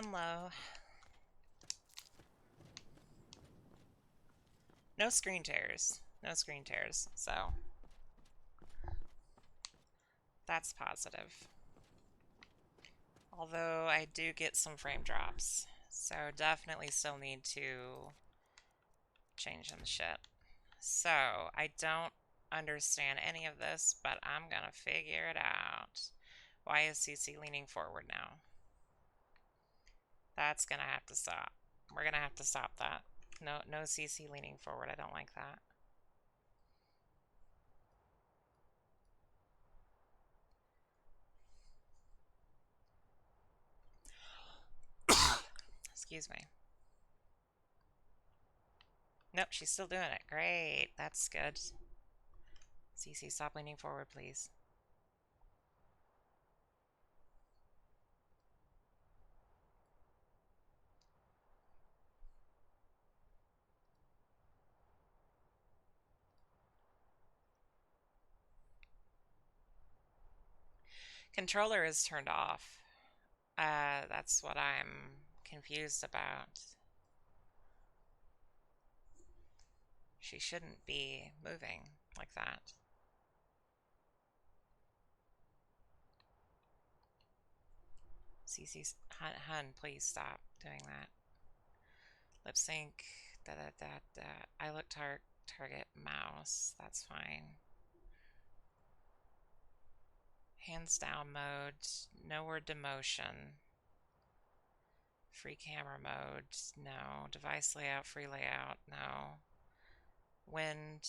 Hello. No screen tears. No screen tears, so that's positive. Although I do get some frame drops, so definitely still need to change some shit. So, I don't understand any of this, but I'm gonna figure it out. Why is CC leaning forward now? That's gonna have to stop. We're gonna have to stop that. No CC leaning forward. I don't like that. Excuse me. Nope, she's still doing it. Great. That's good. CC, stop leaning forward, please. Controller is turned off. That's what I'm confused about. She shouldn't be moving like that. CC, hun, please stop doing that. Lip sync, I look target mouse, that's fine. Hands down mode, no word to motion. Free camera mode, no. Device layout, free layout, no. Wind,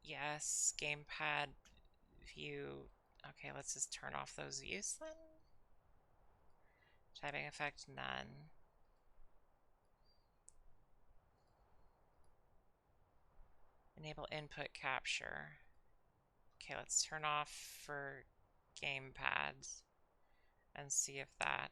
yes. Gamepad view, okay, let's just turn off those views then. Typing effect, none. Enable input capture. Okay, let's turn off for gamepads and see if that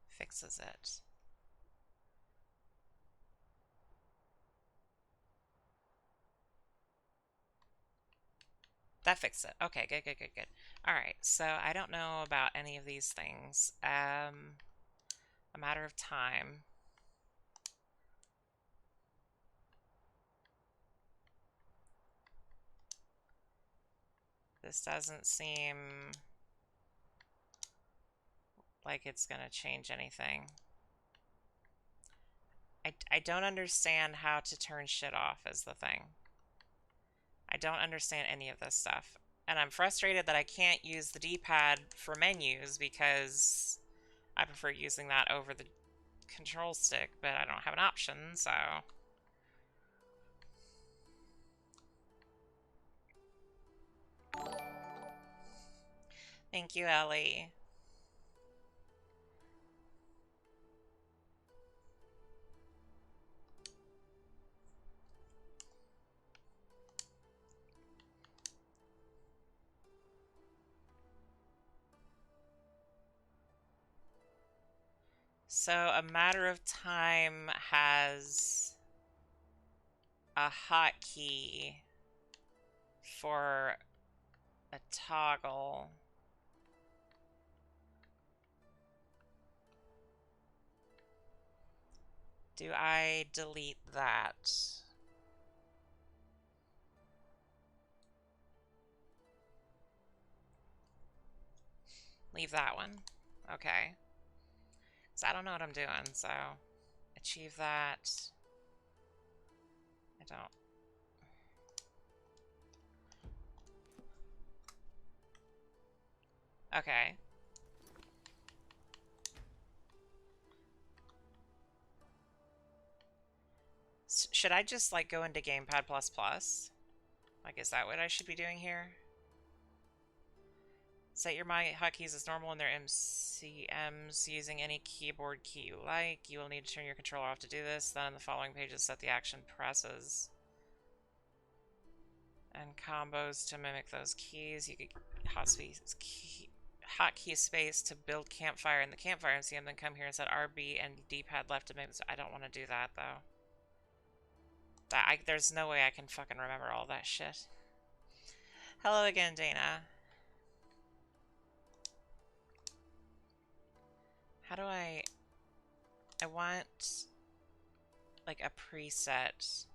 fixes it. That fixed it. Okay, good. Alright, so I don't know about any of these things. A matter of time. This doesn't seem like it's gonna change anything. I don't understand how to turn shit off is the thing. I don't understand any of this stuff. And I'm frustrated that I can't use the D-pad for menus because I prefer using that over the control stick, but I don't have an option, so... Thank you, Ellie. So, A Matter of Time has a hotkey for a toggle. Do I delete that? Leave that one. Okay. So I don't know what I'm doing, so achieve that. I don't. Okay. Should I just like go into Gamepad++? Like, is that what I should be doing here? Set your hotkeys as normal in their MCMs using any keyboard key you like. You will need to turn your controller off to do this. Then in the following pages, set the action presses and combos to mimic those keys. You could hotspeed key. hotkey space to build campfire in the campfire museum, then come here and set RB and D-pad left to make this. I don't want to do that though. There's no way I can fucking remember all that shit. Hello again, Dana. How do I want like a preset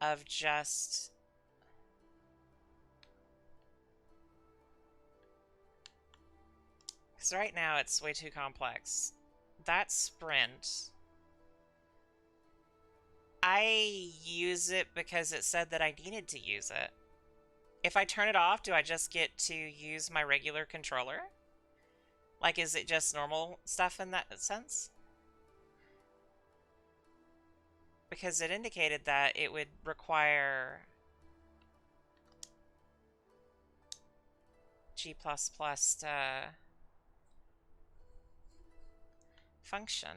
of just because right now it's way too complex. That sprint, I use it because it said that I needed to use it. If I turn it off, do I just get to use my regular controller? Like, is it just normal stuff in that sense? Because it indicated that it would require G++ to function.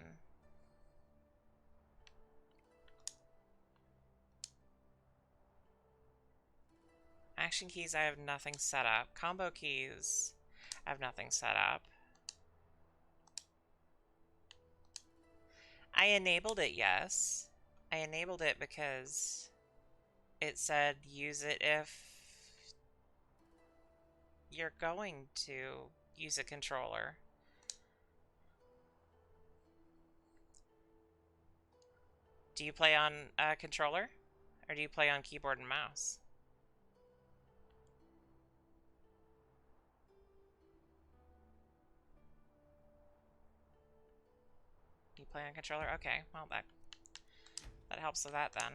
Action keys, I have nothing set up. Combo keys, I have nothing set up. I enabled it, yes. I enabled it because it said use it if you're going to use a controller. Do you play on a controller? Or do you play on keyboard and mouse? You play on controller? Okay, well that helps with that then.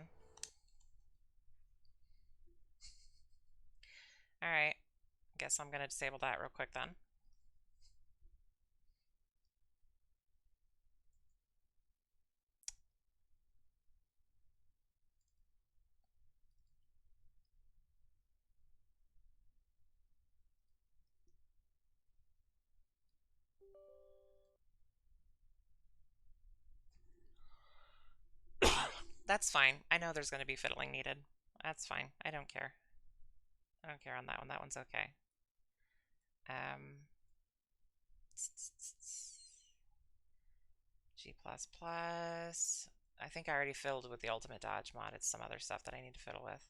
Alright. Guess I'm gonna disable that real quick then. That's fine. I know there's going to be fiddling needed. That's fine. I don't care. I don't care on that one. That one's okay. G++. I think I already fiddled with the ultimate dodge mod. It's some other stuff that I need to fiddle with.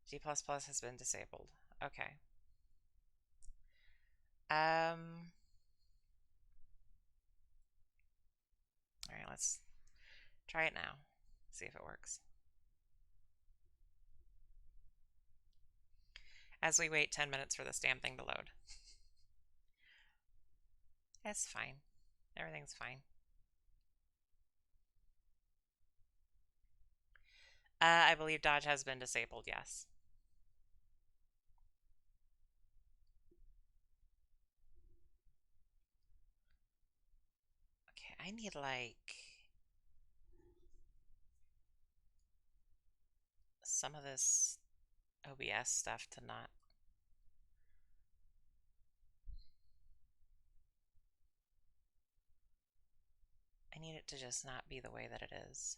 G++ has been disabled. Okay. Alright, let's try it now. See if it works. As we wait 10 minutes for this damn thing to load. It's fine. Everything's fine. I believe dodge has been disabled, yes. Okay, I need like some of this OBS stuff to not. I need it to just not be the way that it is.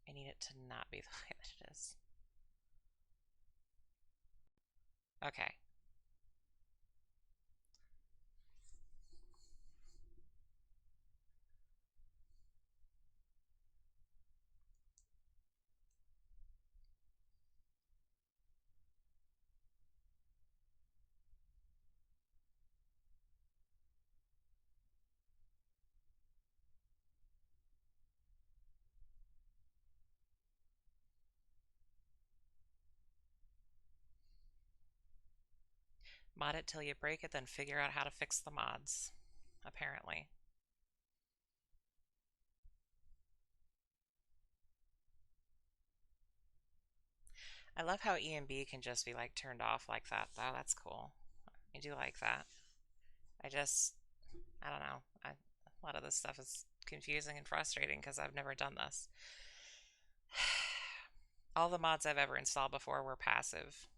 I need it to not be the way that it is. Okay. Mod it till you break it, then figure out how to fix the mods, apparently. I love how EMB can just be like turned off like that though. That's cool. I do like that. I don't know. A lot of this stuff is confusing and frustrating because I've never done this. All the mods I've ever installed before were passive.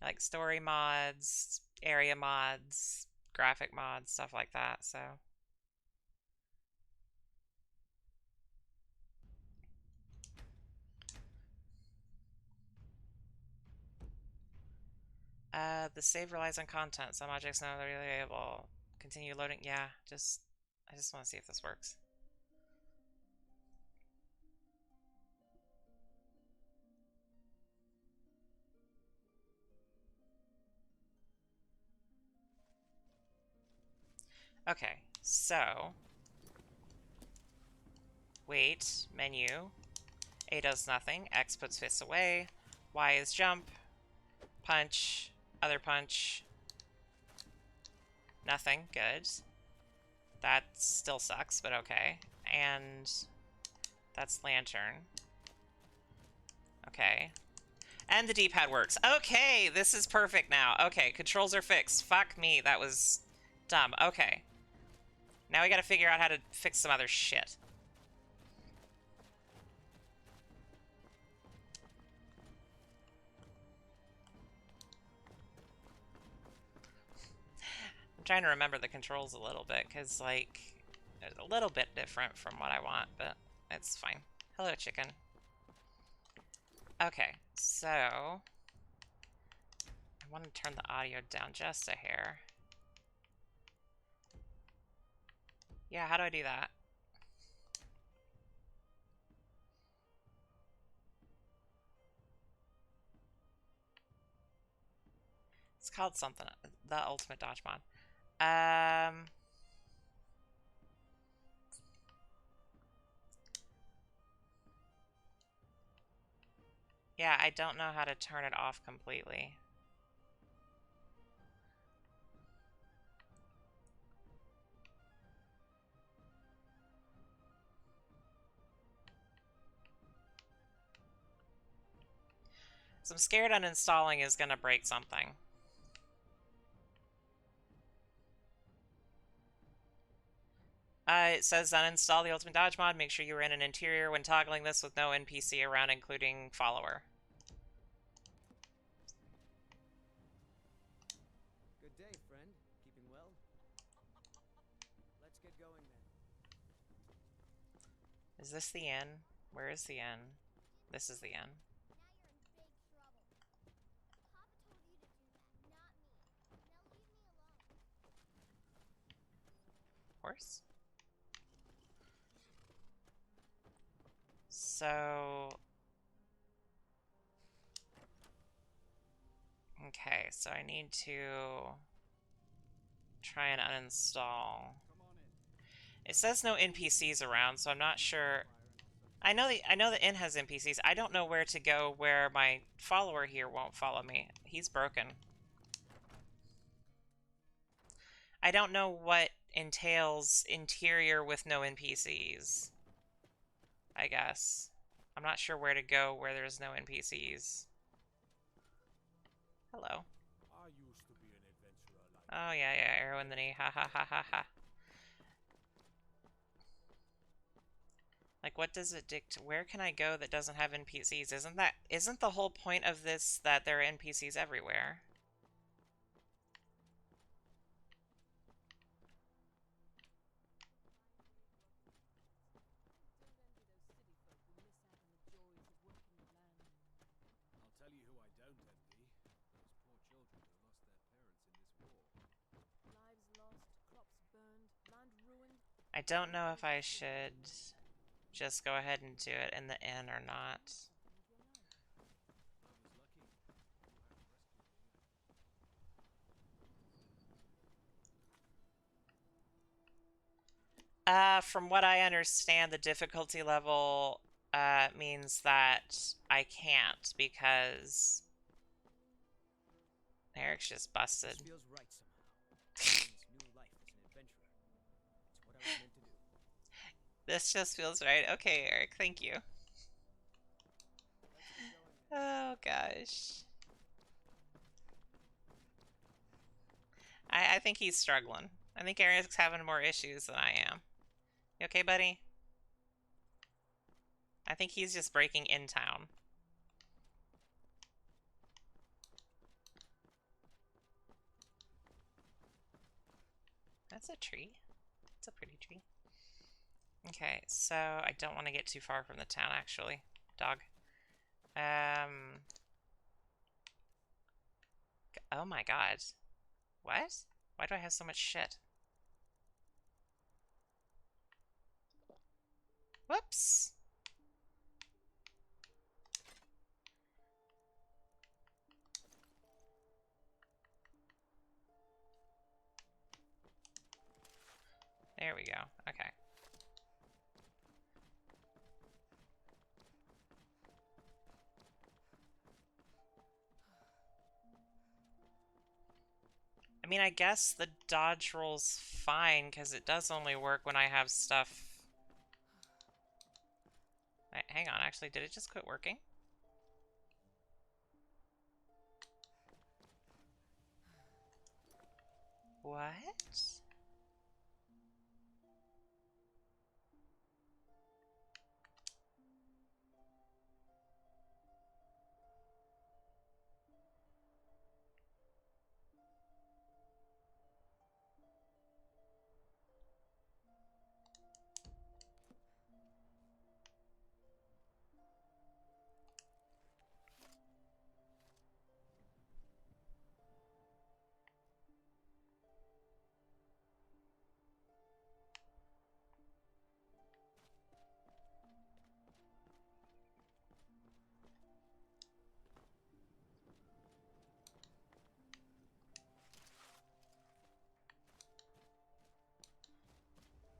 Like story mods, area mods, graphic mods, stuff like that, so. The save relies on content. Some objects not reliable. Continue loading. Yeah, I just want to see if this works. Okay, so wait, menu. A does nothing. X puts fists away. Y is jump. Punch. Other punch. Nothing. Good. That still sucks, but okay. And that's lantern. Okay. And the D-pad works. Okay, this is perfect now. Okay, controls are fixed. Fuck me, that was dumb. Okay. Now we gotta figure out how to fix some other shit. I'm trying to remember the controls a little bit, because, like, it's a little bit different from what I want, but it's fine. Hello, chicken. Okay, so I want to turn the audio down just a hair. Yeah, how do I do that? It's called something. The Ultimate Dodge Mod. Yeah, I don't know how to turn it off completely. So I'm scared uninstalling is gonna break something. It says uninstall the Ultimate Dodge mod. Make sure you are in an interior when toggling this with no NPC around, including follower. Good day, friend. Keeping well? Let's get going then. Is this the inn? Where is the inn? This is the inn. Horse? So... Okay, so I need to try and uninstall. It says no NPCs around, so I'm not sure. I know the inn has NPCs. I don't know where to go where my follower here won't follow me. He's broken. I don't know what entails interior with no NPCs. I guess. I'm not sure where to go where there's no NPCs. Hello. I used to be an adventurer like Oh yeah, arrow in the knee. Ha ha ha ha ha. Like, what does it dictate? Where can I go that doesn't have NPCs? Isn't the whole point of this that there are NPCs everywhere? I'll tell you who I don't envy. Those poor children who lost their parents in this war. Lives lost, crops burned, land ruined. I don't know if I should just go ahead and do it in the inn or not. I was lucky. From what I understand, the difficulty level means that I can't because Eric's just busted. This feels right somehow. This new life as an adventurer. It's what I was meant to do. This just feels right. Okay, Eric, thank you. Oh gosh. I think he's struggling. I think Eric's having more issues than I am. You okay, buddy? I think he's just breaking in town. That's a tree. It's a pretty tree. Okay, so I don't want to get too far from the town, actually. Dog. Oh my god. What? Why do I have so much shit? Whoops. There we go. Okay. I mean, I guess the dodge roll's fine, because it does only work when I have stuff... Wait, hang on, actually, did it just quit working? What?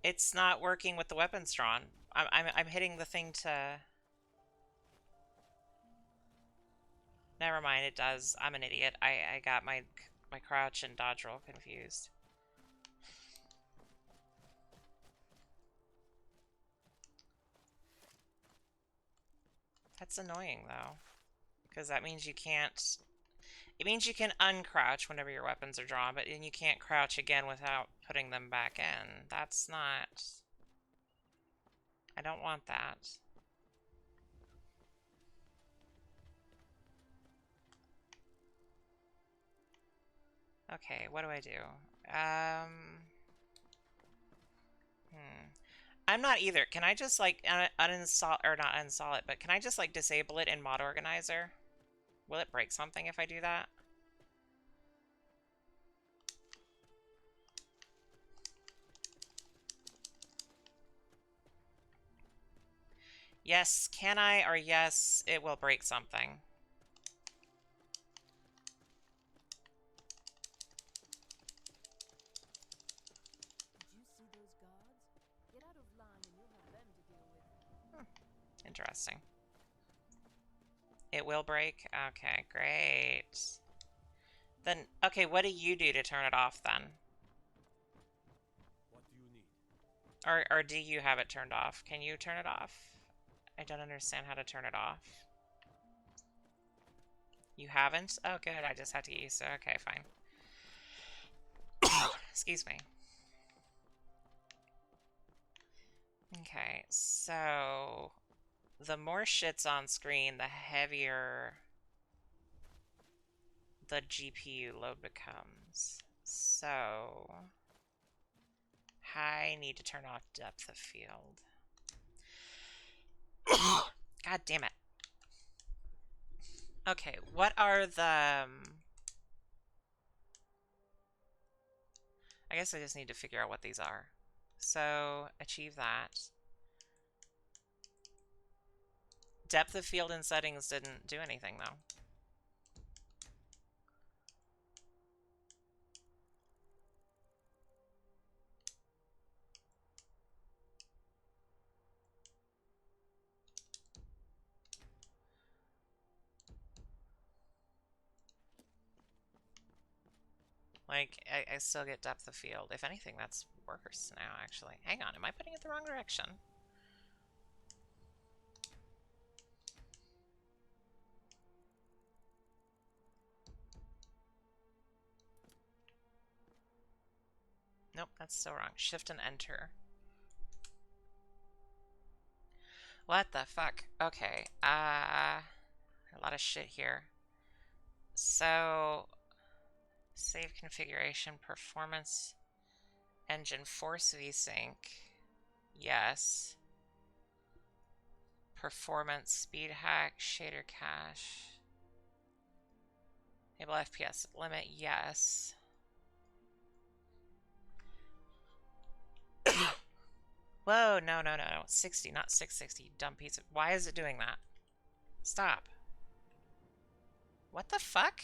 It's not working with the weapons drawn. I'm hitting the thing to... Never mind, it does. I'm an idiot. I got my crouch and dodge roll confused. That's annoying, though. Because that means you can't... It means you can uncrouch whenever your weapons are drawn, but then you can't crouch again without putting them back in. That's not... I don't want that. Okay, what do I do? I'm not either. Can I just, like, uninstall... Or not uninstall it, but can I just, like, disable it in Mod Organizer? Will it break something if I do that? Yes, can I? Or yes, it will break something. Did you see those guards? Get out of line and you'll have them to deal with. Interesting. It will break? Okay, great. Then, okay, what do you do to turn it off then? What do you need? Or do you have it turned off? Can you turn it off? I don't understand how to turn it off. You haven't? Oh, good. I just had to get used to it. Okay, fine. Excuse me. Okay, so... The more shit's on screen, the heavier the GPU load becomes. So... I need to turn off depth of field. God damn it. Okay, what are the... I guess I just need to figure out what these are. So, achieve that. Depth of field and settings didn't do anything, though. Like, I still get depth of field. If anything, that's worse now, actually. Hang on, am I putting it the wrong direction? Nope, that's still wrong. Shift and enter. What the fuck? Okay, a lot of shit here. So, save configuration, performance, engine force VSync. Yes. Performance, speed hack, shader cache. Enable FPS limit, yes. Whoa, no, no, no, no. 60, not 660, dumb piece of... Why is it doing that? Stop. What the fuck?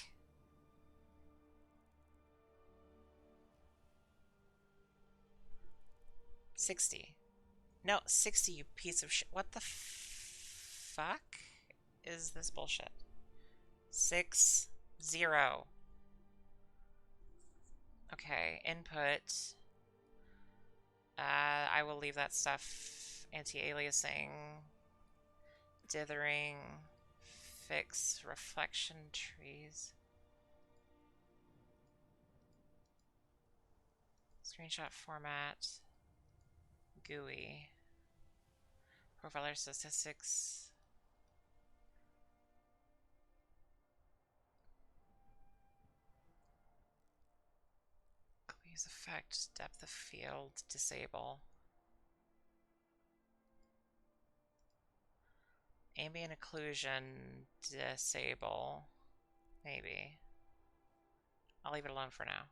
$60. No, 60, you piece of shit. What the fuck is this bullshit? 6, 0. Okay, input. I will leave that stuff. Anti-aliasing. Dithering. Fix. Reflection trees. Screenshot format. GUI. Profiler statistics. Use effect. Depth of field. Disable. Ambient occlusion. Disable. Maybe. I'll leave it alone for now.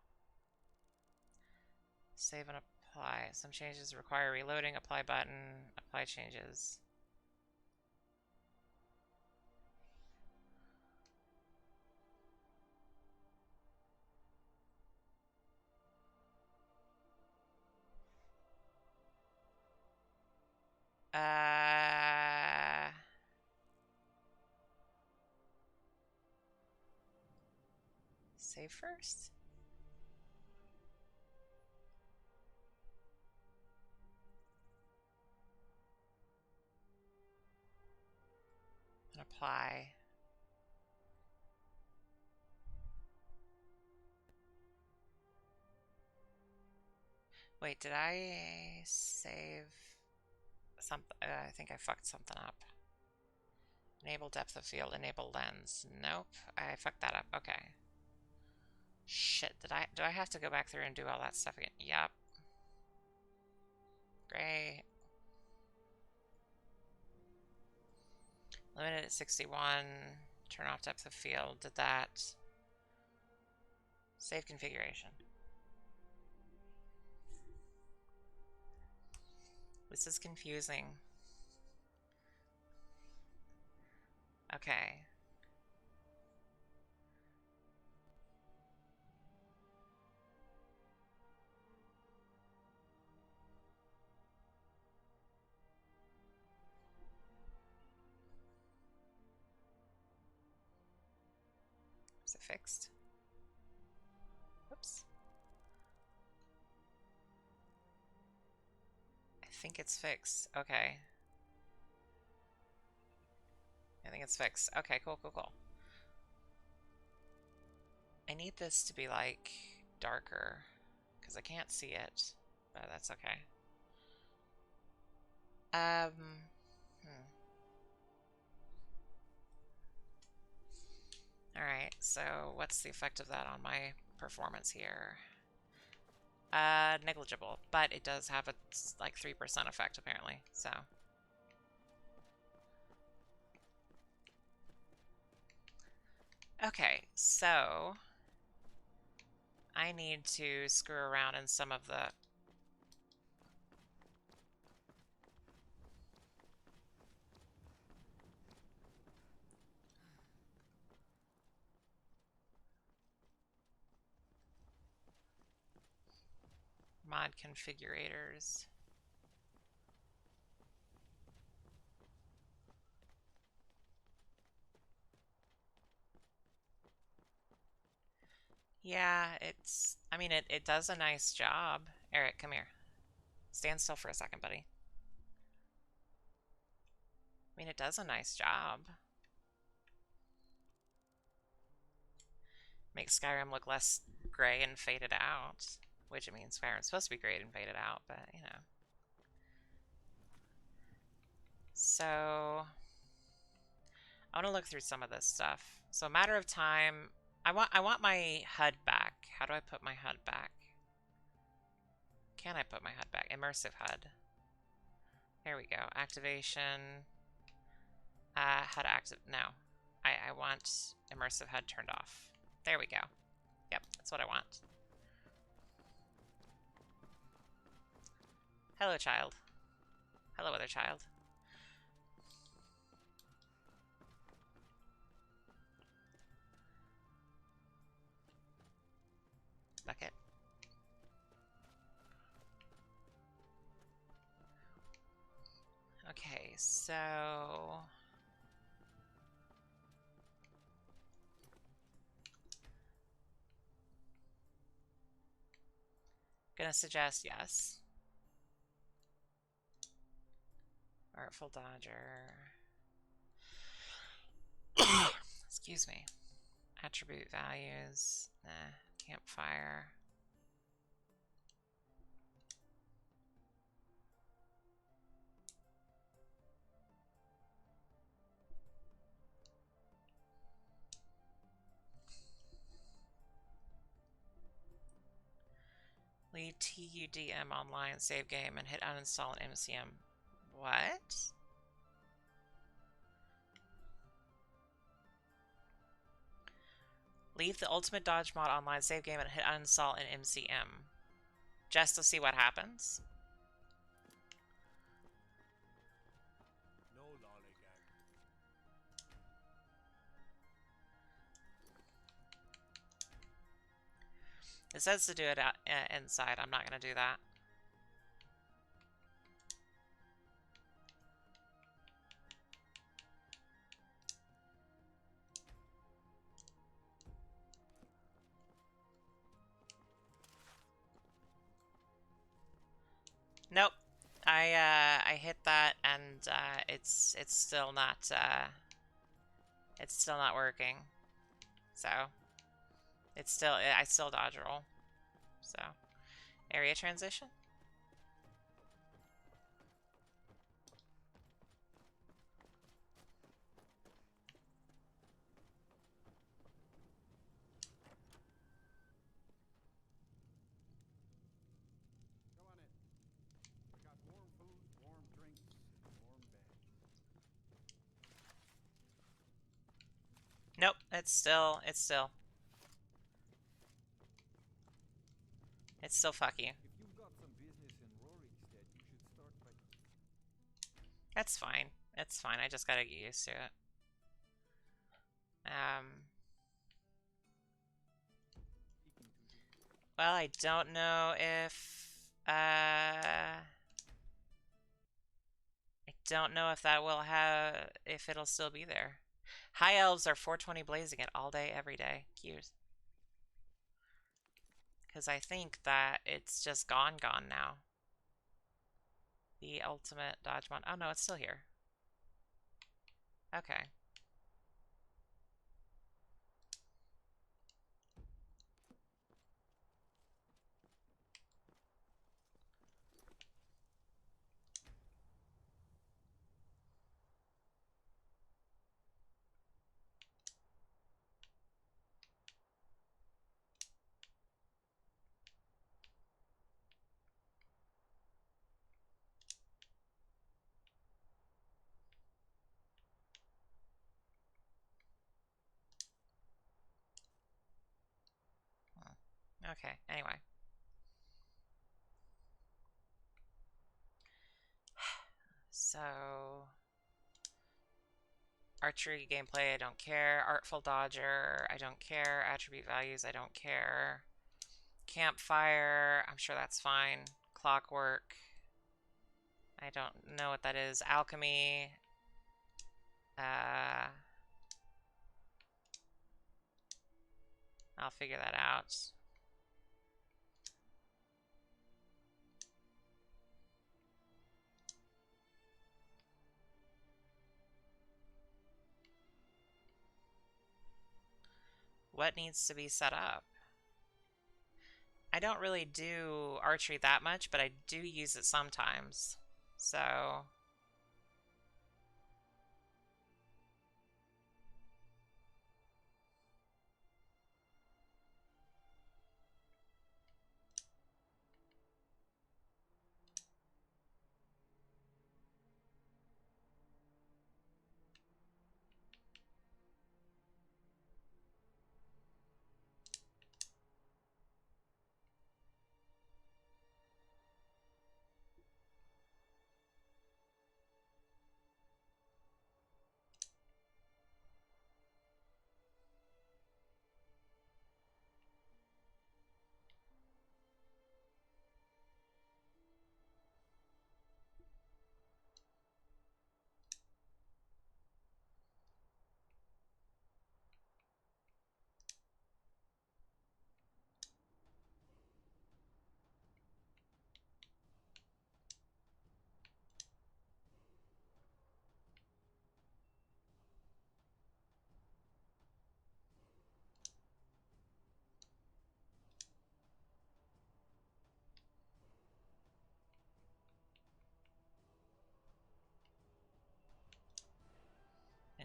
Save and apply. Some changes require reloading. Apply button. Apply changes. Save first? And apply. Wait, did I save something? I think I fucked something up. Enable depth of field, enable lens. Nope, I fucked that up. Okay. Shit, do I have to go back through and do all that stuff again? Yup. Great. Limited at 61. Turn off depth of field. Did that. Save configuration. This is confusing. Okay. Is it fixed? Oops. I think it's fixed. Okay. I think it's fixed. Okay, cool, cool, cool. I need this to be, like, darker, because I can't see it, but that's okay. Alright, so what's the effect of that on my performance here? Negligible, but it does have a, like, 3% effect, apparently, so... Okay, so... I need to screw around in some of the... mod configurators. Yeah, it's... I mean, it does a nice job. Eric, come here. Stand still for a second, buddy. I mean, it does a nice job. Makes Skyrim look less gray and faded out. Which, I mean, Skyrim's supposed to be gray and faded out, but, you know. So... I want to look through some of this stuff. So, a matter of time... I want my HUD back. How do I put my HUD back? Can I put my HUD back? Immersive HUD. There we go. Activation. How to activate? No. I want immersive HUD turned off. There we go. Yep, that's what I want. Hello, child. Hello, other child. Bucket. Okay, so... Gonna suggest yes. Artful Dodger. Excuse me. Attribute values. Nah. Campfire. Leave TUDM online, save game, and hit uninstall an MCM. What? Leave the Ultimate Dodge mod online, save game, and hit uninstall an MCM. Just to see what happens? No lollygag. It says to do it out, inside. I'm not going to do that. Nope. I hit that and it's still not working. So I still dodge roll. So area transition. Come on in. We got warm food, warm drinks, and warm beds. Nope. It's still fuck you. If you've got some business in Rorikstead, you should start by That's fine. It's fine. I just gotta get used to it. speaking to the... Well, I don't know if that will have, if it'll still be there. High elves are 420 blazing it all day, every day. Cute. Because I think that it's just gone now. The ultimate dodge mod. Oh no, it's still here. Okay. Okay, anyway. So... Archery gameplay, I don't care. Artful Dodger, I don't care. Attribute values, I don't care. Campfire, I'm sure that's fine. Clockwork, I don't know what that is. Alchemy, I'll figure that out. What needs to be set up? I don't really do archery that much, but I do use it sometimes. So...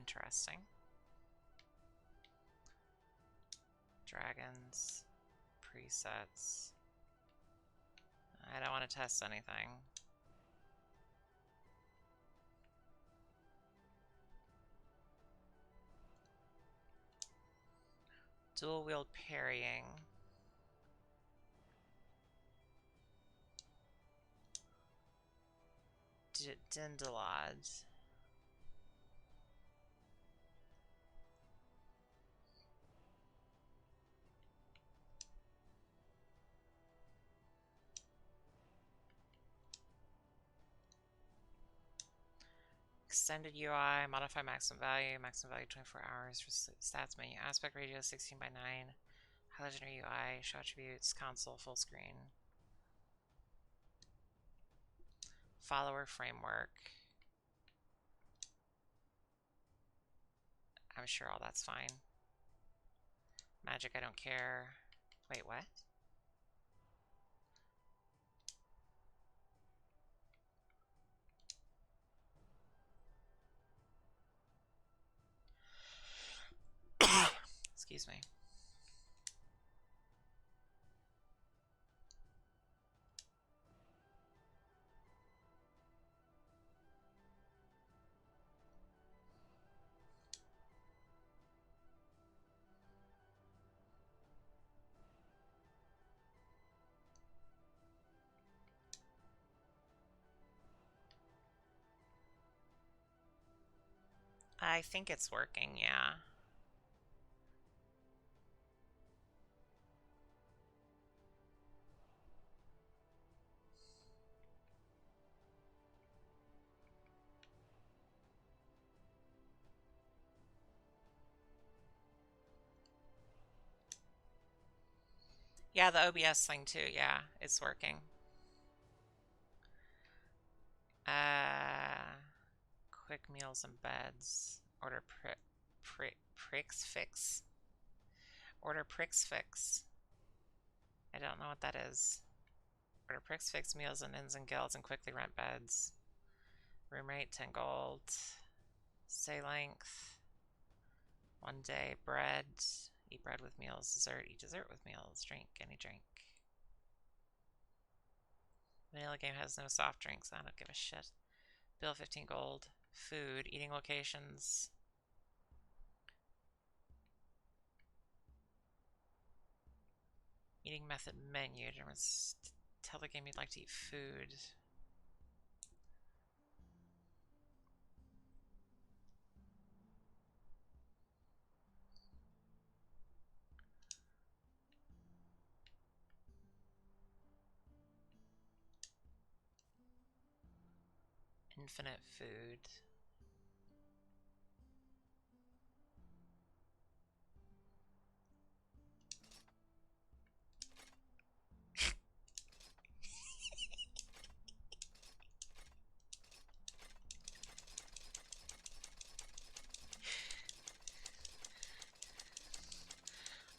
Interesting. Dragons. Presets. I don't want to test anything. Dual wield parrying. Dindelod. Extended UI, modify maximum value 24 hours for stats menu, aspect ratio 16 by 9, high legendary UI, show attributes, console, full screen, follower framework. I'm sure all that's fine. Magic, I don't care. Wait, what? Excuse me. I think it's working, yeah. Yeah, the OBS thing too, yeah, it's working. Quick meals and beds. Order pricks fix. Order pricks fix. I don't know what that is. Order pricks fix meals and inns and guilds and quickly rent beds. Room rate 10 gold. Stay length 1 day. Bread. Eat bread with meals. Dessert. Eat dessert with meals. Drink any drink. Vanilla game has no soft drinks. I don't give a shit. Bill 15 gold. Food. Eating locations. Eating method menu. Tell the game you'd like to eat food. Infinite food.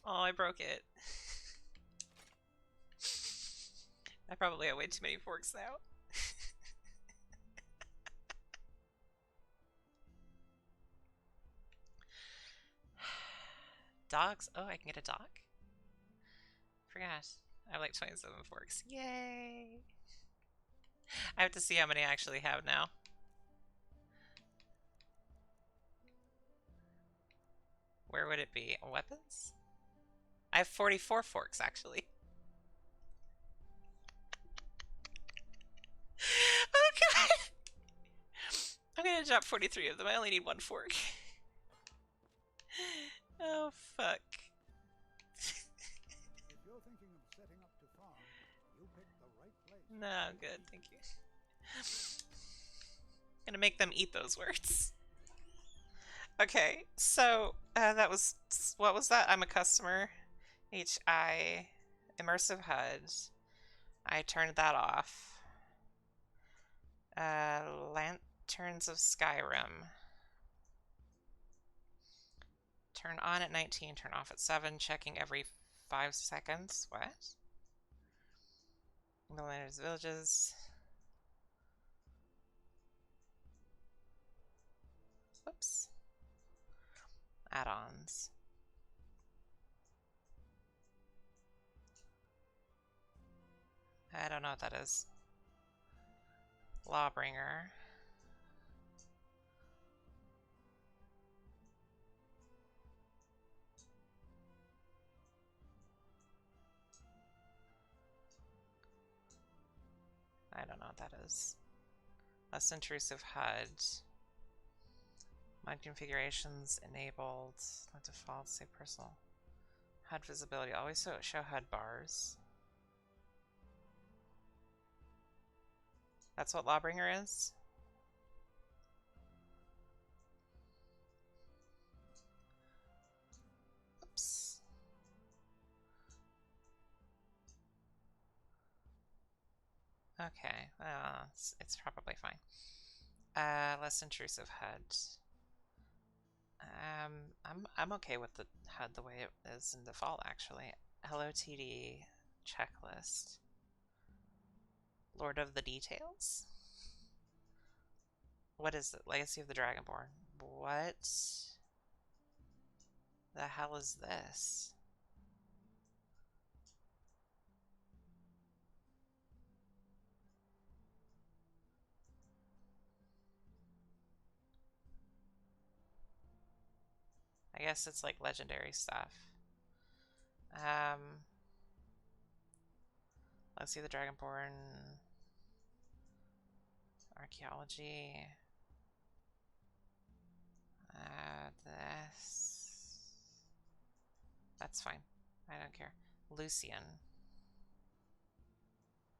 Oh, I broke it. I probably have way too many forks now. Dogs? Oh, I can get a dog? Forgot. I have like 27 forks. Yay! I have to see how many I actually have now. Where would it be? Weapons? I have 44 forks, actually. Oh, God! I'm gonna drop 43 of them. I only need 1 fork. Oh, fuck. If you're thinking of setting up to farm, you picked the right place. No, good, thank you. Gonna make them eat those words. Okay, so that was, what was that? I'm a customer. HI, immersive HUD. I turned that off. Lanterns of Skyrim. Turn on at 19, turn off at 7, checking every 5 seconds. What? Millennials Villages. Whoops. add-ons. I don't know what that is. Lawbringer. I don't know what that is. Less intrusive HUD. Mod configurations enabled. The default, say personal. HUD visibility. Always show HUD bars. That's what Lawbringer is? Oops. Okay, it's probably fine. Less intrusive HUD. I'm okay with the HUD the way it is in default, actually. Hello TD checklist. Lord of the Details? What is it? Legacy of the Dragonborn. What the hell is this? I guess it's like legendary stuff. Let's see the Dragonborn. Archaeology. This. That's fine. I don't care. Lucian.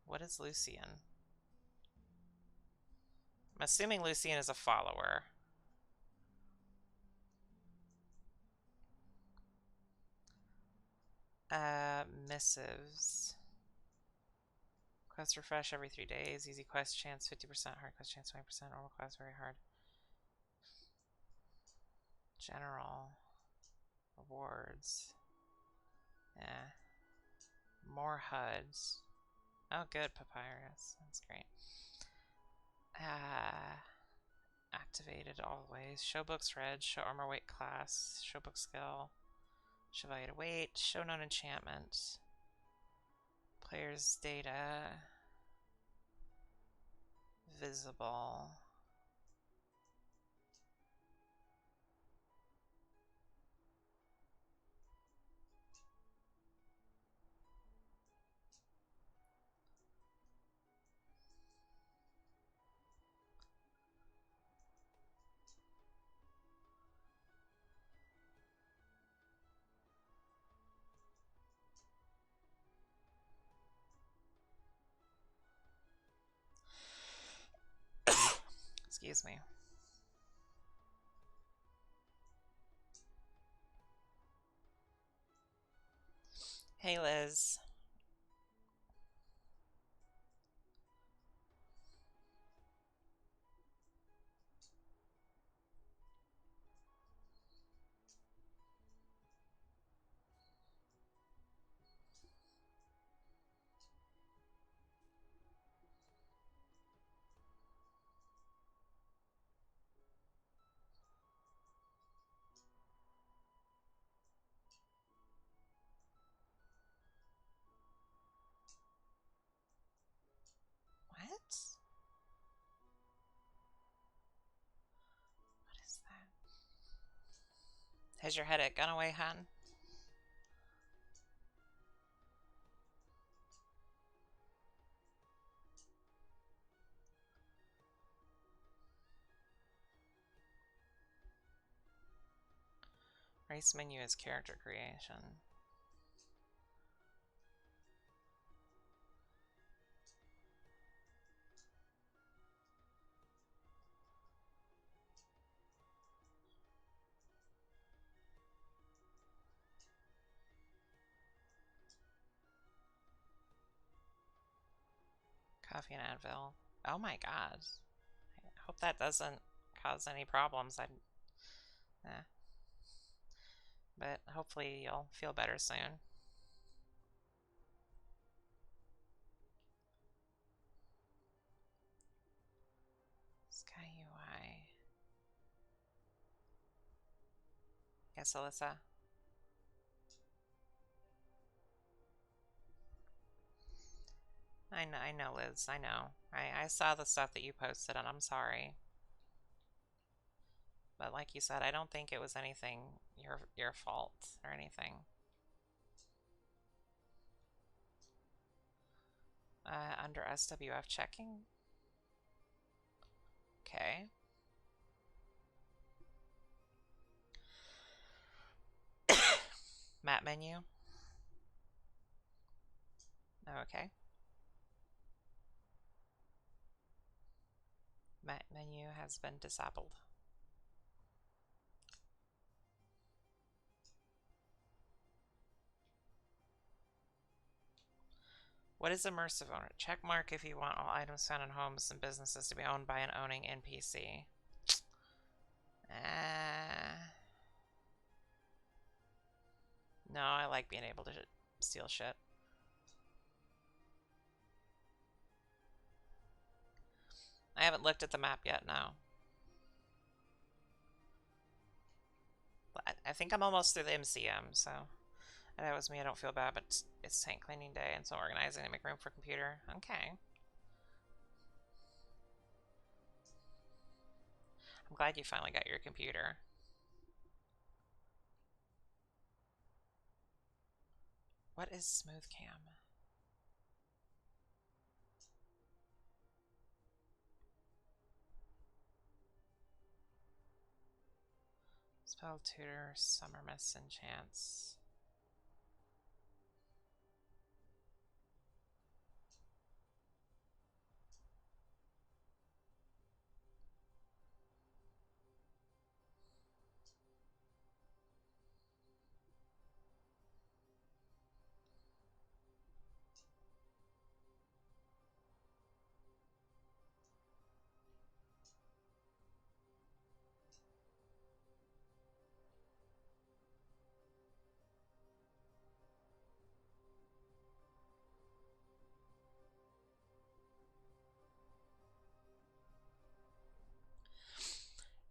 What is Lucian? I'm assuming Lucian is a follower. Missives. Quest refresh every 3 days. Easy quest chance 50%. Hard quest chance 20%. Normal quest very hard. General. Rewards. Yeah. More HUDs. Oh, good. Papyrus. That's great. Activated always. Show books read. Show armor weight class. Show book skill. Show value to weight. Show known enchantment. Player's data. Visible. Excuse me. Hey, Liz. What? What is that? Has your headache gone away, hon? Race menu is character creation. Coffee and Advil. Oh my god. I hope that doesn't cause any problems. But hopefully you'll feel better soon. Sky UI. Yes, Alyssa. I know, Liz. I know. I saw the stuff that you posted, and I'm sorry. But like you said, I don't think it was anything your fault or anything. Under SWF checking. Okay. Map menu. Okay. Map menu has been disabled. What is immersive owner? Check mark if you want all items found in homes and businesses to be owned by an owning NPC. No, I like being able to steal shit. I haven't looked at the map yet, no. I think I'm almost through the MCM, so that was me. I don't feel bad, but it's tank cleaning day and so organizing to make room for computer. Okay. I'm glad you finally got your computer. What is smooth cam? Spell tutor, summer miss and chance.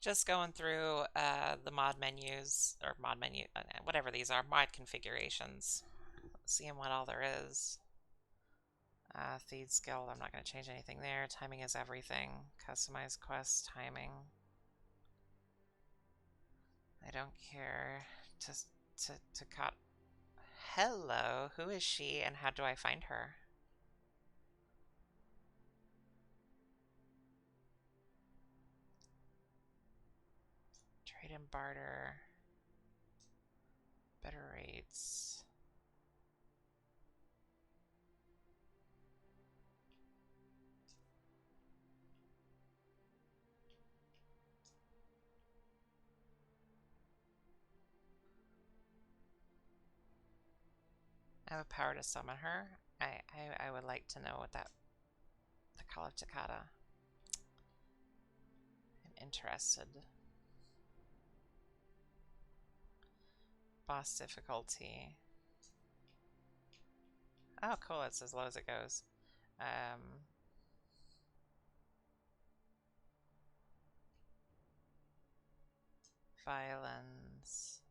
Just going through the mod menus, or mod menu, whatever these are, mod configurations. Seeing what all there is. Thieves Guild, I'm not going to change anything there. Timing is everything. Customize quest timing. I don't care. To cut. Hello, who is she and how do I find her? Trade and barter. Better rates. I have a power to summon her. I would like to know what that... The Call of Takata. I'm interested. Boss difficulty. Oh, cool. It's as low as it goes. Violence.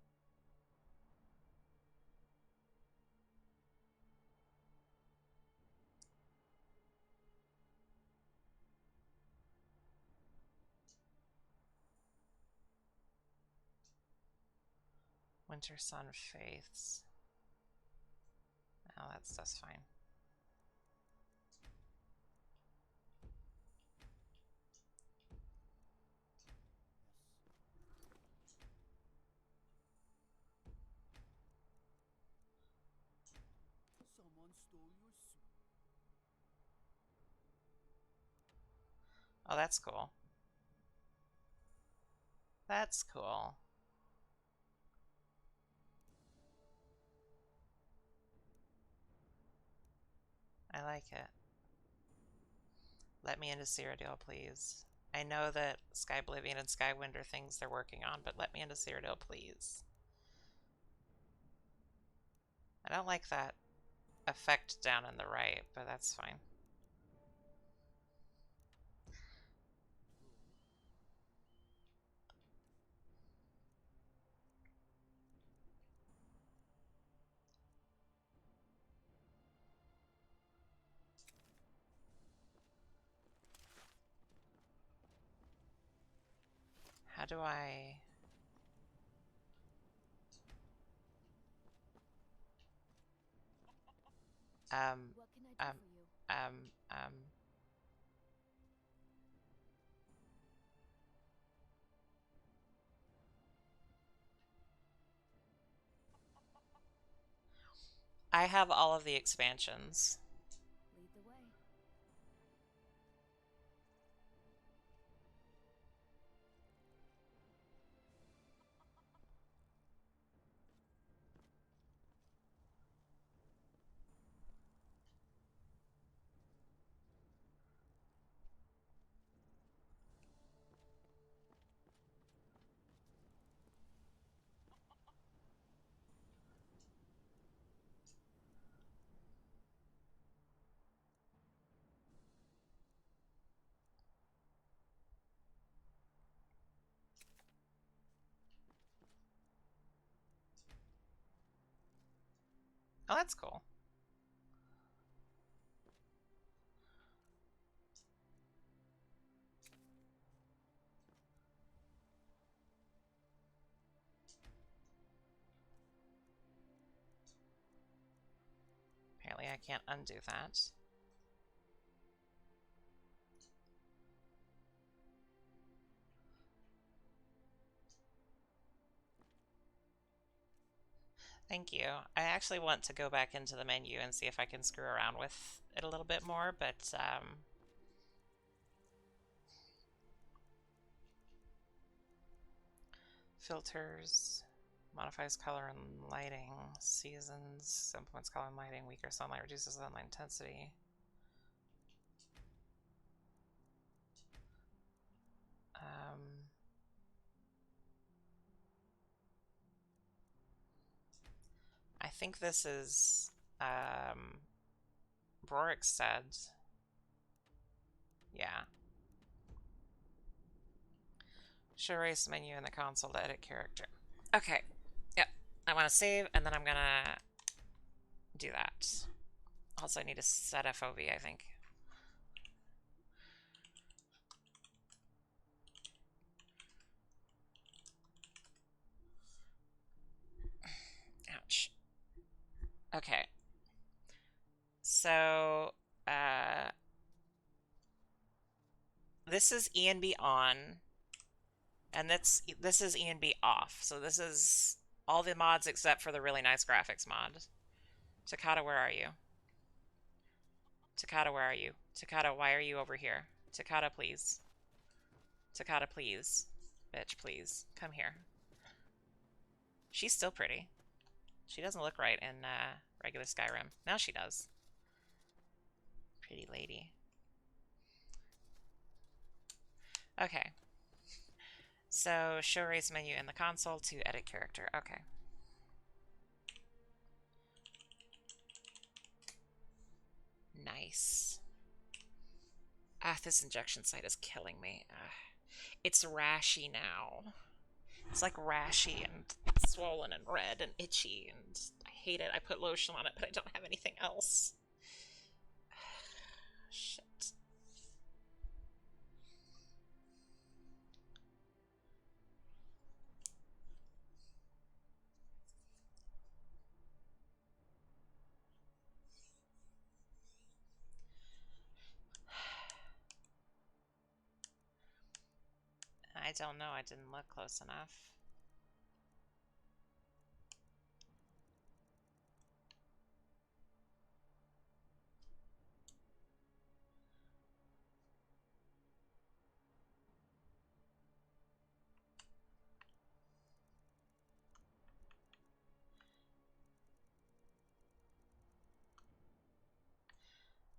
Winter Sun Faiths. Oh, that stuff's fine. Someone stole your suit. Oh, that's cool. That's cool. I like it. Let me into Cyrodiil, please. I know that Sky Oblivion and Skywind are things they're working on, but let me into Cyrodiil, please. I don't like that effect down in the right, but that's fine. How do I... What can I do um, for you? um, um... I have all of the expansions. Lead the way. Oh, that's cool. Apparently I can't undo that. Thank you. I actually want to go back into the menu and see if I can screw around with it a little bit more, but filters, modifies color and lighting, seasons, implements color and lighting, weaker sunlight, reduces sunlight intensity. I think this is Rorik said. Yeah. Show race menu in the console to edit character. Okay. Yep. I want to save and then I'm gonna do that. Also, I need to set FOV, I think. Ouch. Okay. So, this is ENB on, and this is ENB off. So this is all the mods except for the really nice graphics mod. Takata, where are you? Takata, where are you? Takata, why are you over here? Takata, please. Takata, please. Bitch, please. Come here. She's still pretty. She doesn't look right in regular Skyrim. Now she does. Pretty lady. Okay. So, show race menu in the console to edit character. Okay. Nice. Ah, this injection site is killing me. It's rashy now. It's like rashy and swollen and red and itchy, and I hate it. I put lotion on it, but I don't have anything else. Shit. I don't know. I didn't look close enough.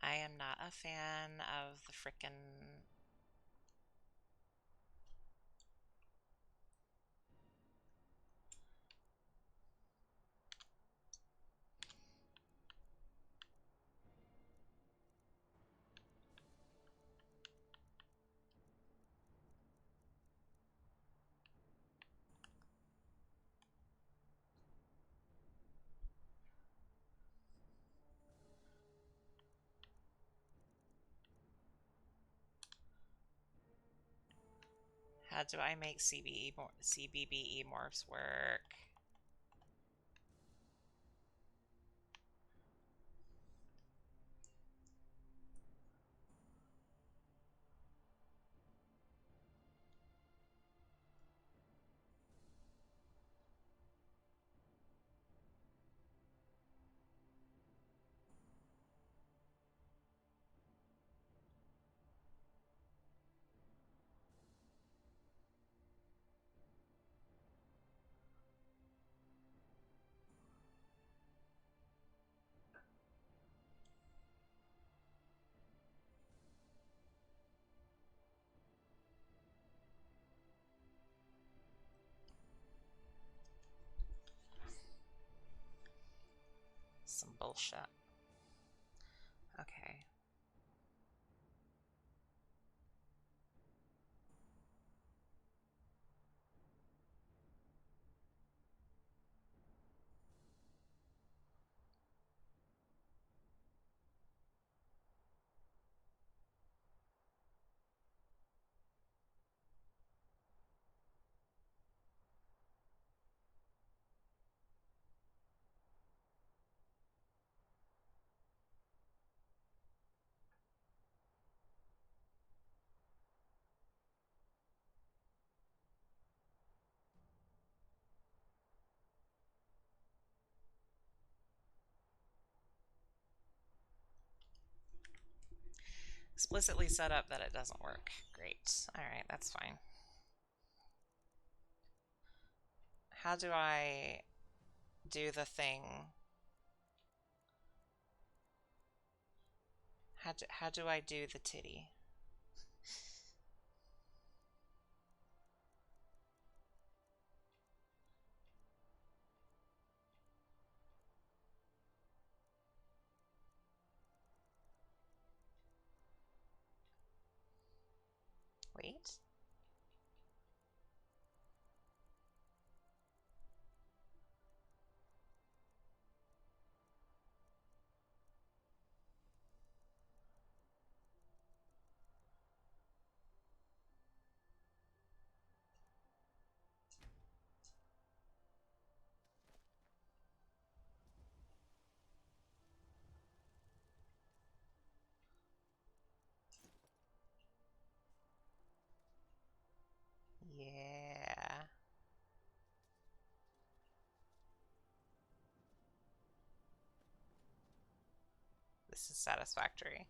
I am not a fan of the frickin' How do I make CBBE morphs work? Some bullshit. Okay. Explicitly set up that it doesn't work. Great. Alright, that's fine. How do I do the thing? How do I do the titty? Wait. Yeah. This is satisfactory.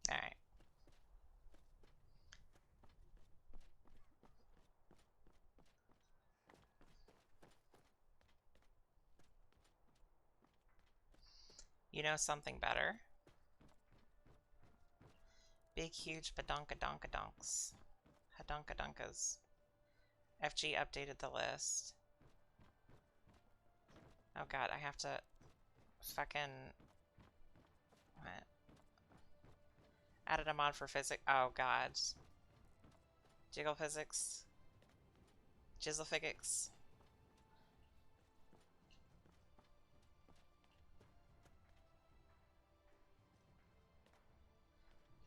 Alright. You know something better? Big, huge badonkadonka-donks. Hadonkadonkas. FG updated the list. Oh god, I have to fucking... What? Added a mod for physics. Oh god. Jiggle physics. Jizzle physics.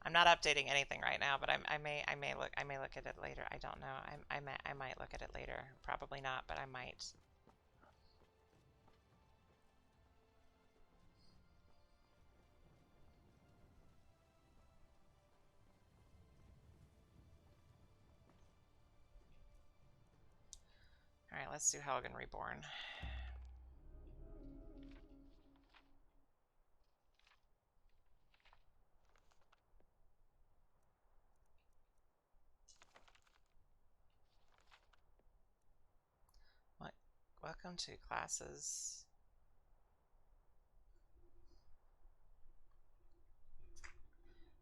I'm not updating anything right now, but I may look at it later. I don't know. I might look at it later. Probably not, but I might. All right, let's do Helgen Reborn. What? Welcome to classes.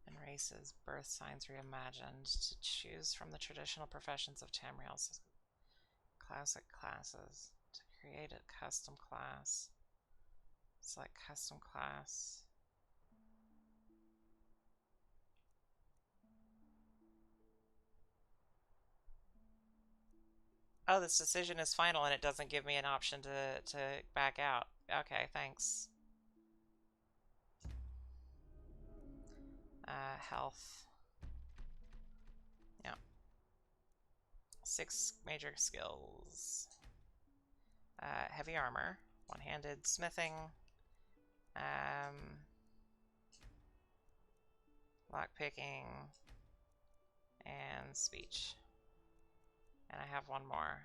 And races, birth signs reimagined to choose from the traditional professions of Tamriel's classic classes. To create a custom class. Select custom class. Oh, this decision is final and it doesn't give me an option to back out. Okay, thanks. Health. Yeah. 6 major skills. Heavy armor, one-handed smithing, lockpicking, and speech. And I have one more.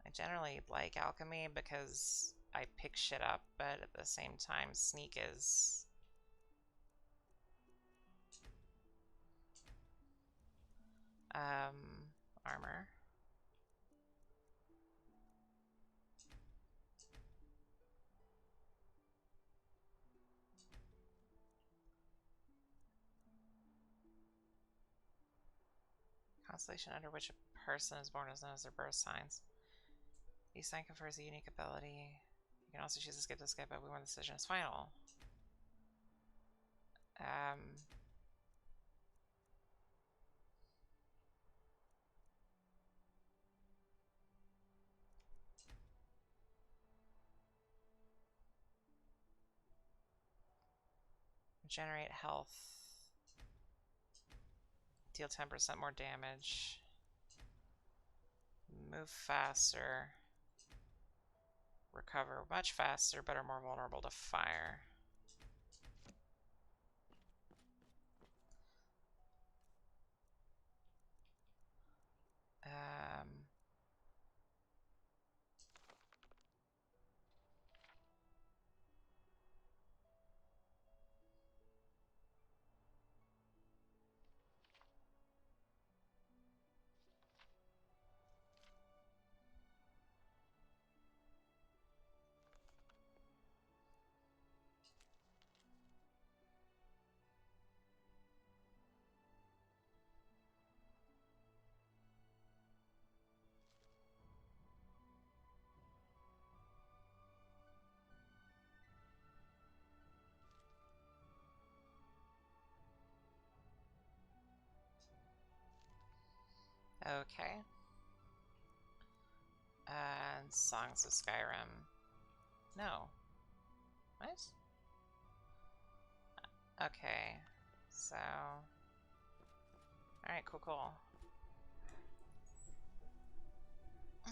I generally like alchemy because I pick shit up, but at the same time, sneak is... armor. Constellation under which a person is born is known as their birth signs. Each sign confers a unique ability. You can also choose to skip this skip, but we want the decision is final. Generate health. Deal 10% more damage. Move faster. Recover much faster, but are more vulnerable to fire. Okay. And Songs of Skyrim. No. What? Okay. So... Alright, cool, cool. I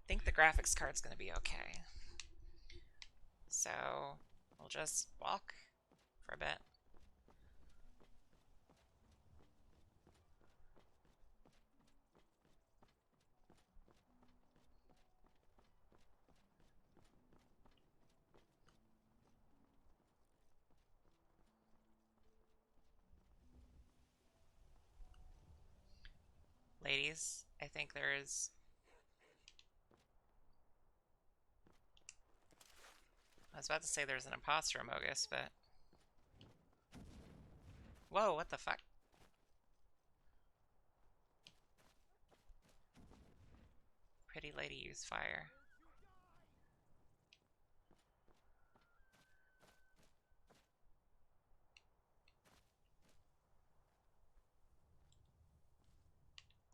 think the graphics card's gonna be okay. So, we'll just walk for a bit. Ladies, I think there is... I was about to say there's an imposter among us, but... Whoa, what the fuck? Pretty lady use fire.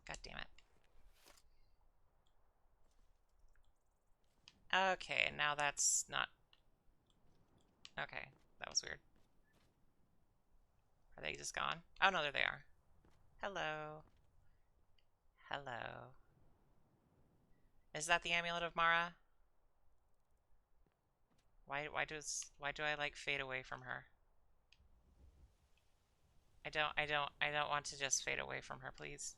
God damn it. Okay, now that's not... Okay, that was weird. Are they just gone? Oh no, there they are. Hello. Hello. Is that the Amulet of Mara? Why do I like fade away from her? I don't want to just fade away from her, please.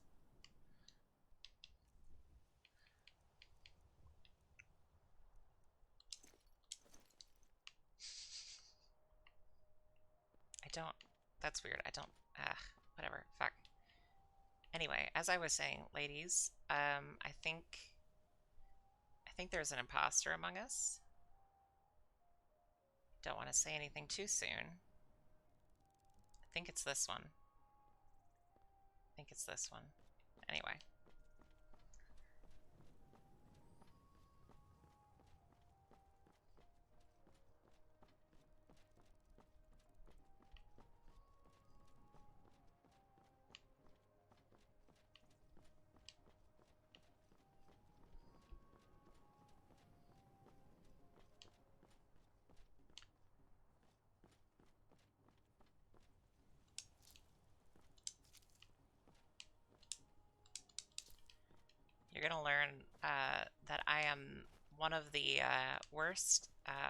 That's weird. Whatever. Fuck. Anyway, as I was saying, ladies, I think there's an imposter among us. Don't want to say anything too soon. I think it's this one. I think it's this one. Anyway. You're gonna learn that I am one of the worst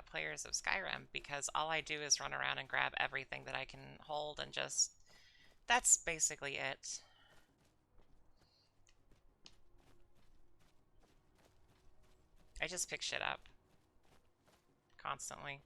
players of Skyrim because all I do is run around and grab everything that I can hold and just... That's basically it. I just pick shit up constantly.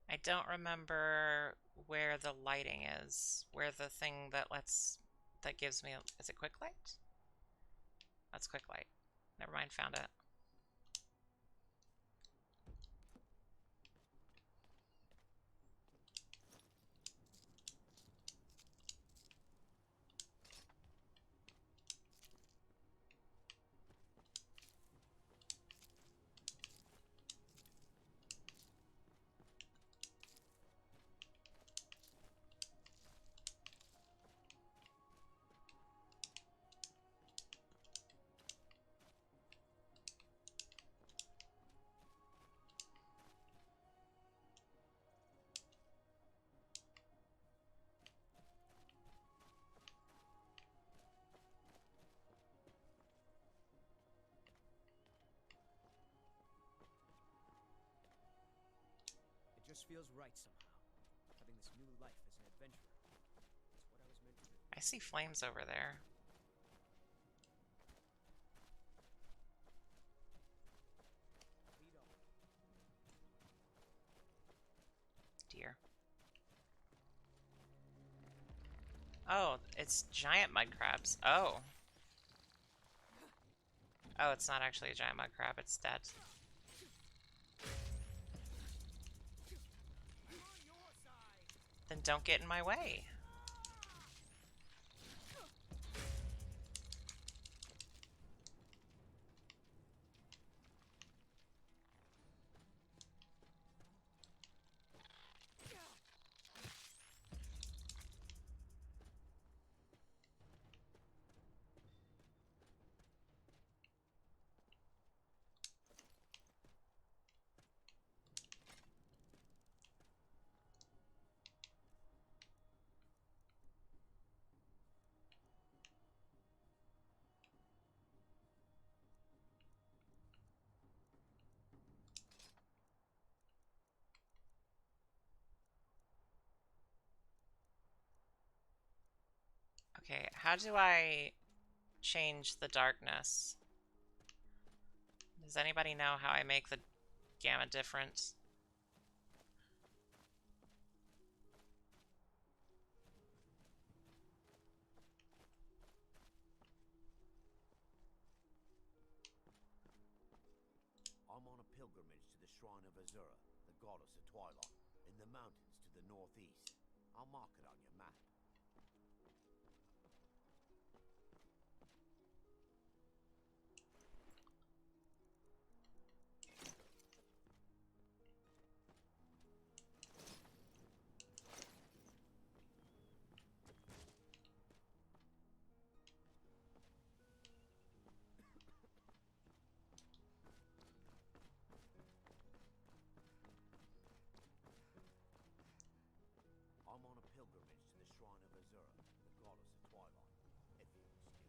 I don't remember where the lighting is. Where the thing that that gives me... Is it quick light? That's quick light. Never mind, found it. It just feels right somehow. Having this new life as an adventurer. It's what I was meant to do. I see flames over there. Lead on. Dear. Oh, it's giant mud crabs. Oh. Oh, it's not actually a giant mud crab, it's dead. Then don't get in my way. Okay, how do I change the darkness? Does anybody know how I make the gamma different? I'm on a pilgrimage to the shrine of Azura, the goddess of twilight, in the mountains to the northeast. I'll mark it on your map. I'm on a pilgrimage to the shrine of Azura, the goddess of twilight, if you'll excuse me.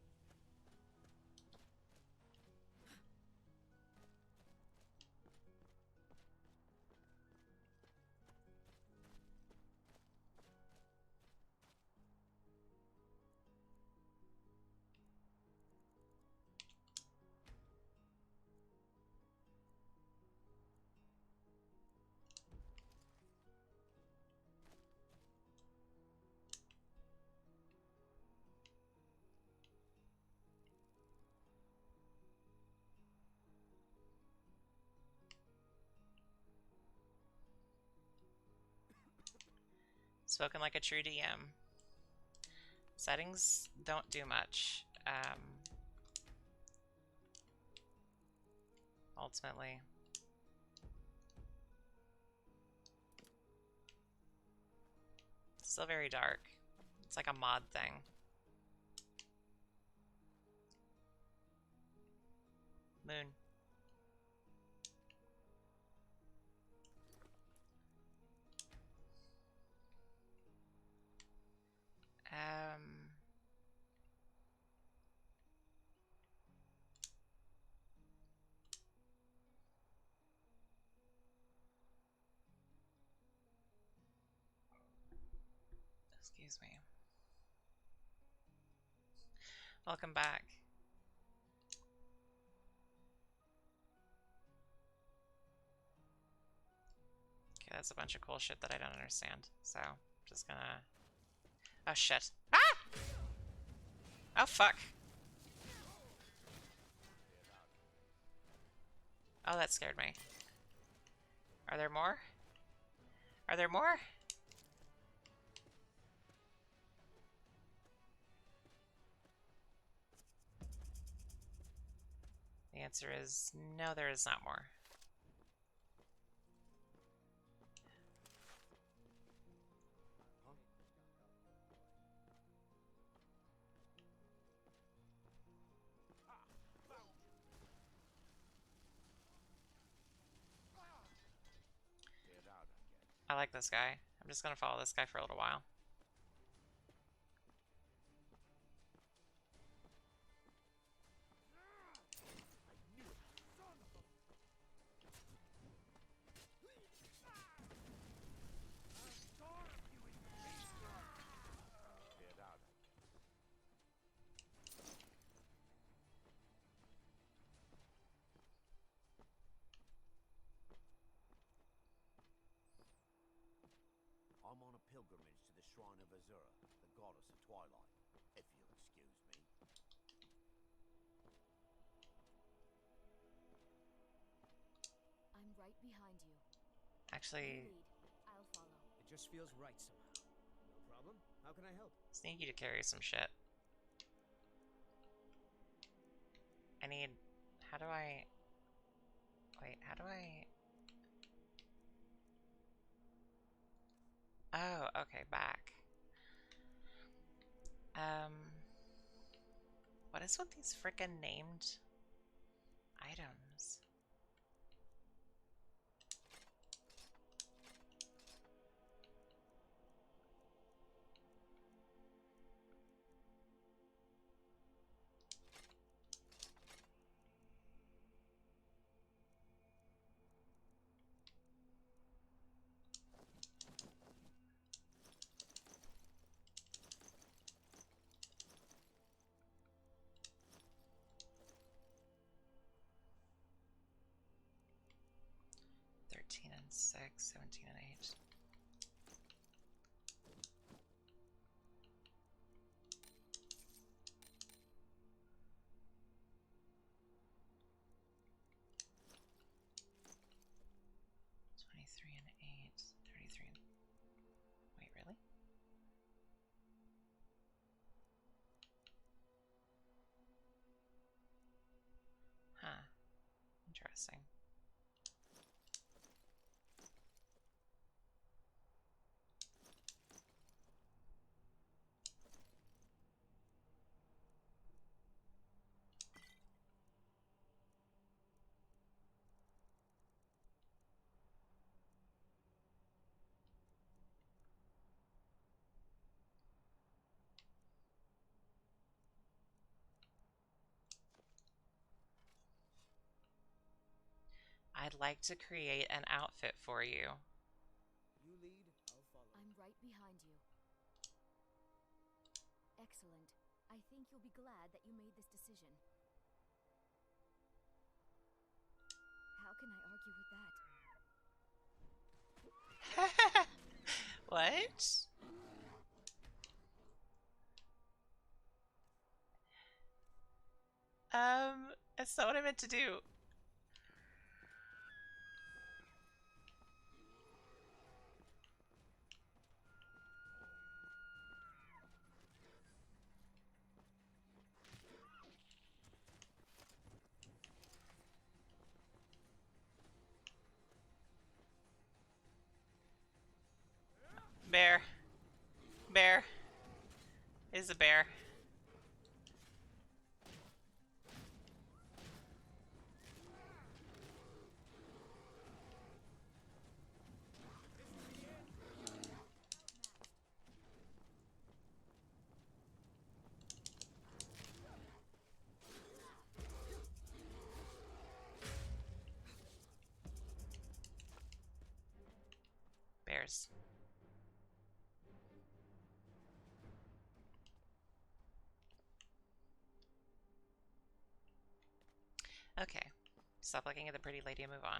Spoken like a true DM. Settings don't do much. Ultimately. It's still very dark. It's like a mod thing. Moon. Excuse me. Welcome back. Okay, that's a bunch of cool shit that I don't understand. So, I'm just gonna... Oh, shit. Ah! Oh, fuck. Oh, that scared me. Are there more? Are there more? The answer is no, there is not more. I like this guy. I'm just gonna follow this guy for a little while. I'm on a pilgrimage to the shrine of Azura, the goddess of twilight, if you'll excuse me. I'm right behind you. Actually, You lead. I'll follow. It just feels right somehow. No problem. How can I help? sneaky to carry some shit. I need... How do I... Wait, how do I... Oh, okay, back. What is with these frickin' named items? And 6, 17 and 8. And 8, 33 and... Wait, really? Huh. Interesting. I'd like to create an outfit for you. You lead, I'll follow. I'm right behind you. Excellent. I think you'll be glad that you made this decision. How can I argue with that? What? That's not what I meant to do. bear. Bear. Is a bear. Bears. Okay. Stop looking at the pretty lady and move on.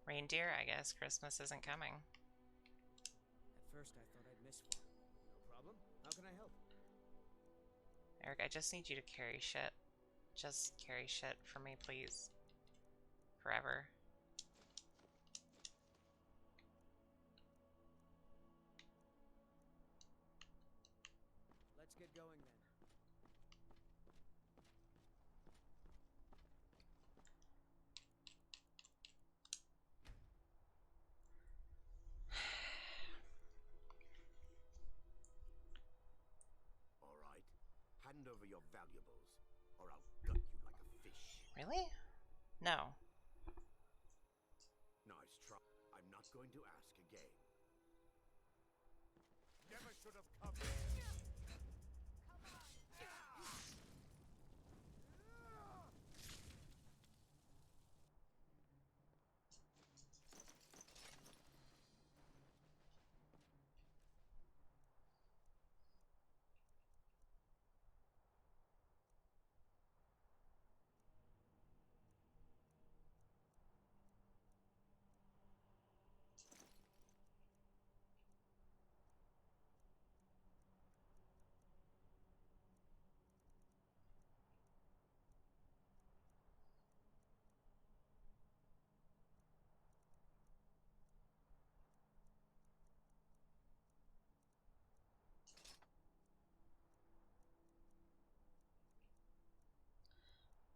Reindeer, I guess Christmas isn't coming. At first I thought I'd miss one. No problem. How can I help? Eric, I just need you to carry shit. Just carry shit for me, please. Forever. Let's get going then. All right. Hand over your valuables, or I'll gut you like a fish. Really? No. Nice try. I'm not going to ask again. Never should have come.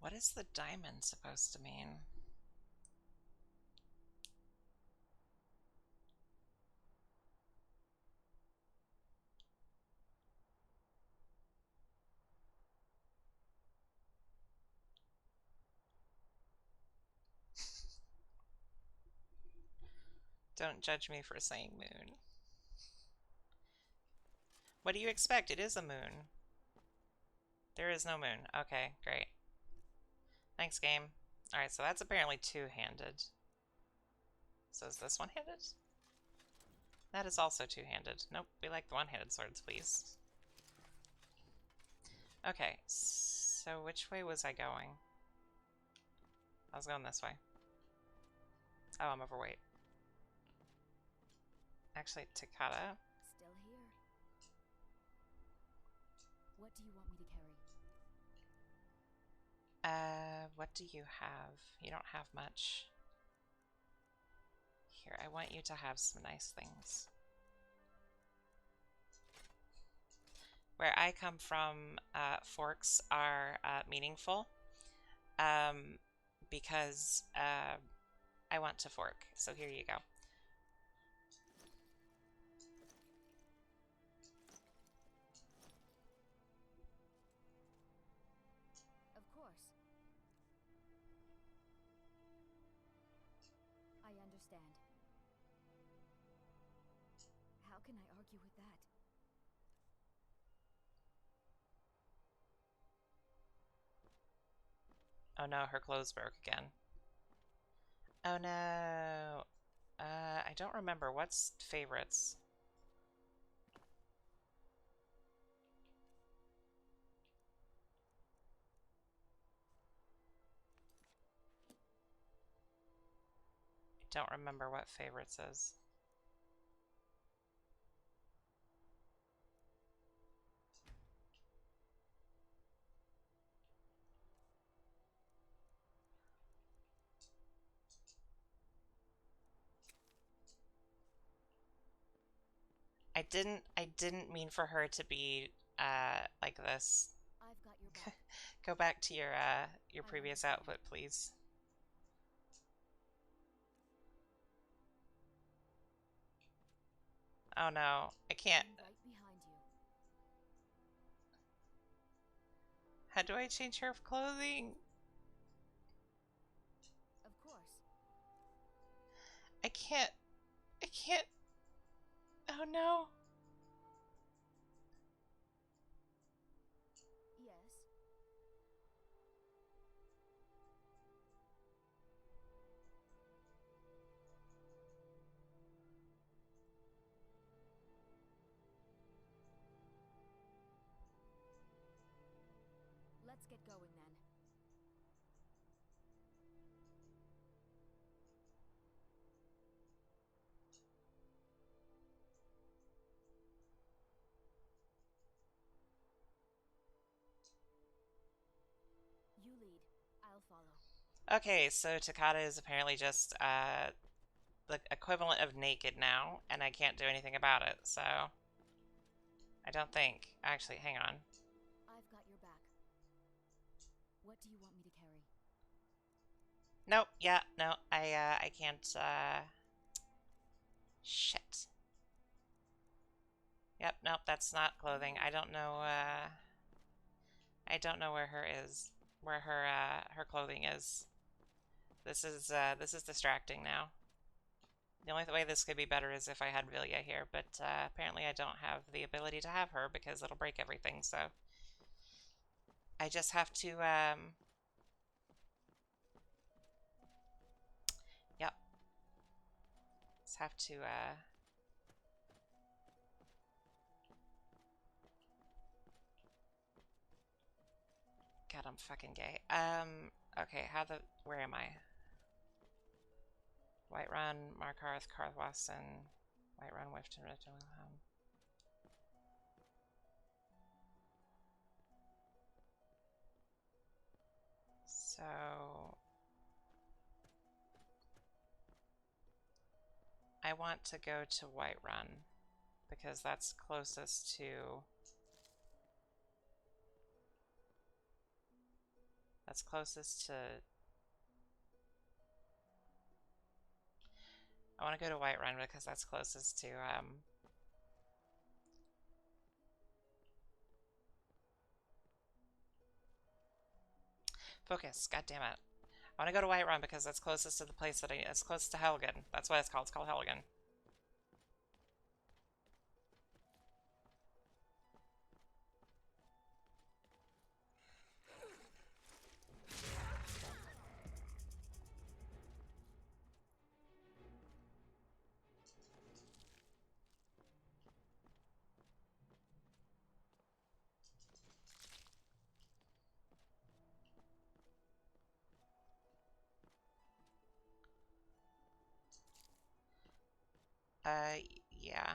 What is the diamond supposed to mean? Don't judge me for saying moon. What do you expect? It is a moon. There is no moon. Okay, great. Thanks, game. Alright, so that's apparently two-handed. So is this one-handed? That is also two-handed. Nope, we like the one-handed swords, please. Okay, so which way was I going? I was going this way. Oh, I'm overweight. Actually, Takata. Still here. What do you want me to carry? What do you have? You don't have much. Here, I want you to have some nice things. Where I come from, forks are meaningful because I want to fork. So here you go. Of course. I understand. How can I argue with that? Oh no, her clothes broke again. Oh no. I don't remember. What's favorites? I don't remember what favorites is. I didn't mean for her to be like this. I've got your back. Go back to your I previous understand. outfit, please. Oh no, I can't. I'm right behind you. How do I change her clothing? Of course. I can't. I can't. Oh no. Yes. Let's get going then. You lead. I'll follow. Okay, so Takata is apparently just the equivalent of naked now, and I can't do anything about it, so I don't think. Actually, hang on. I've got your back. What do you want me to carry? Nope, yeah, no, I can't, shit. Yep, nope, that's not clothing. I don't know where her clothing is. This is distracting now. The only way this could be better is if I had Vilya here, but apparently I don't have the ability to have her because it'll break everything, so I just have to, yep. Just have to, God, I'm fucking gay. Okay, where am I? Whiterun, Markarth, Karthwassen, Whiterun, Wifton, Wilhelm. So I want to go to Whiterun because that's closest to I want to go to Whiterun because that's closest to focus, god damn it. I want to go to Whiterun because that's closest to the place that it's close to Helgen. That's what it's called. It's called Helgen. Yeah.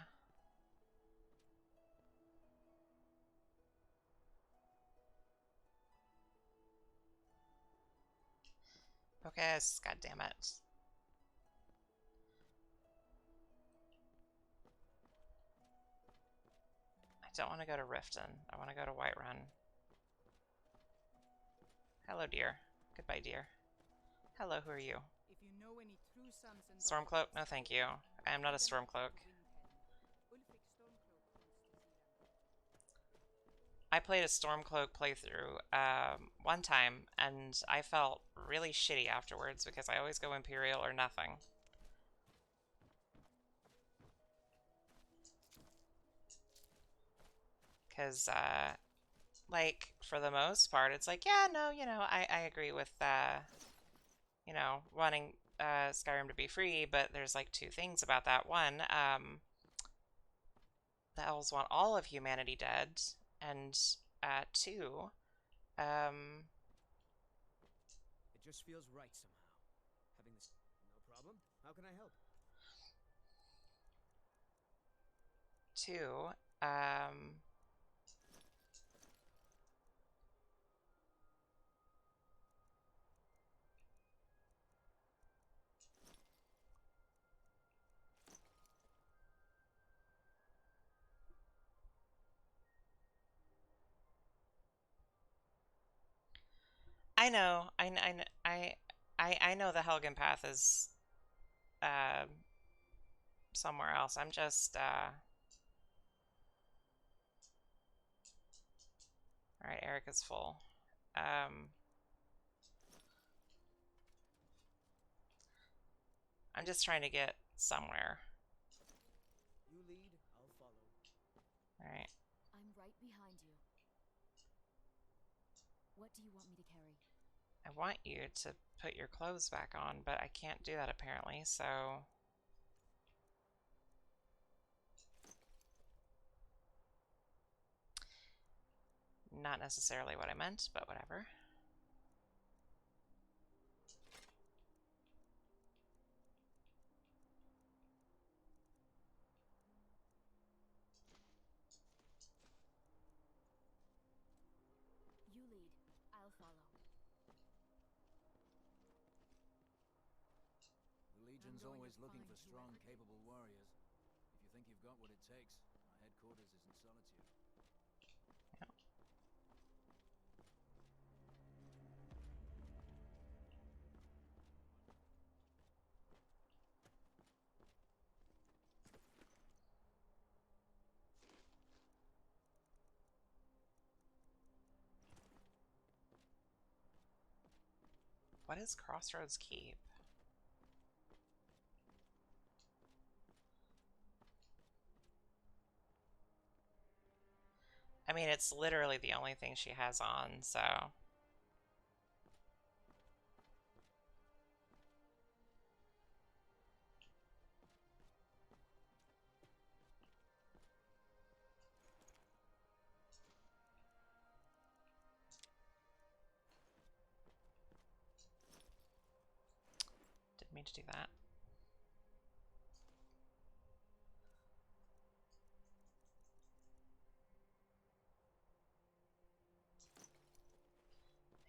Focus, god damn it. I don't want to go to Riften. I want to go to Whiterun. Hello, dear. Goodbye, dear. Hello, who are you? If you know any true sons and Stormcloak? No, thank you. I am not a Stormcloak. I played a Stormcloak playthrough one time, and I felt really shitty afterwards because I always go Imperial or nothing. Because, like, for the most part, it's like, yeah, no, I agree with, wanting Skyrim to be free, but there's, like, two things about that. One, the elves want all of humanity dead, and two, It just feels right somehow. Having this. No problem. How can I help? two, I know. I know the Helgen path is uh, somewhere else. I'm just all right, Eric is full. I'm just trying to get somewhere. You lead, I'll follow. All right. I'm right behind you. What do you want me to carry? I want you to put your clothes back on, but I can't do that apparently, so... Not necessarily what I meant, but whatever. You lead, I'll follow. The Legion's going to always looking find for strong, whoever- capable warriors. If you think you've got what it takes, our headquarters is in Solitude. Yeah. What is Crossroads Keep? I mean, it's literally the only thing she has on, so... Didn't mean to do that.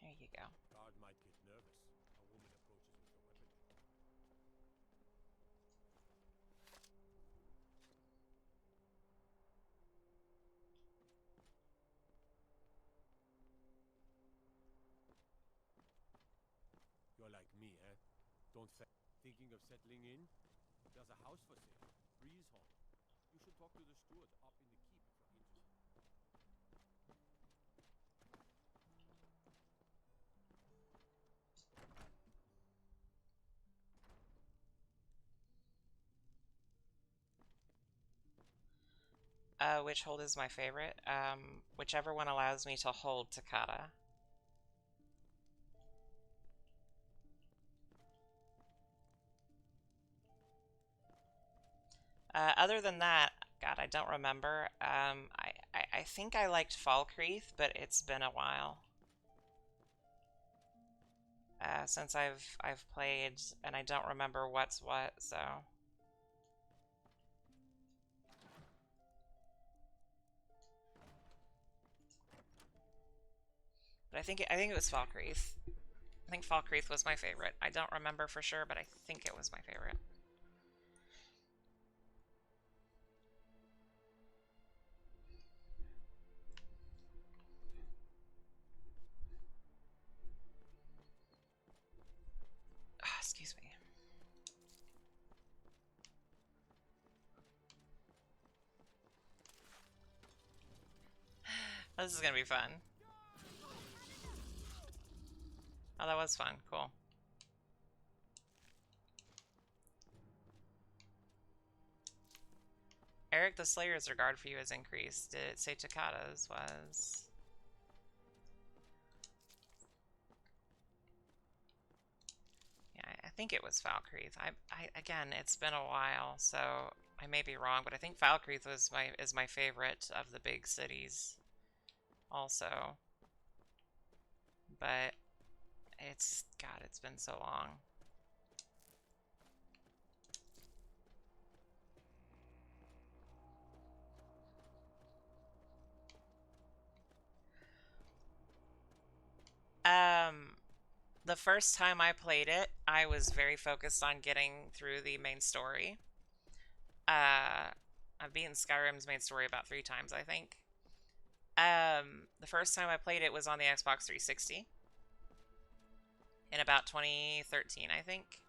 There you go. Guard might get nervous. A woman approaches with a weapon. You're like me, eh? Don't thinking of settling in? There's a house for sale. Breeze Hall. You should talk to the steward up in the keep if you're interested. Which hold is my favorite? Whichever one allows me to hold Takata. Other than that, God, I don't remember. I think I liked Falkreath, but it's been a while since I've played, and I don't remember what's what. So, but I think it was Falkreath. I think Falkreath was my favorite. I don't remember for sure, but I think it was my favorite. Excuse me. This is gonna be fun. Oh, that was fun. Cool. Eric, the Slayer's regard for you has increased. Did it say Takata's was? Yeah, I think it was Falkreath. Again, it's been a while, so I may be wrong, but I think Falkreath is my favorite of the big cities, also. But God, it's been so long. The first time I played it, I was very focused on getting through the main story. I've beaten Skyrim's main story about 3 times, I think. The first time I played it was on the Xbox 360. in about 2013, I think.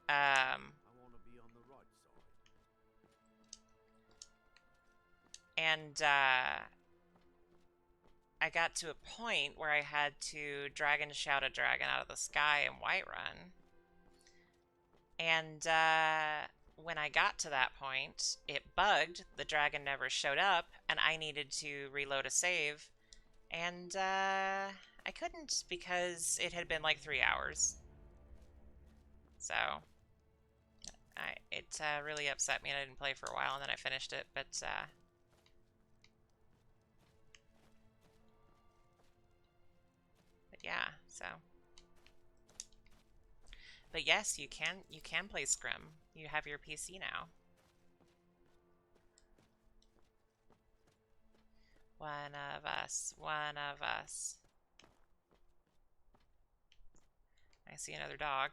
I want to be on the right side. And I got to a point where I had to dragon shout a dragon out of the sky in Whiterun. And when I got to that point, it bugged, the dragon never showed up, and I needed to reload a save. And I couldn't because it had been like 3 hours. So it really upset me and I didn't play for a while, and then I finished it, but yeah, so. But yes, you can play Scrim. You have your PC now. One of us. One of us. I see another dog.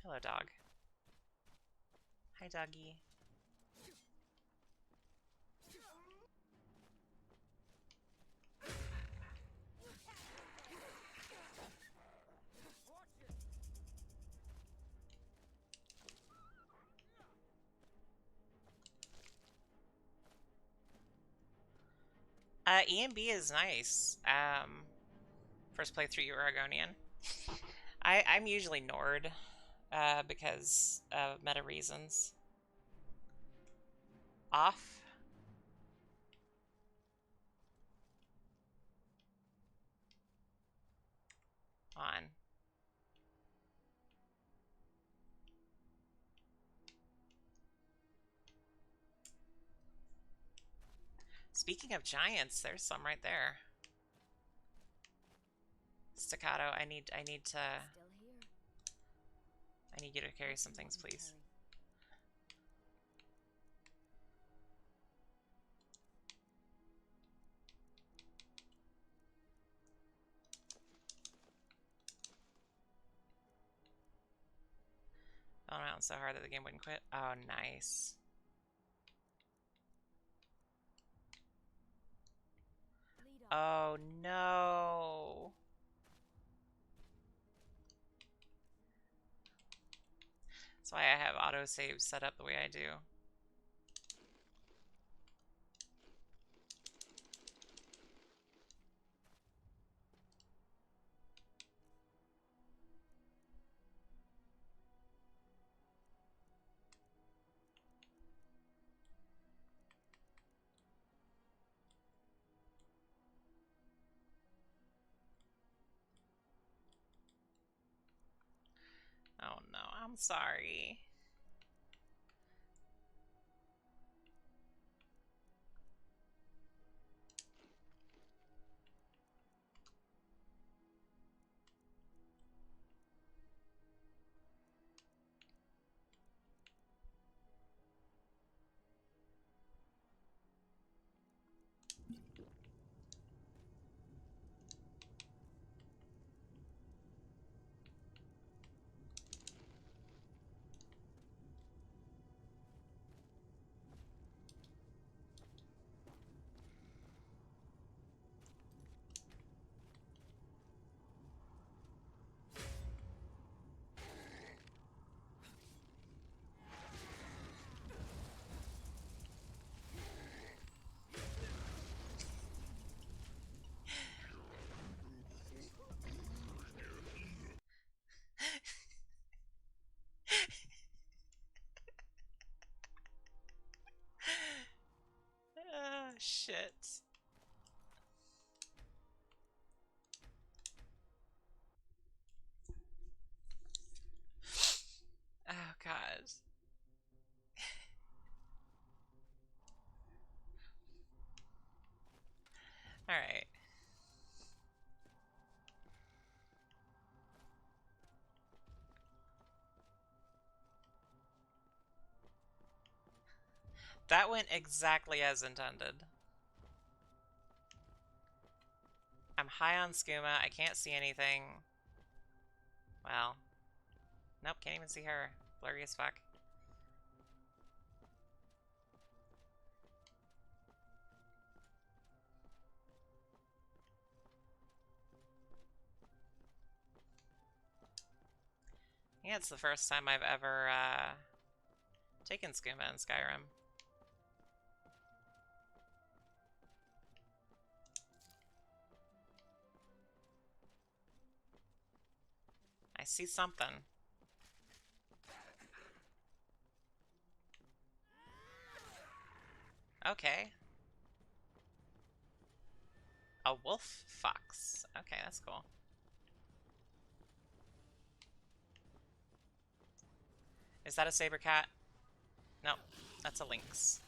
Hello, dog. Hi, doggy. EMB is nice. First playthrough Aragonian. I'm usually Nord, because of meta reasons. Off. On. Speaking of giants, there's some right there. Staccato, I need to... I need you to carry some things, please. Fell around so hard that the game wouldn't quit. Oh, nice. Oh, no. That's why I have autosave set up the way I do. Oh no, I'm sorry. Ah, shit. Oh god. Alright. That went exactly as intended. I'm high on skooma. I can't see anything. Well. Nope, can't even see her. Blurry as fuck. Yeah, it's the first time I've ever taken scuba in Skyrim. I see something. Okay. A wolf fox. Okay, that's cool. Is that a saber cat? No, that's a lynx.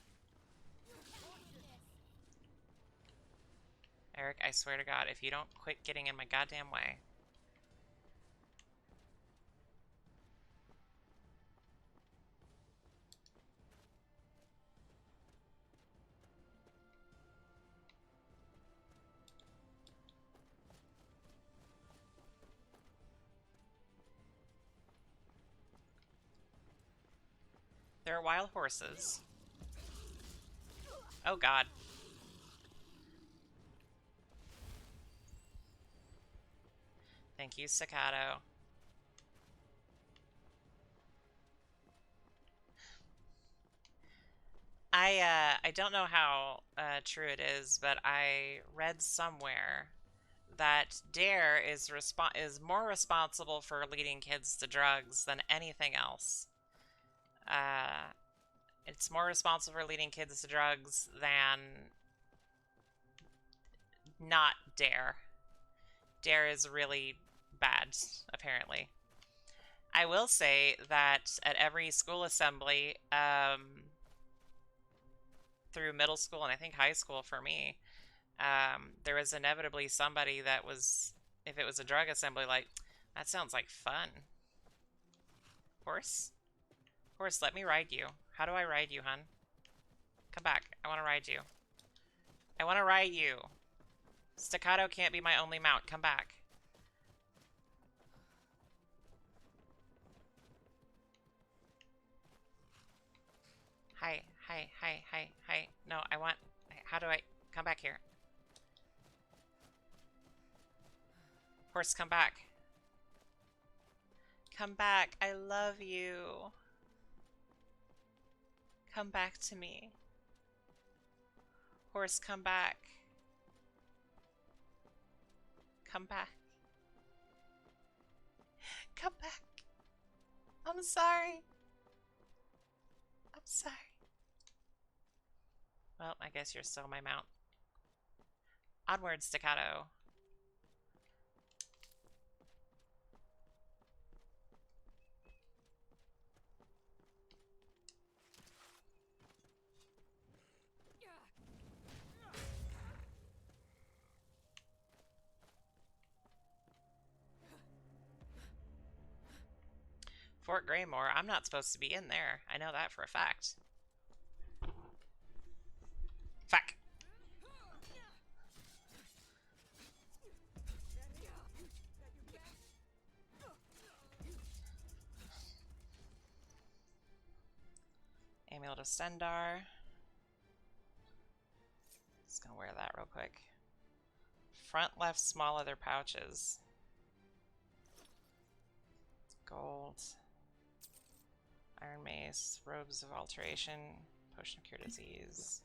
Eric, I swear to God, if you don't quit getting in my goddamn way. There are wild horses. Oh God. Thank you, Staccato. I don't know how true it is, but I read somewhere that Dare is more responsible for leading kids to drugs than anything else. It's more responsible for leading kids to drugs than not Dare. Dare is really bad, apparently. I will say that at every school assembly, through middle school and I think high school for me, there was inevitably somebody that was, if it was a drug assembly, like, that sounds like fun. Horse? Horse, let me ride you. How do I ride you, hun? Come back. I want to ride you. I want to ride you. Staccato can't be my only mount. Come back. Hi, hi, hi, hi, hi. No, I want... How do I... Come back here. Horse, come back. Come back. I love you. Come back to me. Horse, come back. Come back. Come back. I'm sorry. I'm sorry. Well, I guess you're still my mount. Onward, Staccato. Fort Greymore, I'm not supposed to be in there. I know that for a fact. Fuck. Amulet of Stendar. Just gonna wear that real quick. Front left small leather pouches. Gold. Iron Mace. Robes of Alteration. Potion of Cure Disease.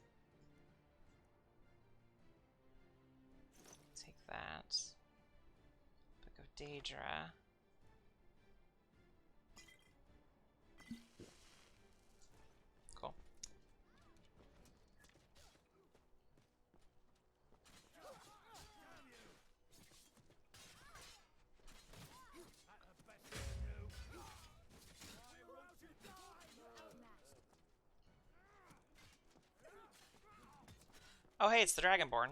Take that. Book of Daedra. Cool. Oh hey, it's the Dragonborn.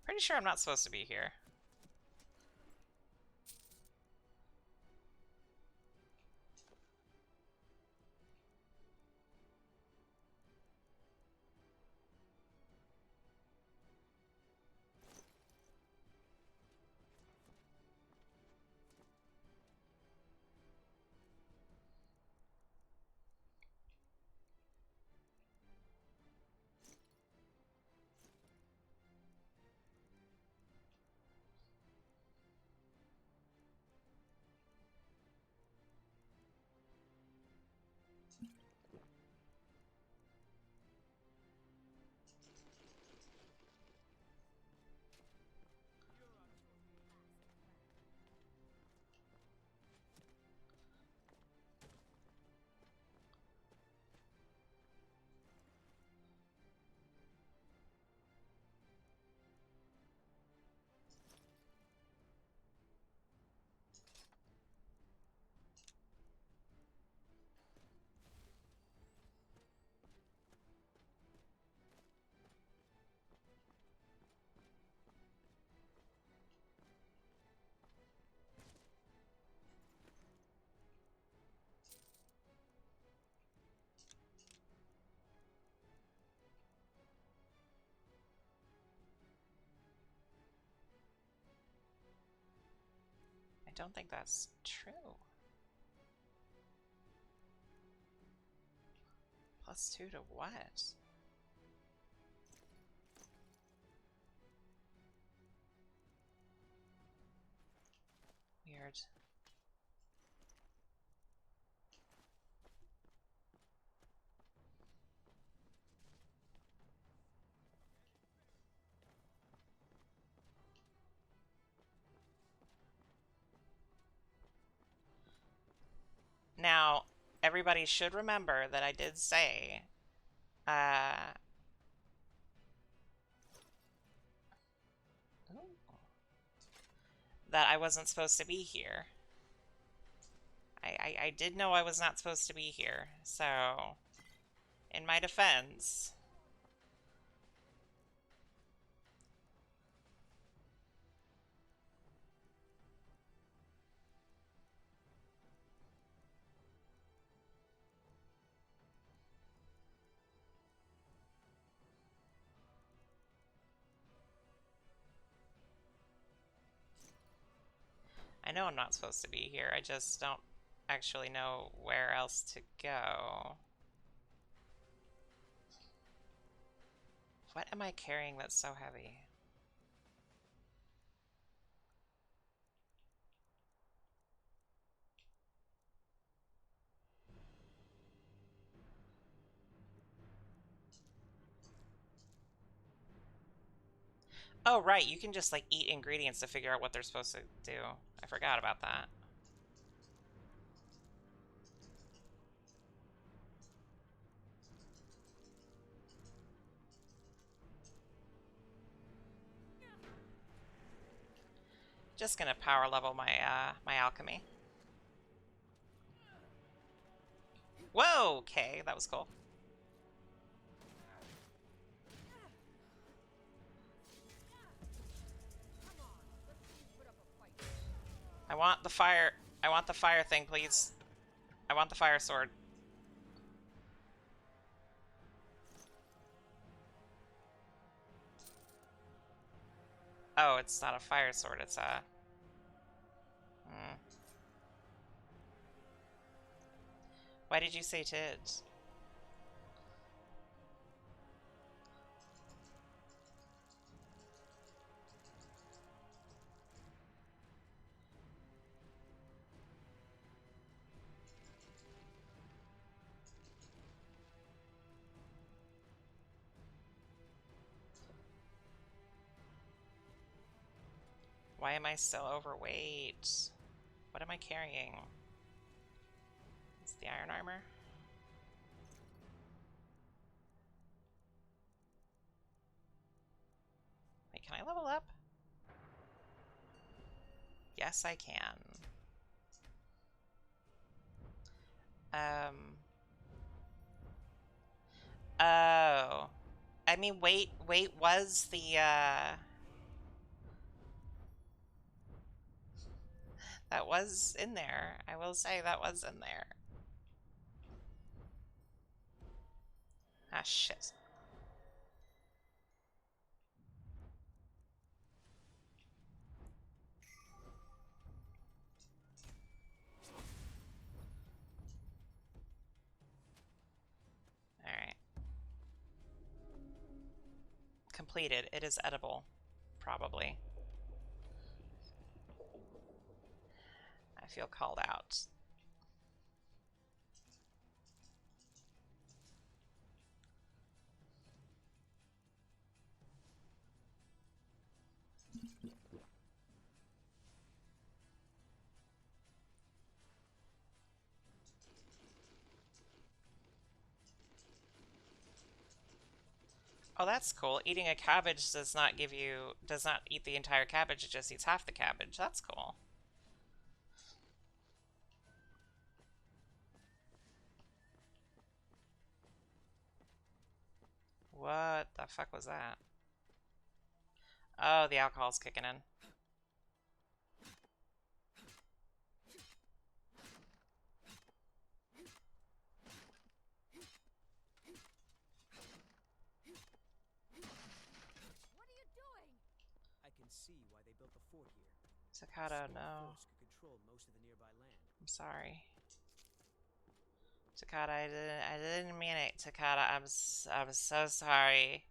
Pretty sure I'm not supposed to be here. I don't think that's true. +2 to what? Weird. Now, everybody should remember that I did say, that I wasn't supposed to be here. I did know I was not supposed to be here, so in my defense. I know I'm not supposed to be here, I just don't actually know where else to go. What am I carrying that's so heavy? Oh, right, you can just like eat ingredients to figure out what they're supposed to do. I forgot about that. Just gonna power level my my alchemy. Whoa, okay, that was cool. I want the fire thing, please. I want the fire sword. Oh, it's not a fire sword, it's a... Why did you say Tids? Why am I still overweight? What am I carrying? It's the iron armor. Wait, can I level up? Yes, I can. Oh. I mean, weight was the, that was in there. I will say that was in there. Ah, shit. Alright. Completed. It is edible. Probably. I feel called out. Oh, that's cool. Eating a cabbage does not eat the entire cabbage, it just eats half the cabbage. That's cool. What the fuck was that? Oh, the alcohol's kicking in. What are you doing? I can see why they built the fort here. Staccato, Small no. force could control most of the nearby land. I'm sorry. Takata, I didn't mean it, Takata. I'm so sorry.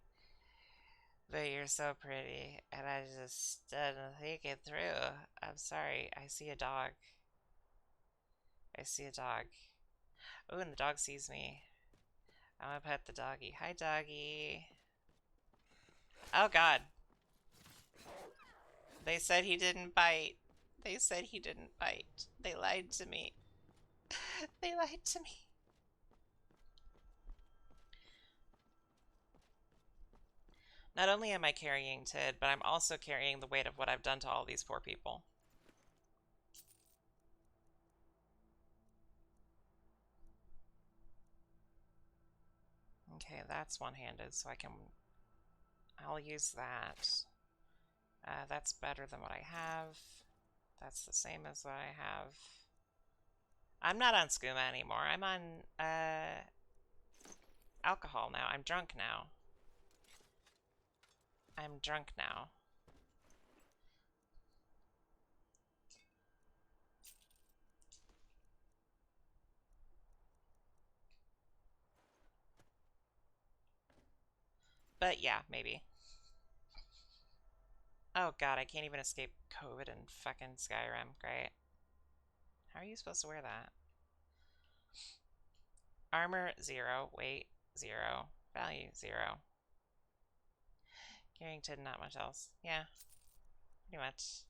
But you're so pretty, and I just didn't think it through. I'm sorry. I see a dog. I see a dog. Oh, and the dog sees me. I'm gonna pet the doggy. Hi, doggy. Oh, God. They said he didn't bite. They said he didn't bite. They lied to me. They lied to me. Not only am I carrying Tid, but I'm also carrying the weight of what I've done to all these poor people. Okay, that's one-handed, so I'll use that. That's better than what I have. That's the same as what I have. I'm not on skooma anymore. I'm on alcohol now. I'm drunk now. I'm drunk now. But yeah, maybe. Oh god, I can't even escape COVID in fucking Skyrim. Great. How are you supposed to wear that? Armor 0, weight 0, value 0. Carrington, not much else. Yeah, pretty much.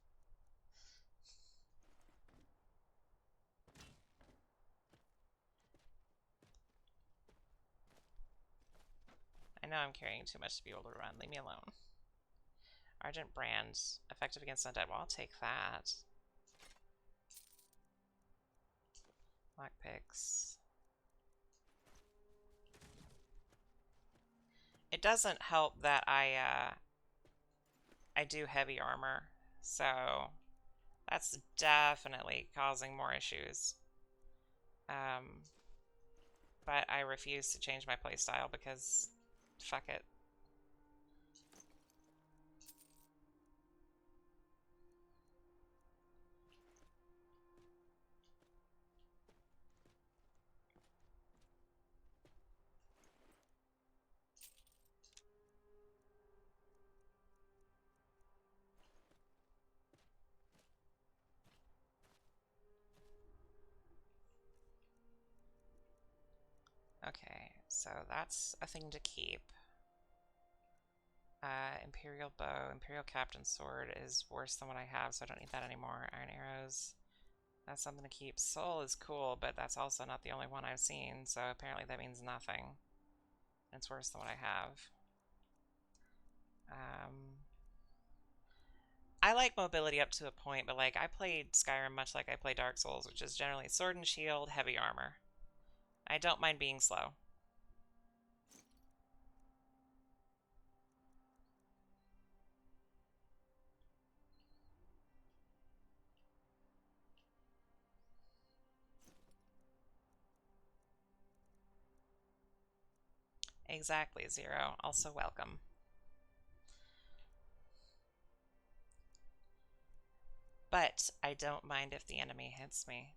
I know I'm carrying too much to be able to run. Leave me alone. Argent Brand, effective against undead. Well, I'll take that. Lockpicks. It doesn't help that I do heavy armor, so that's definitely causing more issues. But I refuse to change my playstyle because fuck it. Okay, so that's a thing to keep. Imperial Bow, Imperial Captain's Sword is worse than what I have, so I don't need that anymore. Iron Arrows, that's something to keep. Soul is cool, but that's also not the only one I've seen, so apparently that means nothing. It's worse than what I have. I like mobility up to a point, but like I played Skyrim much like I play Dark Souls, which is generally sword and shield, heavy armor. I don't mind being slow. Exactly, Zero. Also welcome. But I don't mind if the enemy hits me.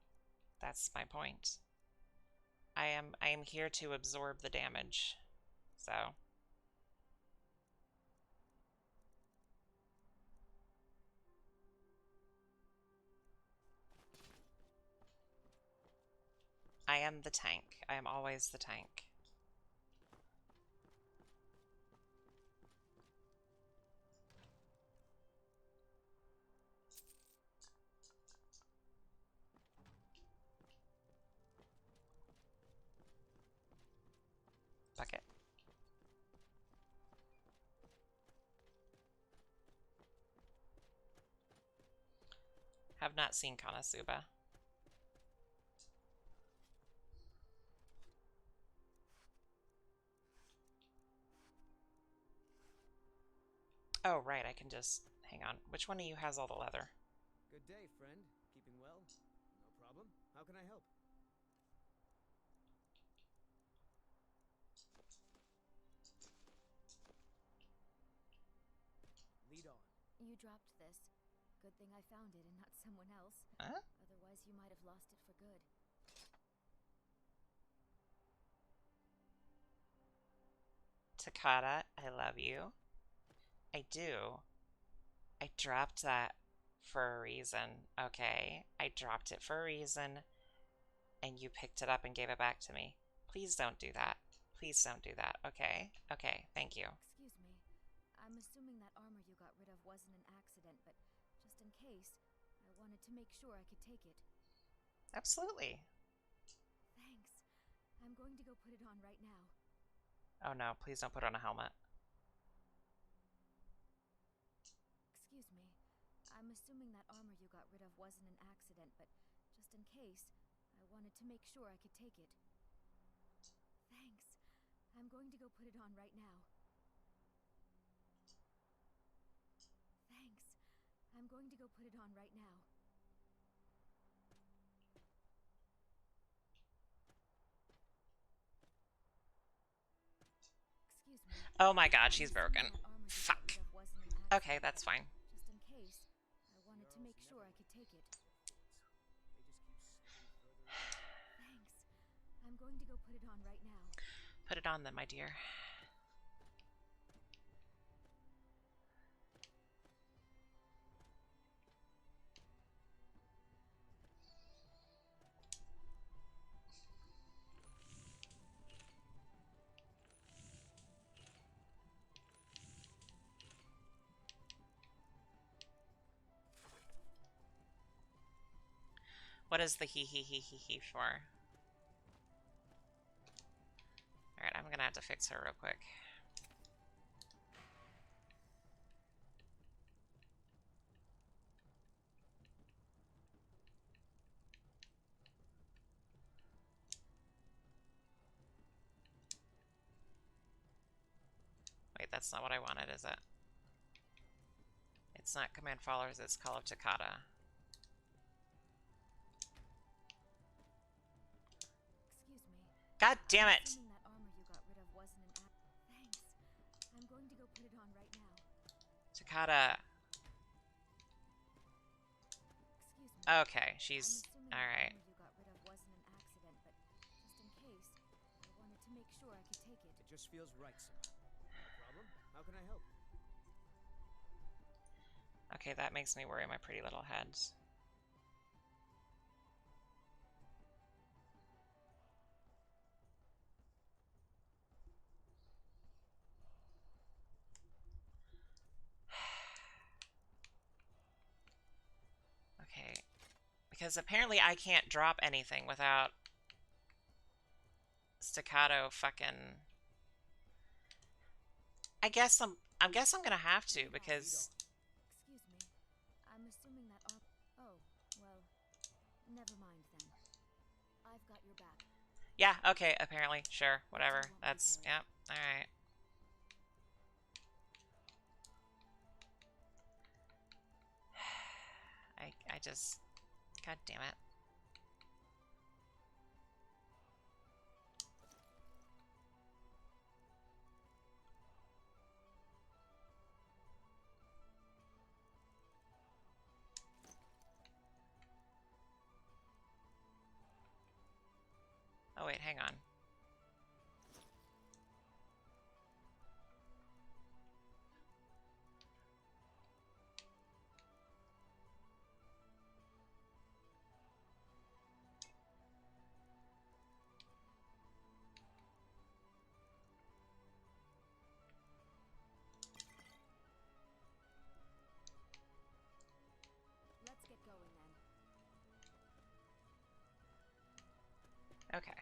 That's my point. I am here to absorb the damage. So I am the tank. I am always the tank. Bucket. Have not seen Konosuba. Oh, right, I can just... Hang on. Which one of you has all the leather? Good day, friend. Keeping well? No problem. How can I help? Lead on. You dropped this. Good thing I found it and not someone else. Huh? Otherwise, you might have lost it for good. Takata, I love you. I do. I dropped that for a reason, okay? I dropped it for a reason, and you picked it up and gave it back to me. Please don't do that. Please don't do that, okay? Okay, thank you. Excuse me. I'm assuming that armor you got rid of wasn't an accident, but just in case, I wanted to make sure I could take it. Absolutely. Thanks. I'm going to go put it on right now. Oh no, please don't put on a helmet. Excuse me. I'm assuming that armor you got rid of wasn't an accident, but just in case, I wanted to make sure I could take it. Thanks. I'm going to go put it on right now. Thanks. I'm going to go put it on right now. Excuse me. Oh my god, I'm she's assuming broken. that armor you got Fuck. rid of wasn't an Okay, accident, that's but fine. just in case, I wanted to make sure I could take it. They just keep slipping further away. Thanks. I'm going to go put it on right now. Put it on then, my dear. What is the he for? Alright, I'm gonna have to fix her real quick. Wait, that's not what I wanted, is it? It's not Command Followers, it's Call of Takata. Excuse me. God damn I'm it! assuming that armor you got rid of wasn't an Thanks. I'm going to go put it on right now. Takata. Excuse me. Okay, she's... I'm assuming that Alright. armor you got rid of wasn't an accident, but just in case, I wanted to make sure I could take it. It just feels right somehow. No problem. How can I help? Okay, that makes me worry my pretty little head. Okay. Because apparently I can't drop anything without staccato fucking... I guess I'm gonna have to, because... Excuse me. I'm assuming that armor... Oh, well, never mind then. I've got your back. Yeah, okay, apparently. Sure, whatever. That's... Yep, alright. I just... God damn it. Oh wait, hang on. Let's get going then. Okay.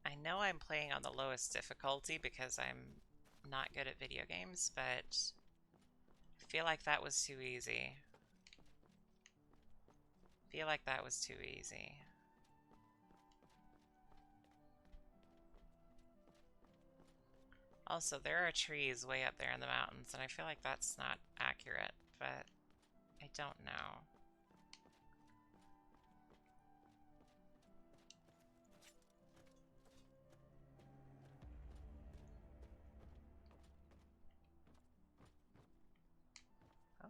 I know I'm playing on the lowest difficulty because I'm not good at video games, but I feel like that was too easy. I feel like that was too easy. Also, there are trees way up there in the mountains, and I feel like that's not accurate, but I don't know. Oh.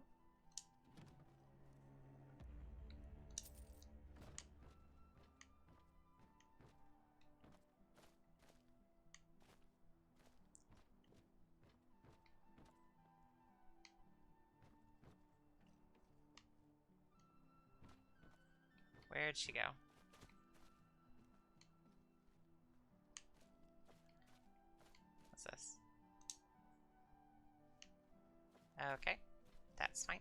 Where'd she go? What's this? Okay, that's fine.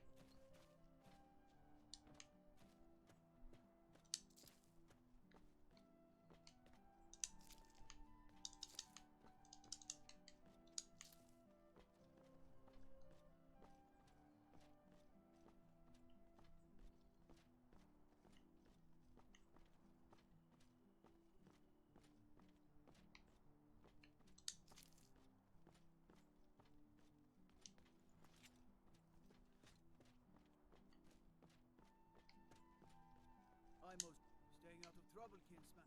I'm most staying out of trouble, kinsman.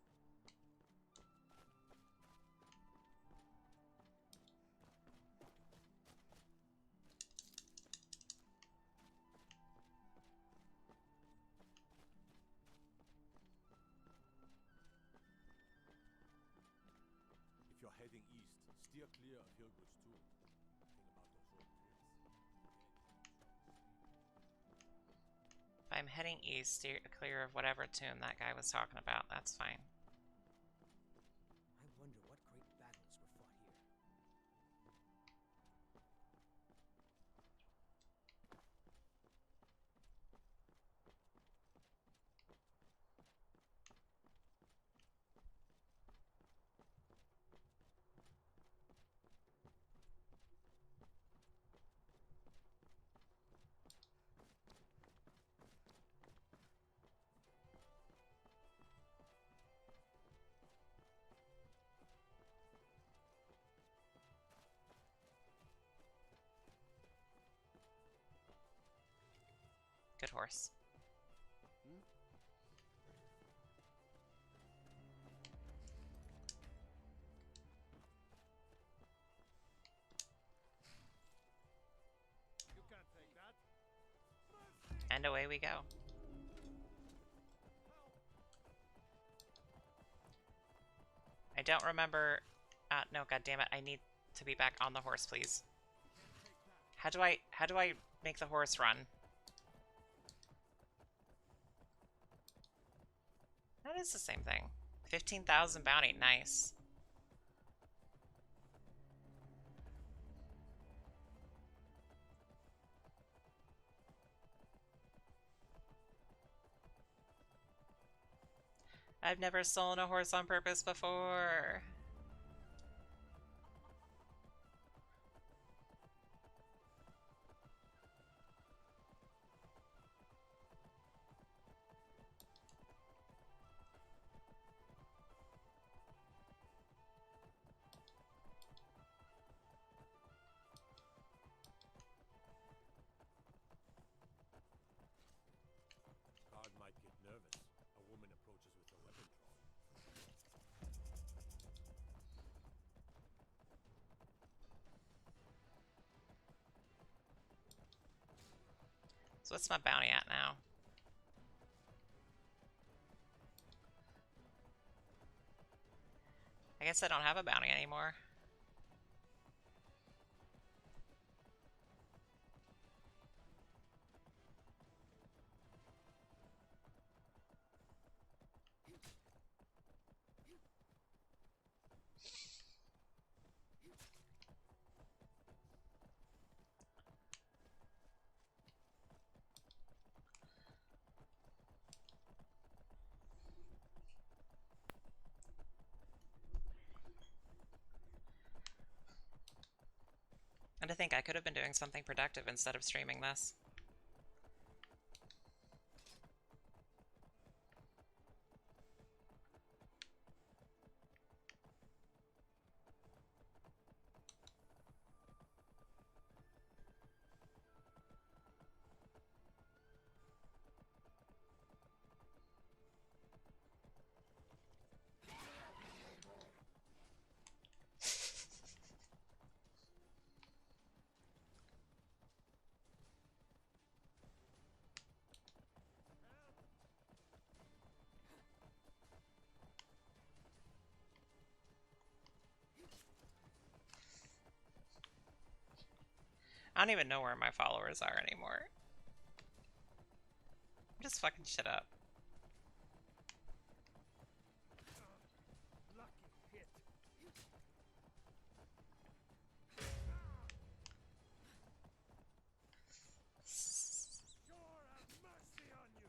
If you're heading east, steer clear of Hilgrid's tomb. Think about those old trips. If I'm heading east, steer clear of whatever tomb that guy was talking about. That's fine. I wonder what great battles were fought here. Good horse. You can't take that. And away we go. I don't remember... no, God damn it! I need to be back on the horse, please. How do I make the horse run? That is the same thing. 15,000 bounty, nice. I've never stolen a horse on purpose before. Guard might get nervous. A woman approaches with a weapon drawn. So what's my bounty at now? I guess I don't have a bounty anymore. And I think I could have been doing something productive instead of streaming this. I don't even know where my followers are anymore. I'm just fucking shit up. Lucky hit. Sure have mercy on you.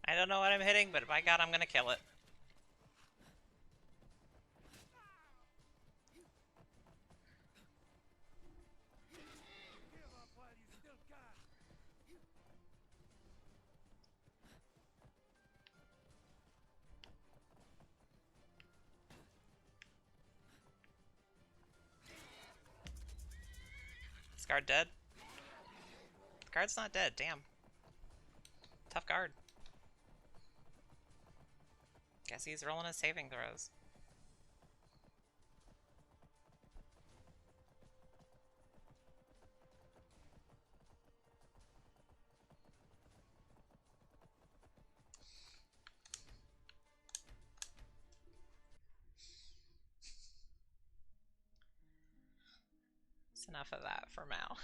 I don't know what I'm hitting, but by God, I'm gonna kill it. Give up while you still can. Is guard dead? Guard's not dead, damn. Tough guard. Guess he's rolling his saving throws. It's enough of that for now.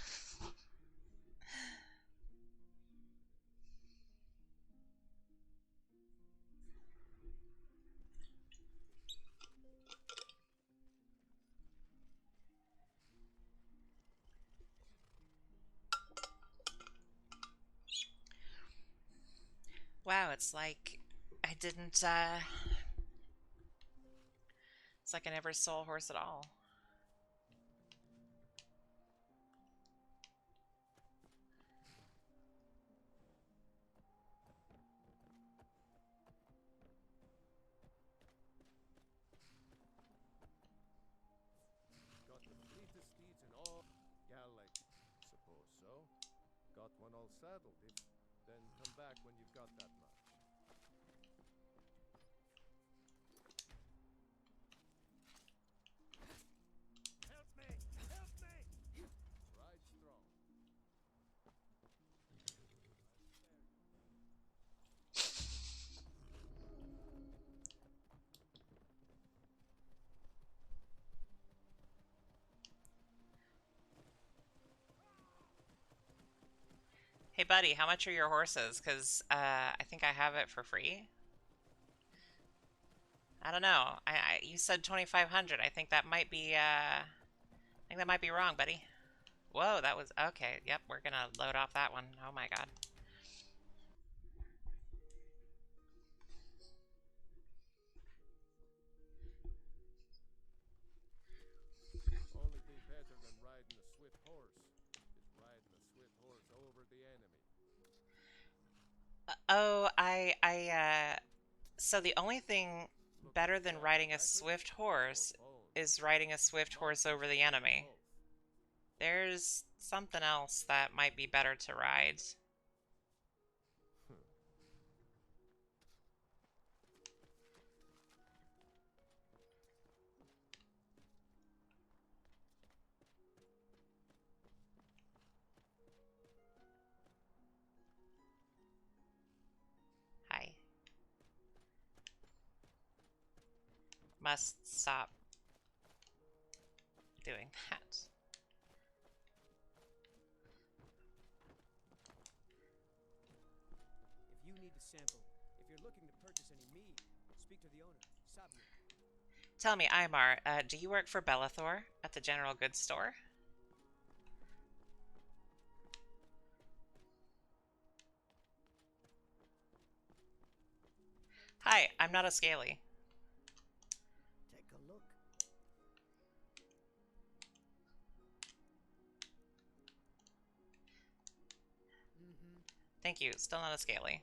Wow, it's like I didn't, it's like I never saw a horse at all. Got the fleetest steeds in all Gallic. Suppose so. Got one all saddled. If then come back when you've got that much. Help me! Help me! Ride strong. Hey buddy, how much are your horses? Because I think I have it for free. I don't know. You said 2,500. I think that might be wrong, buddy. Whoa, that was okay. Yep, we're gonna load off that one. Oh my god. Only thing better than riding a swift horse is riding a swift horse over the enemy. Oh, so the only thing better than riding a swift horse is riding a swift horse over the enemy. There's something else that might be better to ride. Hi. Must stop doing that. If you need a sample, if you're looking to purchase any mead, speak to the owner, Sabio. Tell me, Aymar, do you work for Bellathor at the general goods store? Hi, I'm not a scaly. Take a look. Thank you, still not a scaly.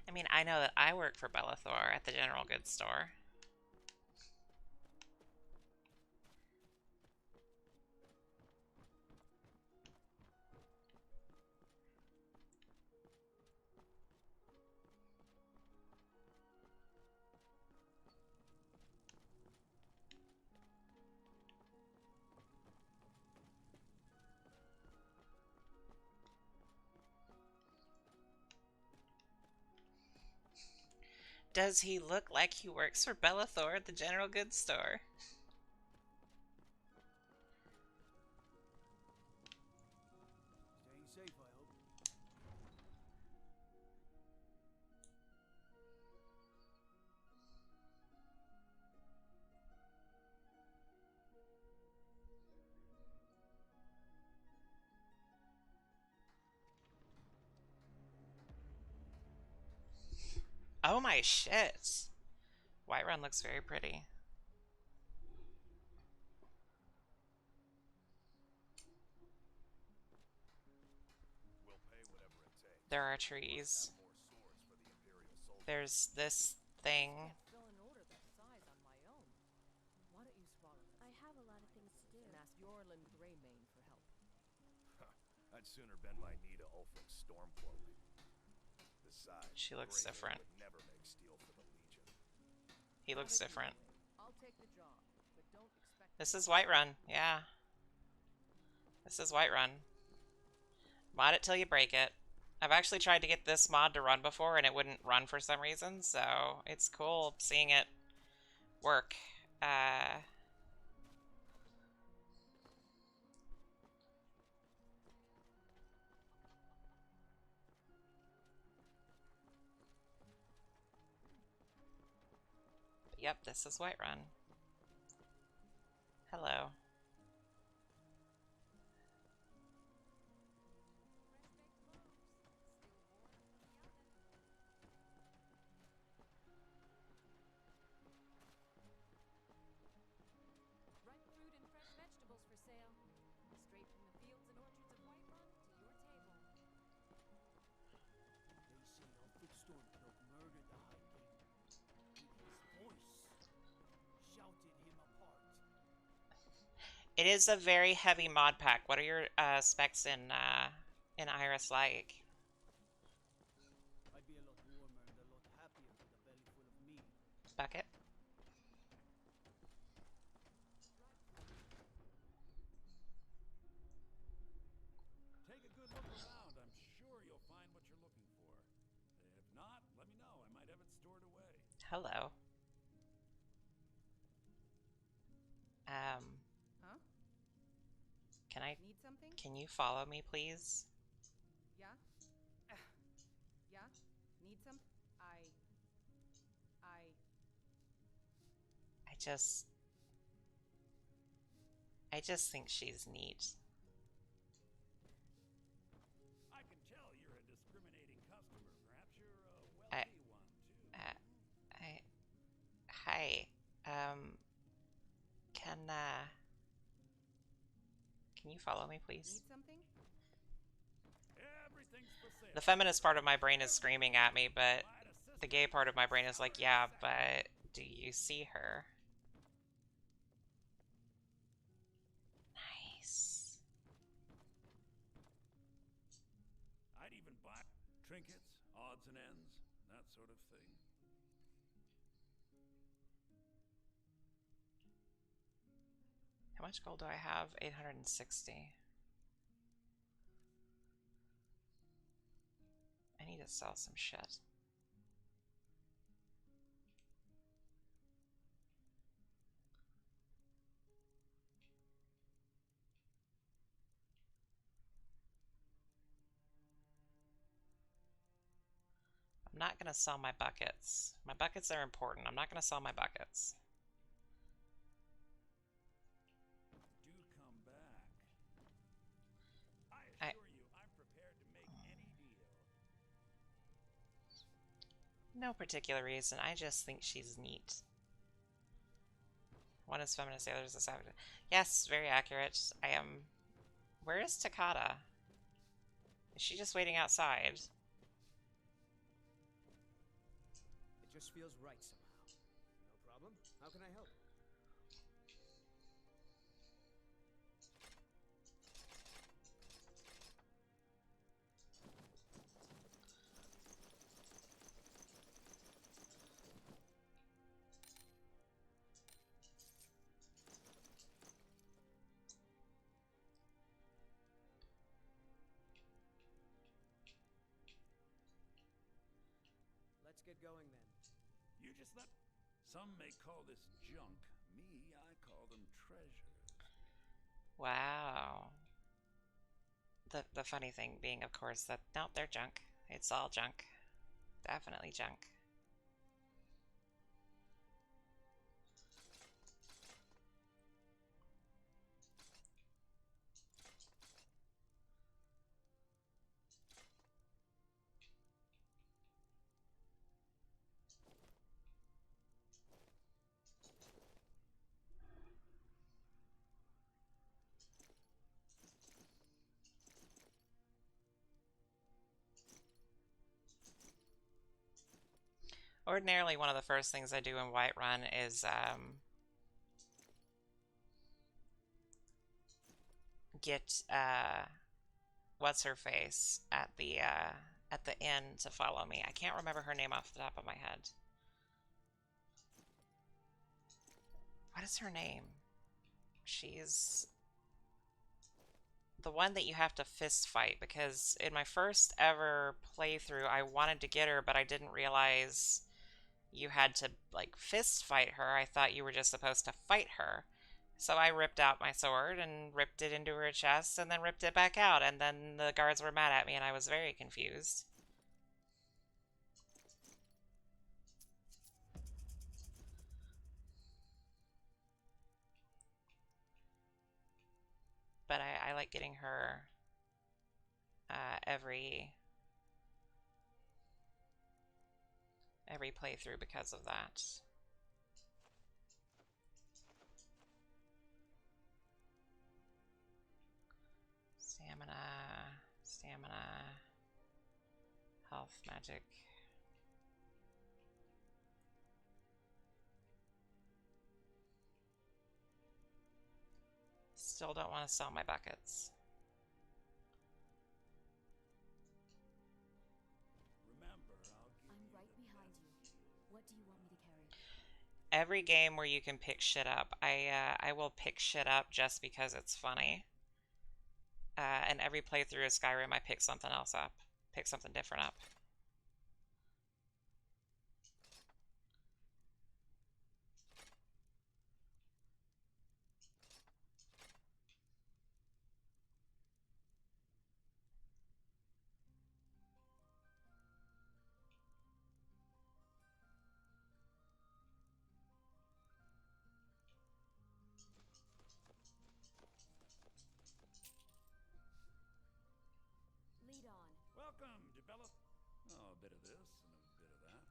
I mean, I know that I work for Bellathor at the general goods store. Does he look like he works for Bellathor at the general goods store? Staying safe, I hope. Oh my shit. Whiterun looks very pretty. We'll pay whatever it takes. There are trees. Have more swords for the Imperial soldiers. There's this thing. Fill an order that size on my own. Why don't you swallow this? I have a lot of things to do. And ask Yorlin Greymane for help. I'd sooner bend my knee to Ulfric's Stormcloak. Besides, She looks Greymane different. would never make steel for the Legion. He looks different. I'll take the job, but don't expect. This is Whiterun, yeah. This is Whiterun. Mod it till you break it. I've actually tried to get this mod to run before and it wouldn't run for some reason, so it's cool seeing it work. Yep, this is Whiterun. Hello. Ripe fruit and fresh vegetables for sale. Straight from the fields and orchards of Whiterun to your table. They say Ulfric Stormcloak murdered the High King. With his voice, shouted him apart. It is a very heavy mod pack. What are your specs in Iris like? I'd be a lot warmer and a lot happier with a belly full of meat. Bucket? Take a good look around. I'm sure you'll find what you're looking for. If not, let me know. I might have it stored away. Hello. Huh? Need something? Can you follow me, please? Yeah? Yeah? Need some? I just think she's neat. I can tell you're a discriminating customer. Perhaps you're a I- wealthy one, too. Hi. Can you follow me, please? Need something? Everything's for sale. The feminist part of my brain is screaming at me, but the gay part of my brain is like, yeah, but do you see her? Nice. I'd even buy trinkets, odds and ends, that sort of thing. How much gold do I have? 860. I need to sell some shit. I'm not going to sell my buckets. My buckets are important. I'm not going to sell my buckets. Do come back. I I- assure you, I'm prepared to make any deal. No particular reason. I just think she's neat. One is feminist, the other is a savage. Yes, very accurate. I am... Where is Takata? Is she just waiting outside? just feels right somehow. No problem. How can I help? Let's get going then. You just let... Some may call this junk. Me, I call them treasures. Wow. The funny thing being, of course, that no, they're junk. It's all junk. Definitely junk. Ordinarily, one of the first things I do in Whiterun is get what's her face at the inn to follow me. I can't remember her name off the top of my head. What is her name? She's the one that you have to fist fight, because in my first ever playthrough I wanted to get her, but I didn't realize you had to like fist fight her. I thought you were just supposed to fight her. So I ripped out my sword and ripped it into her chest and then ripped it back out, and then the guards were mad at me and I was very confused. But I like getting her every playthrough because of that. Stamina, health, magic. Still don't want to sell my buckets. Remember, I'm right behind you. What do you want me to carry? Every game where you can pick shit up, I will pick shit up just because it's funny. And every playthrough of Skyrim, I pick something else up. Pick something different up. Lead on. welcome, develop. Oh, a bit of this and a bit of that.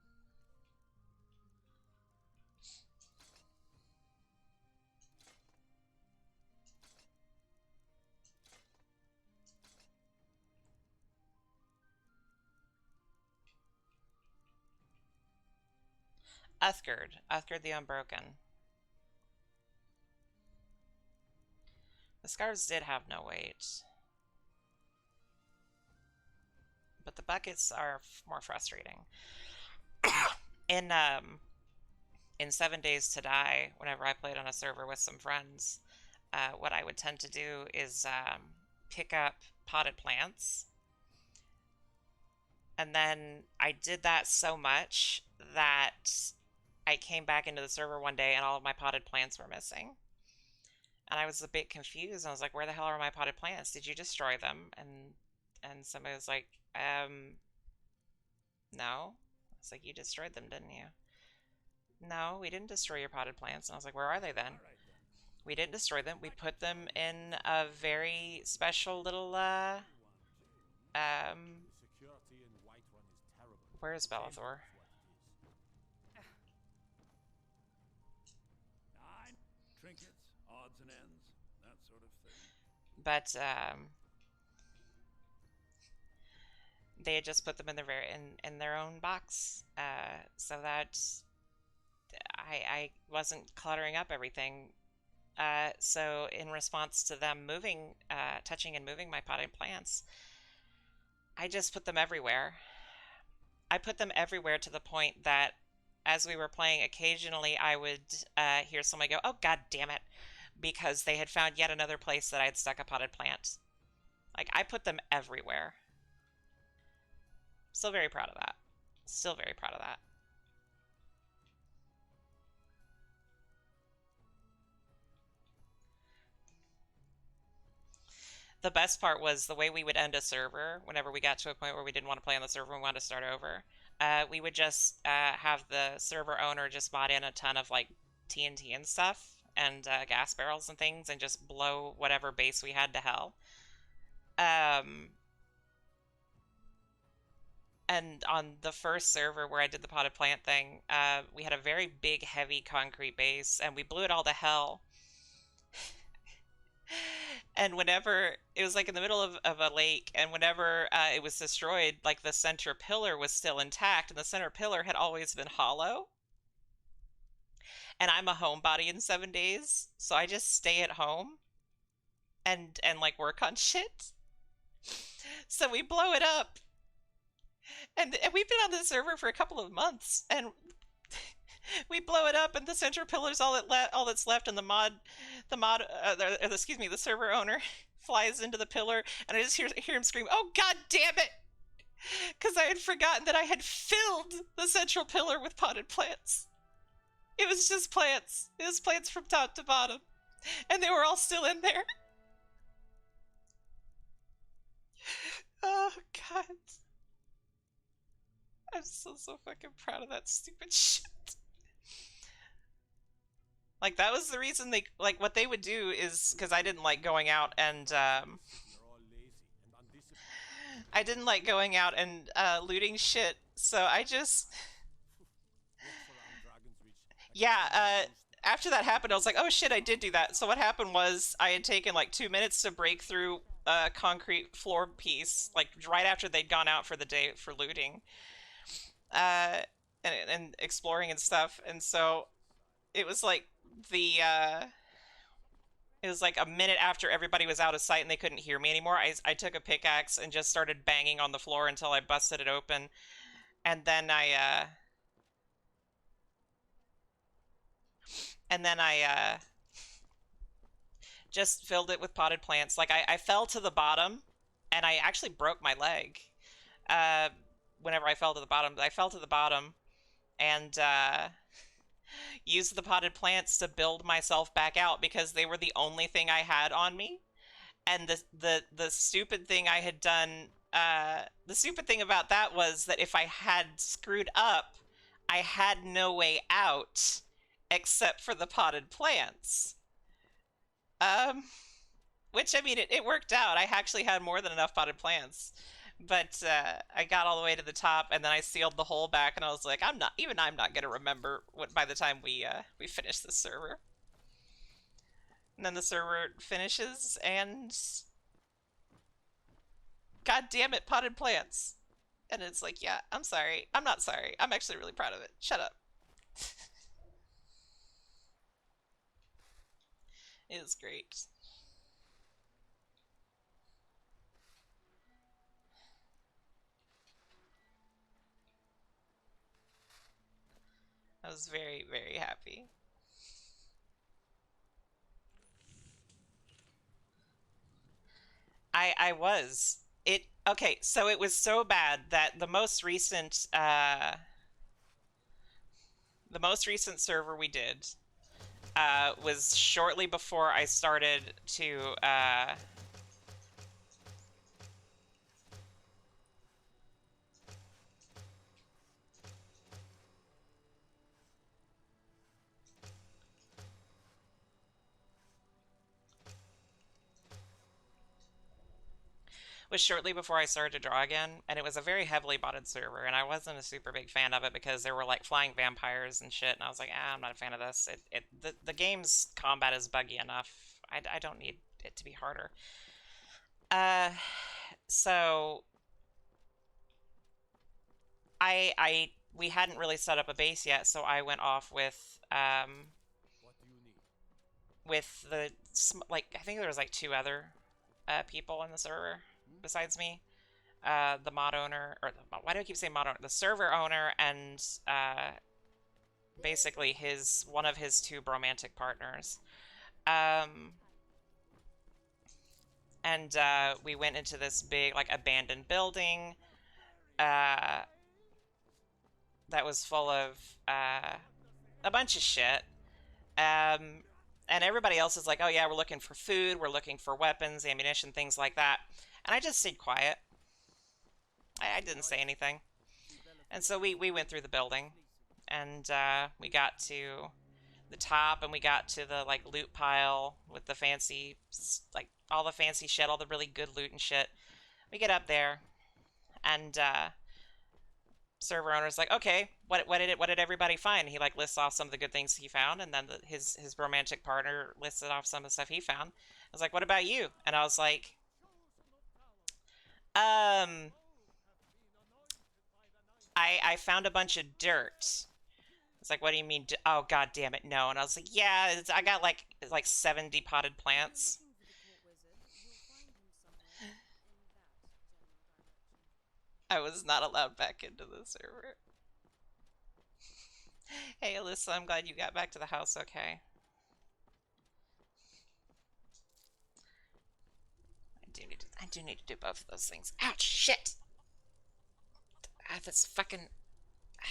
Uthgerd the Unbroken. The scarves did have no weight, but the buckets are more frustrating. In 7 Days to Die, whenever I played on a server with some friends, what I would tend to do is pick up potted plants. And then I did that so much that I came back into the server one day and all of my potted plants were missing. And I was a bit confused. I was like, where the hell are my potted plants? Did you destroy them? And somebody was like, no. I was like, you destroyed them, didn't you? No, we didn't destroy your potted plants. And I was like, where are they then? All right, then. We didn't destroy them. We put them in a very special little, The security in Whiterun is terrible. where is Same Bellathor? is what it is. 9 trinkets, odds and ends, that sort of thing. But, They had just put them in in their own box, so that I wasn't cluttering up everything. So in response to them moving, touching and moving my potted plants, I just put them everywhere. I put them everywhere to the point that as we were playing, occasionally I would hear somebody go, "Oh, God damn it," because they had found yet another place that I had stuck a potted plant. Like, I put them everywhere. Still very proud of that. Still very proud of that. The best part was the way we would end a server whenever we got to a point where we didn't want to play on the server and we wanted to start over. We would just have the server owner just bought in a ton of like TNT and stuff and gas barrels and things and just blow whatever base we had to hell. And on the first server where I did the potted plant thing, we had a very big, heavy concrete base, and we blew it all to hell. And whenever it was like in the middle of a lake, and whenever it was destroyed, like the center pillar was still intact, and the center pillar had always been hollow. And I'm a homebody in 7 days, so I just stay at home and like work on shit. So we blow it up, and we've been on the server for a couple of months, and we blow it up, and the center pillar's all that's left, and the server owner flies into the pillar, and I just hear him scream, "Oh, God damn it!" Because I had forgotten that I had filled the central pillar with potted plants. It was just plants. It was plants from top to bottom, and they were all still in there. Oh, God. I'm so fucking proud of that stupid shit. Like, that was the reason they, like, what they would do is, because I didn't like going out and, I didn't like going out and, looting shit, so I just, yeah, after that happened, I was like, oh shit, I did do that. So what happened was, I had taken, like, 2 minutes to break through a concrete floor piece, like, right after they'd gone out for the day for looting, uh, and exploring and stuff, and so, it was like, it was like a minute after everybody was out of sight and they couldn't hear me anymore. I took a pickaxe and just started banging on the floor until I busted it open. And then I just filled it with potted plants. Like, I fell to the bottom and I actually broke my leg. Uh, Whenever I fell to the bottom. I fell to the bottom and, used the potted plants to build myself back out because they were the only thing I had on me. And the stupid thing I had done, the stupid thing about that was that if I had screwed up, I had no way out except for the potted plants. Um, which, I mean, it worked out. I actually had more than enough potted plants. But I got all the way to the top, and then I sealed the hole back, and I was like, I'm not gonna remember what by the time we finish the server. And then the server finishes, and God damn it, potted plants. And it's like, yeah, I'm sorry. I'm not sorry. I'm actually really proud of it. Shut up. It was great. I was very, very happy. I was. It okay, so it was so bad that the most recent server we did was shortly before I started to was shortly before I started to draw again, and it was a very heavily botted server, and I wasn't a super big fan of it because there were like flying vampires and shit, and I was like, I'm not a fan of this. The game's combat is buggy enough. I don't need it to be harder. Uh, so we hadn't really set up a base yet, so I went off What do you need? with the like I think there was like two other people in the server besides me. The mod owner, or why do I keep saying mod owner? The server owner and basically one of his two bromantic partners. And we went into this big like abandoned building that was full of a bunch of shit. And everybody else is like, oh yeah, we're looking for food, we're looking for weapons, ammunition, things like that. And I just stayed quiet. I didn't say anything. And so we went through the building, and we got to the top, and we got to the like loot pile with the fancy, like all the fancy shit, all the really good loot and shit. We get up there, and server owner's like, okay, what did everybody find? He like lists off some of the good things he found, and then his romantic partner listed off some of the stuff he found. I was like, what about you? And I was like, I found a bunch of dirt. It's like, what do you mean? Oh, god damn it, no. And I was like, yeah, I got like 70 potted plants. I was not allowed back into the server. Hey, Alyssa, I'm glad you got back to the house okay. I do need to do both of those things. Ouch, shit! This fucking... I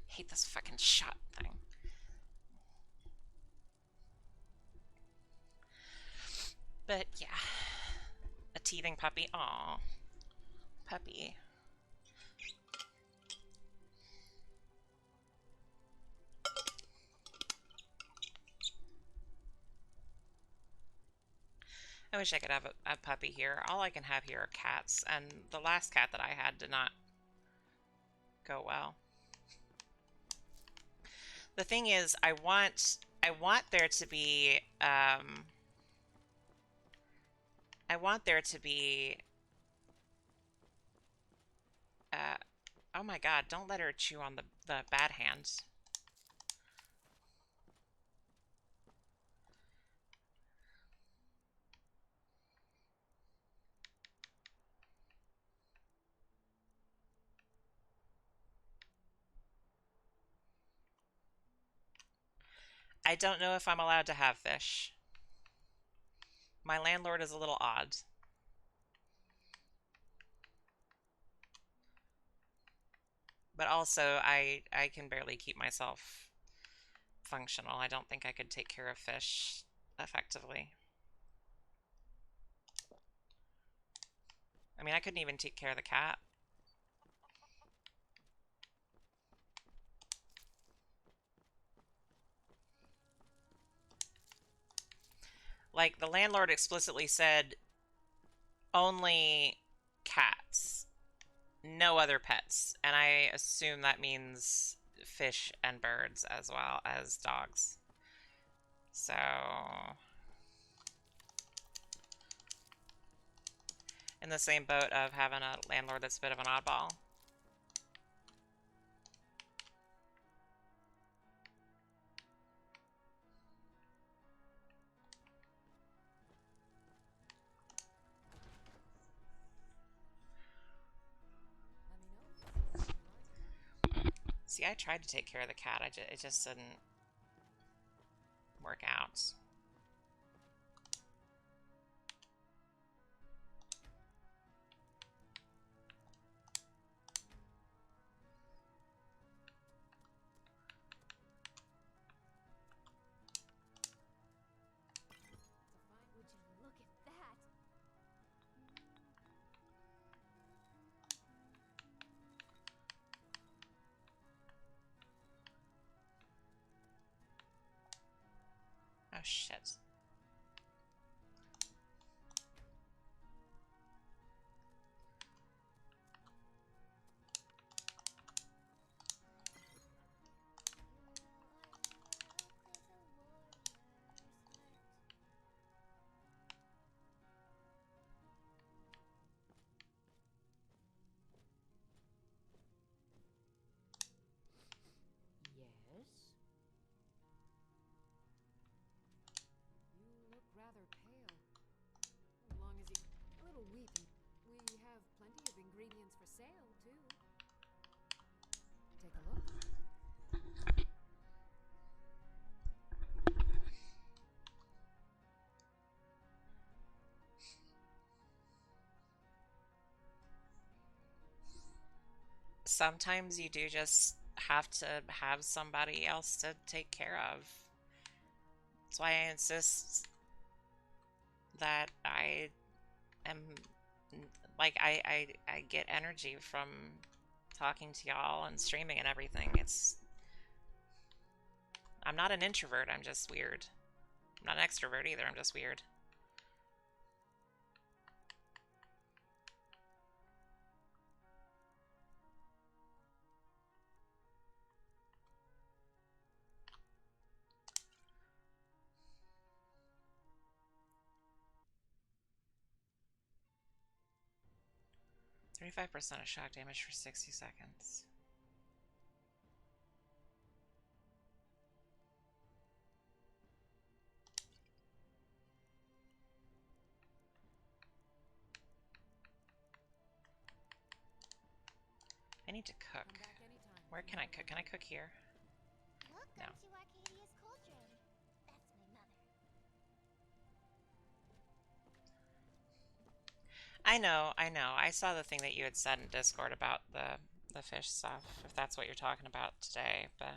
hate this fucking shot thing. But, yeah. A teething puppy. Aw. Puppy. I wish I could have a puppy here. All I can have here are cats, and the last cat that I had did not go well. The thing is, I want there to be oh my god, don't let her chew on the bad hands. I don't know if I'm allowed to have fish. My landlord is a little odd. But also, I can barely keep myself functional. I don't think I could take care of fish effectively. I mean, I couldn't even take care of the cat. Like, the landlord explicitly said, only cats, no other pets. And I assume that means fish and birds as well as dogs. So... in the same boat of having a landlord that's a bit of an oddball. See, I tried to take care of the cat. It just didn't work out. Would you look at that? Oh shit. ingredients for sale, too. Take a look. Sometimes you do just have to have somebody else to take care of. That's why I insist that I am like I get energy from talking to y'all and streaming and everything. I'm not an introvert, I'm just weird. I'm not an extrovert either, I'm just weird. %35% of shock damage for 60 seconds. I need to cook. Where can I cook? Can I cook here? No. Welcome to Arcadia's cauldron. That's my mother. I know. I saw the thing that you had said in Discord about the fish stuff, if that's what you're talking about today, but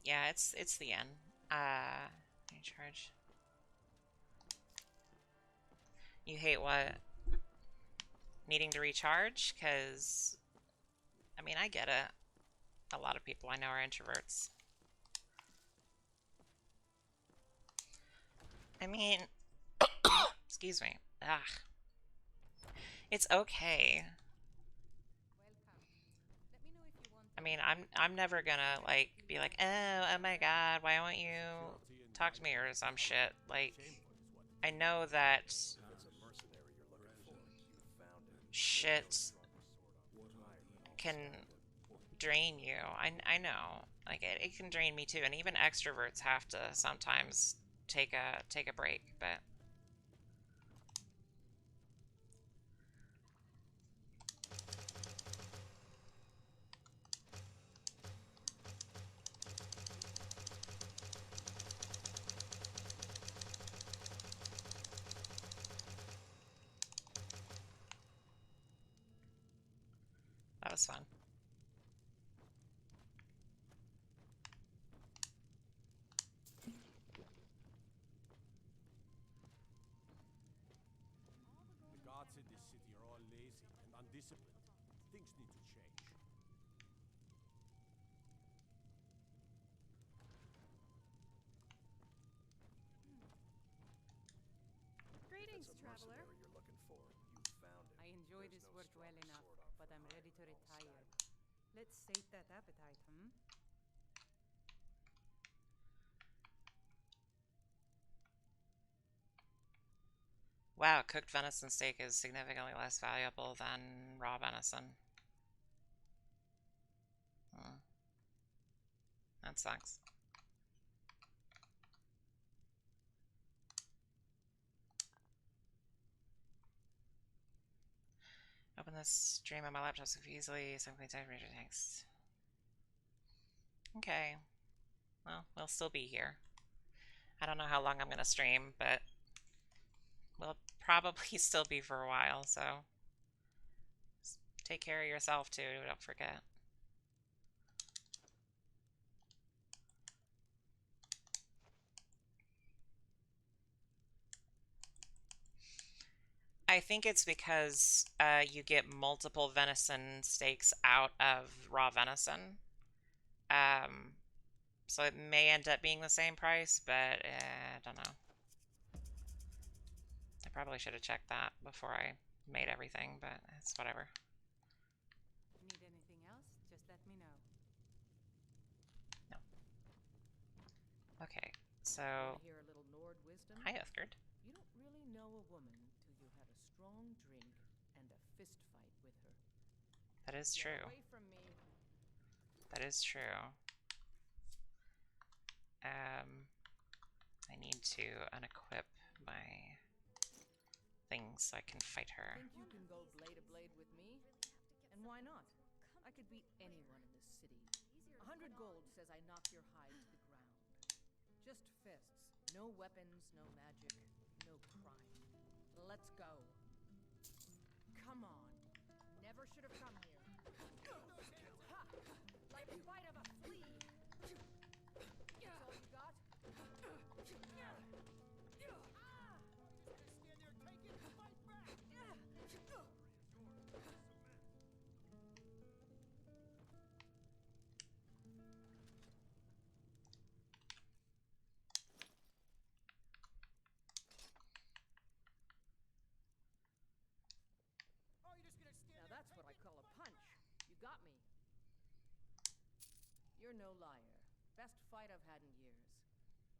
yeah, it's the end. Recharge. You hate what? Needing to recharge? Because, I mean, I get it. A lot of people I know are introverts. I mean, excuse me. Ugh. It's okay. I mean, I'm never gonna like be like, oh my god, why won't you talk to me or some shit. Like, I know that shit can drain you. I know. Like it can drain me too, and even extroverts have to sometimes take a break, but that was fun. The gods in this city are all lazy and undisciplined. Things need to change. Greetings, It's a traveler. mercenary you're looking for. You found it. I enjoy There's this no work well stronger enough, sword off but the I'm iron ready to wall retire. side. Let's sate that appetite, hmm? Wow, cooked venison steak is significantly less valuable than raw venison. Hmm. That sucks. Open this stream on my laptop so easily. Simply type reader text. Okay. Well, we'll still be here. I don't know how long I'm gonna stream, but we'll probably still be for a while, so take care of yourself too, don't forget. I think it's because you get multiple venison steaks out of raw venison. So it may end up being the same price, but I don't know. I probably should have checked that before I made everything, but it's whatever. Need anything else? Just let me know. No. Okay, so... Wanna hear a little Nord wisdom? Hi, Uthgard. You don't really know a woman till you had a strong drink and a fist fight with her. That is Get true. away from me. That is true. I need to unequip my things so I can fight her. Think you can go blade to blade with me? And why not? I could beat anyone in this city. 100 gold says I knock your hide to the ground. Just fists. No weapons, no magic, no crime. Let's go. Come on. Never should have come here. Ha! Like the bite of a flea. That's all you got? Now that's what I call a punch. You got me. You're no liar. Best fight I've had in years.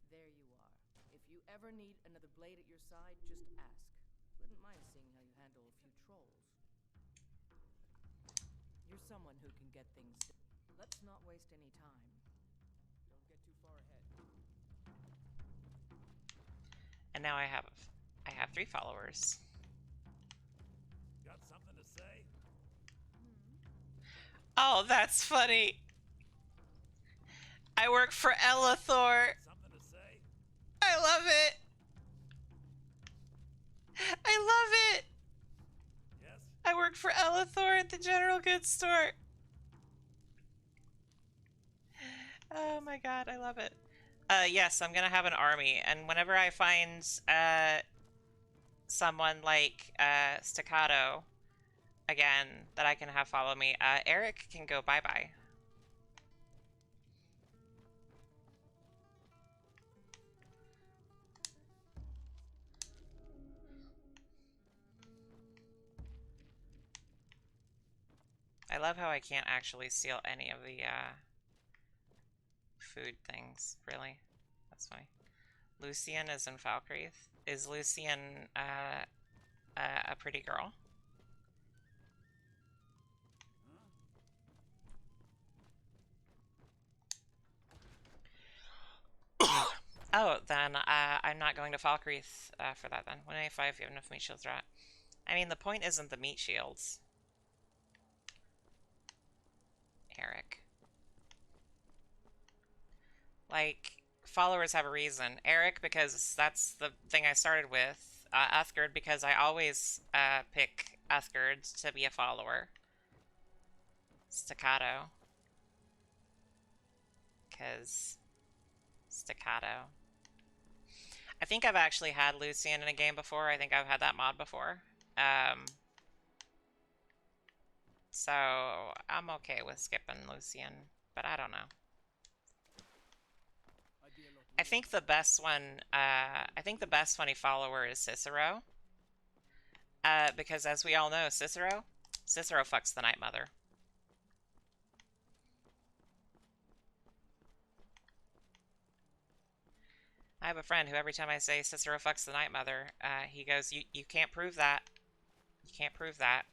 There you are. If you ever need another blade at your side, just ask. Wouldn't mind seeing how you handle a few trolls. You're someone who can get things done. Let's not waste any time. Don't get too far ahead. And now I have 3 followers. Got something to say? Oh, that's funny. I work for Elathor. Something to say? I love it. I love it. Yes? I work for Elathor at the general goods store. Oh my god, I love it. Yes, I'm gonna have an army, and whenever I find someone like Staccato again that I can have follow me, Eric can go bye-bye. I love how I can't actually steal any of the food things, really. That's funny. Lucian is in Falkreath. Is Lucian a pretty girl? Oh, then I'm not going to Falkreath for that then. 185, you have enough meat shields, right? I mean, the point isn't the meat shields. Eric. Like, followers have a reason. Eric, because that's the thing I started with. Uthgard, because I always pick Uthgard to be a follower. Staccato. Because Staccato. I think I've actually had Lucian in a game before. I think I've had that mod before. So I'm okay with skipping Lucian, but I don't know. I think the best one, I think the best funny follower is Cicero. Because as we all know, Cicero fucks the Night Mother. I have a friend who every time I say Cicero fucks the Night Mother, he goes, you can't prove that. You can't prove that.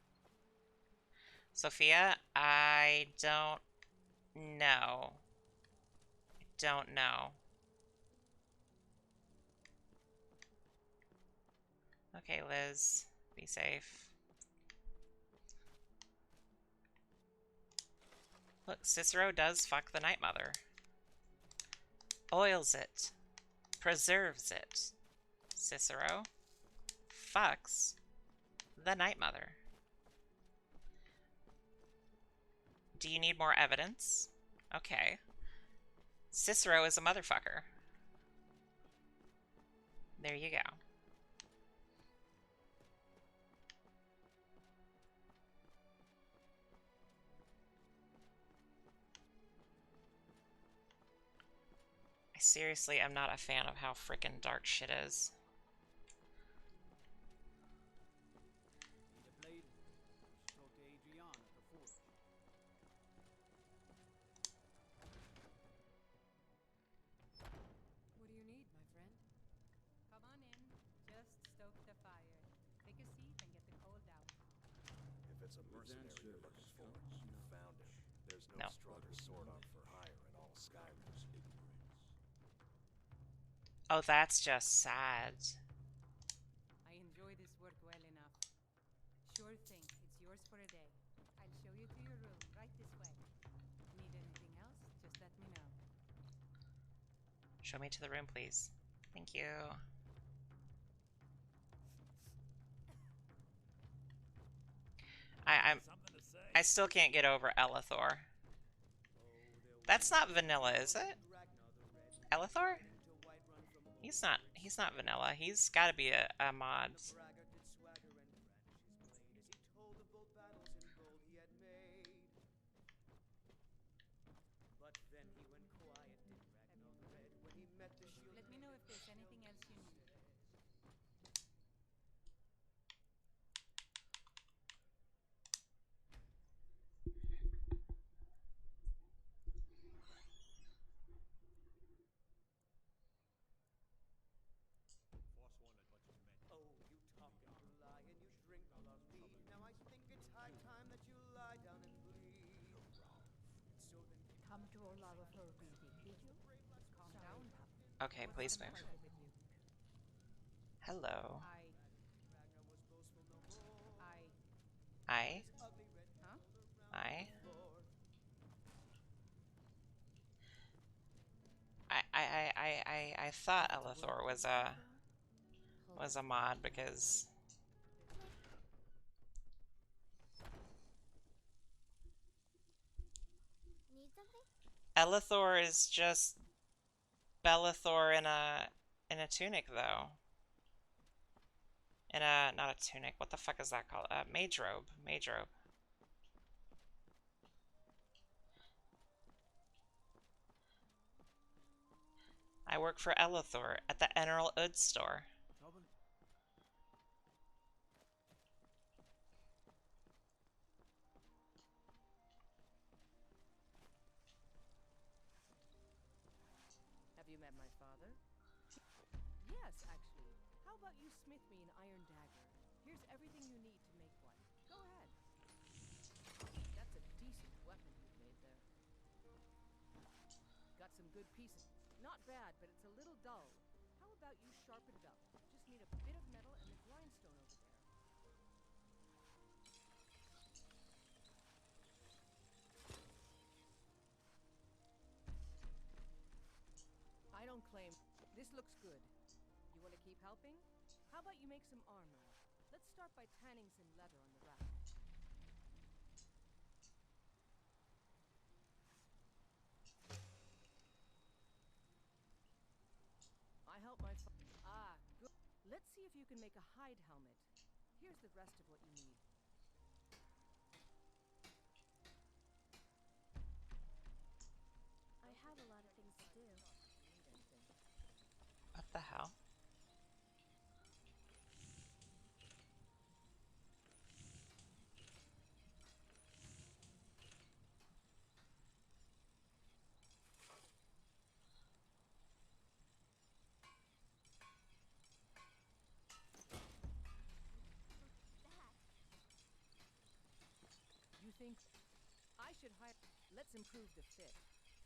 Sophia, I don't know. I don't know. Okay, Liz, be safe. Look, Cicero does fuck the Night Mother. Oils it. Preserves it. Cicero fucks the Night Mother. Do you need more evidence? Okay. Cicero is a motherfucker. There you go. I seriously am not a fan of how frickin' dark shit is. Need a blade? Should talk to Adrian at the forge. What do you need, my friend? Come on in. Just stoke the fire. Take a seat and get the cold out. If it's a mercenary you're looking for, you found him. There's no, No. stronger sword art for hire in all Skyrim. Oh, that's just sad. I enjoy this work well enough. Sure thing. It's yours for a day. I'll show you to your room, right this way. Need anything else? Just let me know. Show me to the room, please. Thank you. I still can't get over Elithor. That's not vanilla, is it? Elithor? He's not vanilla. He's gotta be a mod. Let me know if there's anything else you need. Oh, you talk and you lie and you drink lovely. Now I think it's high time that you lie down and bleed. So then Come to Olava for a greeting, did you? Calm down. Okay, please move. Hello. I. Huh? I. I thought Elithor was a mod because Need something? Elithor is just Bellathor in a tunic though. In a not a tunic. What the fuck is that called? Mage robe. Mage robe. I work for Elithor at the Emerald Ud store. Have you met my father? Yes, actually. How about you smith me an iron dagger? Here's everything you need to make one. Go ahead. That's a decent weapon you've made there. Got some good pieces. Not bad, but it's a little dull. How about you sharpen it up? Just need a bit of metal and the grindstone over there. I don't claim. This looks good. You want to keep helping? How about you make some armor? Let's start by tanning some leather on the rack. I help my good. Let's see if you can make a hide helmet. Here's the rest of what you need. I have a lot of things to do. What the hell? You think I should hire? Let's improve the fit.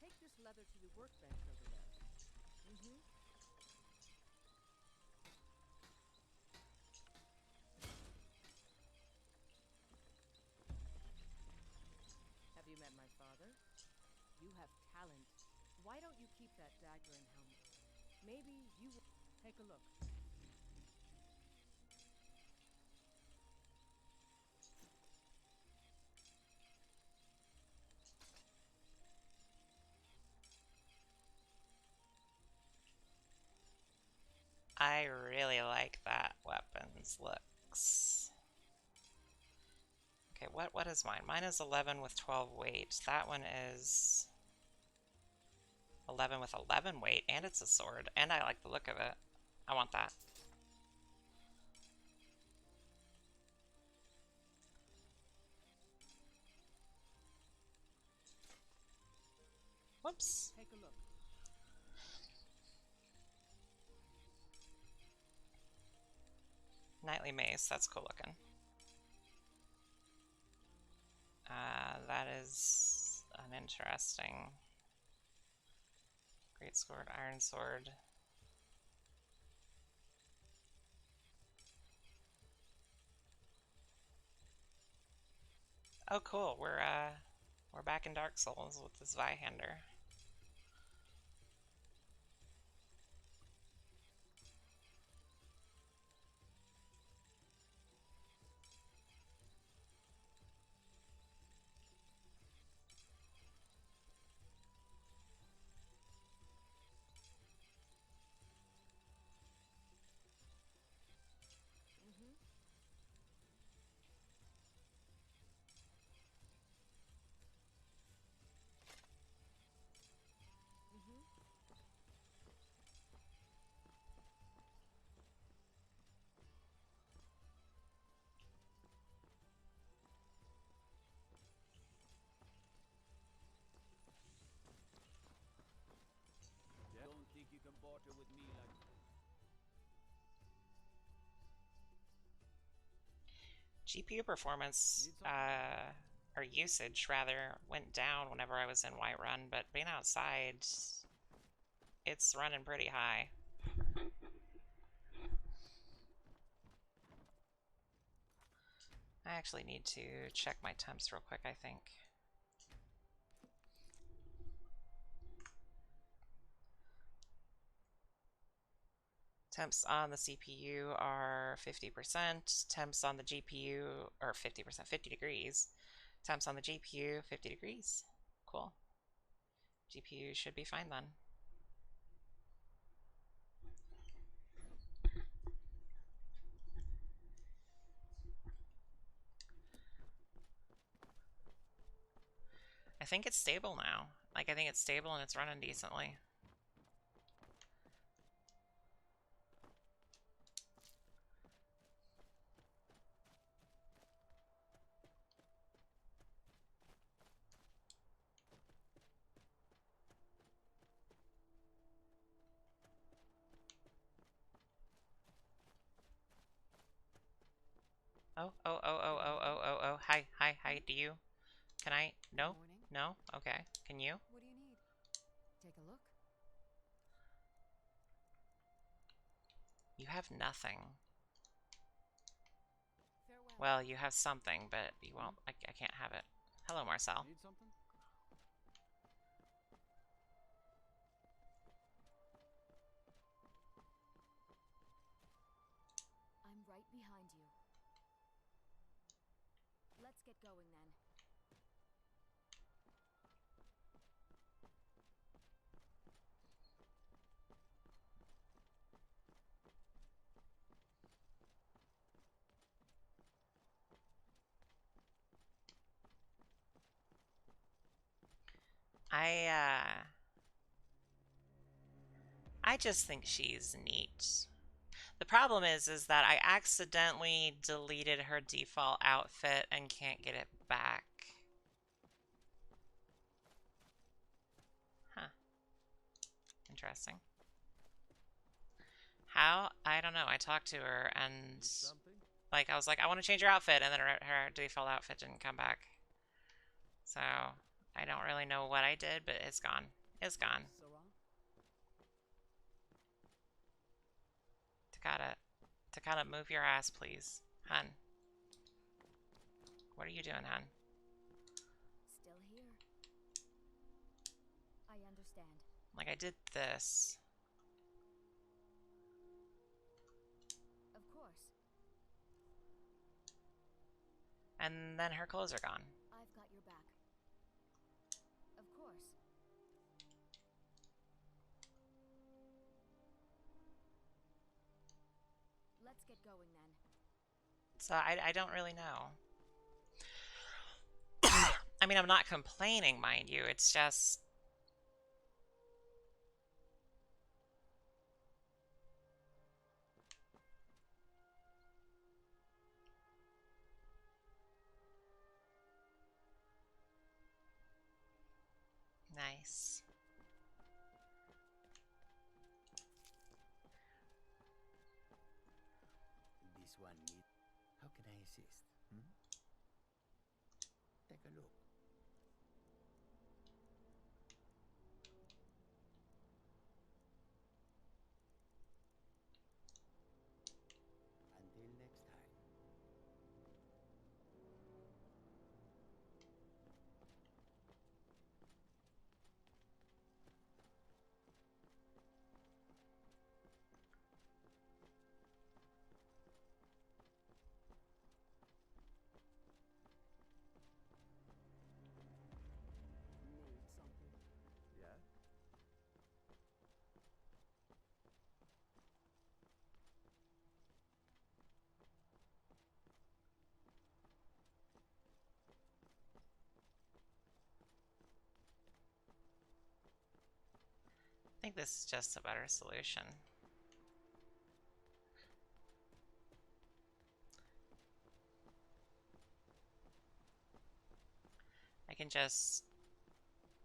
Take this leather to the workbench over there. Have you met my father? You have talent. Why don't you keep that dagger and helmet? Maybe you will take a look. I really like that weapon's looks. Okay, what is mine? Mine is 11 with 12 weight. That one is 11 with 11 weight, and it's a sword, and I like the look of it. I want that. Whoops. Take a look. Knightly mace, that's cool looking. That is uninteresting. Great sword, iron sword. Oh, cool. We're back in Dark Souls with this Zweihander. Don't think you can barter with me like GPU performance, or usage rather, went down whenever I was in Whiterun, but being outside, it's running pretty high. I actually need to check my temps real quick, I think. Temps on the CPU are 50%. Temps on the GPU are 50%, 50 degrees. Temps on the GPU, 50 degrees. Cool. GPU should be fine then. I think it's stable now. Like, I think it's stable and it's running decently. Oh. Hi, do you? Can I? No? No? Okay. Can you? What do you need? Take a look. You have nothing. Farewell. Well, you have something, but you won't. I can't have it. Hello, Marcel. Need something? I'm right behind you. Let's get going then. I just think she's neat. The problem is that I accidentally deleted her default outfit and can't get it back. Huh. Interesting. How? I don't know. I talked to her and like I was like, I want to change your outfit, and then her default outfit didn't come back. So I don't really know what I did, but it's gone. It's gone. Takata, move your ass, please. Hun. What are you doing, hun? Still here. I understand. Like, I did this. Of course. And then her clothes are gone. I've got your back. Of course. Let's get going then. So I don't really know. I mean, I'm not complaining, mind you. It's just... Nice. This one need. How can I assist? Take a look. Until next time. Need something? Yeah? I think this is just a better solution. I can just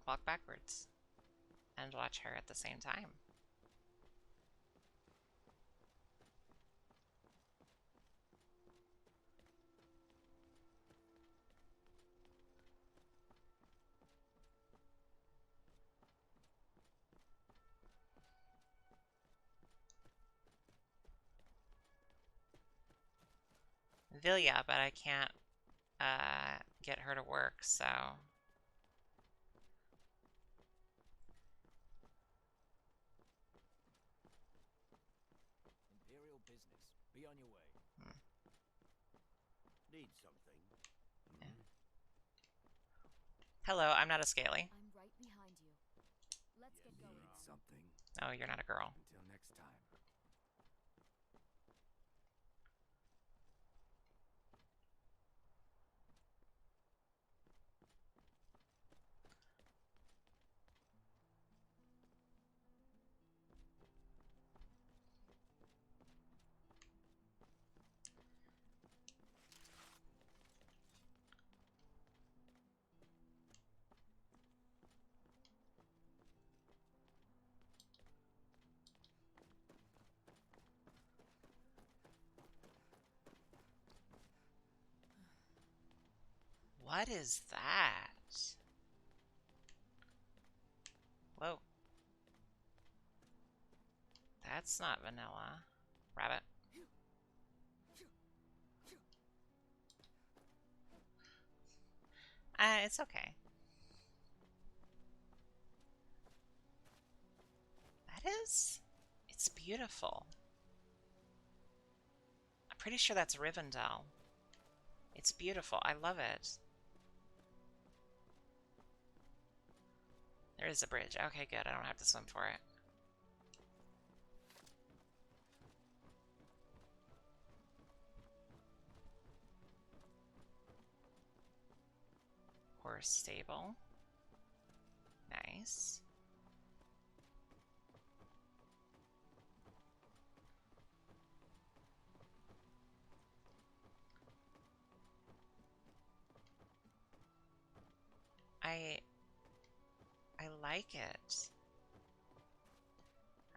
walk backwards and watch her at the same time. Vilya, but I can't get her to work, so... Imperial business. Be on your way. Need something? Hello, I'm not a scaly. I'm right behind you. Let's get going. Need something? Oh, you're not a girl. Until next time. What is that? Whoa. That's not vanilla. Rabbit. It's okay. That is? It's beautiful. I'm pretty sure that's Rivendell. It's beautiful. I love it. There is a bridge. Okay, good. I don't have to swim for it. Horse stable. Nice. I like it.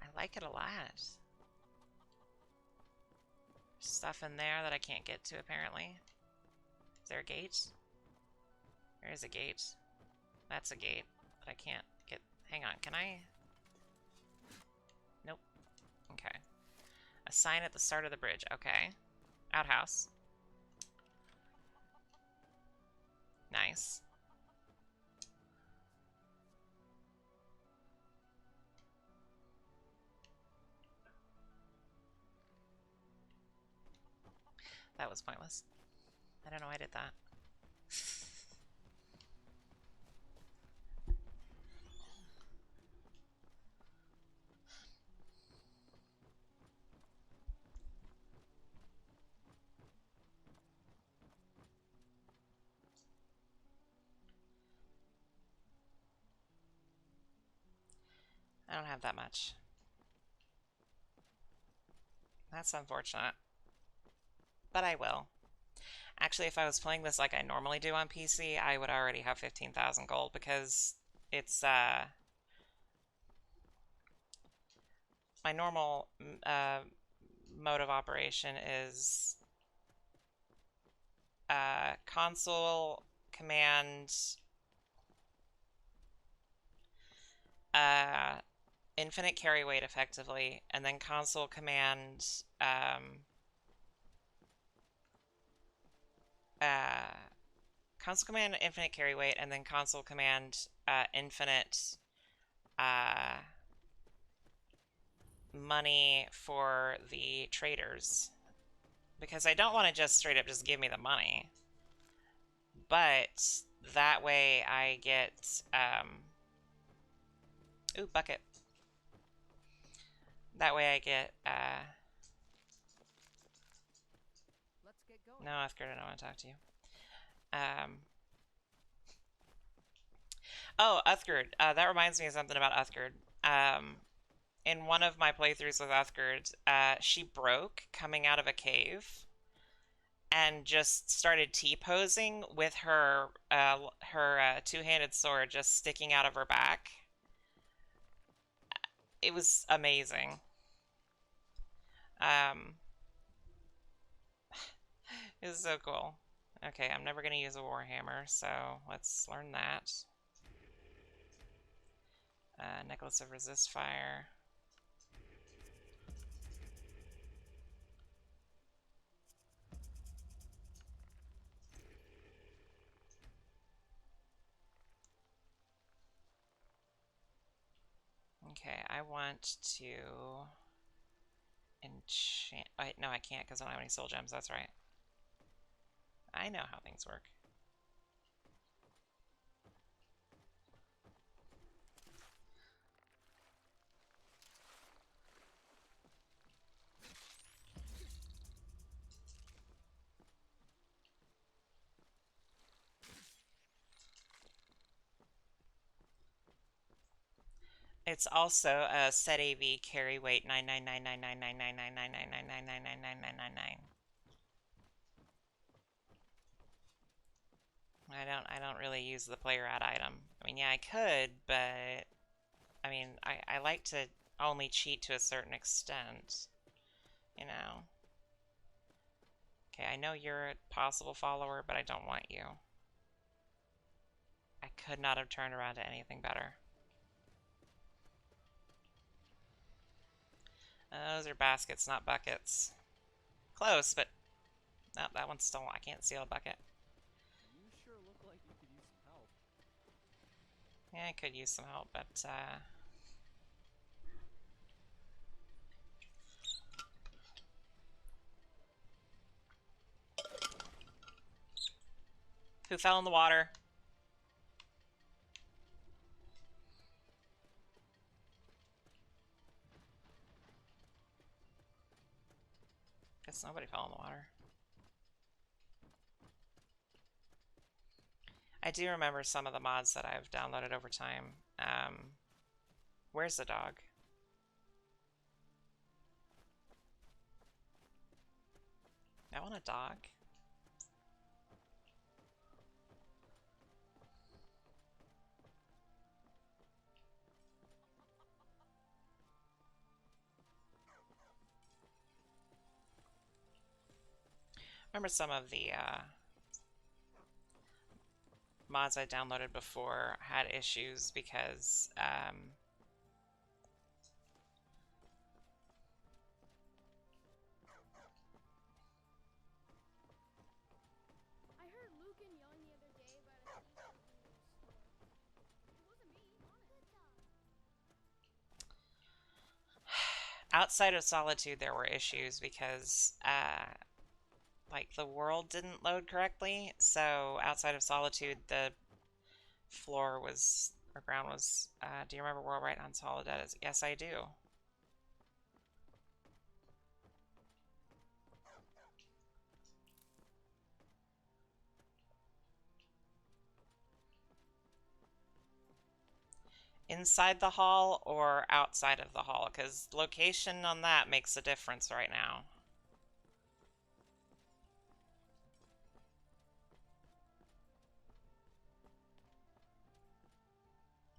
I like it a lot. Stuff in there that I can't get to, apparently. Is there a gate? There is a gate. That's a gate that I can't get. Hang on, can I? Nope. Okay. A sign at the start of the bridge. Okay. Outhouse. Nice. That was pointless. I don't know why I did that. I don't have that much. That's unfortunate. But I will. Actually, if I was playing this like I normally do on PC, I would already have 15,000 gold because it's my normal mode of operation is console command infinite carry weight effectively, and then console command console command infinite carry weight, and then console command infinite money for the traders, because I don't want to just straight up just give me the money, but that way I get ooh, bucket. That way I get Let's get going. no, Uthgard, I don't want to talk to you. Oh, Uthgard, that reminds me of something about Uthgard. In one of my playthroughs with Uthgard, she broke coming out of a cave and just started T-posing with her two-handed sword just sticking out of her back. It was amazing. It was so cool. Okay, I'm never going to use a Warhammer, so let's learn that. Necklace of Resist Fire. Okay, I want to enchant... no, I can't because I don't have any soul gems. That's right. I know how things work. It's also a set AV carry weight 99999999999999999. I don't really use the player ad item. I mean, yeah, I could, but I mean, I like to only cheat to a certain extent, you know. Okay, I know you're a possible follower, but I don't want you. I could not have turned around to anything better. Those are baskets, not buckets. Close, but no, that one's still, I can't seal a bucket. You sure look like you could use some help. Yeah, I could use some help, but who fell in the water? Guess nobody fell in the water. I do remember some of the mods that I've downloaded over time. Where's the dog? I want a dog. Remember some of the mods I downloaded before had issues because I heard Lucan yelling the other day about a thief breaking into the store. It wasn't me, honest. outside of Solitude there were issues because like the world didn't load correctly. So outside of Solitude the floor was, or ground was, do you remember World Right on Soledad is? Yes, I do. Inside the hall or outside of the hall? Because location on that makes a difference right now.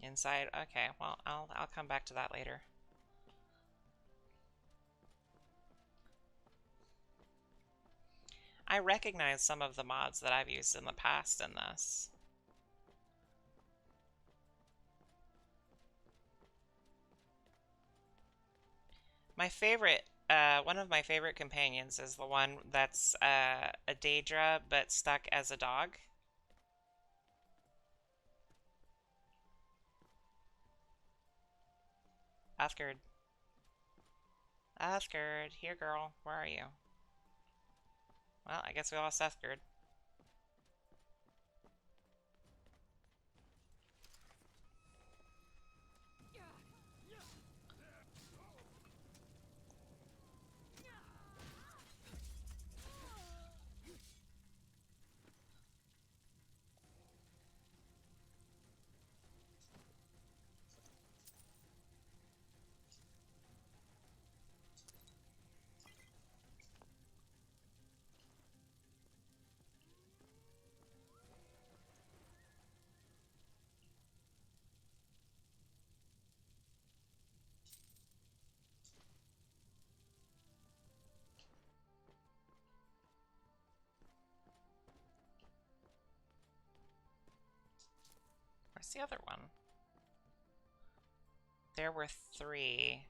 Inside? Okay, well, I'll come back to that later. I recognize some of the mods that I've used in the past in this. My favorite, one of my favorite companions is the one that's a Daedra but stuck as a dog. Athgard. Athgard, here girl, where are you? Well, I guess we lost Athgard. Where's the other one? There were 3.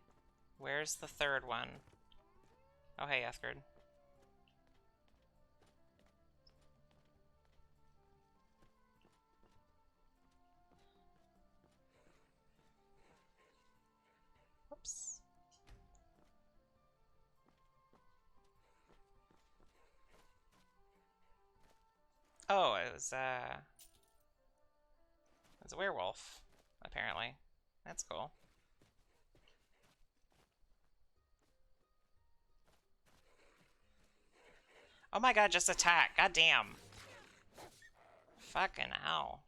Where's the third one? Oh, hey, Athgard. Whoops. Oh, it was a werewolf, apparently. That's cool. Oh my god, just attack. God damn. Fucking hell.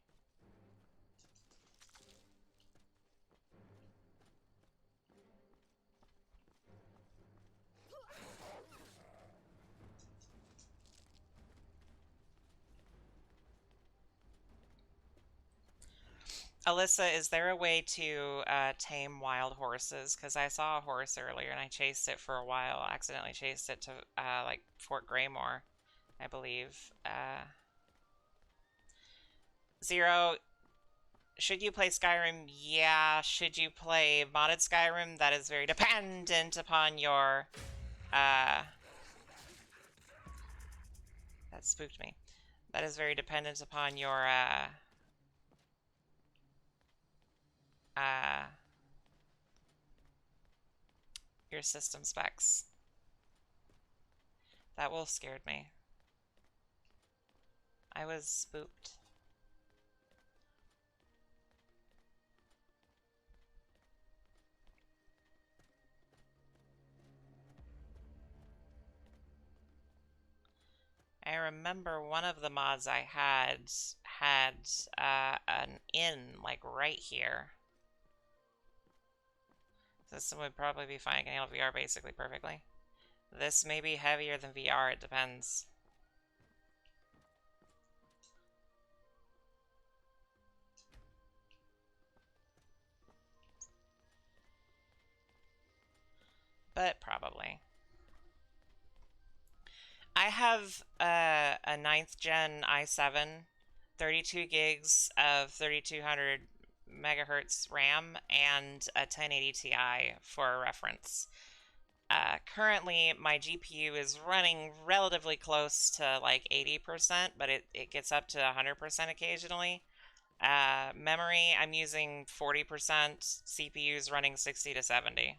Alyssa, is there a way to tame wild horses? Because I saw a horse earlier and I chased it for a while. Accidentally chased it to like Fort Greymore, I believe. Zero, should you play Skyrim? Yeah. Should you play modded Skyrim? That is very dependent upon your... that spooked me. That is very dependent upon your system specs. That wolf scared me. I was spooked. I remember one of the mods I had an inn like right here. System would probably be fine. Can handle VR basically perfectly. This may be heavier than VR. It depends. But probably. I have a 9th gen i7, 32 gigs of 3200 megahertz RAM, and a 1080 Ti for reference. Currently, my GPU is running relatively close to like 80%, but it gets up to 100% occasionally. Memory, I'm using 40%. CPU's running 60 to 70.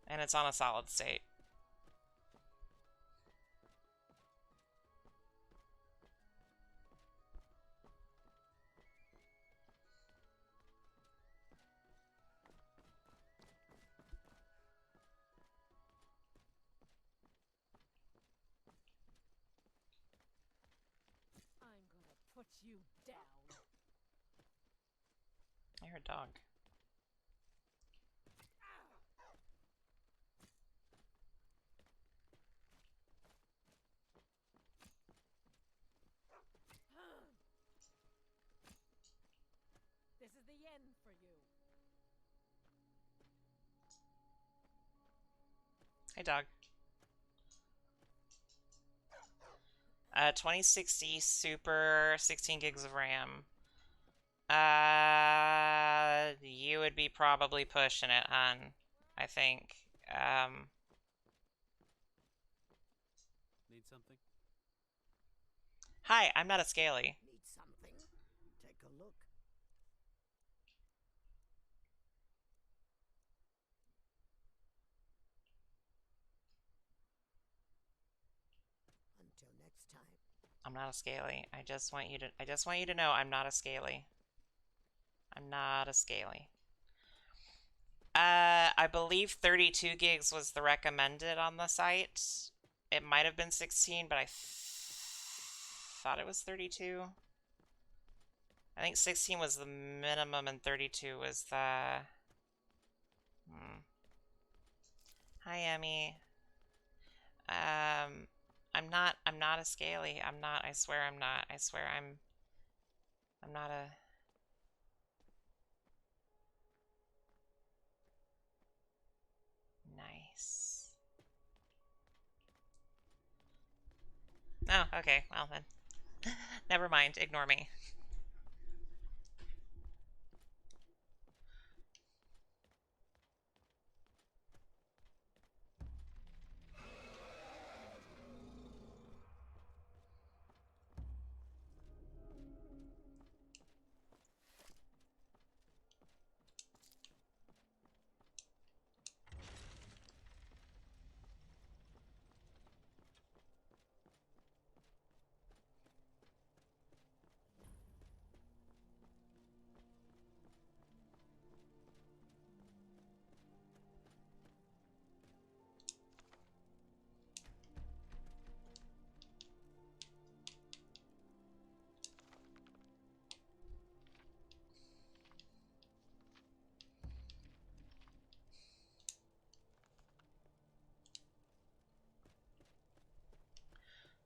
And it's on a solid state. I'm gonna put you down. I heard dog. Hey, dog. 2060 Super, 16 gigs of RAM. You would be probably pushing it, hon. I think. Need something? Hi, I'm not a scaly. Need something? Take a look. Until next time. I'm not a scaly. I just want you to know I'm not a scaly. I'm not a scaly. I believe 32 gigs was the recommended on the site. It might have been 16, but I thought it was 32. I think 16 was the minimum and 32 was the... Hi, Emmy. I'm not a scaly. I'm not. I swear I'm not. I swear I'm not a... Nice. Oh, okay. Well then. Never mind. Ignore me.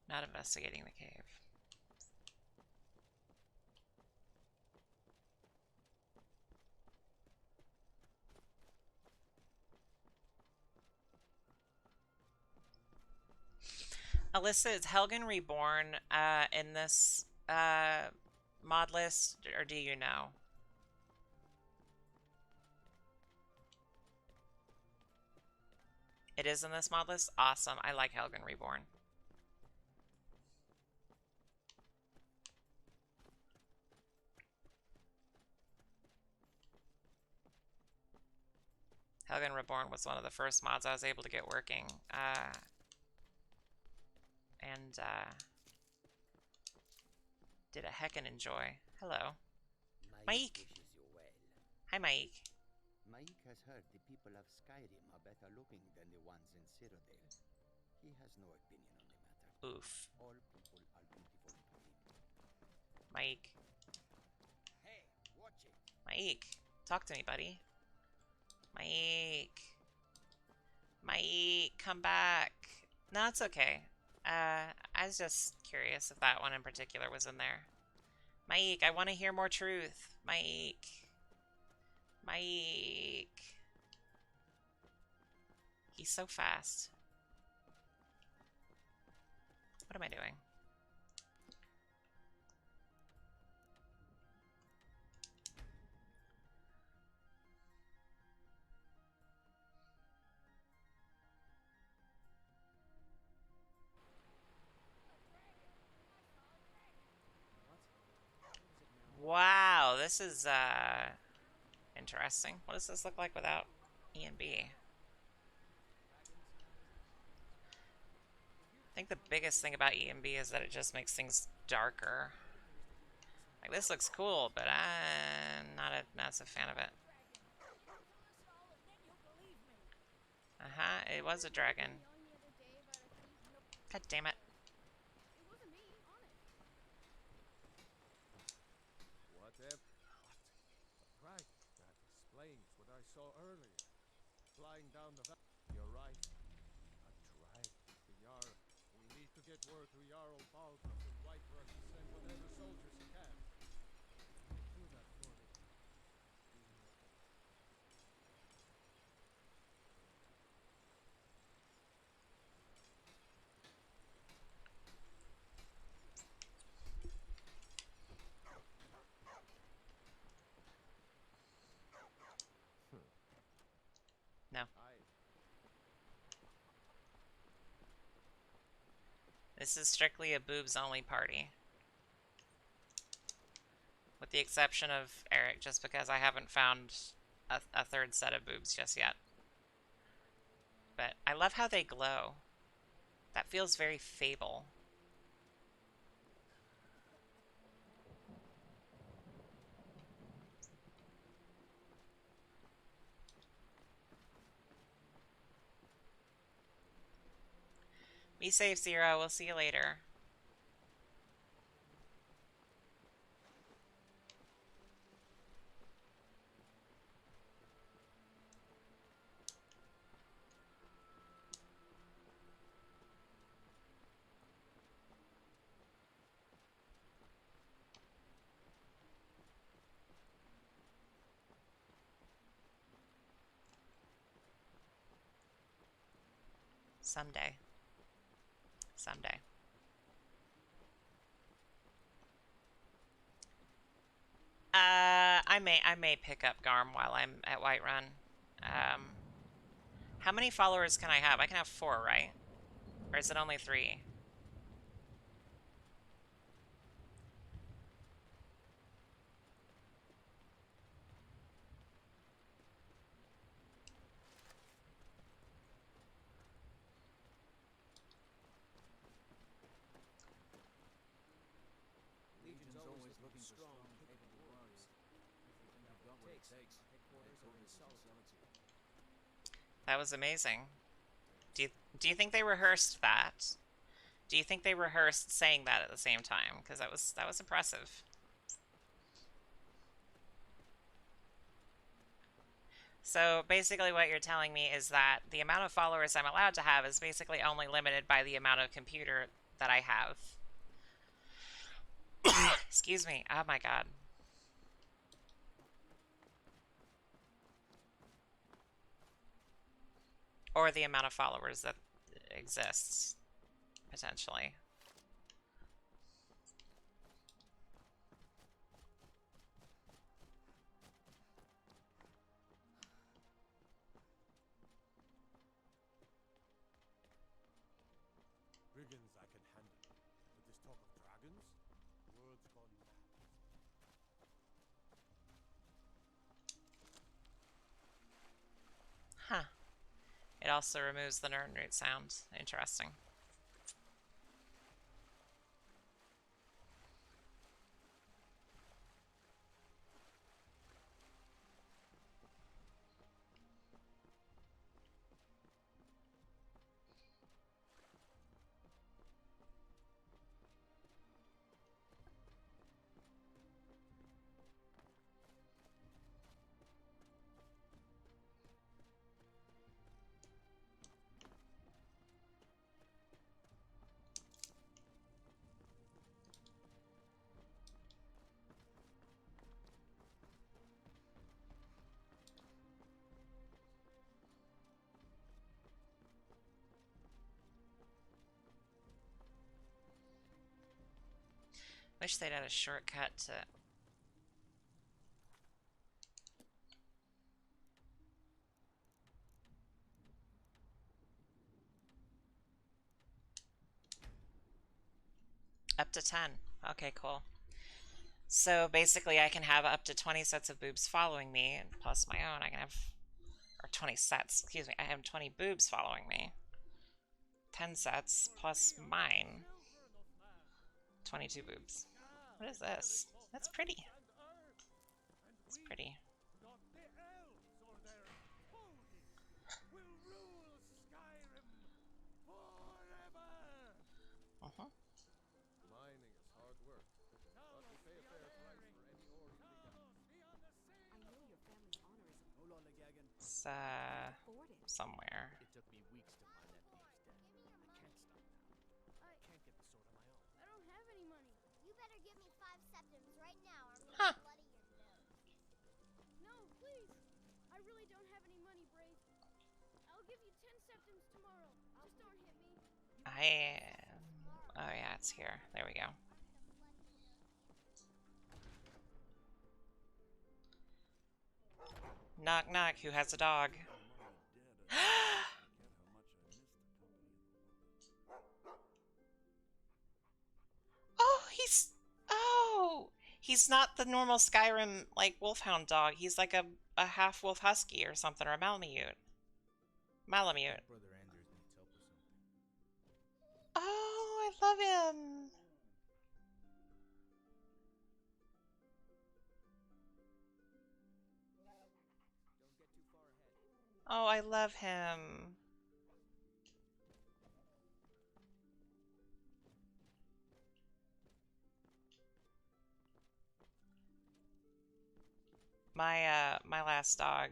Not investigating the cave. Alyssa, is Helgen Reborn in this mod list, or do you know? It is in this mod list? Awesome. I like Helgen Reborn. Helgen Reborn was one of the first mods I was able to get working. And did a heckin' enjoy. Hello. Mike! Wishes you well. Hi, Mike. Mike has heard the people of Skyrim are better looking than the ones in Cyrodiil. He has no opinion on the matter. Oof. All people are beautiful to him. Mike. Hey, watch it. Mike. Talk to me, buddy. Mike. Mike, come back. No, it's okay. I was just curious if that one in particular was in there. Mike, I want to hear more truth. Mike. Mike. He's so fast. What am I doing? Wow, this is interesting. What does this look like without E and B? I think the biggest thing about E and B is that it just makes things darker. Like, this looks cool, but I'm not a massive fan of it. Uh-huh, it was a dragon. God damn it. Whatever. Right. That explains what I saw earlier. Flying down the valley. You're right. A dragon. The Jarl. We need to get word to Jarl Balgruuf in Whiterun to send whatever soldiers he can. Do that for me. No. Aye. This is strictly a boobs-only party. With the exception of Eric, just because I haven't found a third set of boobs just yet. But I love how they glow. That feels very Fable. Be safe, Zero. We'll see you later. Someday. Someday. I may pick up Garm while I'm at Whiterun. How many followers can I have? I can have 4, right? Or is it only 3? Legion's always looking for strong, capable warriors. Everything I've got what it takes. Headquarters are in Solitude. That was amazing. Do you think they rehearsed that? Do you think they rehearsed saying that at the same time? Because that was impressive. So basically what you're telling me is that the amount of followers I'm allowed to have is basically only limited by the amount of computer that I have. Excuse me. Oh my god. Or the amount of followers that exists, potentially. Brigands I can handle, but this talk of dragons? World's gone mad. Huh. It also removes the Nern root sound. Interesting. Wish they'd had a shortcut to... Up to 10. Okay, cool. So basically I can have up to 20 sets of boobs following me, plus my own. I can have... Or 20 sets, excuse me. I have 20 boobs following me. 10 sets, plus mine. 22 boobs. What is this? That's pretty. It's pretty. Not the elves or their ponies will rule Skyrim forever. Mining is hard work, but we pay a fair price for any ore we dig out. I know your family's honor is Hold on, Legagan. It's, somewhere. It took me weeks to find that thieves' den. I can't stop now. I can't get the sword on my own. I don't have any money. You better give me 5 septims right now or I'm Huh. gonna bloody your nose. No, please. I really don't have any money, Brave. I'll give you 10 septims tomorrow. Just don't hit me. Oh yeah, it's here. There we go. Knock knock, who has a dog? He's not the normal Skyrim, like, wolfhound dog. He's like a half-wolf husky or something, or a Malamute. Malamute. Brother Anders needs help with something. Oh, I love him. Don't get too far ahead. Oh, I love him. My last dog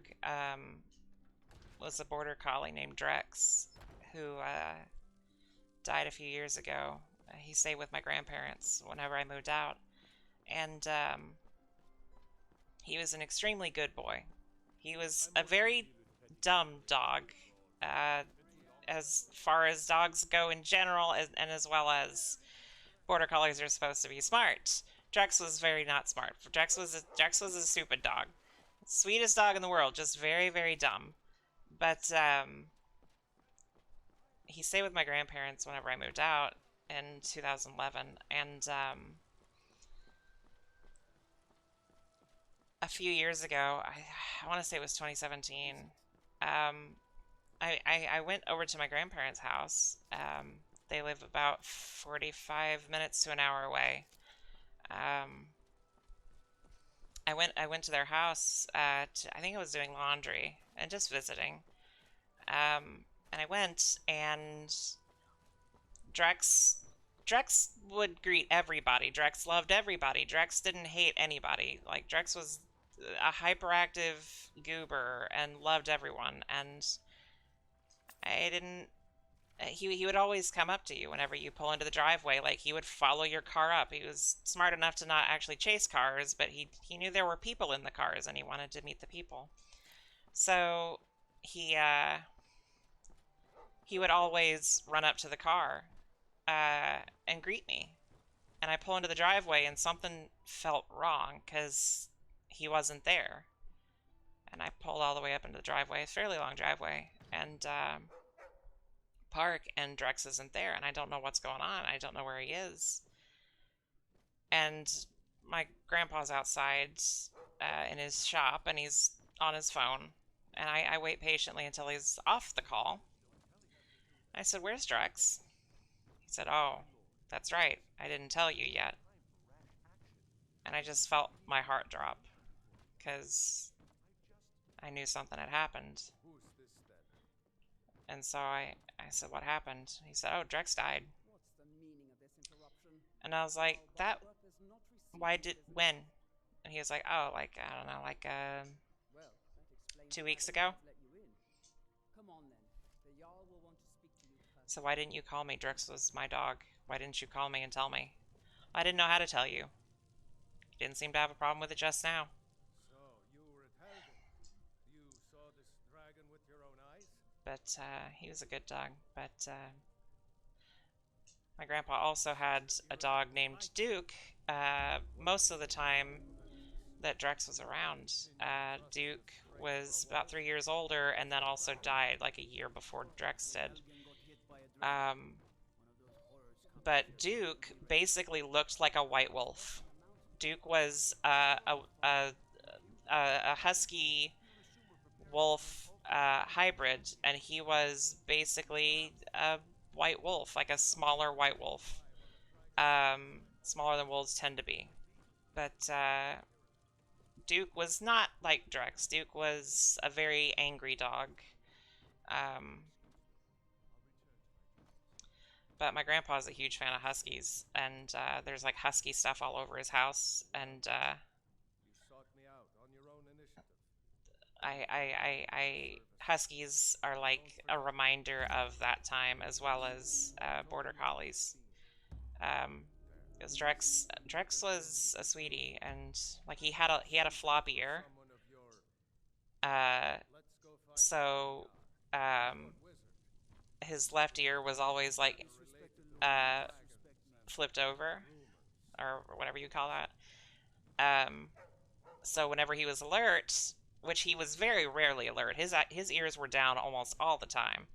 was a border collie named Drex, who died a few years ago. He stayed with my grandparents whenever I moved out, and he was an extremely good boy. He was a very dumb dog, as far as dogs go in general, and as well as border collies are supposed to be smart. Drex was very not smart. Drex was a stupid dog. Sweetest dog in the world, just very, very dumb. But he stayed with my grandparents whenever I moved out in 2011, and a few years ago, I want to say it was 2017, I went over to my grandparents' house. They live about 45 minutes to an hour away. I went to their house. I think I was doing laundry and just visiting. And I went, and Drex would greet everybody. Drex loved everybody. Drex didn't hate anybody. Like, Drex was a hyperactive goober and loved everyone. And I didn't... He would always come up to you whenever you pull into the driveway. Like, he would follow your car up. He was smart enough to not actually chase cars, but he knew there were people in the cars, and he wanted to meet the people. So he would always run up to the car and greet me. And I pull into the driveway, and something felt wrong because he wasn't there. And I pulled all the way up into the driveway, a fairly long driveway, and park, and Drex isn't there, and I don't know what's going on. I don't know where he is. And my grandpa's outside in his shop, and he's on his phone, and I wait patiently until he's off the call. I said, "Where's Drex?" He said, "Oh, that's right, I didn't tell you yet." And I just felt my heart drop, because I knew something had happened. And so I said, "What happened?" He said, "Oh, Drex died." What's the meaning of this interruption? And I was like, Our "That, work is not received why did, as when?" And he was like, "Oh, like, I don't know, like, well, that explains 2 why weeks the ago." guards let you in. Come on then. The Jarl will want to speak to you personally. So why didn't you call me? Drex was my dog. Why didn't you call me and tell me? I didn't know how to tell you. You didn't seem to have a problem with it just now. So, you were at Helgen. You saw this dragon with your own eyes? But he was a good dog. But my grandpa also had a dog named Duke. Most of the time that Drex was around, Duke was about 3 years older, and then also died like a year before Drex did. But Duke basically looked like a white wolf. Duke was a husky wolf hybrid, and he was basically a white wolf, like a smaller white wolf. Smaller than wolves tend to be. But Duke was not like Drex. Duke was a very angry dog. But my grandpa's a huge fan of huskies, and there's like husky stuff all over his house, and You sought me out on your own initiative. huskies are like a reminder of that time, as well as border collies. Because Drex was a sweetie, and like he had a flop ear. So his left ear was always like flipped over, or whatever you call that. So whenever he was alert, which he was very rarely alert, his ears were down almost all the time.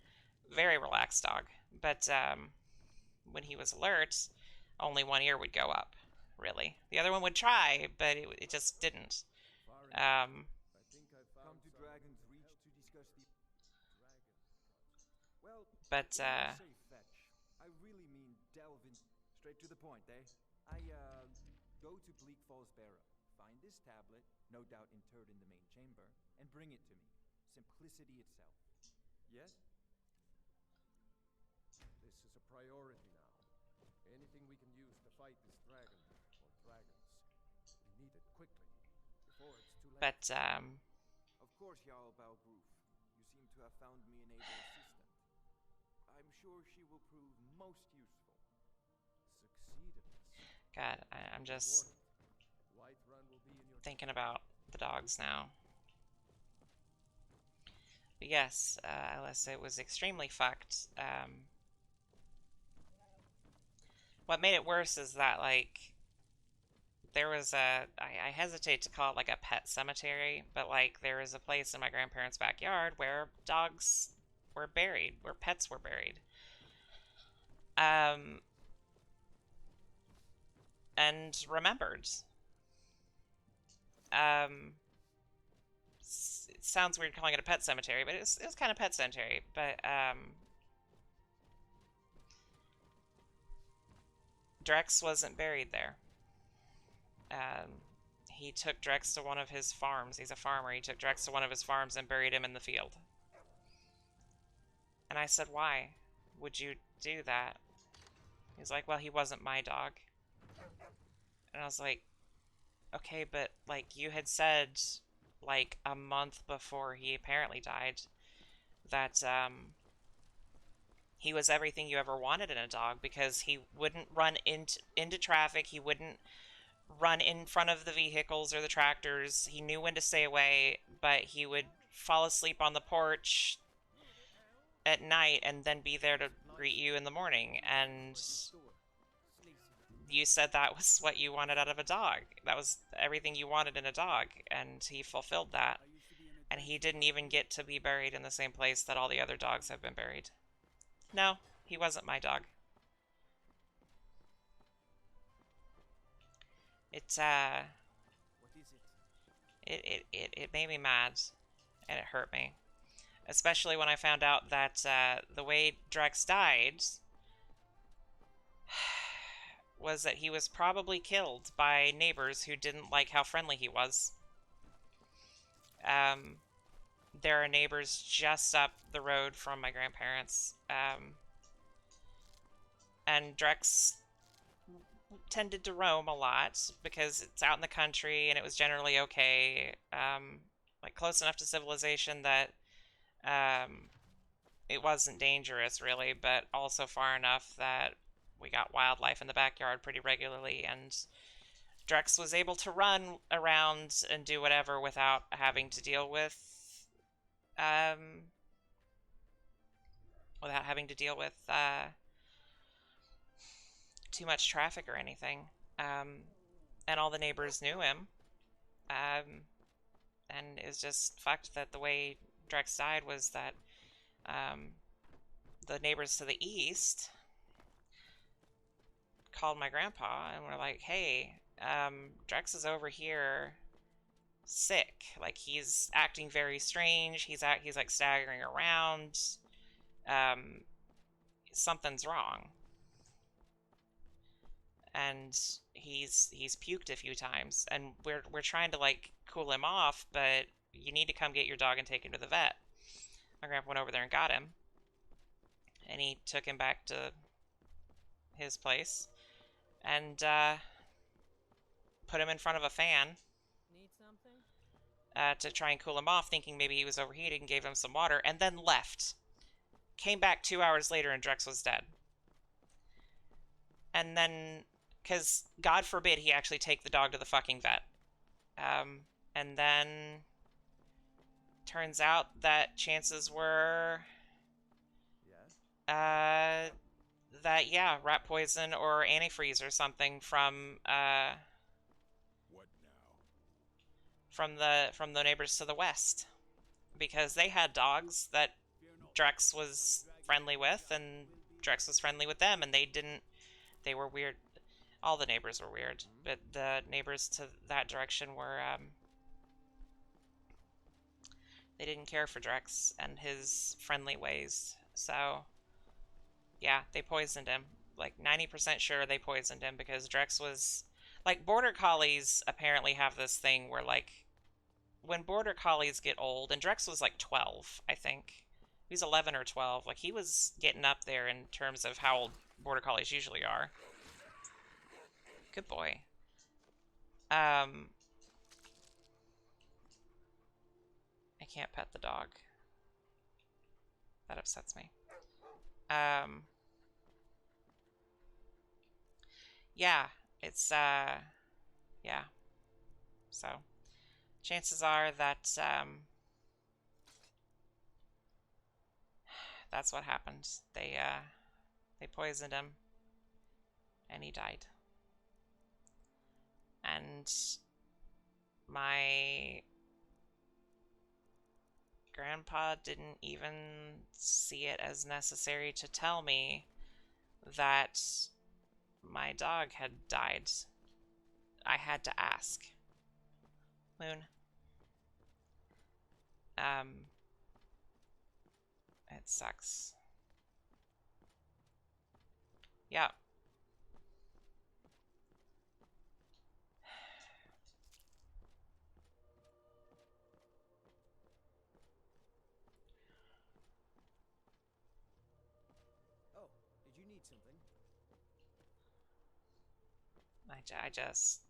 Very relaxed dog. But when he was alert, only one ear would go up, really. The other one would try, but it just didn't. Come to Dragon's Reach to discuss the Well, but when I say fetch, I really mean delve in. Straight to the point, eh? Go to Bleak Falls Barrow, find this tablet, no doubt interred in the main chamber, and bring it to me. Simplicity itself. Yes? This is a priority now. Anything we can use to fight this dragon, or dragons, we need it quickly, before it's too late. But, Of course, Jarl Balgroof. You seem to have found me an able assistant. I'm sure she will prove most useful. Succeed at this. God, I'm just thinking about the dogs now. But yes, Alice, it was extremely fucked. What made it worse is that, like, there was I hesitate to call it like a pet cemetery, but like there was a place in my grandparents' backyard where dogs were buried, where pets were buried. And remembered. It sounds weird calling it a pet cemetery, but it was kind of pet cemetery. But Drex wasn't buried there. He took Drex to one of his farms. He's a farmer. He took Drex to one of his farms and buried him in the field. And I said, why would you do that? He's like, well, he wasn't my dog. And I was like, okay, but, like, you had said, like, a month before he apparently died that, he was everything you ever wanted in a dog, because he wouldn't run into traffic, he wouldn't run in front of the vehicles or the tractors, he knew when to stay away, but he would fall asleep on the porch at night and then be there to greet you in the morning, and you said that was what you wanted out of a dog. That was everything you wanted in a dog, and he fulfilled that. And he didn't even get to be buried in the same place that all the other dogs have been buried. No, he wasn't my dog. It made me mad, and it hurt me. Especially when I found out that the way Drex died was that he was probably killed by neighbors who didn't like how friendly he was. There are neighbors just up the road from my grandparents, and Drex tended to roam a lot because it's out in the country and it was generally okay, like close enough to civilization that it wasn't dangerous really, but also far enough that we got wildlife in the backyard pretty regularly, and Drex was able to run around and do whatever without having to deal with too much traffic or anything. And all the neighbors knew him. And it was just fucked that the way Drex died was that the neighbors to the east called my grandpa and were like, hey, Drex is over here sick. Like, he's acting very strange. He's like staggering around. Something's wrong. And he's puked a few times, and we're trying to like cool him off, but you need to come get your dog and take him to the vet. My grandpa went over there and got him, and he took him back to his place and put him in front of a fan. Need something? To try and cool him off, thinking maybe he was overheated, and gave him some water, and then left. Came back 2 hours later and Drex was dead. And then, because God forbid he actually take the dog to the fucking vet. And then turns out that chances were that, yeah, rat poison or antifreeze or something from What now? From the neighbors to the west, because they had dogs that Drex was friendly with, and Drex was friendly with them, and they were weird. All the neighbors were weird, but the neighbors to that direction were, they didn't care for Drex and his friendly ways. So, yeah, they poisoned him. Like, 90% sure they poisoned him because Drex was... Like, Border Collies apparently have this thing where, like, when Border Collies get old, and Drex was, like, 12, I think. He was 11 or 12. Like, he was getting up there in terms of how old Border Collies usually are. Good boy. I can't pet the dog. That upsets me. Yeah, it's, yeah. So, chances are that, that's what happened. They poisoned him, and he died. And my grandpa didn't even see it as necessary to tell me that my dog had died. I had to ask. Moon. It sucks. Yeah. Oh, did you need something? I just...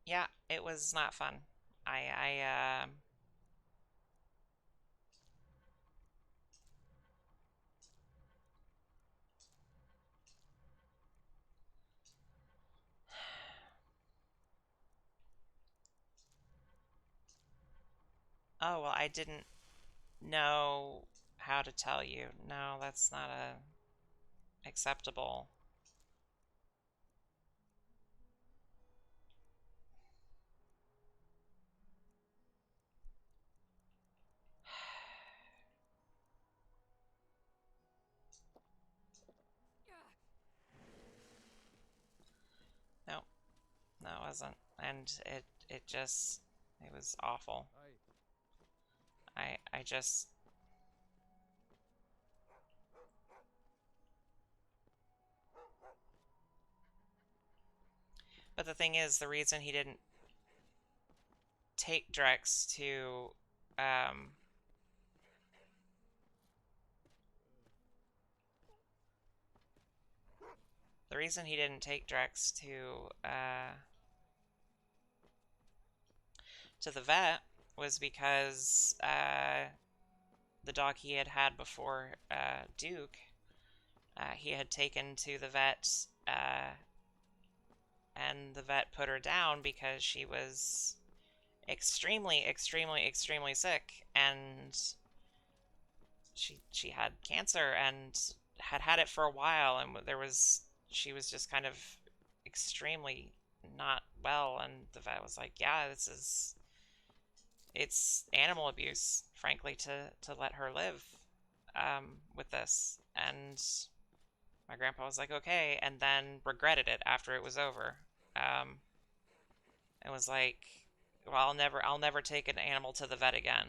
Yeah, it was not fun. Oh, well, I didn't know how to tell you. No, that's not acceptable. No, no, it wasn't. And it just, it was awful. I just... But the thing is, the reason he didn't take Drex to, the reason he didn't take Drex to the vet was because, the dog he had had before, Duke, he had taken to the vet, and the vet put her down because she was extremely, extremely, extremely sick, and she had cancer and had it for a while, and she was just kind of extremely not well, and the vet was like, yeah, it's animal abuse, frankly, to let her live with this. And my grandpa was like, okay, and then regretted it after it was over. It was like, well, I'll never take an animal to the vet again.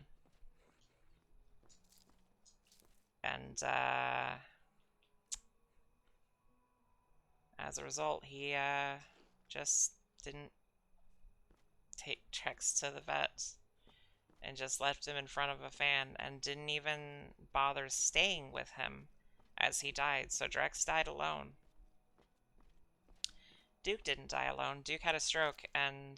And as a result, he just didn't take Trex to the vet and just left him in front of a fan and didn't even bother staying with him as he died. So Drex died alone. Duke didn't die alone. Duke had a stroke, and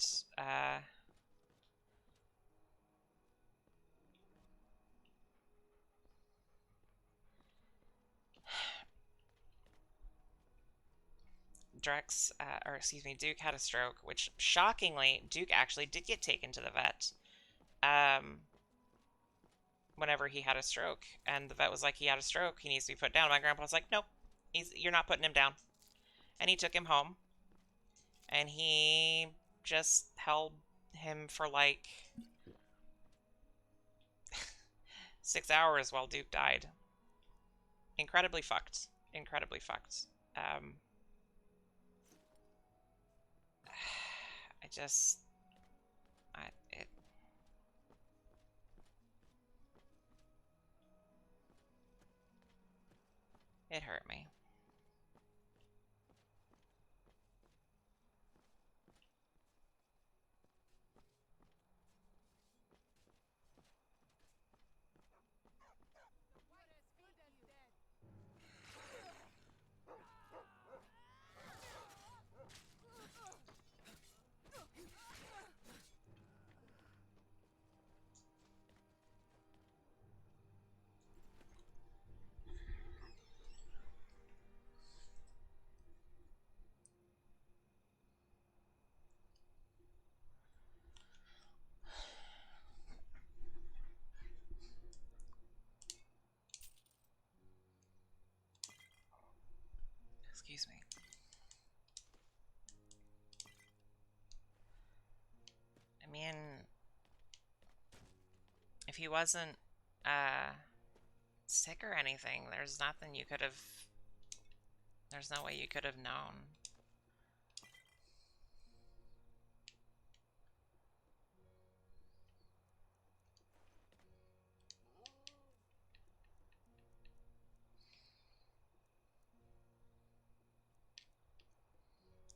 Duke had a stroke, which shockingly, Duke actually did get taken to the vet whenever he had a stroke. And the vet was like, he had a stroke, he needs to be put down. My grandpa was like, nope, you're not putting him down. And he took him home. And he just held him for like 6 hours while Duke died. Incredibly fucked. Incredibly fucked. I just... It hurt me. Excuse me. I mean, if he wasn't sick or anything, there's nothing you could have... There's no way you could have known.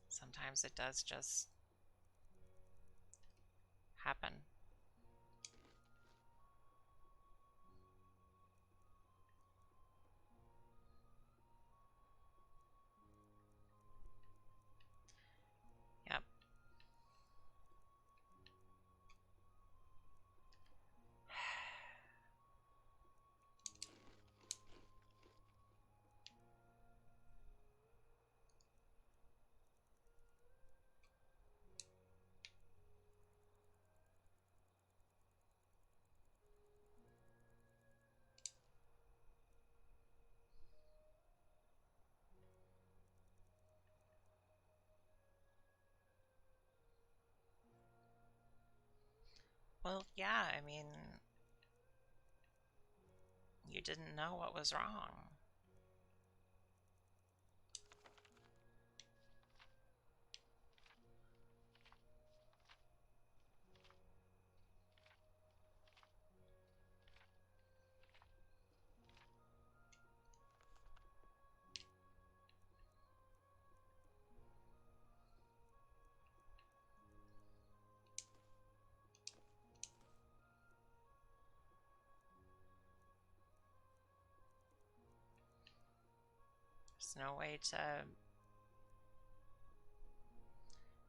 Sometimes it does just happen. Yep. Well, yeah, I mean, you didn't know what was wrong. There's no way to...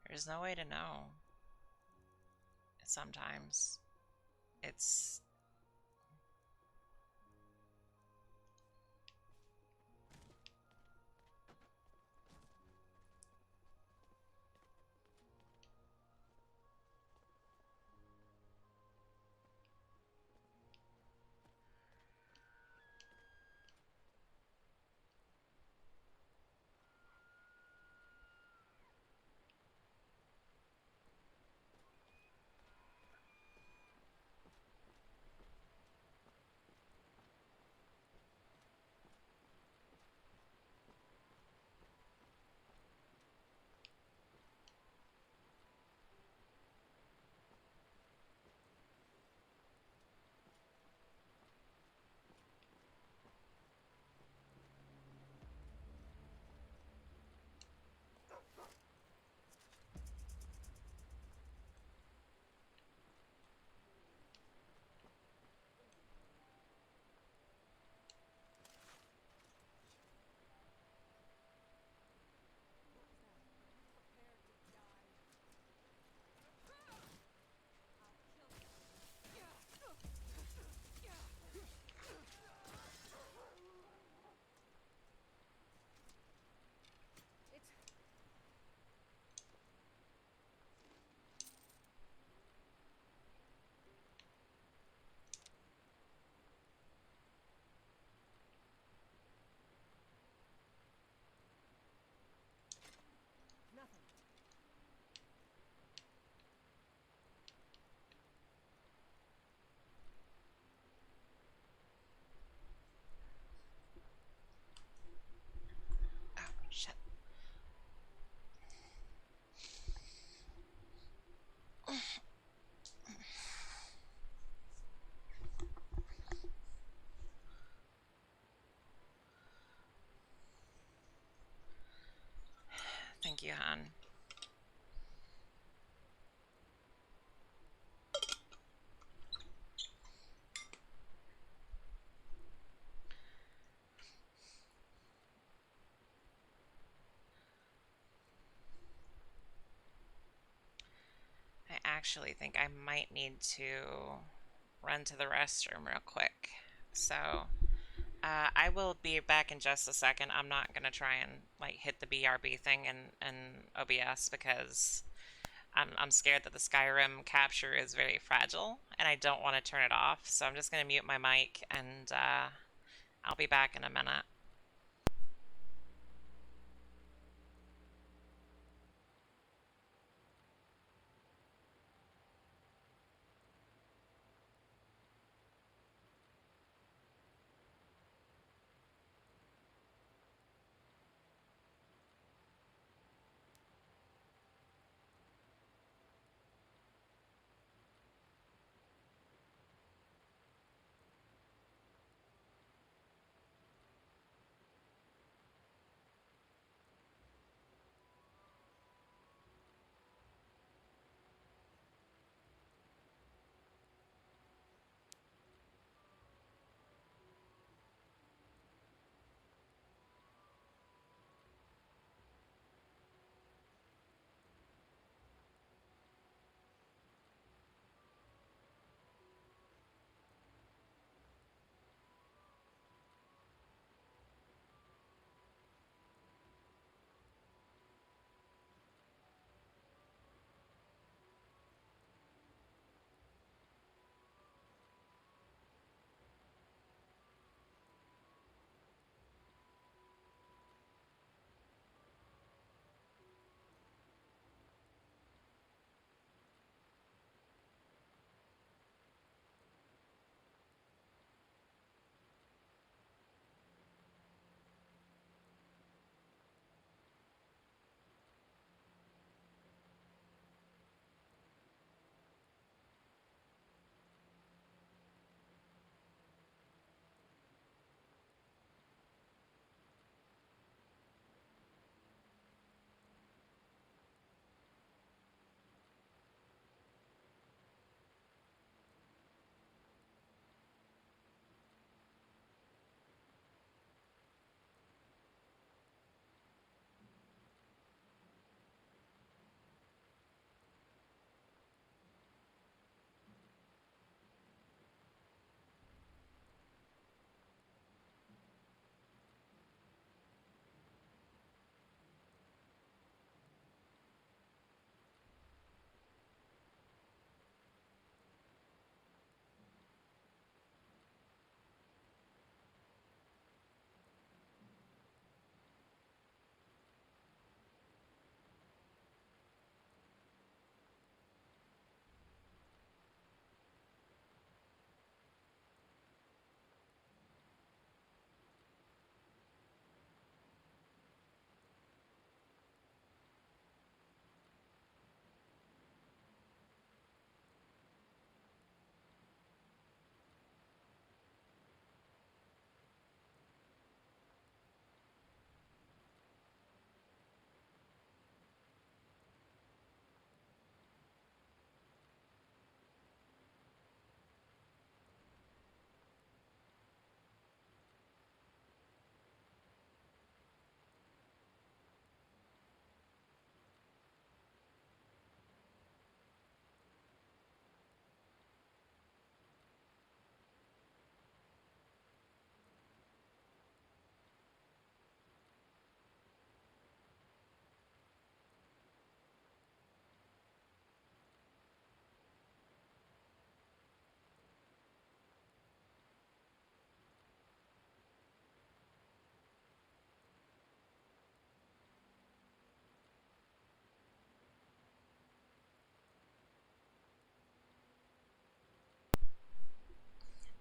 There's no way to know. Sometimes it's... Thank you, hon. I actually think I might need to run to the restroom real quick. So, I will be back in just a second. I'm not going to try and like hit the BRB thing in OBS because I'm scared that the Skyrim capture is very fragile and I don't want to turn it off. So I'm just going to mute my mic and I'll be back in a minute.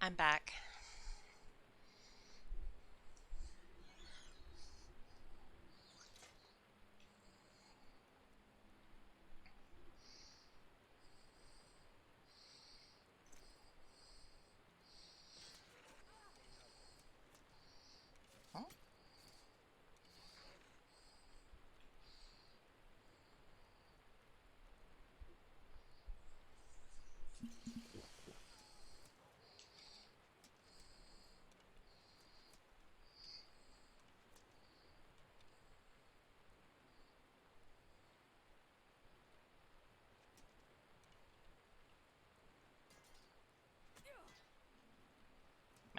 I'm back.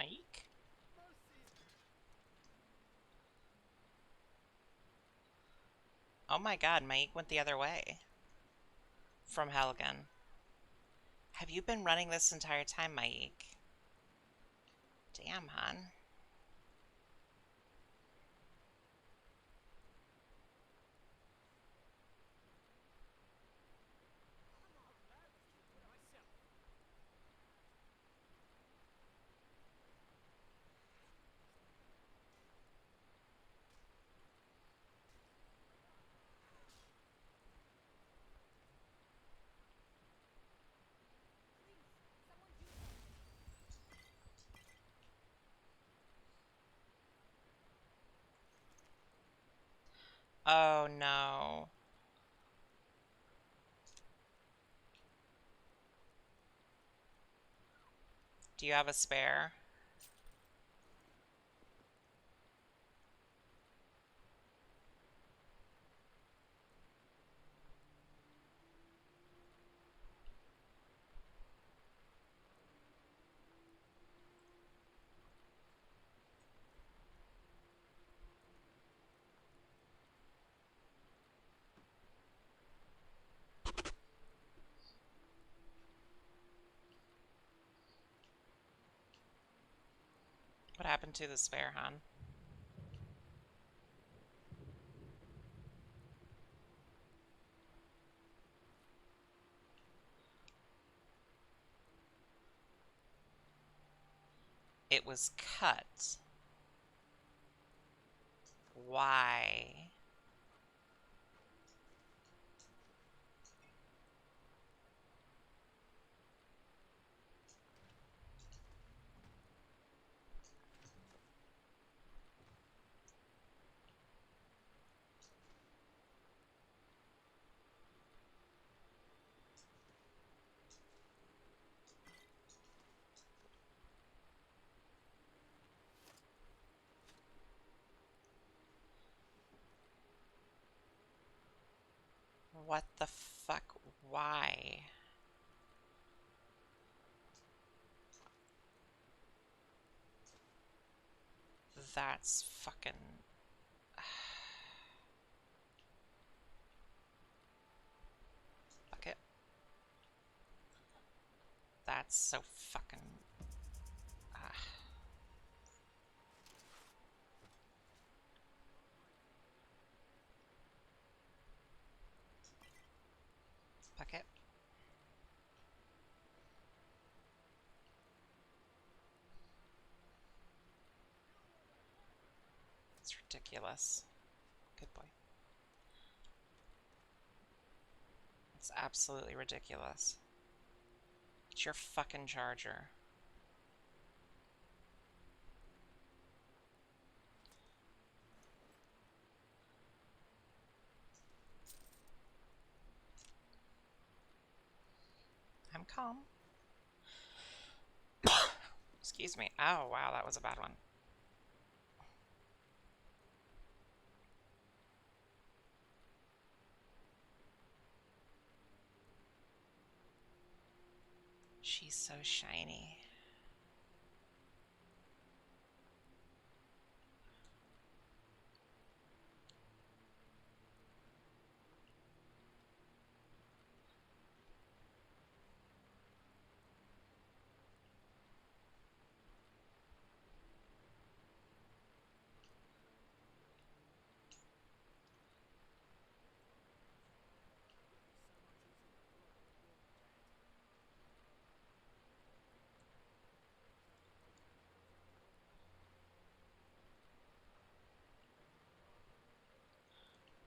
Mike? Oh my god, Mike went the other way. From Helgen. Have you been running this entire time, Mike? Damn, hon. Oh no. Do you have a spare? What happened to the spare, hon? It was cut. Why? What the fuck? Why? That's fucking... Fuck it. That's so fucking... Fuck it. It's ridiculous. Good boy. It's absolutely ridiculous. It's your fucking charger. I'm calm. Excuse me. Oh, wow, that was a bad one. She's so shiny.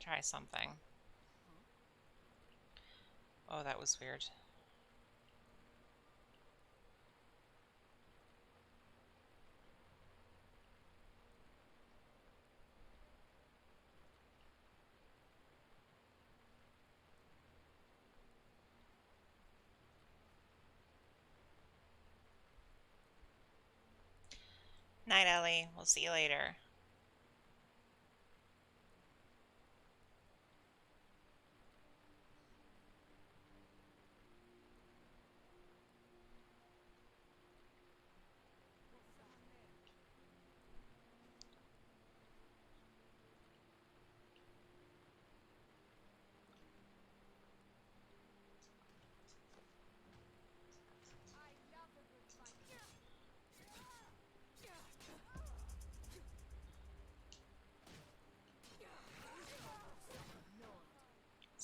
Try something. Oh, that was weird. Night, Ellie. We'll see you later.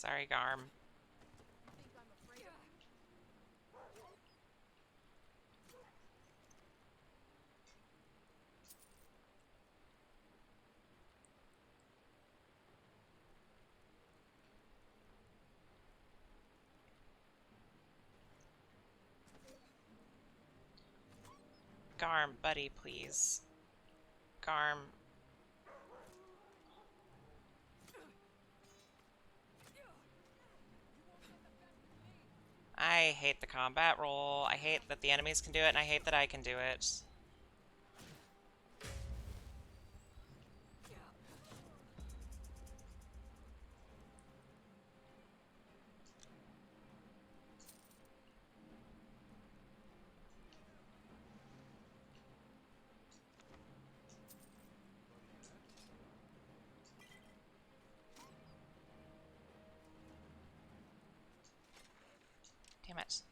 Sorry, Garm. You think I'm afraid of you? Garm, buddy, please. Garm. I hate the combat roll. I hate that the enemies can do it, and I hate that I can do it. Damn it.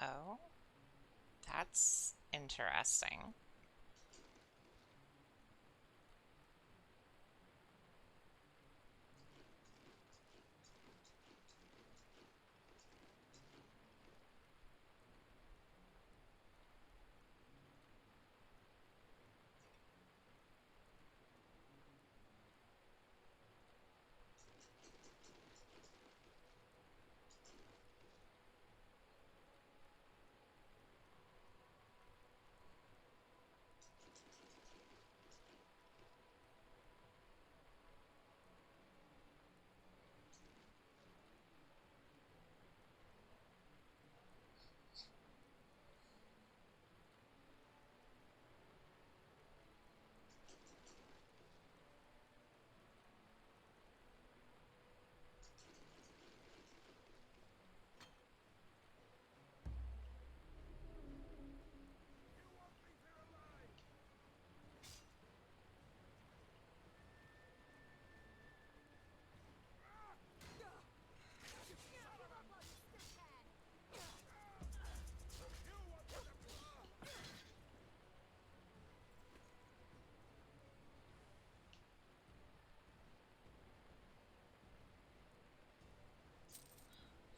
Oh. That's interesting.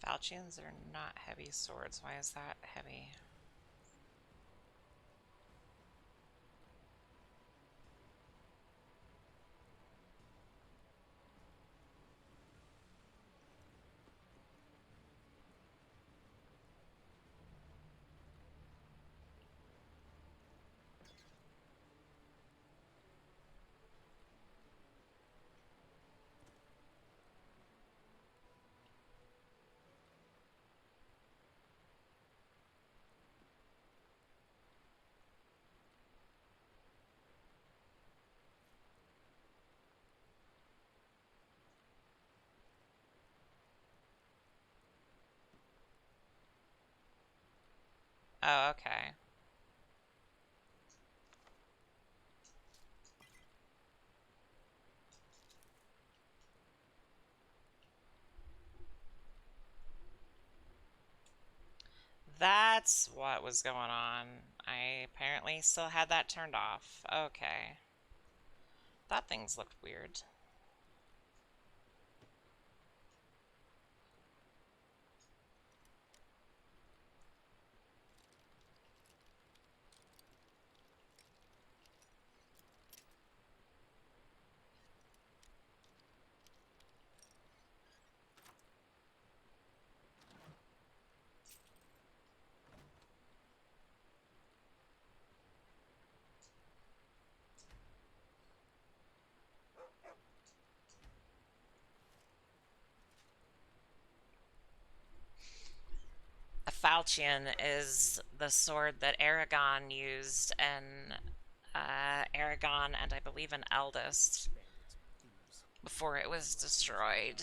Falchions are not heavy swords. Why is that heavy? Oh, okay. That's what was going on. I apparently still had that turned off. Okay. Thought things looked weird. falchion is the sword that Aragon used, and Aragon and I believe an eldest before it was destroyed.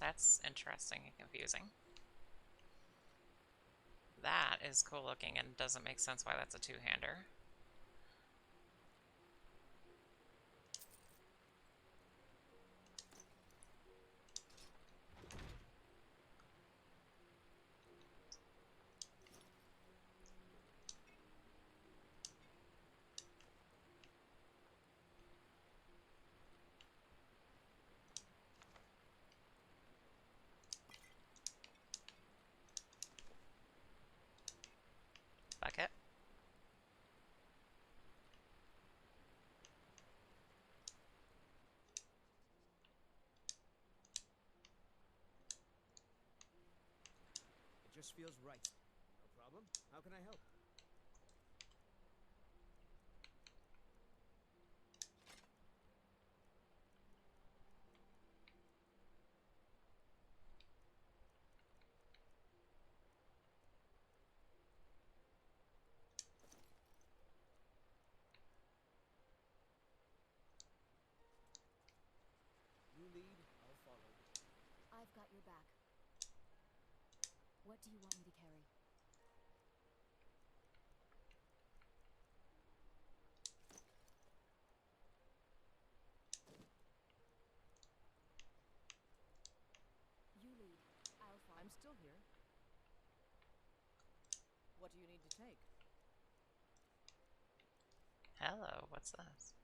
That's interesting and confusing. That is cool looking and doesn't make sense why that's a two-hander. Bucket. It just feels right. No problem. How can I help? You lead, I'll follow. I've got your back. What do you want me to carry? You lead. I'll follow. I'm still here. What do you need to take? Hello, what's this?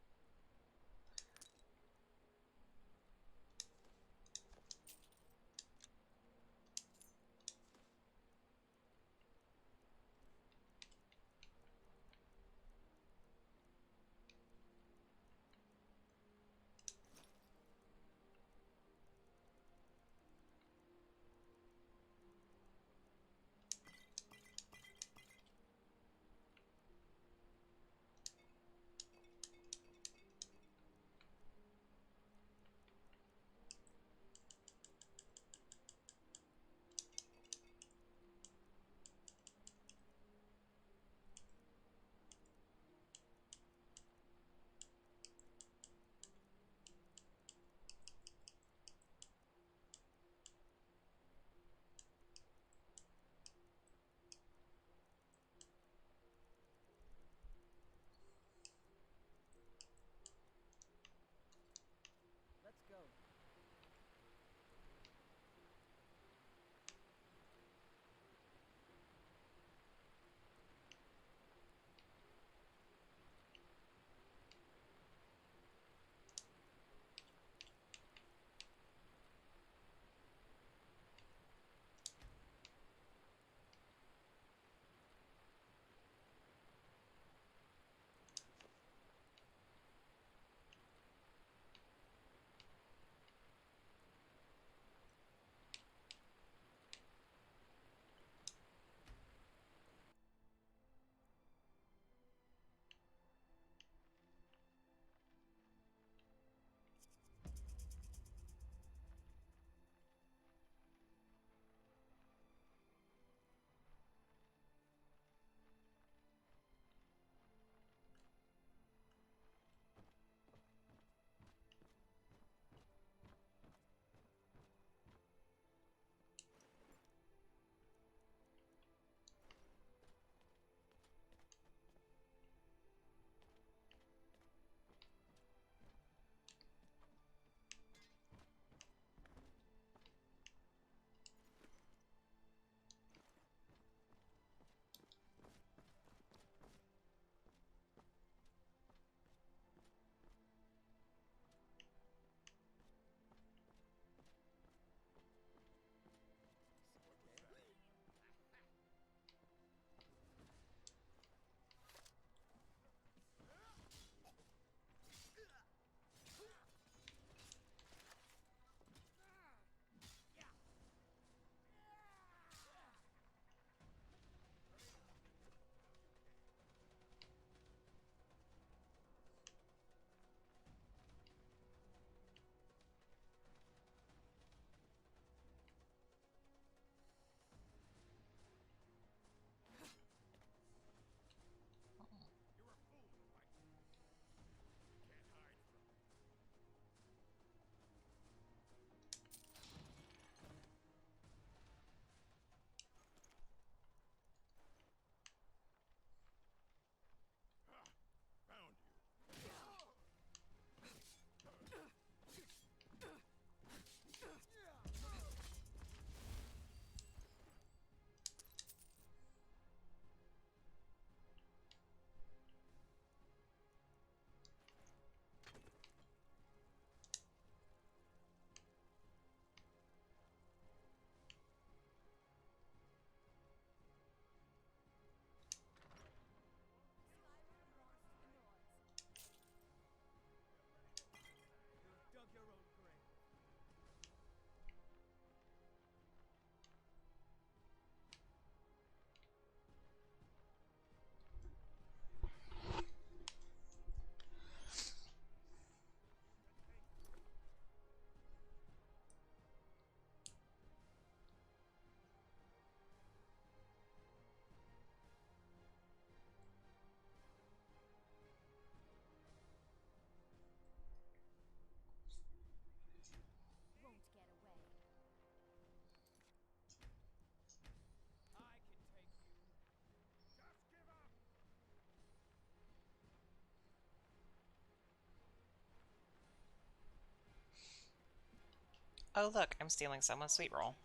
Oh look, I'm stealing someone's sweet roll.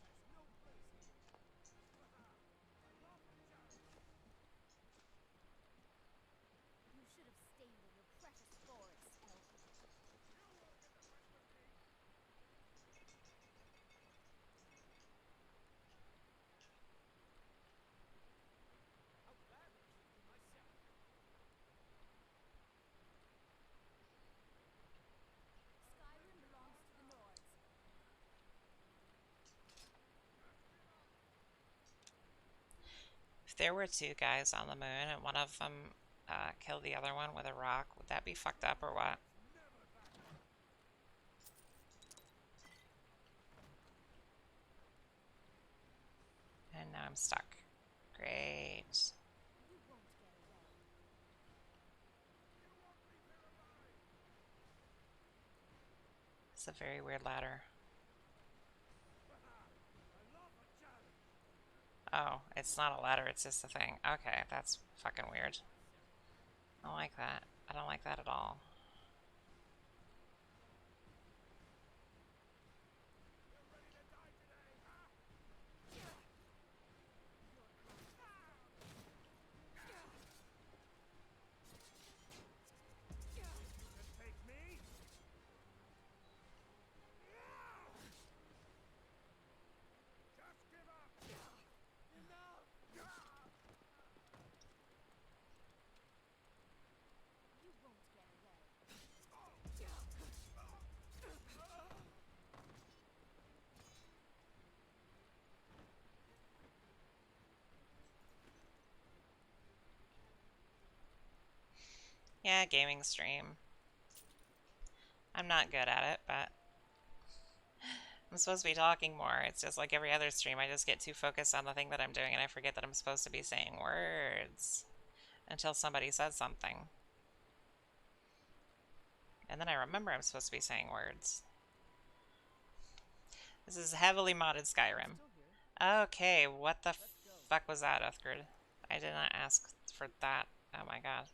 You should have stayed in your precious forest, elf. I'll gladly keep you myself. Skyrim belongs to the Nords. If there were two guys on the moon and one of them killed the other one with a rock, would that be fucked up or what? And now I'm stuck. Great. You won't get away. It's a very weird ladder. Oh, it's not a ladder, it's just a thing. Okay, that's fucking weird. I don't like that. I don't like that at all. You won't get away. Yeah, gaming stream. I'm not good at it, but I'm supposed to be talking more. It's just like every other stream, I just get too focused on the thing that I'm doing and I forget that I'm supposed to be saying words until somebody says something. And then I remember I'm supposed to be saying words. This is heavily modded Skyrim. Okay, what the fuck was that, Uthgrid? I did not ask for that. Oh my god.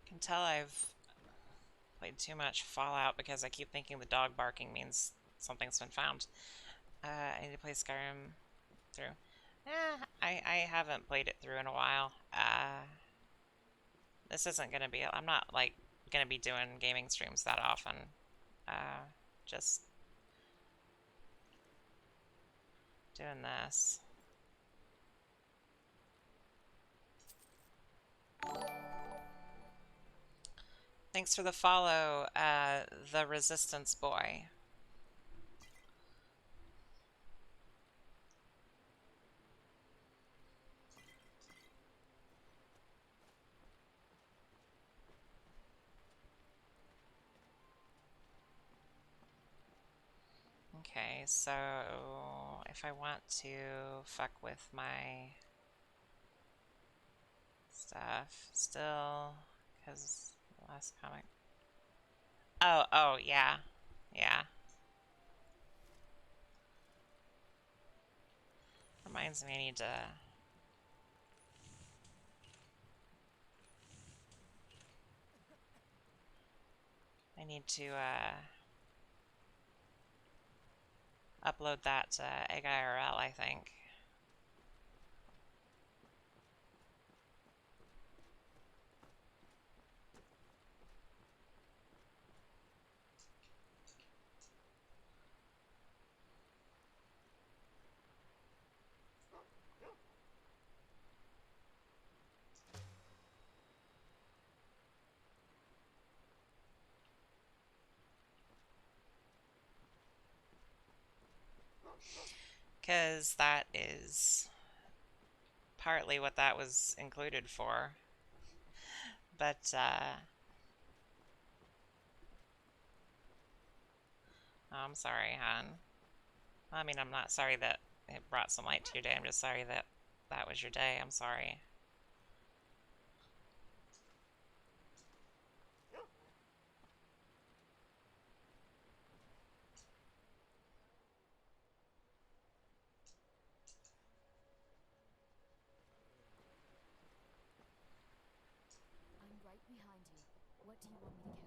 I can tell I've played too much Fallout because I keep thinking the dog barking means something's been found. I need to play Skyrim through. I haven't played it through in a while. This isn't gonna be, I'm not like gonna be doing gaming streams that often. Just doing this. Thanks for the follow, the Resistance Boy. Okay, so if I want to fuck with my stuff still, because last comic. Oh, yeah. Yeah. Reminds me I need to... I need to, upload that to Egg IRL, I think. Because that is partly what that was included for. But, oh, I'm sorry, hon. I mean, I'm not sorry that it brought some light to your day. I'm just sorry that that was your day. I'm sorry. I'm right behind you. What do you want me to carry?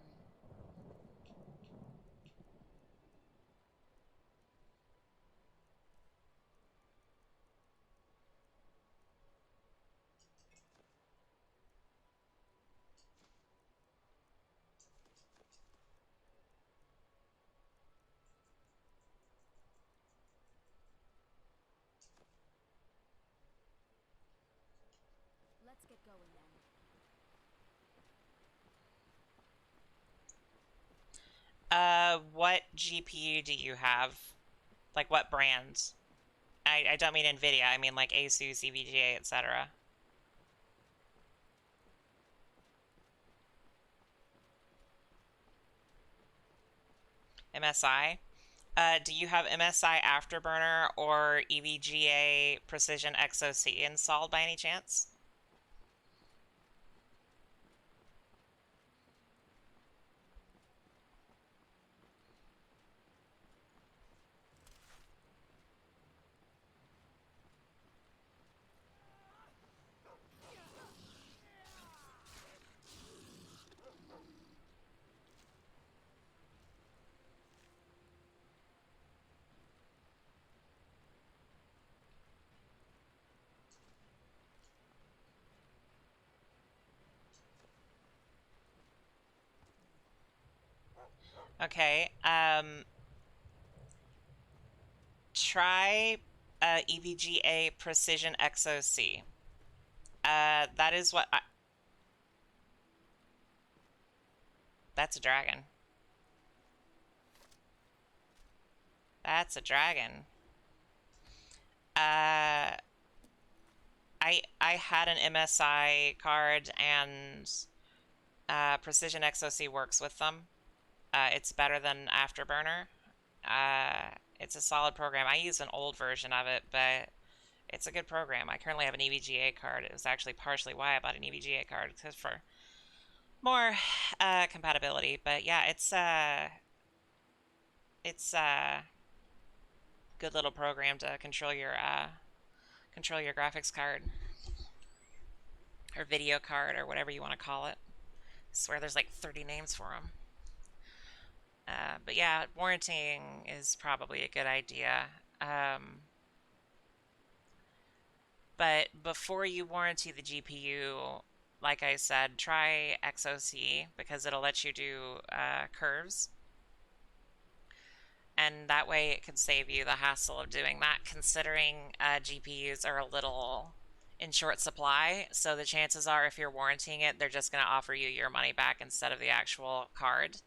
Let's get going then. What GPU do you have? Like, what brand? I don't mean NVIDIA, I mean like ASUS, EVGA, etc. MSI? Do you have MSI Afterburner or EVGA Precision XOC installed by any chance? Okay, try EVGA Precision XOC. That is what I... That's a dragon. That's a dragon. I had an MSI card and Precision XOC works with them. It's better than Afterburner. It's a solid program. I use an old version of it, but it's a good program. I currently have an EVGA card. It was actually partially why I bought an EVGA card, because for more compatibility. But yeah, it's a good little program to control your graphics card or video card or whatever you want to call it. I swear there's like 30 names for them. But yeah, warranting is probably a good idea. But before you warranty the GPU, like I said, try XOC because it'll let you do curves. And that way it can save you the hassle of doing that, considering GPUs are a little in short supply. So the chances are if you're warranting it, they're just going to offer you your money back instead of the actual card.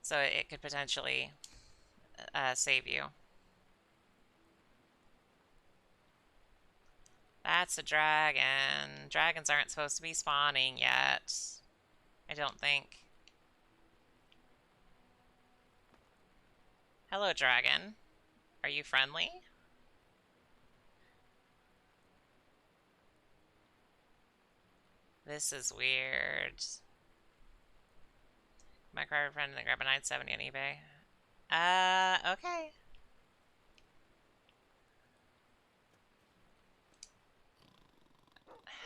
So it could potentially save you. That's a dragon. Dragons aren't supposed to be spawning yet. I don't think. Hello, dragon. Are you friendly? This is weird. My card friend and grab a 970 on eBay. Okay.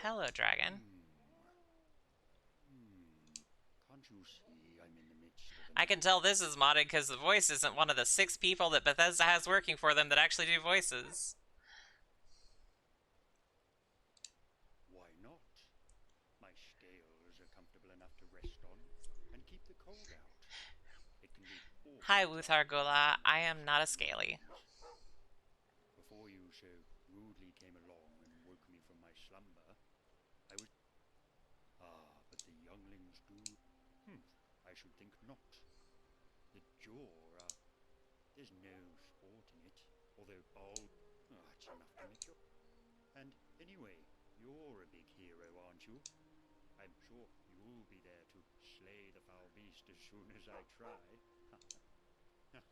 Hello, dragon. Can't you see I'm in the midst of I can tell this is modded because the voice isn't one of the 6 people that Bethesda has working for them that actually do voices. Why not? My scales are comfortable enough to rest on and keep the cold out. It can be Hi, Wuthargola. I am not a scaly. Before you so rudely came along and woke me from my slumber, I was... Ah, but the younglings do... I should think not. The jaw, there's no sport in it, although bald... it's enough to make you... And anyway, you're a big hero, aren't you? I'm sure you'll be there to slay the foul beast as soon as I try. And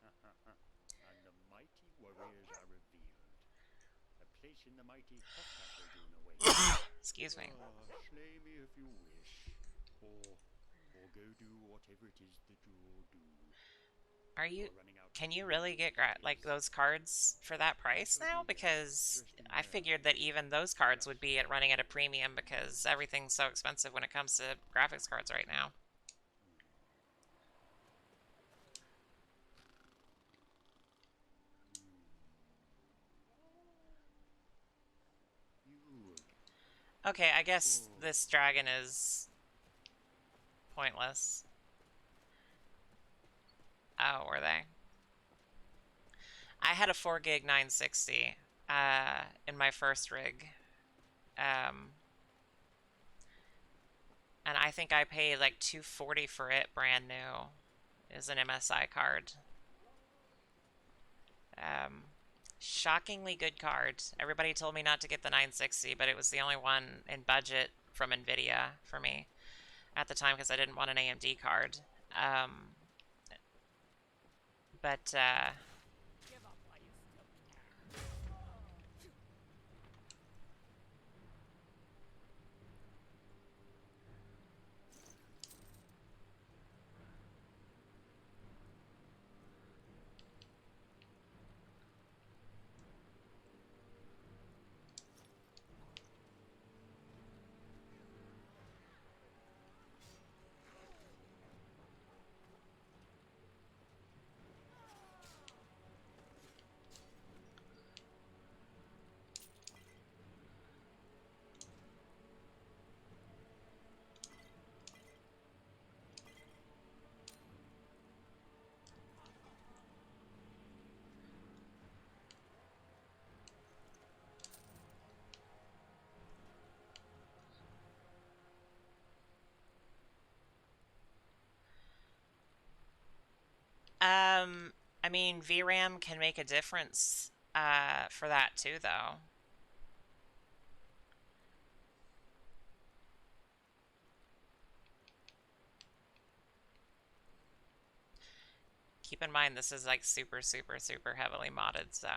the mighty warriors are revealed. A place in the mighty Hofkastle away. Excuse me. Slay me if you wish, or go do whatever it is that you'll do. Are you? Can you really get like those cards for that price now? Because I figured that even those cards would be running at a premium because everything's so expensive when it comes to graphics cards right now. Okay, I guess this dragon is pointless. Oh, were they? I had a 4 gig 960 in my first rig. And I think I paid like $240 for it brand new. It was an MSI card. Shockingly good card. Everybody told me not to get the 960, but it was the only one in budget from Nvidia for me at the time because I didn't want an AMD card. But I mean, VRAM can make a difference for that too, though. Keep in mind, this is like super, super, super heavily modded, so...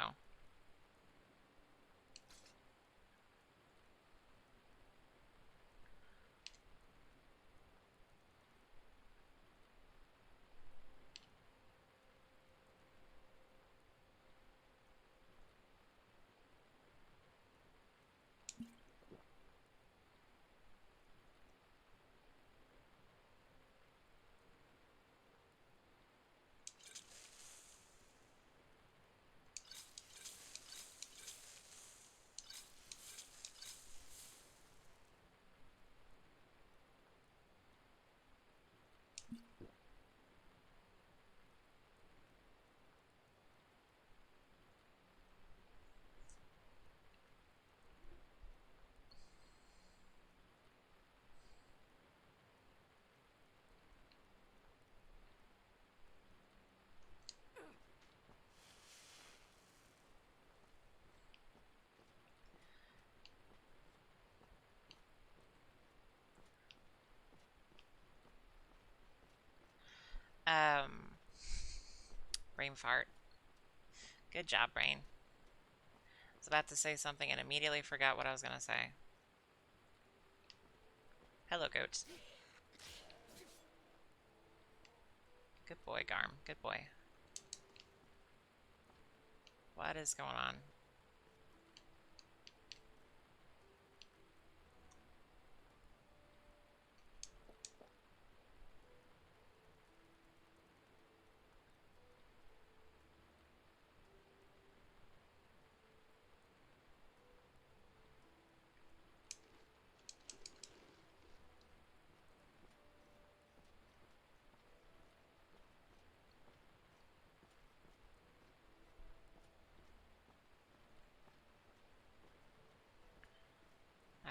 Brain fart. Good job, brain. I was about to say something and immediately forgot what I was going to say. Hello, goat. Good boy, Garm. Good boy. What is going on?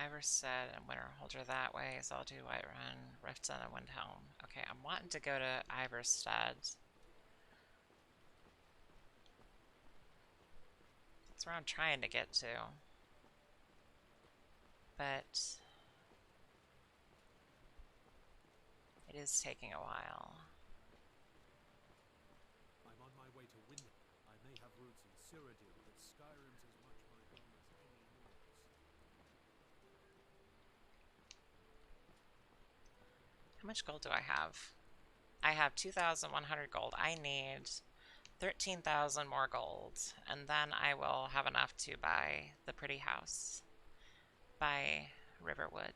Iverstead and Winterholder that way. Solitude, Whiterun, Riften, and Windhelm. Okay, I'm wanting to go to Iverstead. That's where I'm trying to get to. But it is taking a while. I'm on my way to Windhelm. I may have roots in Cyrodiil, but Skyrim's as much my home as any yours. How much gold do I have? I have 2,100 gold. I need 13,000 more gold, and then I will have enough to buy the pretty house. Buy Riverwood,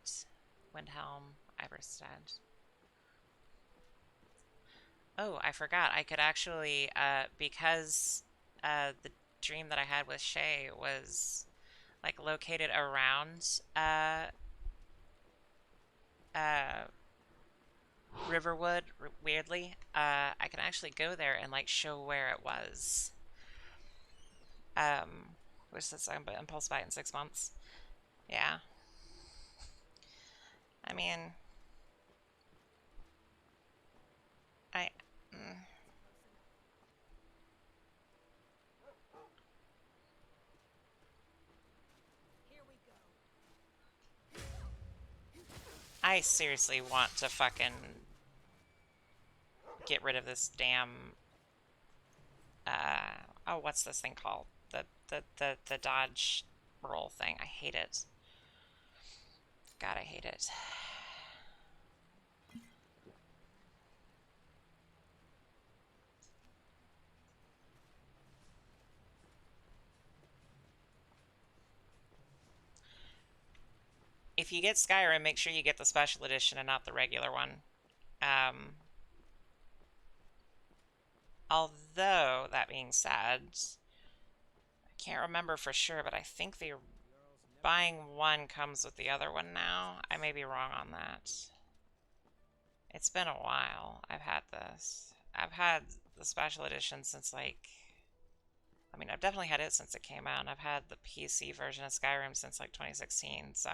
Windhelm, Iverstead. Oh, I forgot. I could actually, because the dream that I had with Shay was like located around Riverwood, weirdly, I can actually go there and like show where it was. Which is impulse buy in 6 months. Yeah. I mean, I seriously want to fucking get rid of this damn, oh, what's this thing called? The dodge roll thing. I hate it. God, I hate it. If you get Skyrim, make sure you get the special edition and not the regular one. Although, that being said, I can't remember for sure, but I think the buying one comes with the other one now. I may be wrong on that. It's been a while I've had this. I've had the special edition since like... I mean, I've definitely had it since it came out, and I've had the PC version of Skyrim since like 2016, so...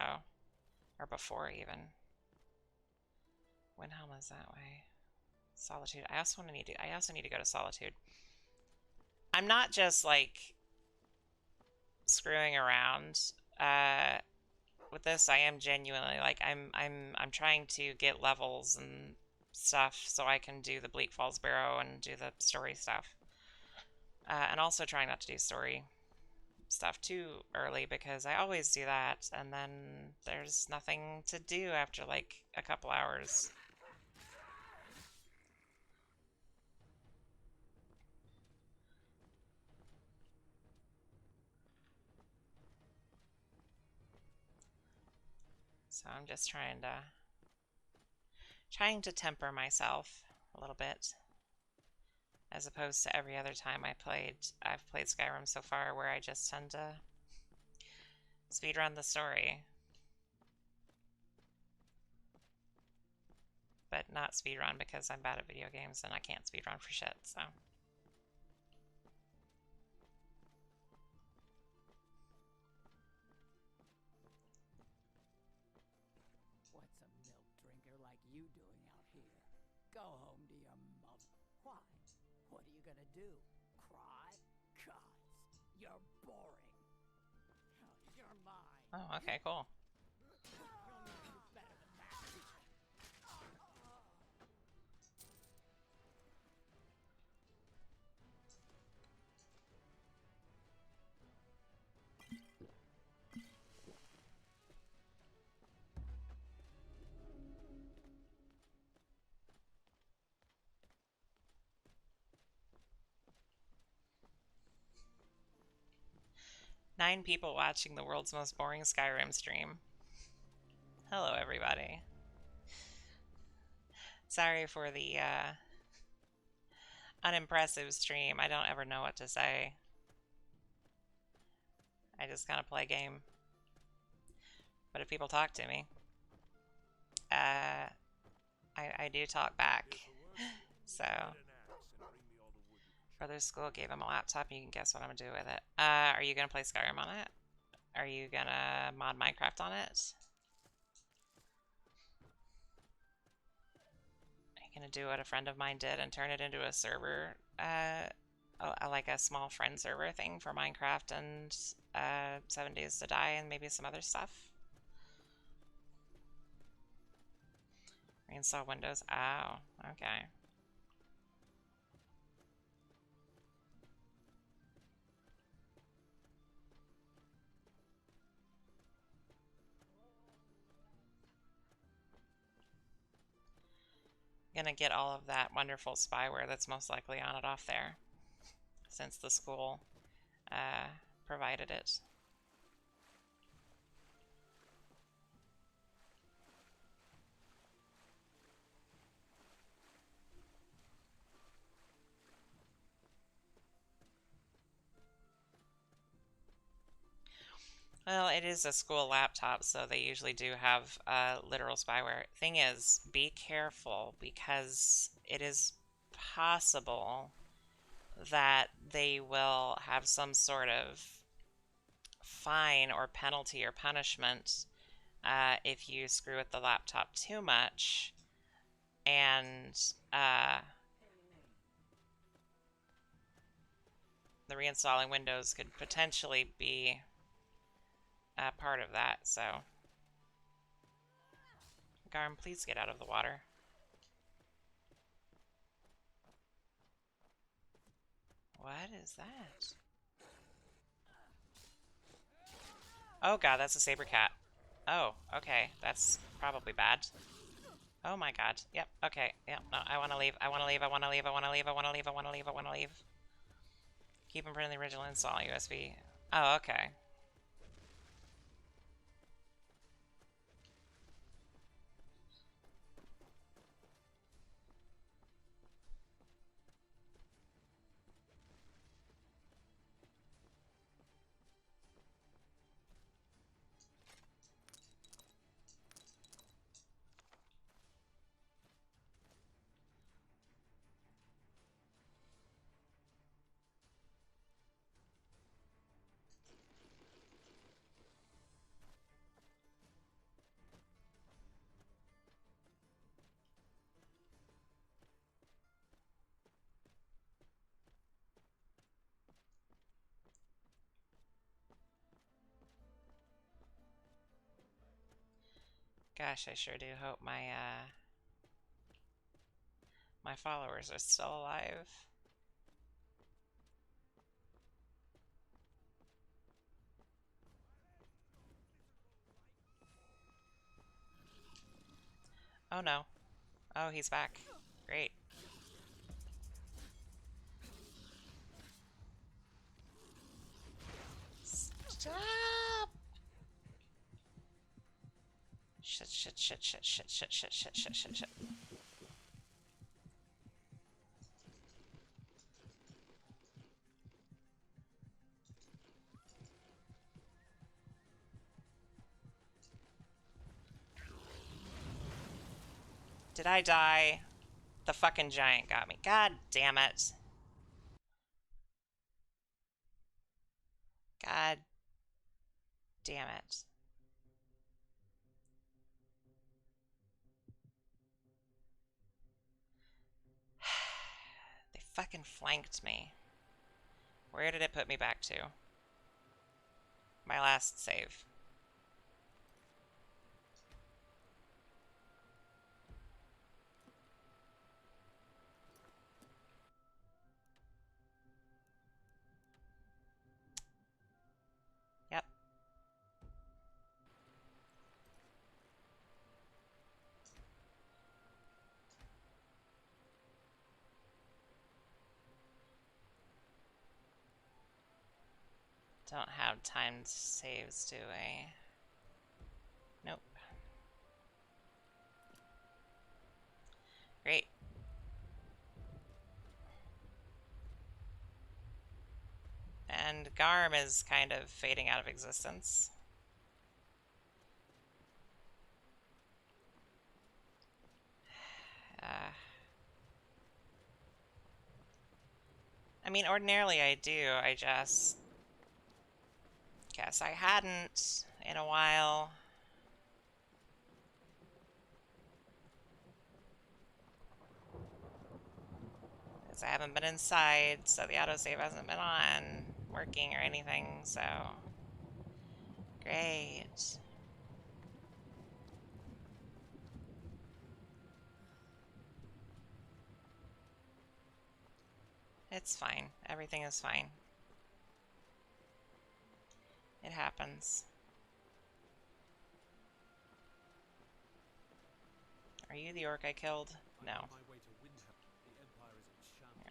Or before, even. Windhelm is that way. Solitude. I also need to go to Solitude. I'm not just like screwing around with this. I am genuinely like I'm trying to get levels and stuff so I can do the Bleak Falls Barrow and do the story stuff. And also trying not to do story stuff too early because I always do that and then there's nothing to do after like a couple hours. So I'm just trying to temper myself a little bit, as opposed to every other time I've played Skyrim so far, where I just tend to speedrun the story, but not speedrun because I'm bad at video games and I can't speedrun for shit. So. What's a milk drinker like you doing out here? Go home to your mother. Why? What are you gonna do? Cry? 'Cause you're boring. You're mine. Oh, okay, cool. You'll need to do better than that. 9 people watching the world's most boring Skyrim stream. Hello, everybody. Sorry for the unimpressive stream. I don't ever know what to say. I just kind of play a game. But if people talk to me, I do talk back. So, brother's school gave him a laptop, and you can guess what I'm gonna do with it. Are you gonna play Skyrim on it? Are you gonna mod Minecraft on it? Gonna do what a friend of mine did and turn it into a server, like a small friend server thing for Minecraft and 7 Days to Die and maybe some other stuff. Reinstall Windows. Oh, okay. Gonna get all of that wonderful spyware that's most likely on it off there, since the school provided it. Well, it is a school laptop, so they usually do have literal spyware. Thing is, be careful, because it is possible that they will have some sort of fine or penalty or punishment if you screw with the laptop too much, and the reinstalling Windows could potentially be part of that. So, Garm, please get out of the water. What is that? Oh god, that's a saber cat. Oh, okay, that's probably bad. Oh my god. Yep, okay. Yep, no, I want to leave. I want to leave. I want to leave. I want to leave. I want to leave. I want to leave. I want to leave. Keep and print the original install USB. Oh, okay. Gosh, I sure do hope my followers are still alive. Oh no. Oh, he's back. Great. Stop! Shit, shit, shit, shit, shit, shit, shit, shit, shit, shit, shit. Did I die? The fucking giant got me. God damn it. God damn it. They fucking flanked me. Where did it put me back to? My last save. Yep. Don't have timed saves, do I? Nope. Great. And Garm is kind of fading out of existence. I mean, ordinarily I do. I just guess I hadn't in a while. Because I haven't been inside, so the autosave hasn't been on, working or anything, so... Great. It's fine. Everything is fine. It happens. Are you the orc I killed? No.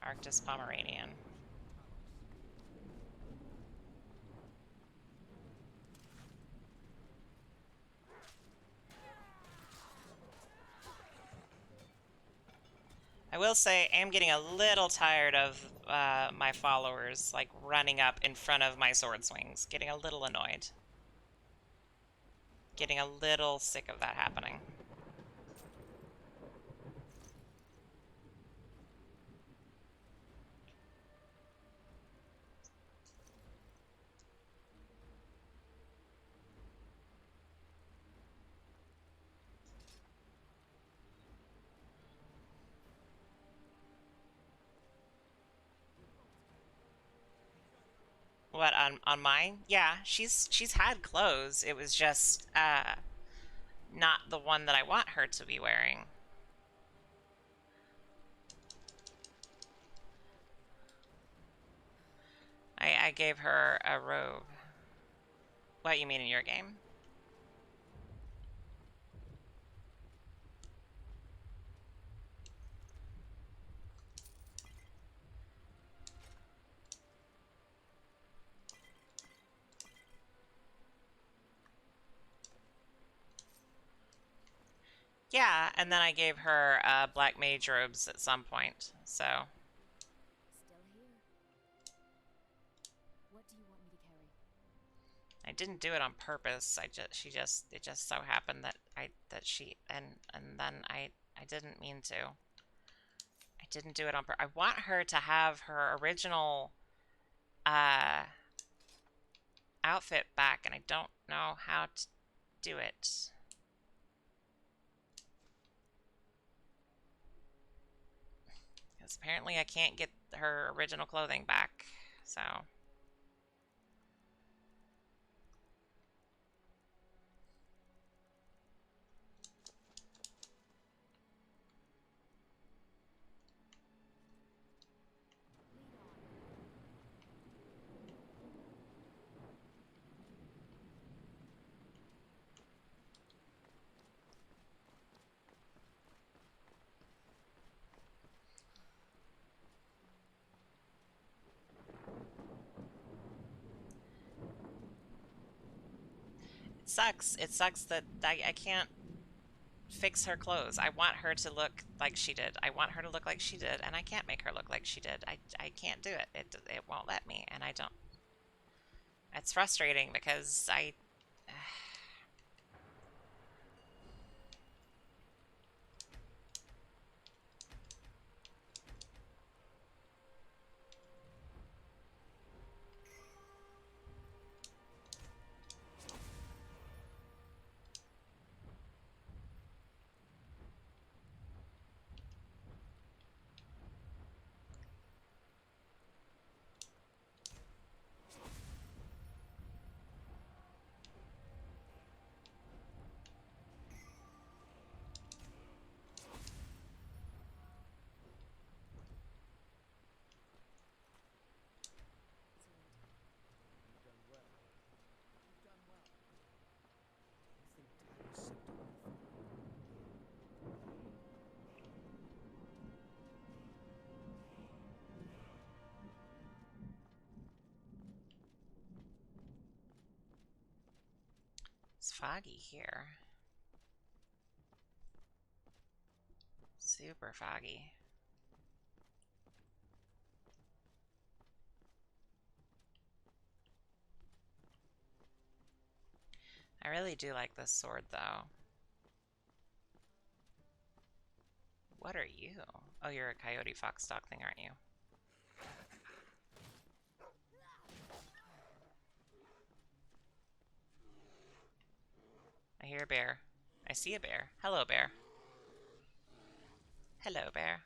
Arctis Pomeranian. I will say, I am getting a little tired of my followers, like, running up in front of my sword swings. Getting a little annoyed. Getting a little sick of that happening. What, on mine? Yeah, she's had clothes. It was just not the one that I want her to be wearing. I gave her a robe. What, you mean in your game? Yeah, and then I gave her black mage robes at some point, so... Still here. What do you want me to carry? I didn't do it on purpose. It just so happened that then I didn't mean to. I didn't do it on purpose. I want her to have her original outfit back, and I don't know how to do it. Because apparently I can't get her original clothing back, so... It sucks. It sucks that I can't fix her clothes. I want her to look like she did. I want her to look like she did, and I can't make her look like she did. I can't do it. It won't let me, and I don't. It's frustrating because I... It's foggy here. Super foggy. I really do like this sword, though. What are you? Oh, you're a coyote fox dog thing, aren't you? I hear a bear. I see a bear. Hello, bear. Hello, bear.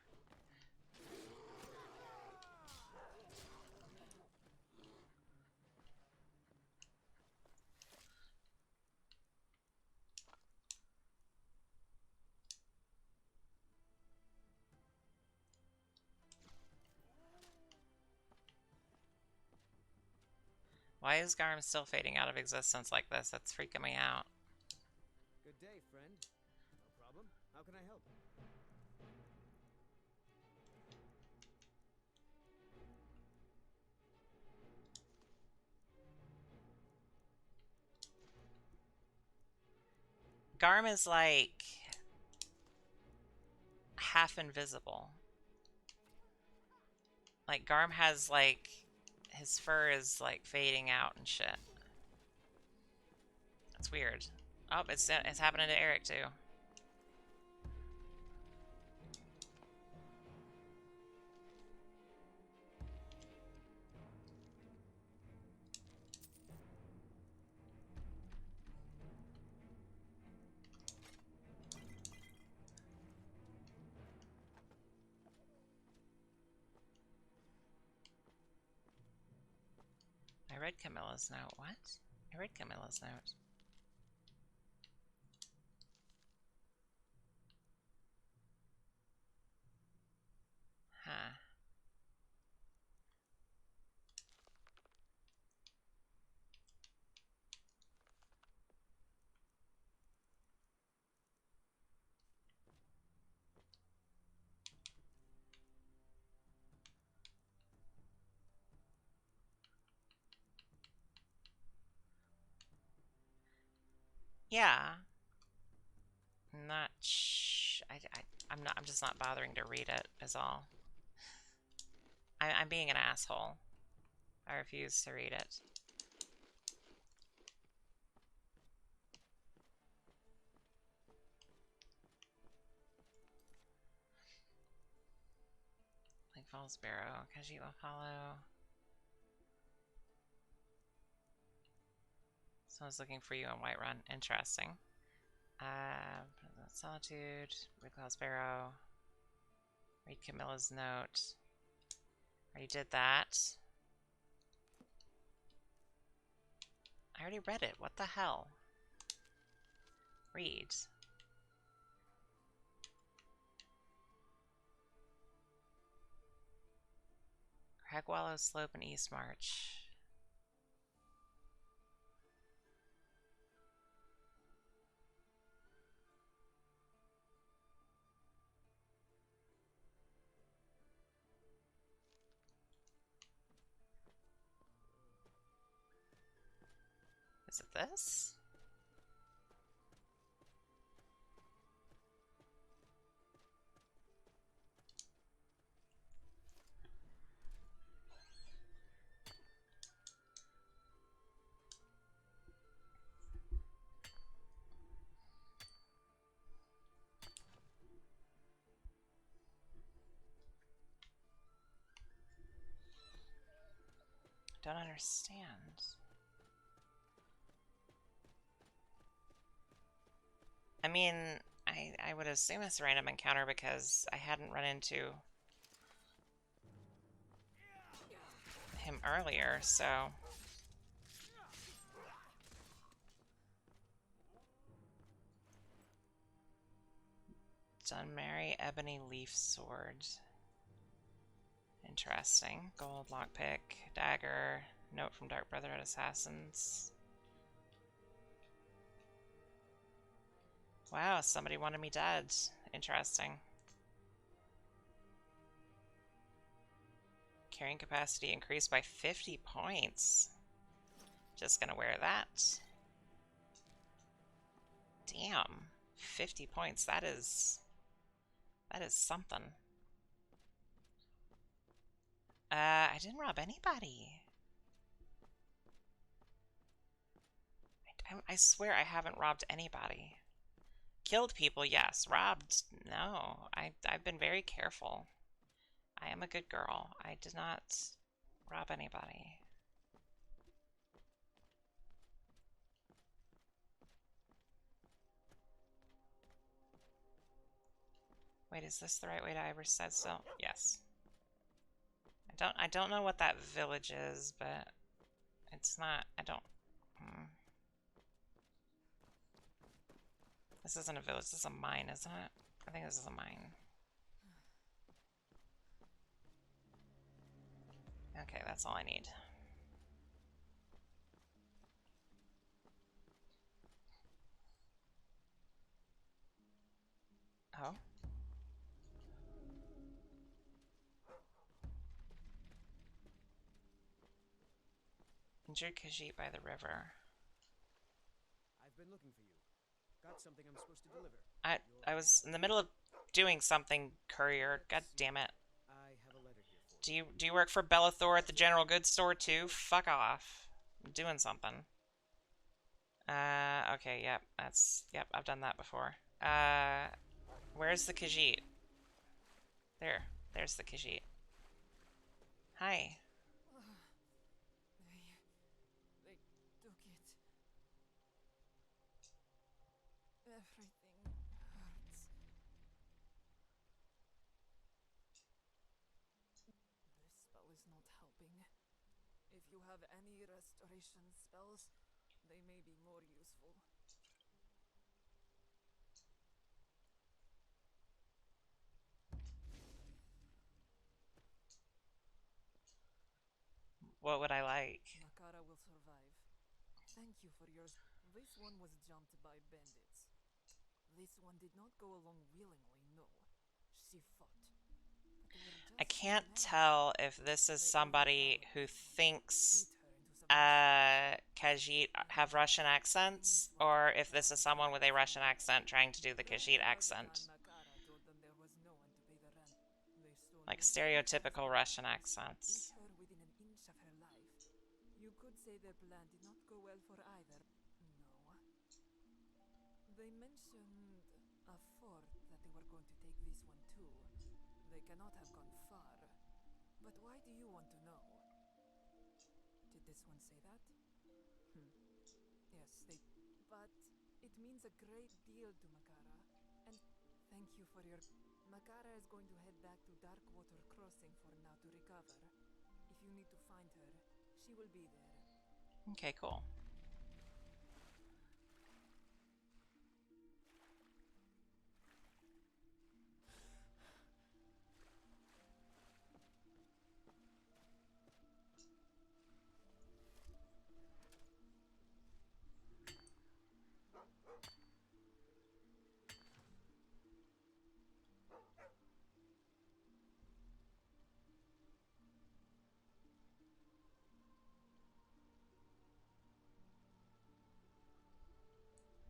Why is Garm still fading out of existence like this? That's freaking me out. Good day, friend. No problem. How can I help? Garm is like half invisible. Like Garm has like his fur is like fading out and shit. That's weird. Oh, it's happening to Eric too. I read Camilla's note. What? I read Camilla's note. Huh. Yeah. Not I'm not. I'm just not bothering to read it. Is all. I'm being an asshole. I refuse to read it. Like Falls Barrow. Kaji will follow. Someone's looking for you on Whiterun. Interesting. Solitude. Read Falls Barrow. Read Camilla's note. Already did that. I already read it. What the hell? Read. Cragwallow Slope and East March. Is it this? Don't understand. I mean, I would assume it's a random encounter because I hadn't run into him earlier, so... Dunmary Ebony Leaf Sword. Interesting. Gold lockpick, dagger, note from Dark Brotherhood Assassins. Wow, somebody wanted me dead. Interesting. Carrying capacity increased by 50 points. Just gonna wear that. Damn. 50 points. That is something. I didn't rob anybody. I swear I haven't robbed anybody. Killed people, yes. Robbed, no. I've been very careful. I am a good girl. I did not rob anybody. Wait, is this the right way to Iverstead still? Yes. I don't know what that village is, but it's not. I don't. This isn't a village. This is a mine, isn't it? I think this is a mine. Okay, that's all I need. Oh. Injured Khajiit by the river. I've been looking for you. Got something I'm supposed to deliver. I was in the middle of doing something, courier. God damn it. I have a letter here for you. Do you work for Bellathor at the general goods store too? Fuck off. I'm doing something. Okay, yep, I've done that before. Where's the Khajiit? There's the Khajiit. Hi. They took it. Everything hurts. This spell is not helping. If you have any restoration spells, they may be more useful. What would I like? Makara will survive. Thank you for yours. This one was jumped by bandits. This one did not go along willingly, no. She fought. I can't tell if this is somebody who thinks Khajiit have Russian accents, or if this is someone with a Russian accent trying to do the Khajiit accent. Like stereotypical Russian accents. You could say their plan did not go well for either. No. They mentioned a fort that they were going to take this one too. They cannot have gone far. But why do you want to know? Did this one say that? Yes, they... But it means a great deal to Makara. And thank you for your... Makara is going to head back to Darkwater Crossing for now to recover. If you need to find her, she will be there. Okay, cool.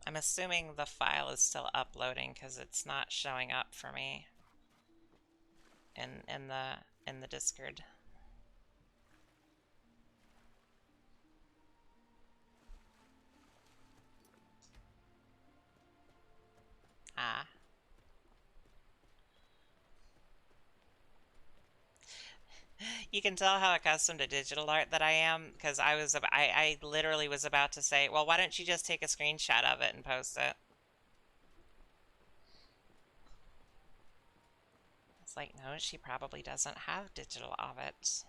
I'm assuming the file is still uploading because it's not showing up for me in the Discord. Ah. You can tell how accustomed to digital art that I am, because I literally was about to say, well, why don't you just take a screenshot of it and post it? It's like, no, she probably doesn't have digital of it.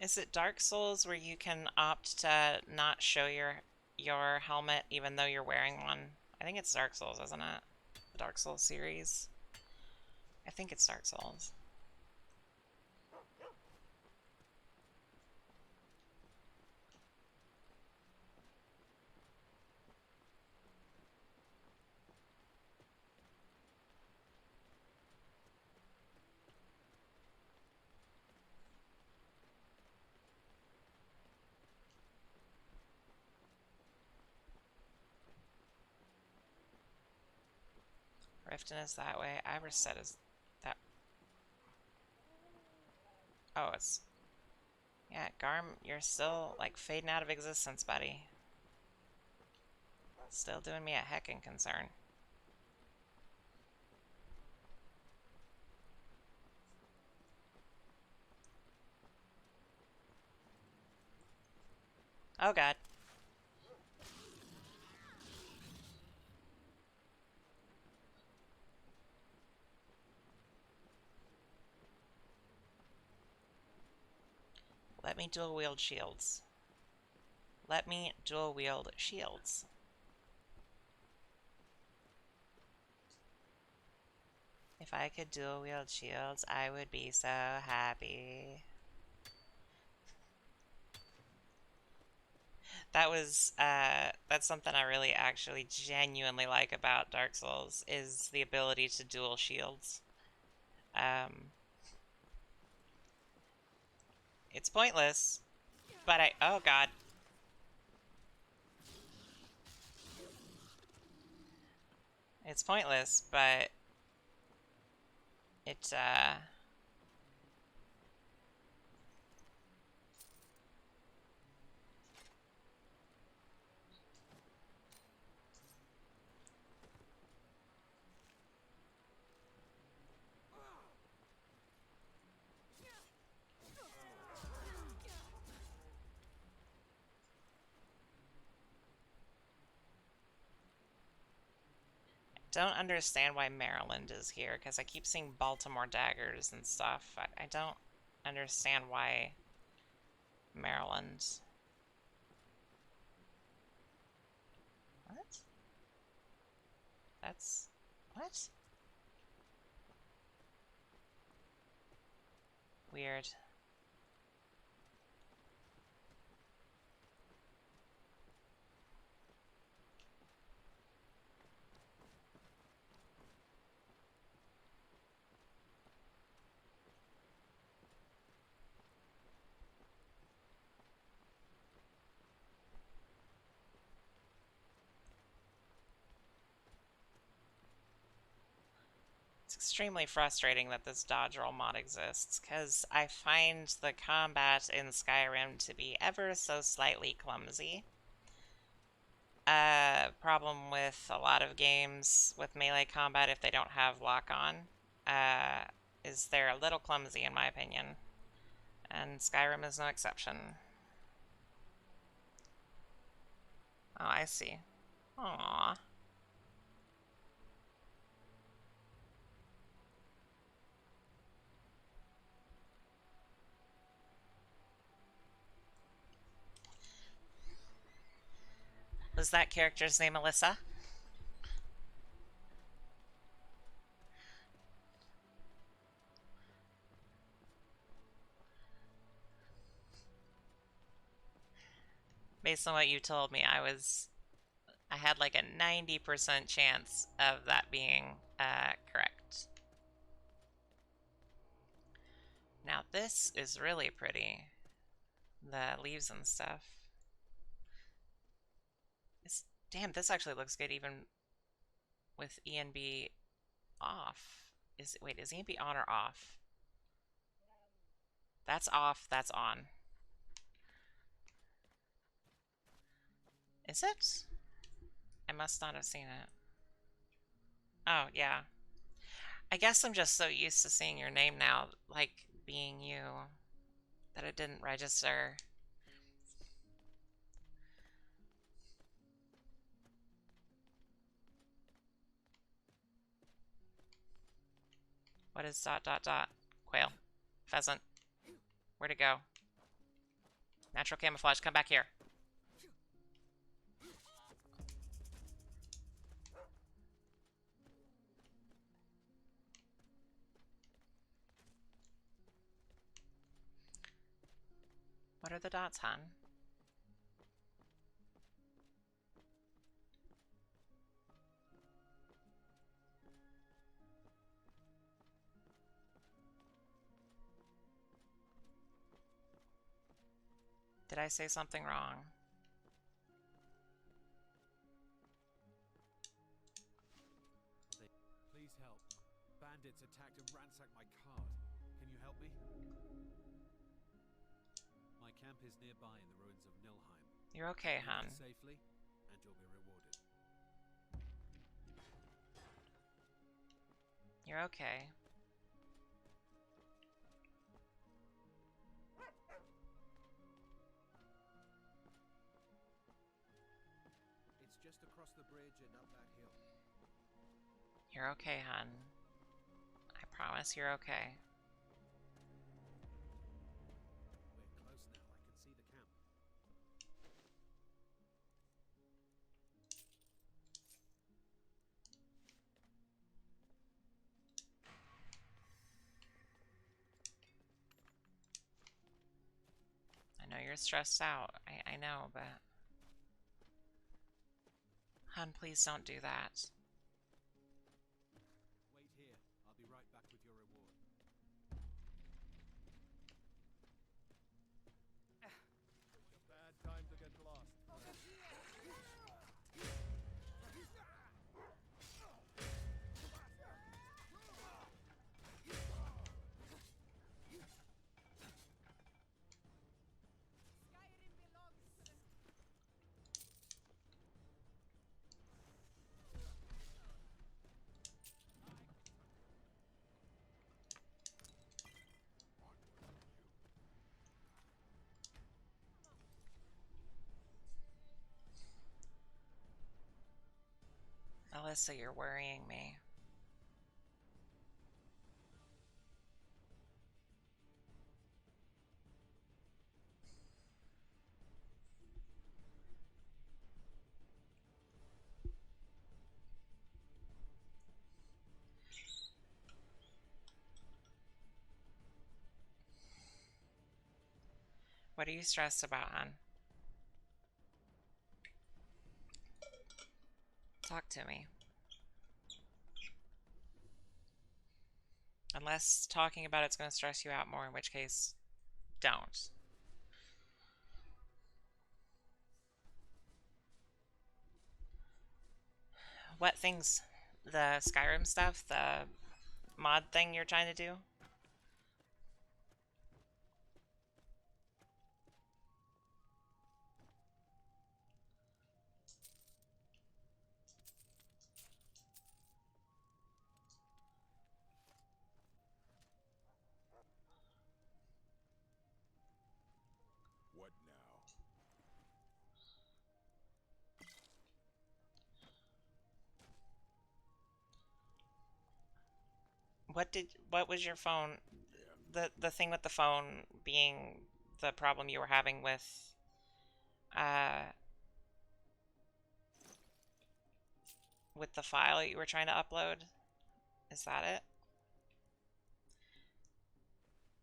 Is it Dark Souls where you can opt to not show your helmet even though you're wearing one? I think it's Dark Souls, isn't it? The Dark Souls series. I think it's Dark Souls. Riften is that way. Iverstead is that. Oh, it's... Yeah, Garm, you're still, like, fading out of existence, buddy. Still doing me a heckin' concern. Oh, God. Let me dual wield shields. Let me dual wield shields. If I could dual wield shields, I would be so happy. That's something I really actually genuinely like about Dark Souls, is the ability to dual shields. It's pointless, but oh God. It's pointless, but it, don't understand why Maryland is here, because I keep seeing Baltimore daggers and stuff. I don't understand why Maryland. What? That's... what? Weird. It's extremely frustrating that this dodge roll mod exists, because I find the combat in Skyrim to be ever so slightly clumsy. Problem with a lot of games with melee combat, if they don't have lock-on, is they're a little clumsy in my opinion. And Skyrim is no exception. Oh, I see. Aww. Was that character's name Alyssa? Based on what you told me, I had like a 90% chance of that being correct. Now this is really pretty. The leaves and stuff. Damn, this actually looks good even with ENB off. Wait, is ENB on or off? That's off, that's on. Is it? I must not have seen it. Oh, yeah. I guess I'm just so used to seeing your name now, like being you, that it didn't register. What is ... Quail. Pheasant. Where'd it go? Natural camouflage, come back here. What are the dots, hon? Did I say something wrong? Please help. Bandits attacked and ransacked my cart. Can you help me? camp is nearby in the ruins of Nilheim. You're okay, Leave hon. it safely, and you'll be rewarded. You're okay. It's just across the bridge and up that hill. You're okay, hon. I promise you're okay. We're close now. I can see the camp. I know you're stressed out. I know, but... Hun, please don't do that. Wait here. I'll be right back with your reward. It's a bad time to get lost. Skyrim belongs to the... Alyssa, you're worrying me. What are you stressed about, hon? Talk to me. Unless talking about it's going to stress you out more, in which case, don't. What things? The Skyrim stuff? The mod thing you're trying to do? What now? What was your phone? The thing with the phone being the problem you were having with the file you were trying to upload? Is that it?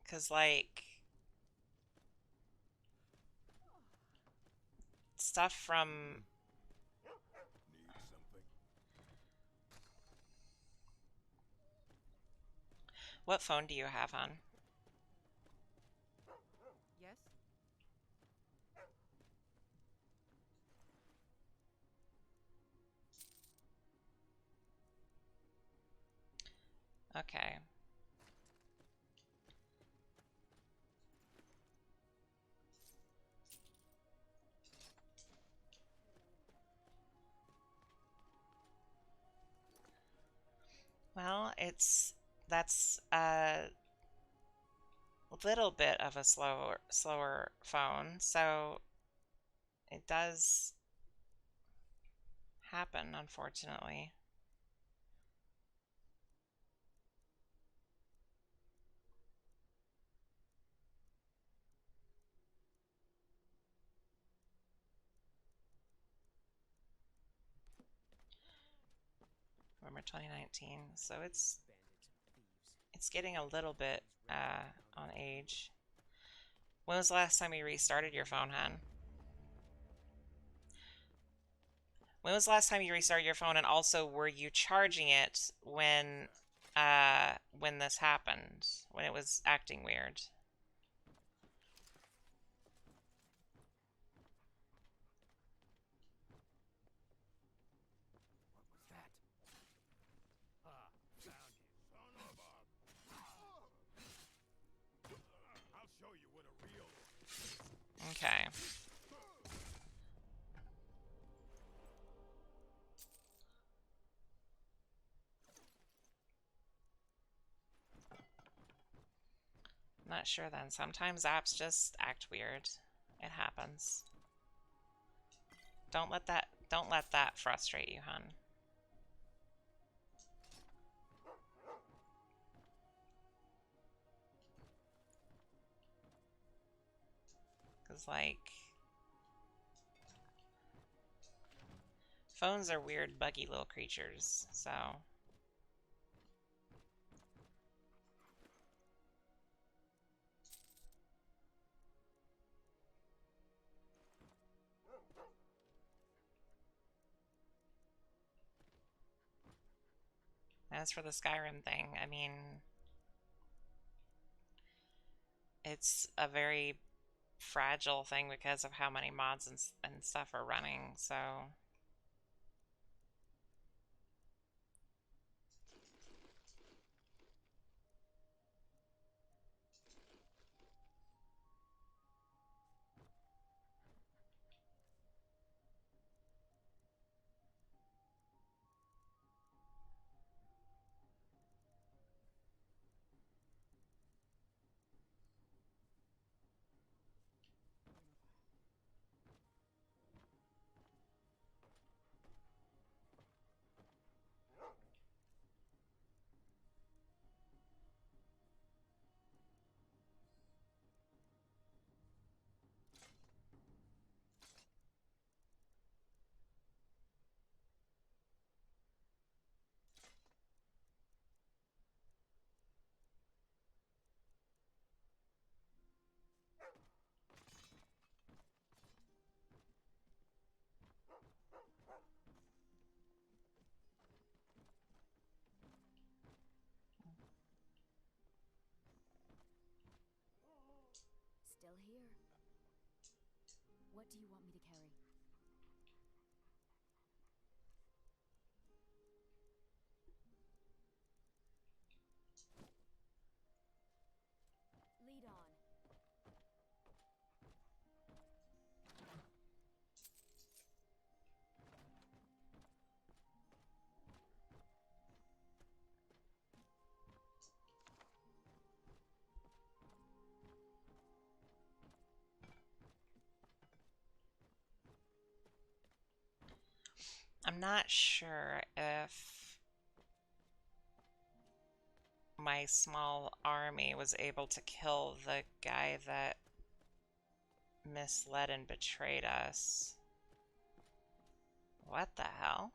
Cause like stuff from Need something? what phone do you have on? Yes? Okay. Well, that's a little bit of a slower phone, so it does happen, unfortunately. Remember 2019, so it's getting a little bit on age. When was the last time you restarted your phone, hon? When was the last time you restarted your phone, and also were you charging it when this happened, when it was acting weird? What was that? Ah, found you, son of a... I'll show you what a real... Not sure then. Sometimes apps just act weird. It happens. Don't let that frustrate you, hun. Cause like phones are weird, buggy little creatures, so as for the Skyrim thing, I mean, it's a very fragile thing because of how many mods and stuff are running, so Still here. What do you want me to carry? Lead on. I'm not sure if my small army was able to kill the guy that misled and betrayed us. What the hell?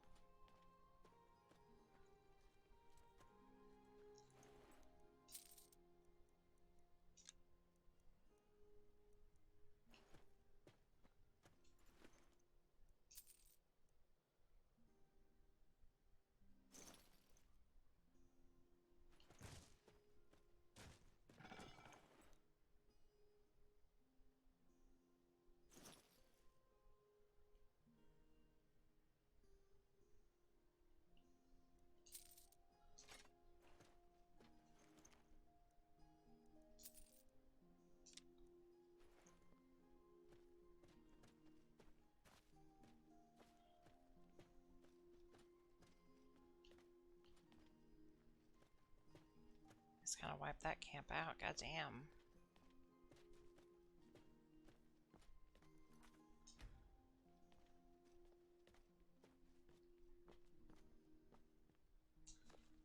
Just kind of wipe that camp out. Goddamn.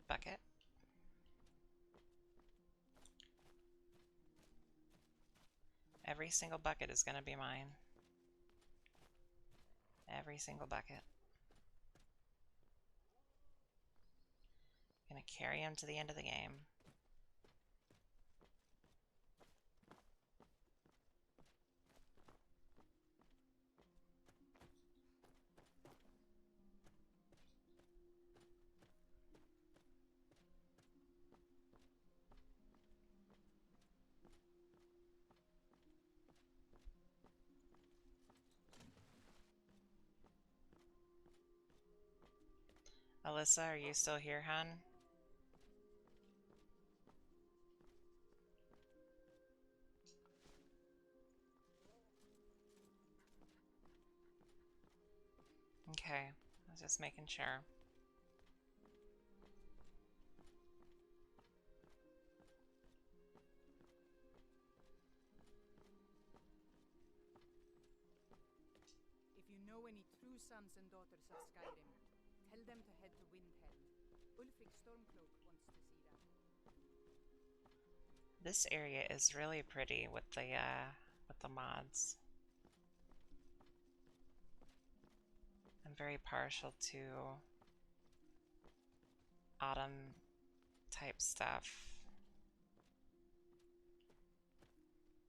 Bucket. Every single bucket is going to be mine. Every single bucket. Gonna carry him to the end of the game. Alyssa, are you still here, hon? Okay, I was just making sure. true sons and daughters of Skyrim. Tell them to head to Windhelm. Ulfric Stormcloak wants to see them. This area is really pretty with the mods. I'm very partial to autumn type stuff.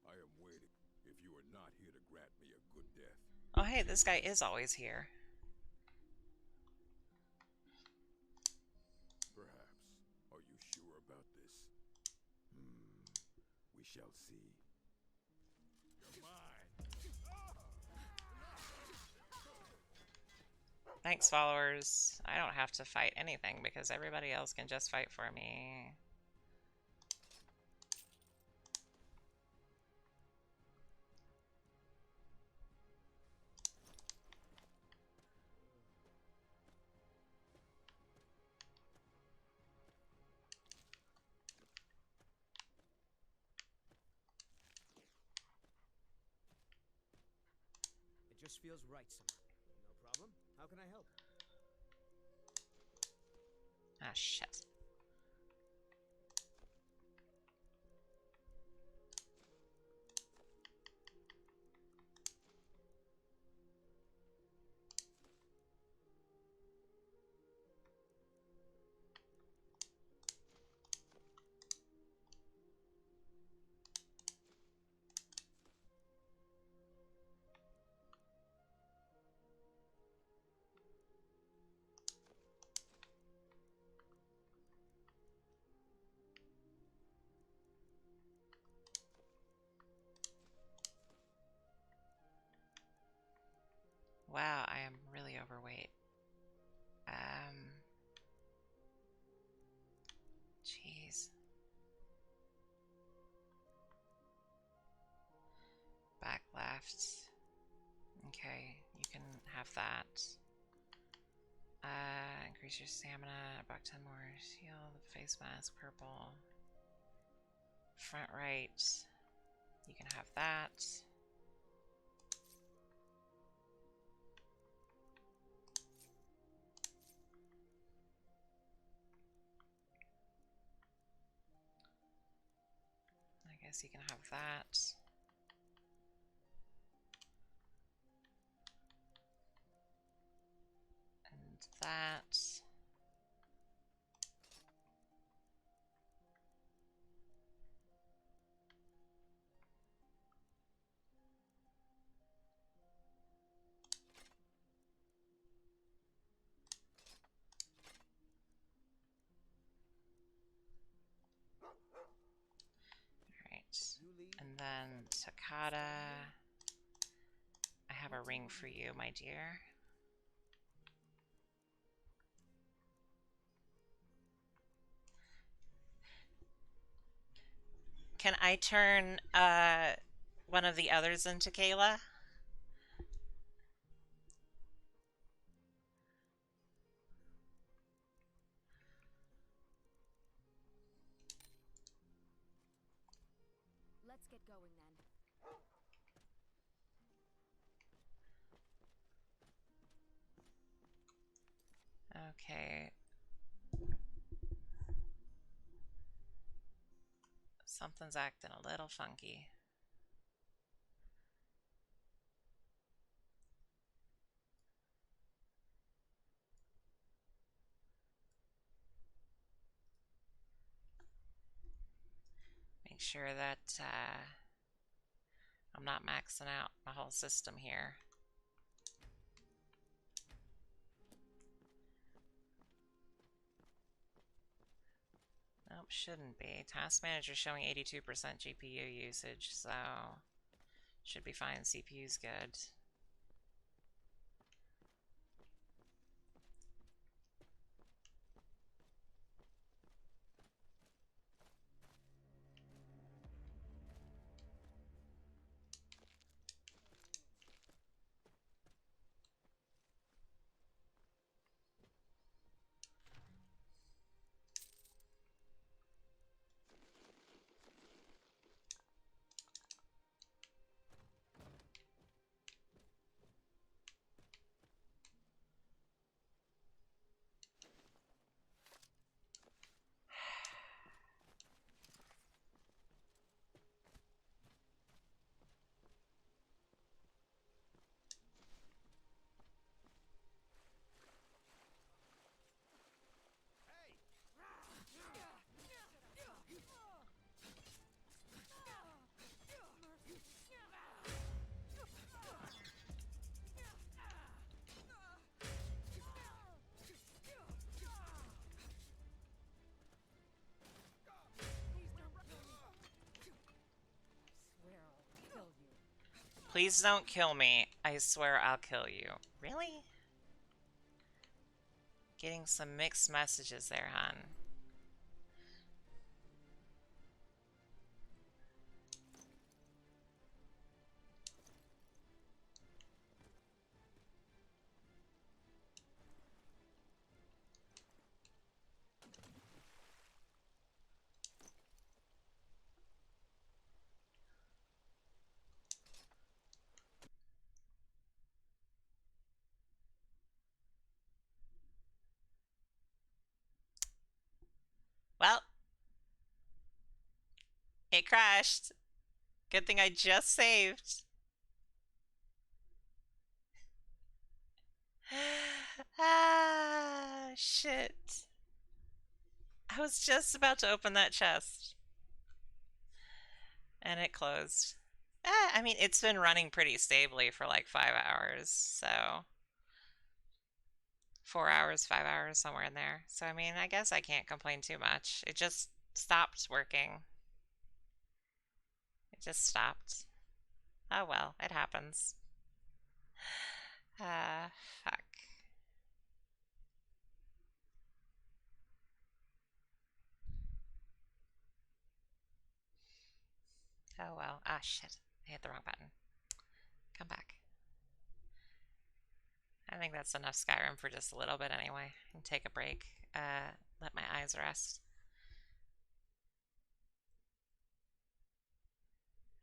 I am waiting. If you are not here to grant me a good death. Oh hey, this guy is always here. Perhaps. Are you sure about this? We shall see. You're mine. Thanks, followers. I don't have to fight anything because everybody else can just fight for me. It just feels right somehow. No problem. How can I help? Ah, shit. Wow, I am really overweight. Jeez. Back left. Okay, you can have that. Increase your stamina, about 10 more. Heal the face mask, purple. Front right. You can have that. I guess you can have that. And that. And then Takata, I have a ring for you, my dear. Can I turn one of the others into Kayla? Let's get going then. Okay. Something's acting a little funky. Make sure that I'm not maxing out my whole system here. Nope, shouldn't be. Task manager showing 82% GPU usage, so should be fine. CPU's good. Please don't kill me. I swear I'll kill you. Really? Getting some mixed messages there, hon. Well, it crashed. Good thing I just saved. Ah, shit. I was just about to open that chest. And it closed. I mean, it's been running pretty stably for like 5 hours, so 4 hours, 5 hours, somewhere in there. So, I mean, I guess I can't complain too much. It just stopped working. It just stopped. Oh well, it happens. Fuck. Oh well. Ah, shit. I hit the wrong button. Come back. I think that's enough Skyrim for just a little bit anyway. And take a break. Let my eyes rest.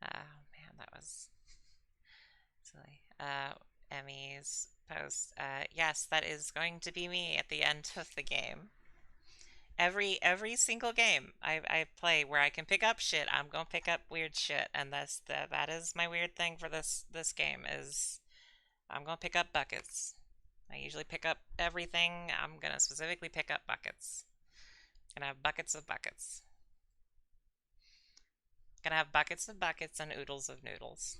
Oh man, that was silly. Emmy's post. Yes, that is going to be me at the end of the game. Every single game I play where I can pick up shit, I'm gonna pick up weird shit, and that is my weird thing for this game is I'm gonna pick up buckets. I usually pick up everything. I'm gonna specifically pick up buckets. Gonna have buckets of buckets. Gonna have buckets of buckets and oodles of noodles.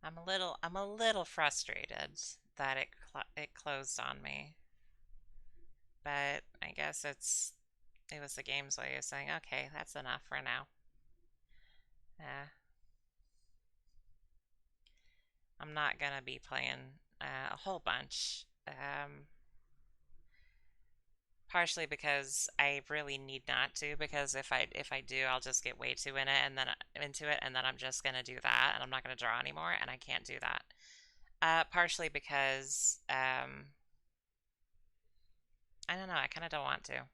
I'm a little frustrated that it closed on me. But I guess it was the game's way of saying, okay, that's enough for now. I'm not gonna be playing a whole bunch. Partially because I really need not to, because if I do, I'll just get way too in it and then into it, and then I'm just gonna do that, and I'm not gonna draw anymore, and I can't do that. Partially because I don't know, I kind of don't want to,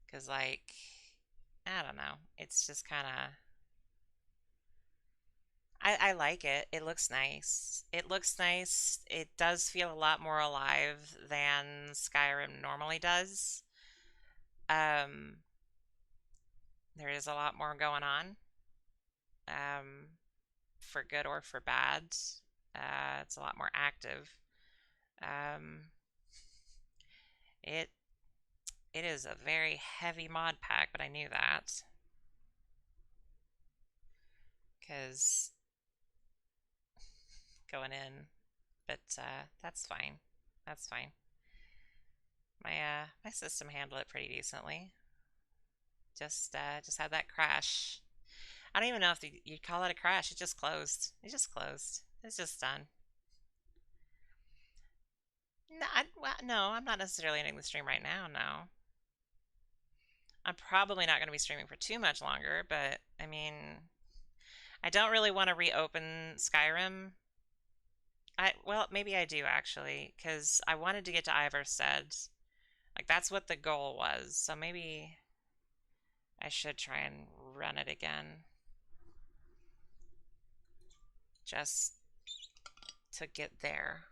because like I don't know, it's just kind of I like it. It looks nice. It looks nice. It does feel a lot more alive than Skyrim normally does. Um, there is a lot more going on, um, for good or for bad. It's a lot more active. Um, it it is a very heavy mod pack, but I knew that because going in, but that's fine. That's fine. My system handled it pretty decently. Just had that crash. I don't even know if you'd call it a crash. It just closed. It just closed. It's just done. No, well, no, I'm not necessarily ending the stream right now. No, I'm probably not going to be streaming for too much longer. But I mean, I don't really want to reopen Skyrim. Well, maybe I do actually, because I wanted to get to Ivarstead. Like that's what the goal was. So maybe I should try and run it again. Just to get there.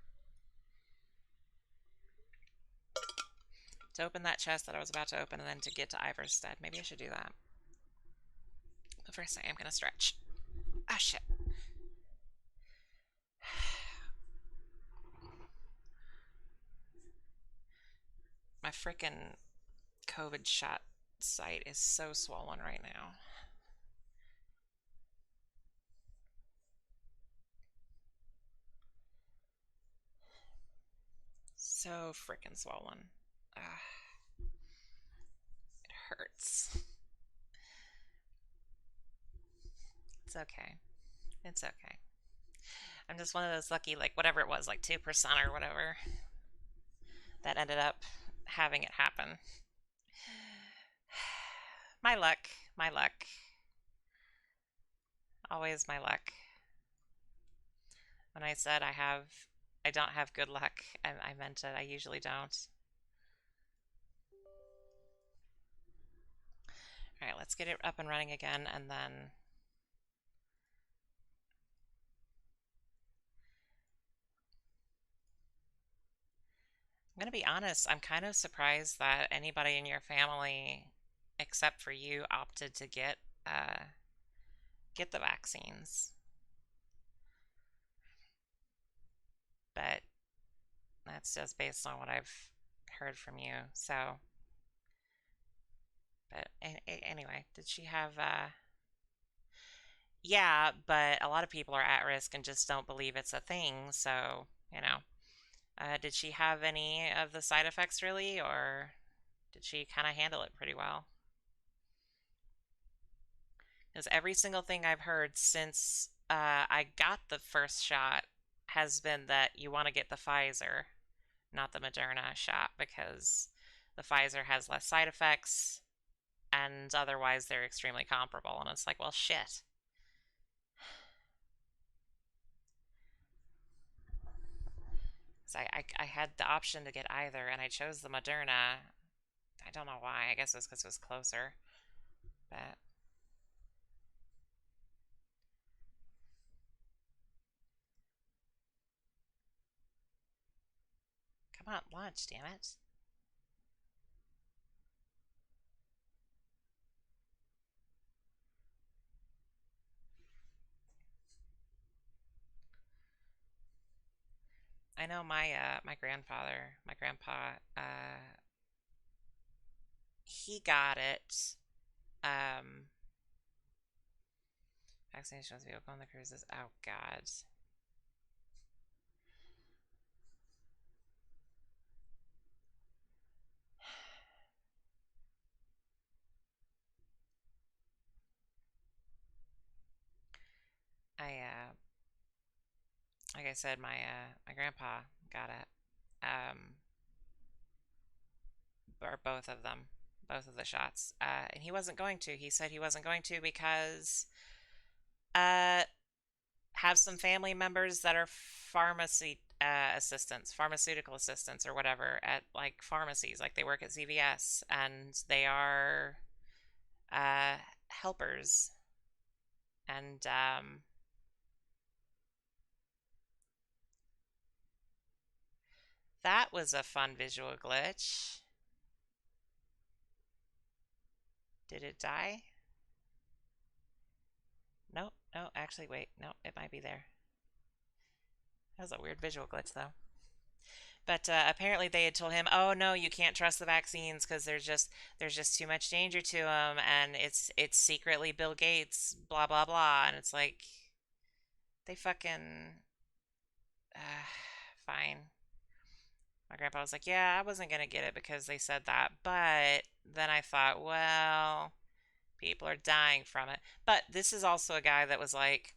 To open that chest that I was about to open and then to get to Ivarstead. Maybe I should do that. But first I am going to stretch. Ah, shit. My frickin' COVID shot site is so swollen right now. so freaking swollen. It hurts. It's okay. It's okay. I'm just one of those lucky, like, whatever it was, like 2% or whatever, that ended up having it happen. My luck. My luck. Always my luck. When I said I don't have good luck, I meant it. I usually don't. Alright, let's get it up and running again, and then... I'm gonna be honest, I'm kind of surprised that anybody in your family, except for you, opted to get the vaccines. But that's just based on what I've heard from you, so... But anyway, did she have, Yeah, but a lot of people are at risk and just don't believe it's a thing, so, you know. Did she have any of the side effects, really, or did she kind of handle it pretty well? Because every single thing I've heard since I got the first shot has been that you want to get the Pfizer, not the Moderna shot, because the Pfizer has less side effects, and otherwise they're extremely comparable. And it's like, well, shit. So I had the option to get either, and I chose the Moderna. I don't know why. I guess it was because it was closer. But come on, lunch, damn it. I know my grandpa, he got it. Vaccinations vehicle on the cruises. Oh God. Like I said, my grandpa got it. Or both of them, both of the shots. And he wasn't going to. He said he wasn't going to because have some family members that are pharmacy assistants, pharmaceutical assistants or whatever at like pharmacies, like they work at CVS, and they are helpers. And that was a fun visual glitch. Did it die? No, no, actually, wait. No, it might be there. That was a weird visual glitch, though. But apparently they had told him, "Oh no, you can't trust the vaccines because there's just too much danger to them, and it's secretly Bill Gates, blah blah blah." And it's like, they fucking fine. My grandpa was like, "Yeah, I wasn't gonna get it because they said that," but then I thought, well, people are dying from it. But this is also a guy that was like,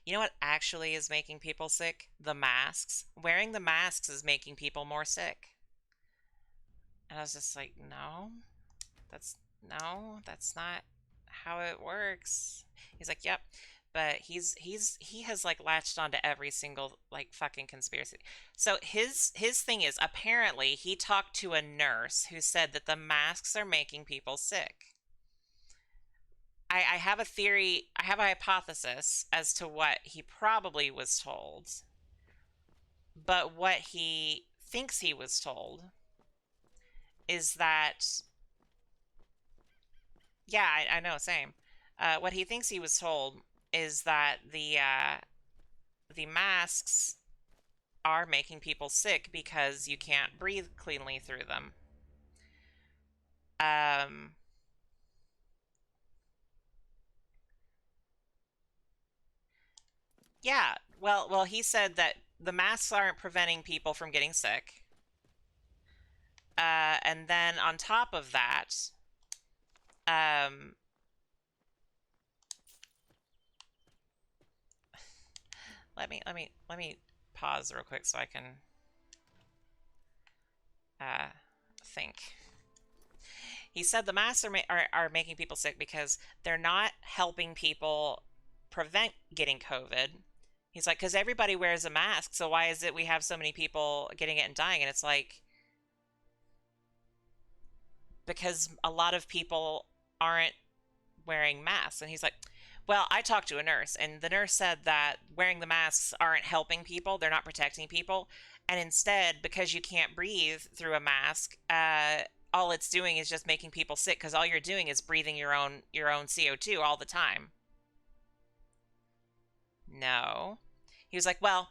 you know what actually is making people sick? The masks. Wearing the masks is making people more sick. And I was just like, no, that's not how it works. He's like, yep. But he has like latched onto every single like fucking conspiracy. So his thing is, apparently he talked to a nurse who said that the masks are making people sick. I have a theory, I have a hypothesis as to what he probably was told. But what he thinks he was told is that, yeah, I know, same. What he thinks he was told is that the masks are making people sick because you can't breathe cleanly through them. Yeah, well, he said that the masks aren't preventing people from getting sick. And then on top of that, let me pause real quick so I can think. He said the masks are making people sick because they're not helping people prevent getting COVID. He's like, because everybody wears a mask, so why is it we have so many people getting it and dying? And it's like, because a lot of people aren't wearing masks. And he's like, well, I talked to a nurse, and the nurse said that wearing the masks aren't helping people, they're not protecting people, and instead, because you can't breathe through a mask, all it's doing is just making people sick, because all you're doing is breathing your own CO2 all the time. No. He was like, well,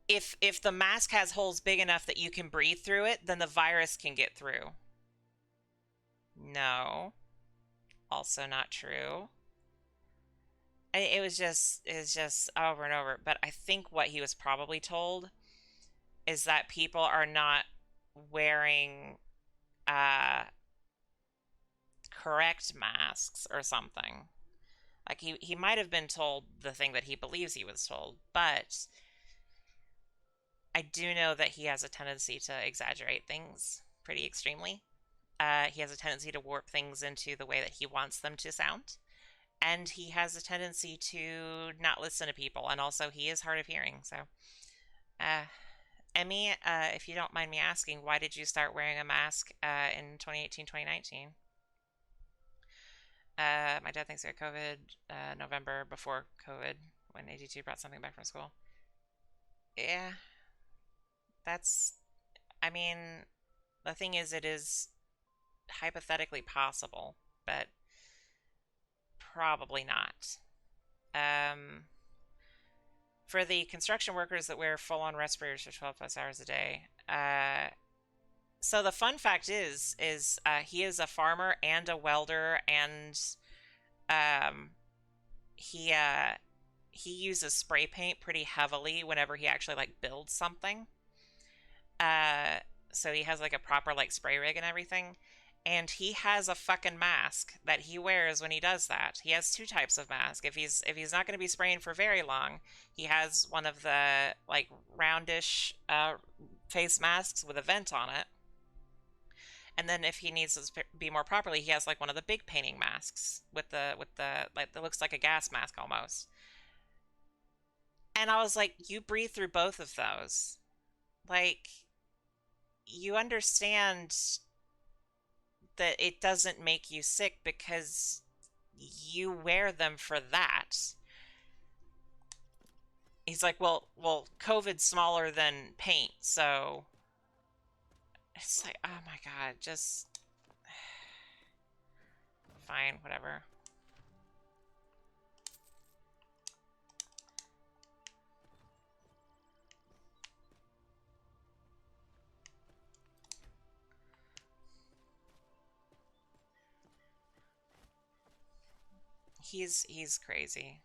if the mask has holes big enough that you can breathe through it, then the virus can get through. No. Also not true. It was just over and over. But I think what he was probably told is that people are not wearing correct masks or something. Like he might have been told the thing that he believes he was told, but I do know that he has a tendency to exaggerate things pretty extremely. He has a tendency to warp things into the way that he wants them to sound. And he has a tendency to not listen to people. And also, he is hard of hearing. So, Emmy, if you don't mind me asking, why did you start wearing a mask in 2018, 2019? My dad thinks I got COVID November before COVID when AG2 brought something back from school. Yeah. I mean, the thing is, it is hypothetically possible, but probably not. For the construction workers that wear full-on respirators for 12 plus hours a day, so the fun fact is he is a farmer and a welder, and he uses spray paint pretty heavily whenever he actually like builds something. So he has like a proper like spray rig and everything. And he has a fucking mask that he wears when he does that. He has two types of mask. If he's not going to be spraying for very long, he has one of the like roundish face masks with a vent on it. And then if he needs to be more properly, he has like one of the big painting masks with the like that looks like a gas mask almost. And I was like, you breathe through both of those. Like, you understand that it doesn't make you sick because you wear them for that. He's like, well, COVID's smaller than paint, so it's like, oh my god, just fine, whatever. He's crazy.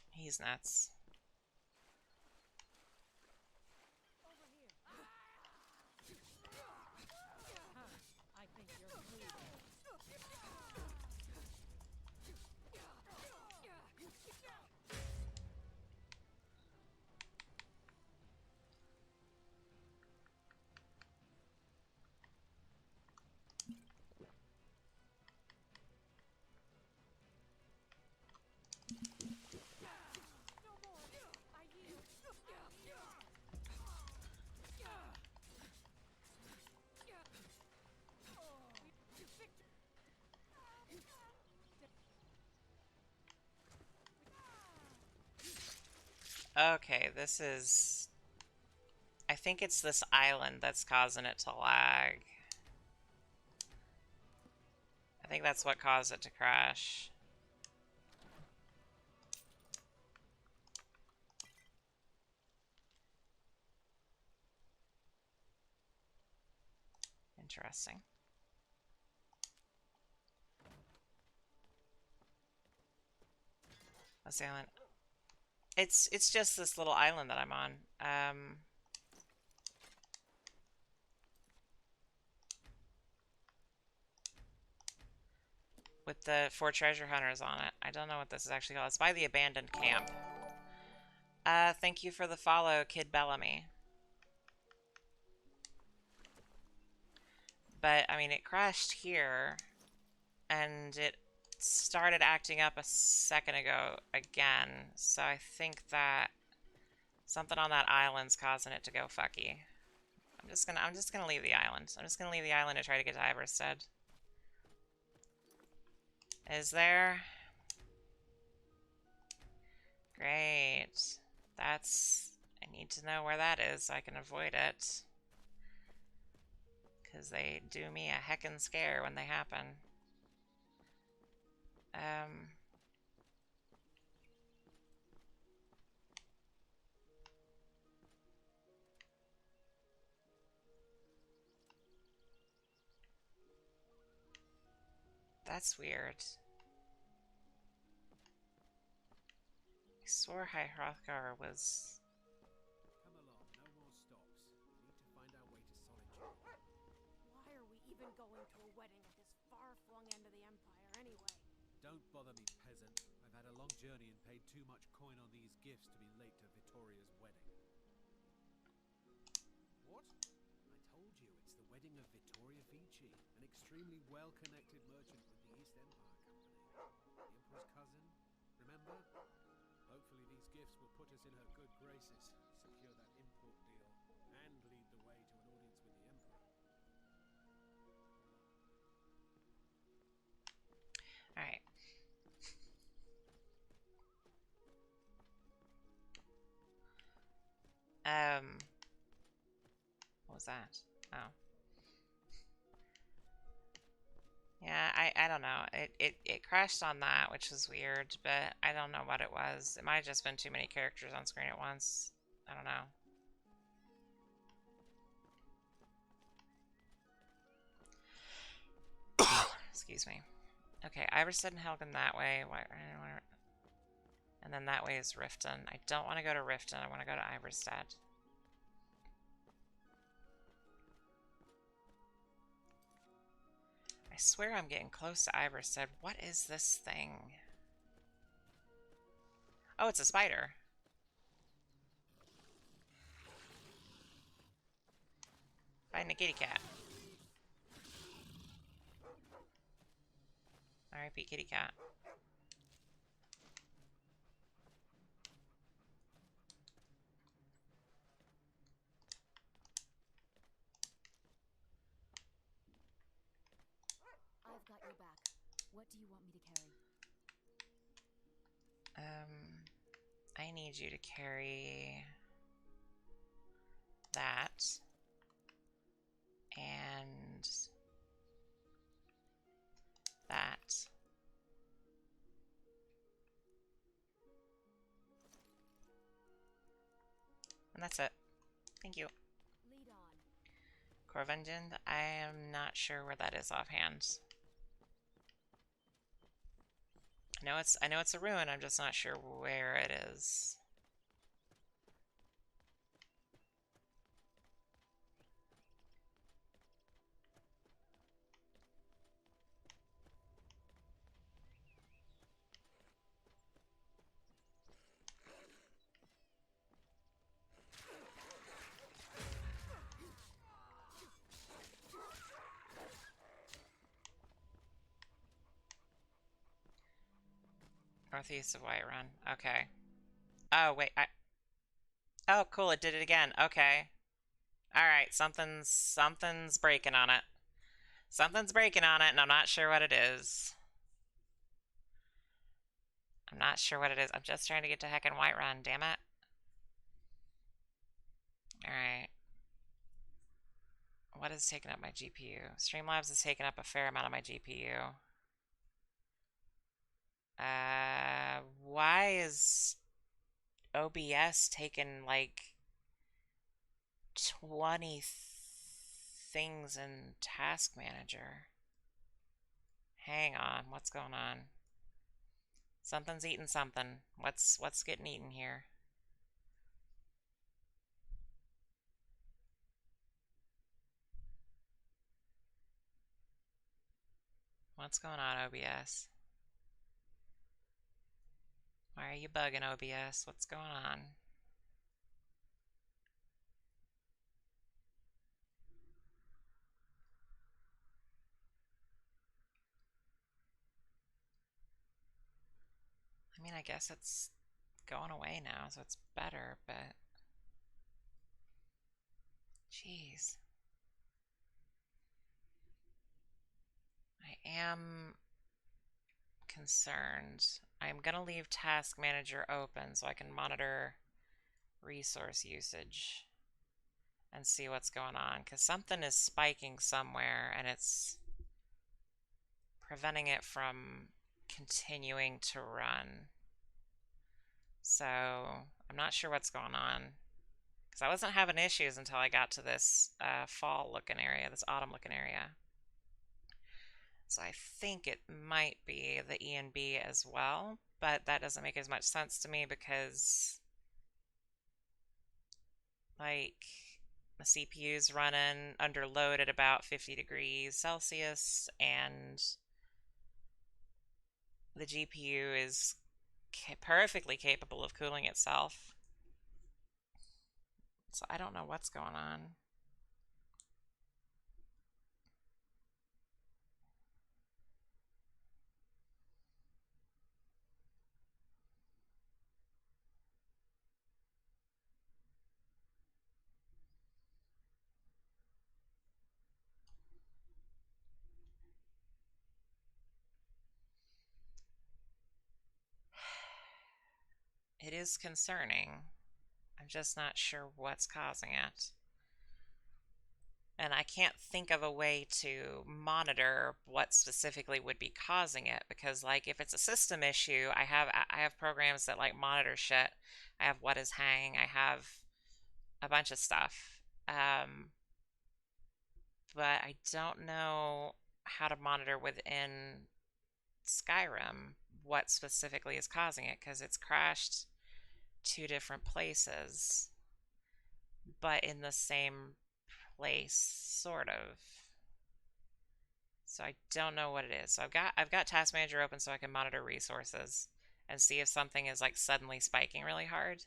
He's nuts. I think you're moving. Okay, this is... I think it's this island that's causing it to lag. I think that's what caused it to crash. Interesting. What's the island? It's just this little island that I'm on. with the 4 treasure hunters on it. I don't know what this is actually called. It's by the abandoned camp. Thank you for the follow, Kid Bellamy. But, I mean, it crashed here, and it started acting up a second ago again, so I think that something on that island's causing it to go fucky. I'm just gonna leave the island. I'm just gonna leave the island and try to get to Iverstead. Is there? Great. I need to know where that is so I can avoid it. Because they do me a heckin' scare when they happen. That's weird. I swore High Hrothgar was... Come along, no more stops. We need to find our way to Solitude. Why are we even going to a wedding at this far-flung end of the Empire, anyway? Don't bother me, peasant. I've had a long journey and paid too much coin on these gifts to be late to Vittoria's wedding. What? I told you, it's the wedding of Vittoria Vici, an extremely well-connected merchant with the East Empire Company. The Emperor's cousin, remember? Hopefully these gifts will put us in her good graces, secure that import deal, and lead the way to an audience with the Emperor. Alright. What was that? Oh. Yeah, I don't know. It crashed on that, which was weird, but I don't know what it was. It might have just been too many characters on screen at once. I don't know. Excuse me. Okay, Iverstead and Helgen that way. And then that way is Riften. I don't want to go to Riften. I want to go to Iverstead. I swear I'm getting close to Iverstead. What is this thing? Oh, it's a spider. Fighting a kitty cat. R.I.P. kitty cat. I've got your back. What do you want me to carry? I need you to carry that. And that. And that's it. Thank you. Lead on. Corvendin, I am not sure where that is offhand. I know it's a ruin, I'm just not sure where it is. Northeast of Whiterun. Okay. Oh, wait. Oh, cool. It did it again. Okay. Alright. Something's breaking on it. Something's breaking on it, and I'm not sure what it is. I'm not sure what it is. I'm just trying to get to heckin' Whiterun. Damn it. Alright. What is taking up my GPU? Streamlabs is taking up a fair amount of my GPU. Why is OBS taking like 20 things in Task Manager? Hang on, what's going on? Something's eating something. What's getting eaten here? What's going on, OBS? Why are you bugging, OBS? What's going on? I mean, I guess it's going away now, so it's better, but... Jeez. I am concerned. I'm gonna leave Task Manager open so I can monitor resource usage and see what's going on, because something is spiking somewhere and it's preventing it from continuing to run. So I'm not sure what's going on, because I wasn't having issues until I got to this fall looking area, this autumn looking area. So I think it might be the ENB as well, but that doesn't make as much sense to me because, like, the CPU's running under load at about 50 degrees Celsius, and the GPU is perfectly capable of cooling itself. So I don't know what's going on. It is concerning. I'm just not sure what's causing it. And I can't think of a way to monitor what specifically would be causing it, because, like, if it's a system issue, I have programs that, like, monitor shit. I have what is hang, I have a bunch of stuff. But I don't know how to monitor within Skyrim what specifically is causing it, because it's crashed 2 different places, but in the same place, sort of. So I don't know what it is. So I've got Task Manager open so I can monitor resources and see if something is, like, suddenly spiking really hard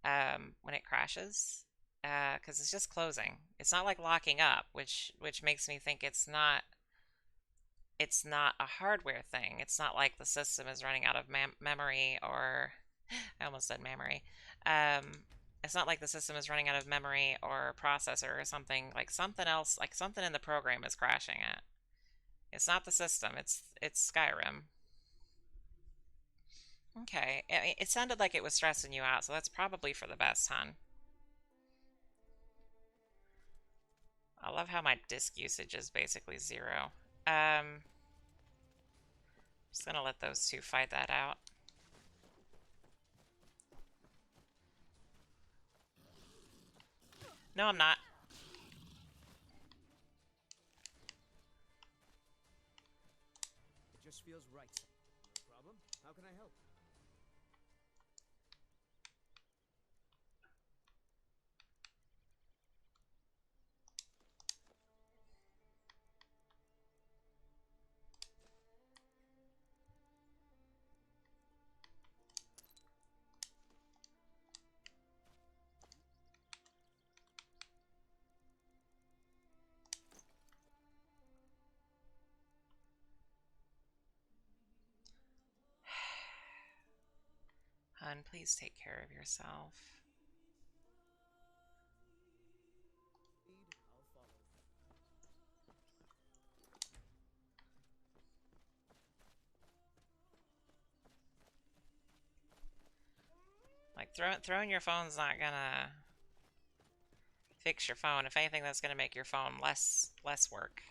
when it crashes, because it's just closing. It's not like locking up, which makes me think it's not a hardware thing. It's not like the system is running out of memory, or I almost said memory. It's not like the system is running out of memory or processor or something. Like, something else, like something in the program is crashing it. It's not the system, it's Skyrim. Okay, it sounded like it was stressing you out, so that's probably for the best, hon. I love how my disk usage is basically 0. Just gonna let those two fight that out. No, I'm not. It just feels right. No problem. How can I help? Hun, please take care of yourself. I'll follow. Like, throwing your phone's not gonna fix your phone. If anything, that's gonna make your phone less work.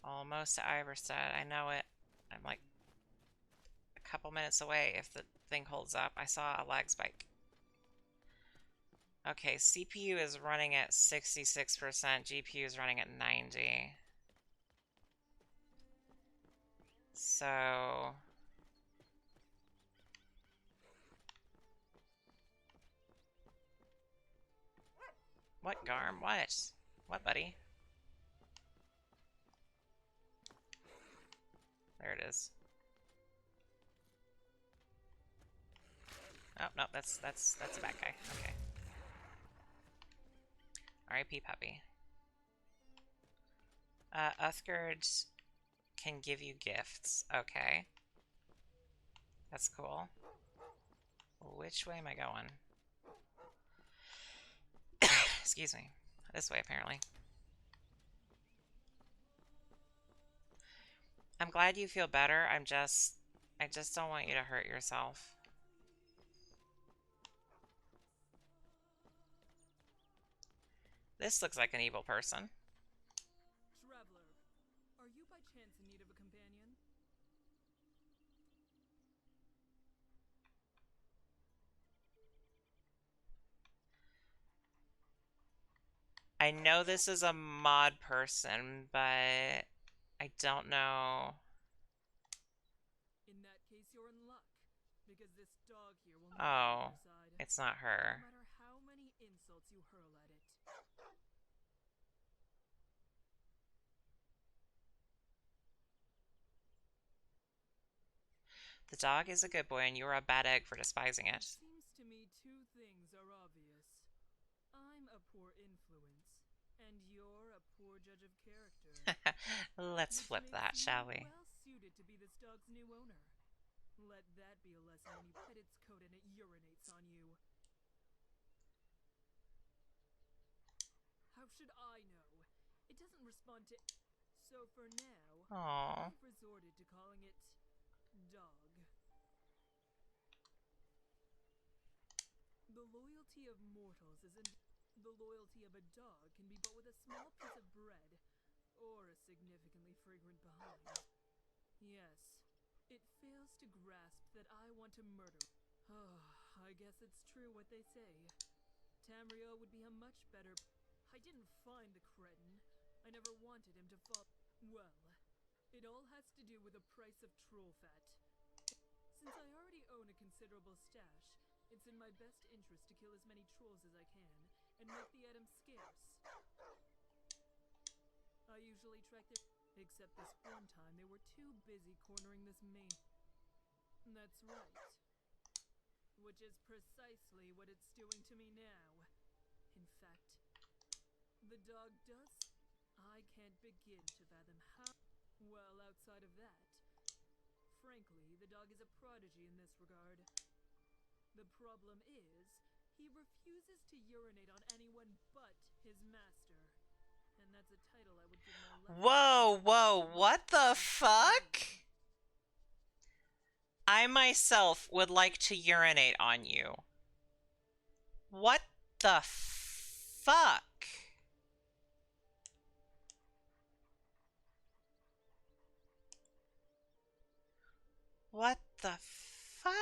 Almost to Iverstead. I know it. I'm like a couple minutes away if the thing holds up. I saw a lag spike. Okay, CPU is running at 66%, GPU is running at 90. So... What, Garm? What? What, buddy? There it is. Oh, no, that's a bad guy. Okay. R.I.P. puppy. Uthgard can give you gifts. Okay. That's cool. Which way am I going? Excuse me. This way, apparently. I'm glad you feel better. I just don't want you to hurt yourself. This looks like an evil person. Traveler, are you by chance in need of a companion? I know this is a mod person, but I don't know. In that case, you're in luck, because this dog here will never Oh, leave your side. it's not her. No matter how many insults you hurl at it. The dog is a good boy, and you're a bad egg for despising it. Seems to me two things are obvious. I'm a poor influence, and you're a poor judge of character. Let's flip that, shall we? Well suited to be this dog's new owner. Let that be a lesson when you pet its coat and it urinates on you. How should I know? It doesn't respond to... So for now, Aww. I've resorted to calling it... dog. The loyalty of mortals isn't... The loyalty of a dog can be bought with a small piece of bread, or a significantly fragrant behind. Yes, it fails to grasp that I want to murder. Oh, I guess it's true what they say. Tamriel would be a much better... I didn't find the cretin. I never wanted him to fall... Well, it all has to do with the price of troll fat. Since I already own a considerable stash, it's in my best interest to kill as many trolls as I can, and make the item scarce. I usually track their... Except this one time, they were too busy cornering this main... That's right. Which is precisely what it's doing to me now. In fact, the dog does... I can't begin to fathom how... Well, outside of that, frankly, the dog is a prodigy in this regard. The problem is, he refuses to urinate on anyone but his master. And that's a title I would give my life. Whoa, whoa, what the fuck? I myself would like to urinate on you. What the fuck? What the fuck?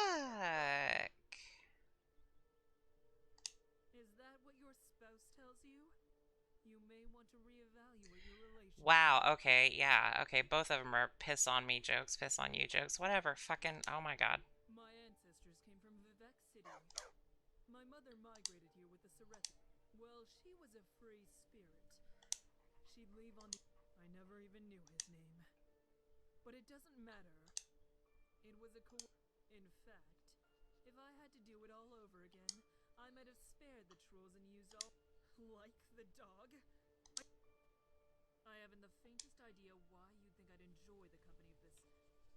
Is that what your spouse tells you? You may want to reevaluate your relationship. Wow, okay, yeah, okay, both of them are piss on me jokes, piss on you jokes, whatever, fucking, oh my god. My ancestors came from Vivek City. My mother migrated here with the Serethi. Well, she was a free spirit. She'd leave on the... I never even knew his name. But it doesn't matter. It was a In fact, if I had to do it all over again, I might have spared the trolls and used all... Like the dog? I haven't the faintest idea why you'd think I'd enjoy the company of this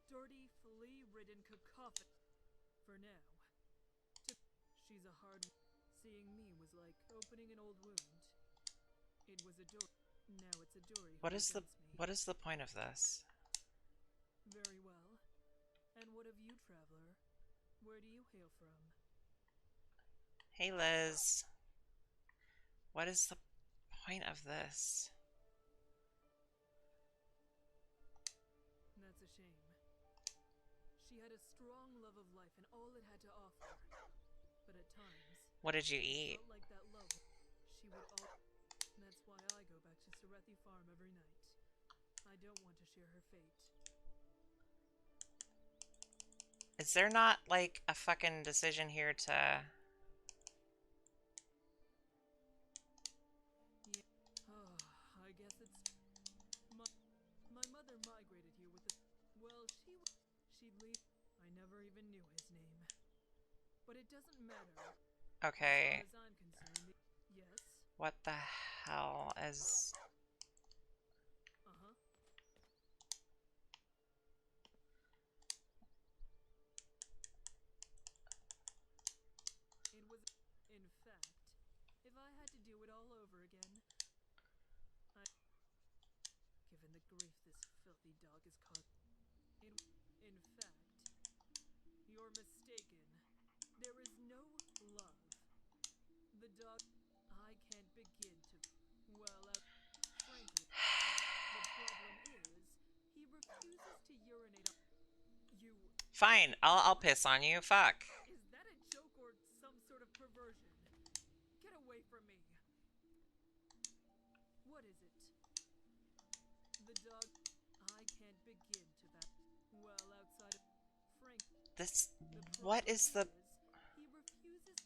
dirty, flea-ridden cacophony. For now. She's a hard... Seeing me was like opening an old wound. It was a door. Now it's a Dory. What is the point of this? Very well. And what of you, traveler? Where do you hail from? Hey, Liz. What is the point of this? That's a shame. She had a strong love of life and all it had to offer. But at times... What did you eat? Felt like that love. She would all... That's why I go back to Serethi Farm every night. I don't want to share her fate. Is there not, like, a fucking decision here to... doesn't matter. Okay. As far as I'm concerned, yes. What the hell is... Uh-huh. It was... In fact, if I had to do it all over again, given the grief this filthy dog has caused... In fact, you're mistaken. There is no love. The dog... I can't begin to... Well, frankly, the problem is, he refuses to urinate on... You... Fine, I'll piss on you, fuck. Is that a joke or some sort of perversion? Get away from me. What is it? The dog... I can't begin to that... Well, outside of... Frank... This... What is the... He refuses...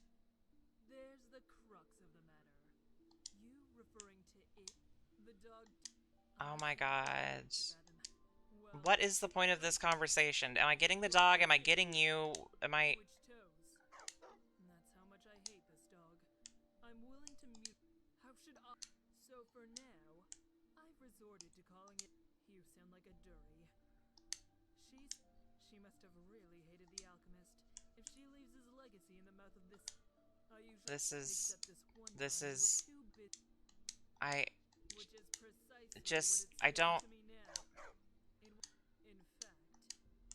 There's the crux of the matter. You referring to it... The dog... Oh my god. What is the point of this conversation? Am I getting the dog? Am I getting you? Am I... That's how much I hate this dog. I'm willing to mute... How should I... So for now, I've resorted to calling it... You sound like a Dury. She must have really hated the alchemist if she leaves his legacy in the mouth of this... I usually This is... except one This time is... too busy. I... Which is precisely Just... what I it's don't... to me now. In fact,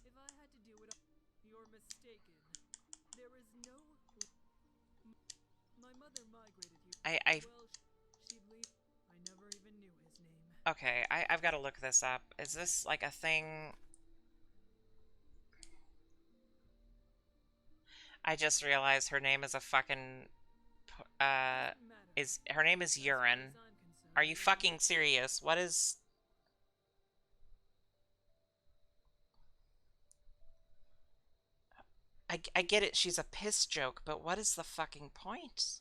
if I had to do it all... You're mistaken. There is no... My mother migrated here. Well, she'd leave... I never even knew his name. Okay, I've got to look this up. Is this like a thing? I just realized her name is a fucking... her name is Urine. Are you fucking serious? What is... I get it, she's a piss joke, but what is the fucking point?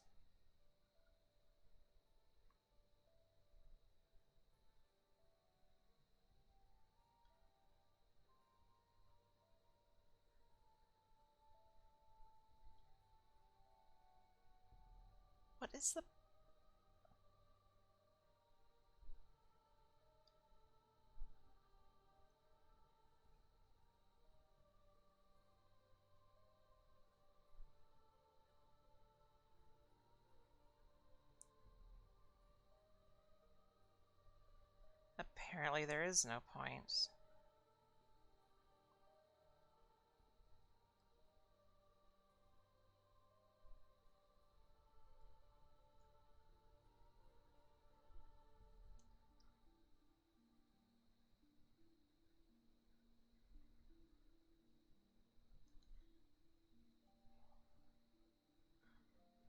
What is the... Apparently there is no point.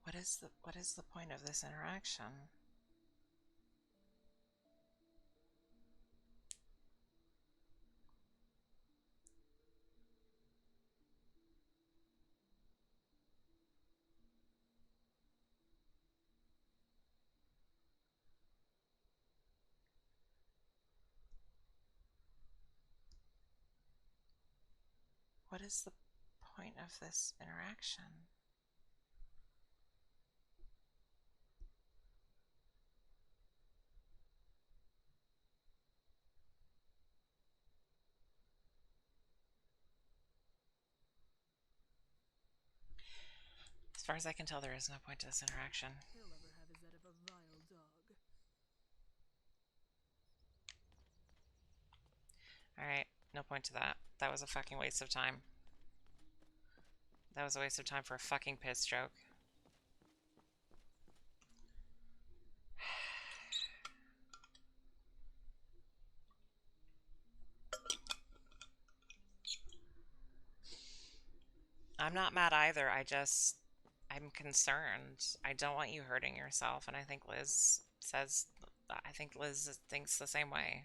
What is the point of this interaction? What is the point of this interaction? As far as I can tell, there is no point to this interaction. He'll ever have is that of a vile dog. Alright, no point to that. That was a fucking waste of time. That was a waste of time for a fucking piss joke. I'm not mad either, I'm concerned. I don't want you hurting yourself, and I think Liz thinks the same way.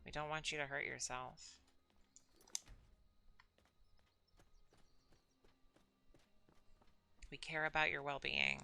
We don't want you to hurt yourself. We care about your well-being.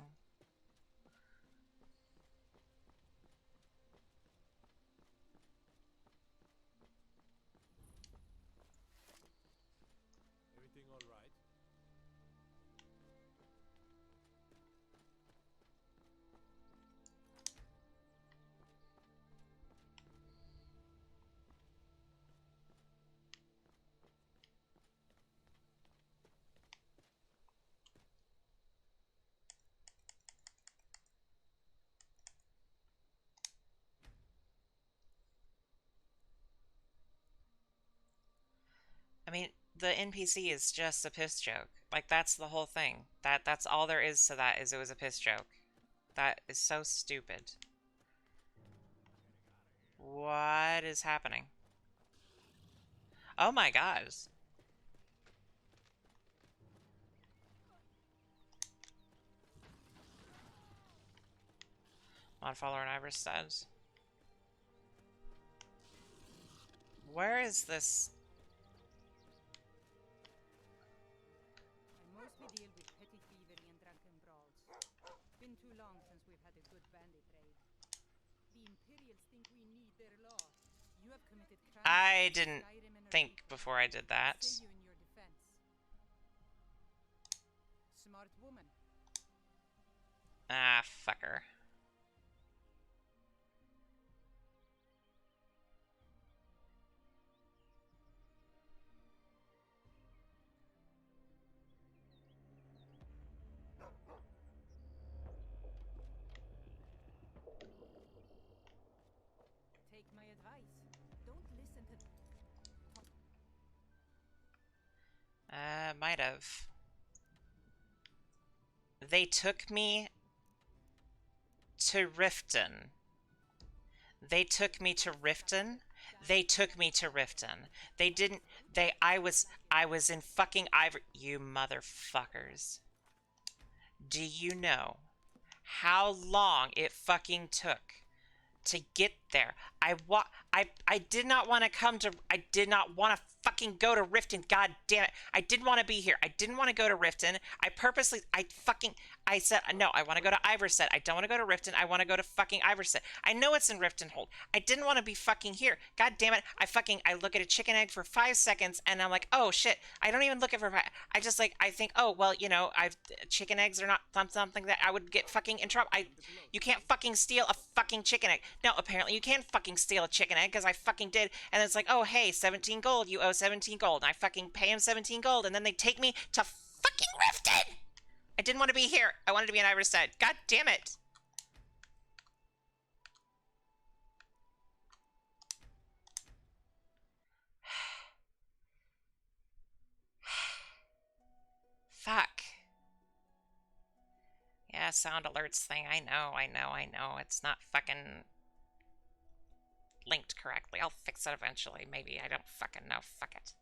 I mean, the NPC is just a piss joke. Like, that's the whole thing. That's all there is to that, is it was a piss joke. That is so stupid. What is happening? Oh my god. Mod follower and Iverstead. Where is this? I mostly deal with petty thievery and drunken brawls. Been too long since we've had a good bandit raid. The Imperials think we need their law. You have committed crimes. I didn't think before I did that. Say you in your defense. Smart woman. Ah, fucker. Take my advice. Don't listen to... Might have. They took me to Riften. They took me to Riften. They took me to Riften. They didn't. I was in fucking Ivory. You motherfuckers. Do you know how long it fucking took to get there? I did not want to come to. I did not want to fucking go to Riften. God damn it! I didn't want to be here. I didn't want to go to Riften. I said no. I want to go to Iverstead. I don't want to go to Riften. I want to go to fucking Iverstead. I know it's in Riftenhold. I didn't want to be fucking here. God damn it! I look at a chicken egg for 5 seconds and I'm like, oh shit! I don't even look at it for. I just I think, oh well, you know, chicken eggs are not something that I would get fucking in trouble. You can't fucking steal a fucking chicken egg. No, apparently you can't fucking steal a chicken egg because I fucking did. And it's like, oh hey, 17 gold. You owe 17 gold. And I fucking pay him 17 gold, and then they take me to fucking Riften. I didn't want to be here. I wanted to be in Iverstead. God damn it. Fuck. Yeah, sound alerts thing. I know. It's not fucking linked correctly. I'll fix it eventually. Maybe. I don't fucking know. Fuck it.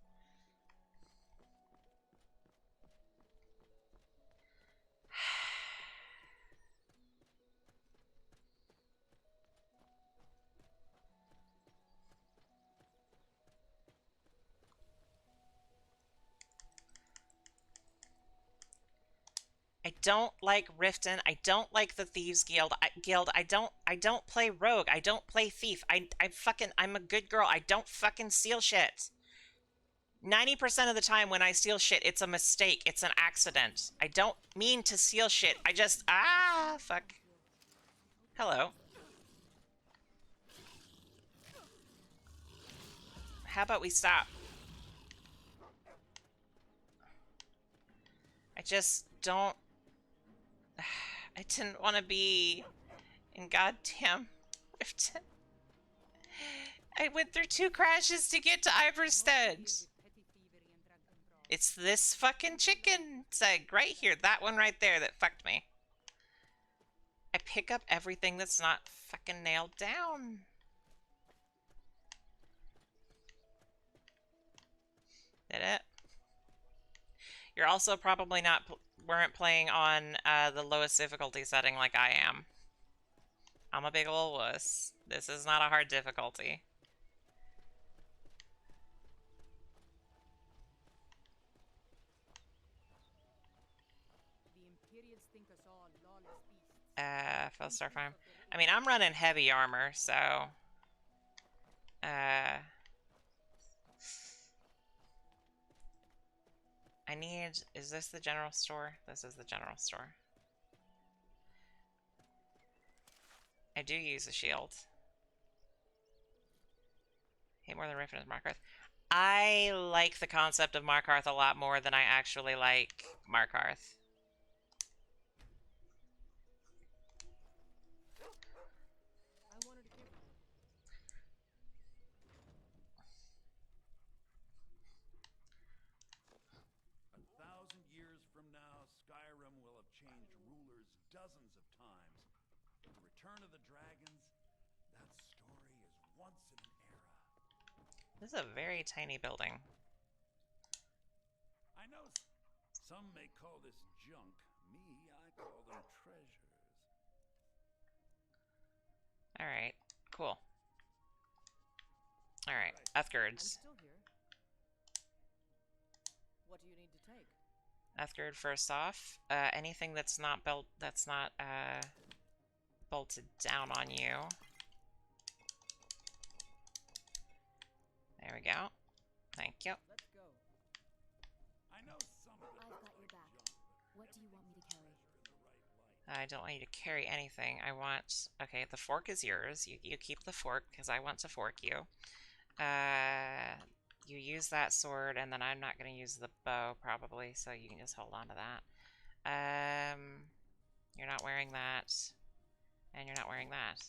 I don't like Riften. I don't like the Thieves Guild. I don't play Rogue. I don't play Thief. I'm a good girl. I don't fucking steal shit. 90% of the time when I steal shit, it's a mistake. It's an accident. I don't mean to steal shit. I just... Ah, fuck. Hello. How about we stop? I just don't... I didn't want to be in goddamn Riften. I went through 2 crashes to get to Iverstead. It's this fucking chicken egg right here. That one right there that fucked me. I pick up everything that's not fucking nailed down. Did it? You're also probably weren't playing on the lowest difficulty setting like I am. I'm a big ol' wuss. This is not a hard difficulty. Fellstar Farm. I mean, I'm running heavy armor, so... I need... Is this the general store? This is the general store. I do use a shield. Hate more than Riffin is Markarth. I like the concept of Markarth a lot more than I actually like Markarth. dozens of times. But the return of the dragons, that story is once in an era. This is a very tiny building. I know some may call this junk. Me, I call them treasures. Alright, cool. Alright, I'm Uthgards. still here. What do you need to take? Uthgard first off. Anything that's not bolted down on you. There we go. Thank you. Let's go. I know some of I've got your back. What do you want me to carry? I don't want you to carry anything. I want... Okay, the fork is yours. You keep the fork, because I want to fork you. You use that sword, and then I'm not going to use the bow, probably, so you can just hold on to that. You're not wearing that. And you're not wearing that.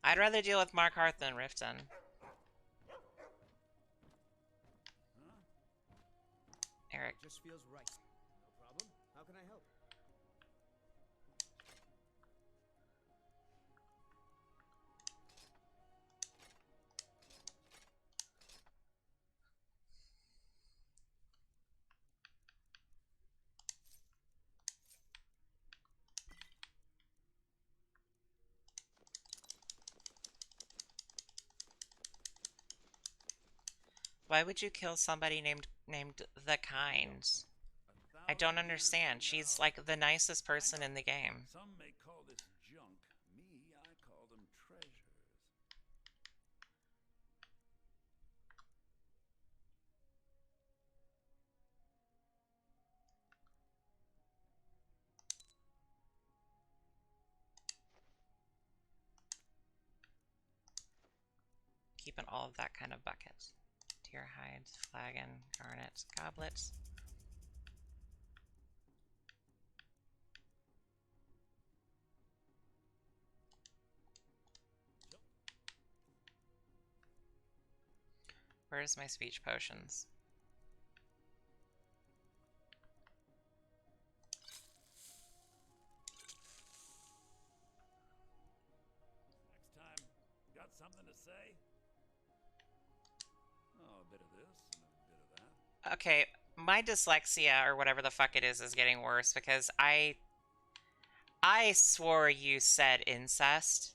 I'd rather deal with Markarth than Riften. Eric. Just feels right. No problem. How can I help? Why would you kill somebody named The Kind? I don't understand. She's like the nicest person in the game. Some may call this junk. Me, I call them treasures. Keeping all of that kind of bucket. Deer hide, flagon, garnet, goblet. Where's my speech potions? Next time, got something to say? Oh, a bit of this and a bit of that. Okay, my dyslexia, or whatever the fuck it is getting worse, because I swore you said incest.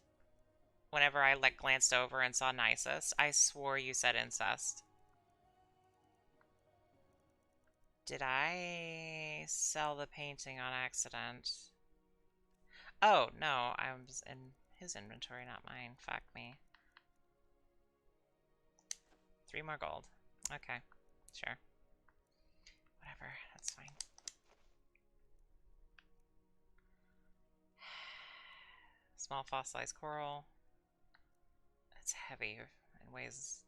Whenever I, like, glanced over and saw nicest, I swore you said incest. Did I sell the painting on accident? Oh, no, I was in his inventory, not mine. Fuck me. 3 more gold. Okay, sure. Whatever, that's fine. Small fossilized coral. It's heavy and weighs...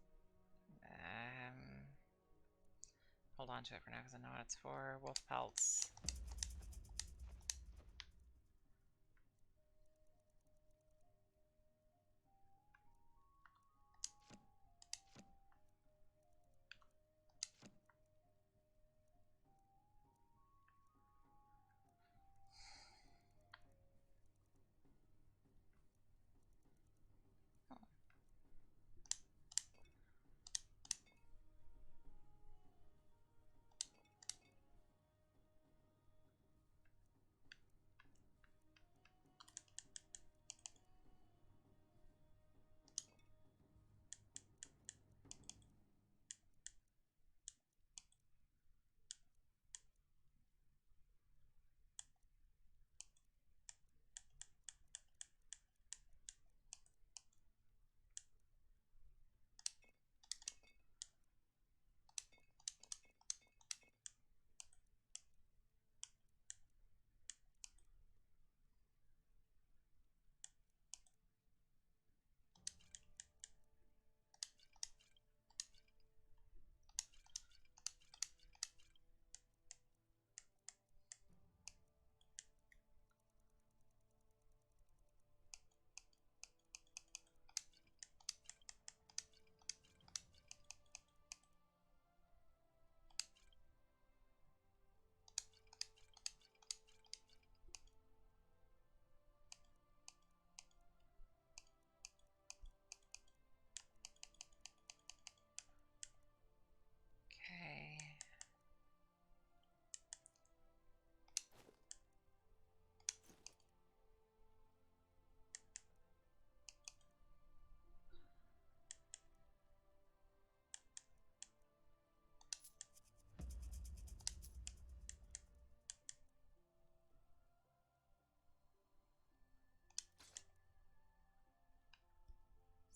hold on to it for now because I know what it's for. Wolf pelts.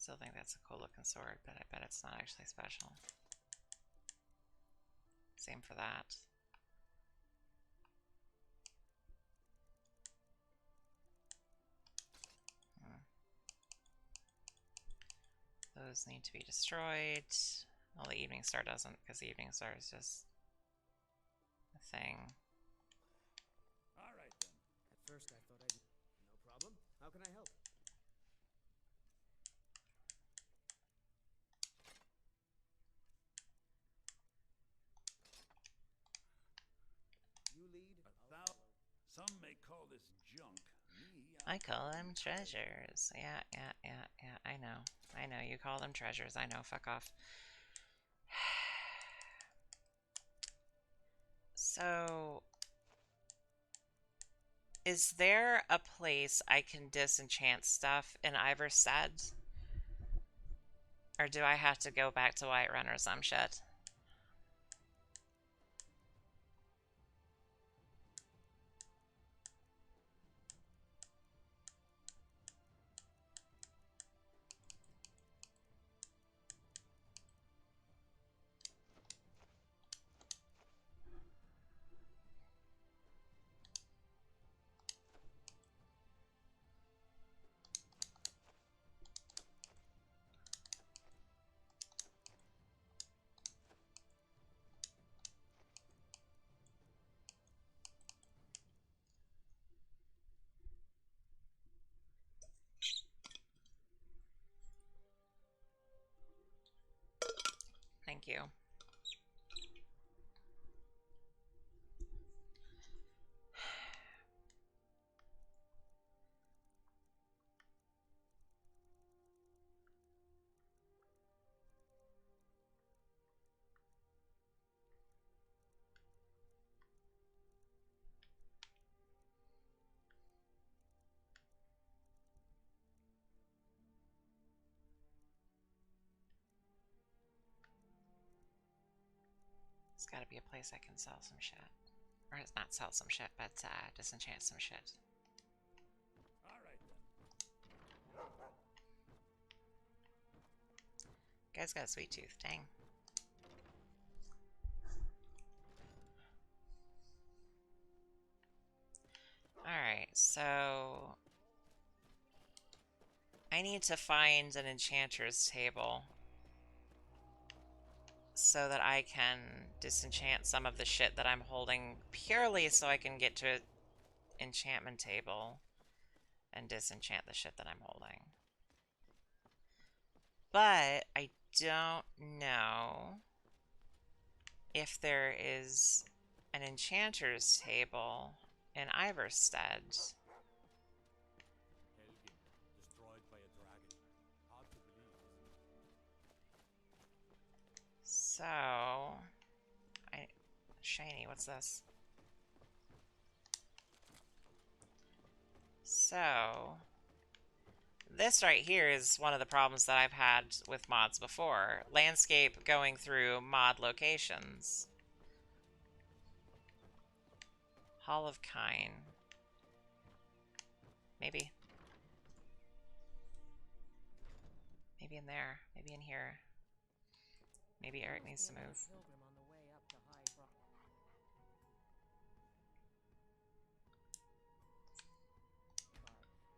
Still think that's a cool looking sword, but I bet it's not actually special. Same for that. Those need to be destroyed. Well, the Evening Star doesn't, because the Evening Star is just a thing. Alright then. At first I thought I'd... No problem. How can I help? You lead. Some may call this junk. Me, I call them treasures. Yeah, I know. I know, you call them treasures. I know, fuck off. So... is there a place I can disenchant stuff in Iverstead? Or do I have to go back to Whiterun or some shit? Thank you. There's gotta be a place I can sell some shit. Or not sell some shit, but disenchant some shit. Alright then. Guy's got a sweet tooth, dang. Alright, so... I need to find an enchanter's table so that I can disenchant some of the shit that I'm holding purely so I can get to an enchantment table and disenchant the shit that I'm holding. But I don't know if there is an enchanter's table in Iverstead. Helgen, destroyed by a dragon. Hard to believe, isn't it? So... Shiny, what's this? So... this right here is one of the problems that I've had with mods before. Landscape going through mod locations. Hall of Kine. Maybe. Maybe in there. Maybe in here. Maybe Eric needs to move.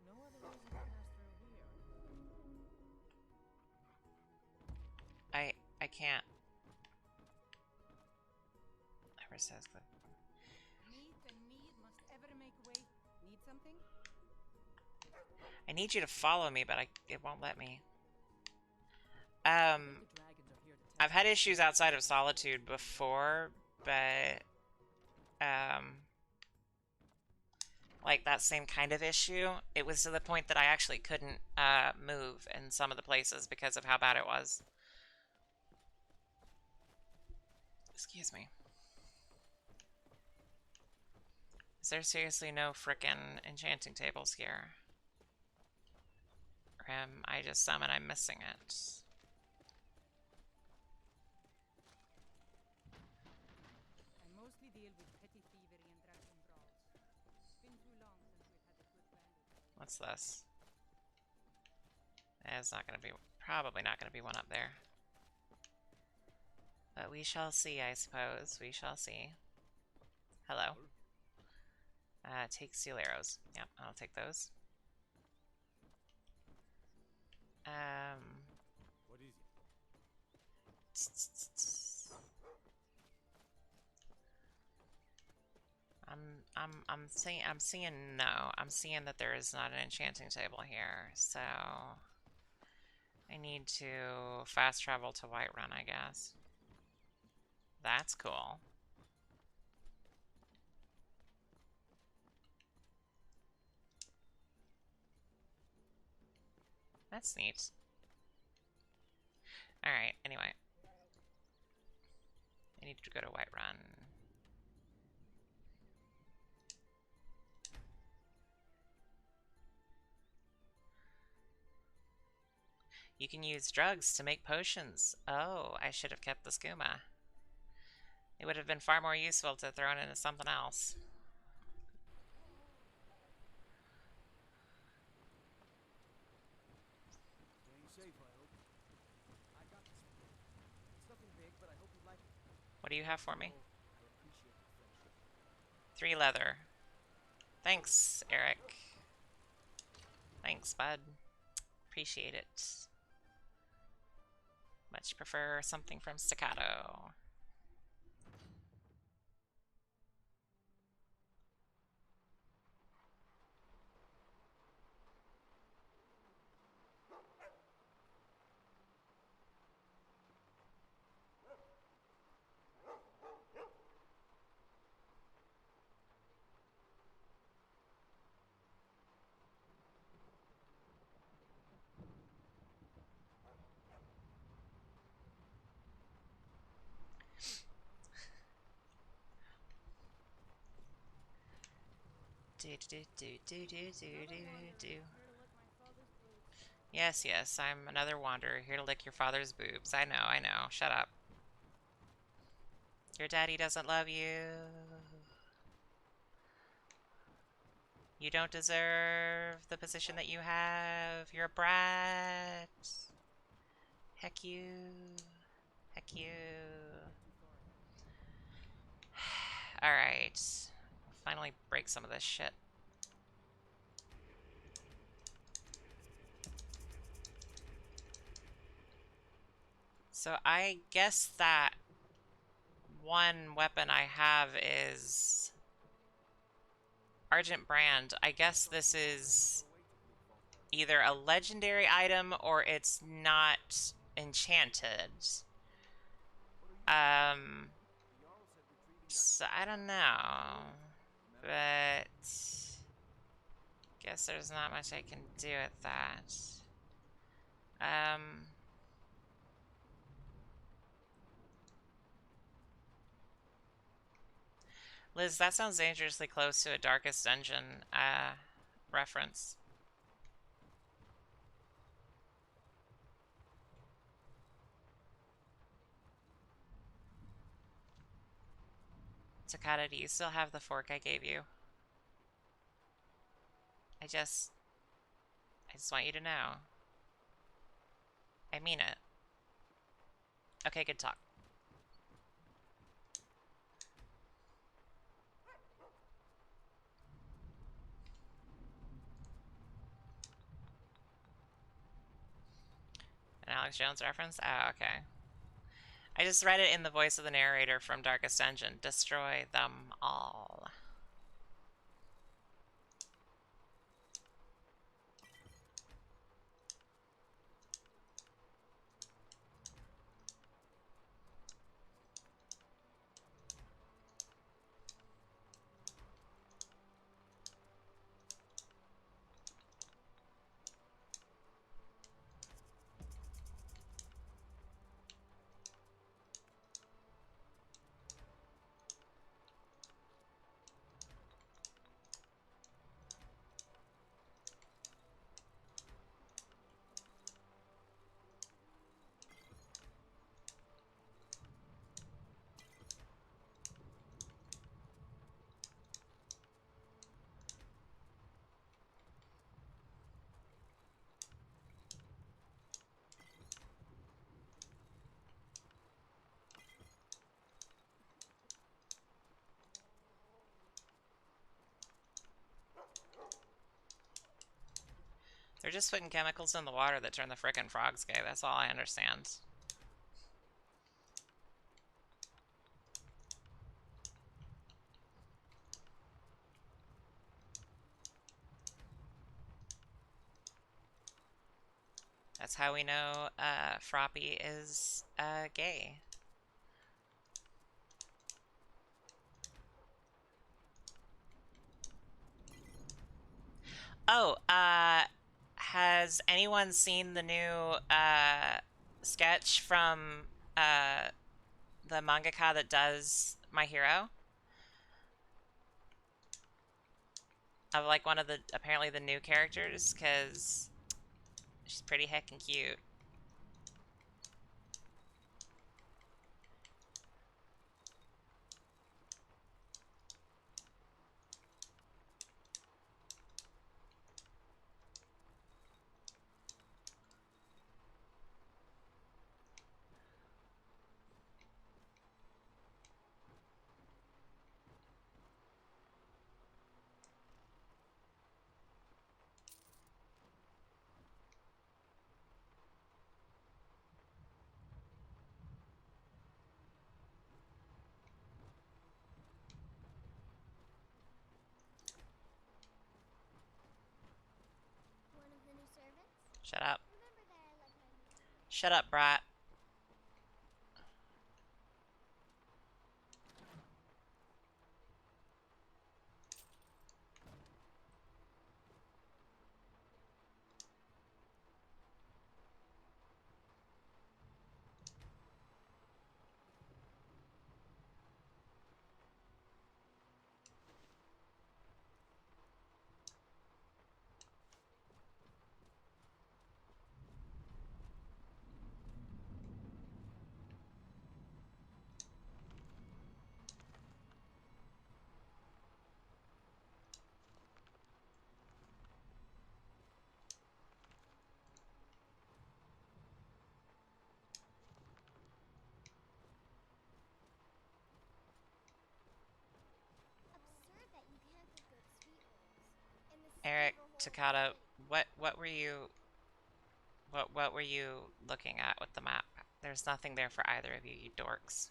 No other reason to pass through here. I can't. Ever says click. Meat and need must ever make way. Need something? I need you to follow me, but it won't let me. I've had issues outside of Solitude before, but like that same kind of issue. It was to the point that I actually couldn't move in some of the places because of how bad it was. Excuse me. Is there seriously no frickin' enchanting tables here? Or am I just some and I'm missing it? I mostly deal with petty thievery and drunken brawls. It's been too long since we've had a good bandit. What's this? It's not gonna be Probably not going to be one up there. But we shall see, I suppose. We shall see. Hello. Take steel arrows. Yep, I'll take those. What is it? I'm seeing that there is not an enchanting table here, so I need to fast travel to Whiterun, I guess. That's cool. That's neat. Alright, anyway. I need to go to Whiterun. You can use drugs to make potions. Oh, I should have kept the skooma. It would have been far more useful to throw it into something else. Staying safe, I hope. I got this. It's nothing big, but I hope you like it. What do you have for me? I appreciate the friendship. 3 leather. Thanks, Eric. Thanks, bud. Appreciate it. Much prefer something from Staccato. Do. Yes, yes, I'm another wanderer here to lick your father's boobs. I know. Shut up. Your daddy doesn't love you. You don't deserve the position that you have. You're a brat. Heck you. Heck you. Alright. Finally break some of this shit. So I guess that one weapon I have is Argent Brand. I guess this is either a legendary item or it's not enchanted. So I don't know. But guess there's not much I can do with that. Liz, that sounds dangerously close to a Darkest Dungeon reference. Takata, do you still have the fork I gave you? I just want you to know. I mean it. Okay, good talk. An Alex Jones reference? Oh, okay. I just read it in the voice of the narrator from Darkest Dungeon. Destroy them all. They're just putting chemicals in the water that turn the frickin' frogs gay. That's all I understand. That's how we know Froppy is gay. Oh, has anyone seen the new sketch from the mangaka that does My Hero? Of like one of the, apparently the new characters, because she's pretty heckin' cute. One of the new servants? Shut up. Remember that I love my new Shut up, brat. absurd that you can't cook good sweet rolls. And the Eric, Steve a Takata, what were you what were you looking at with the map? There's nothing there for either of you, you dorks.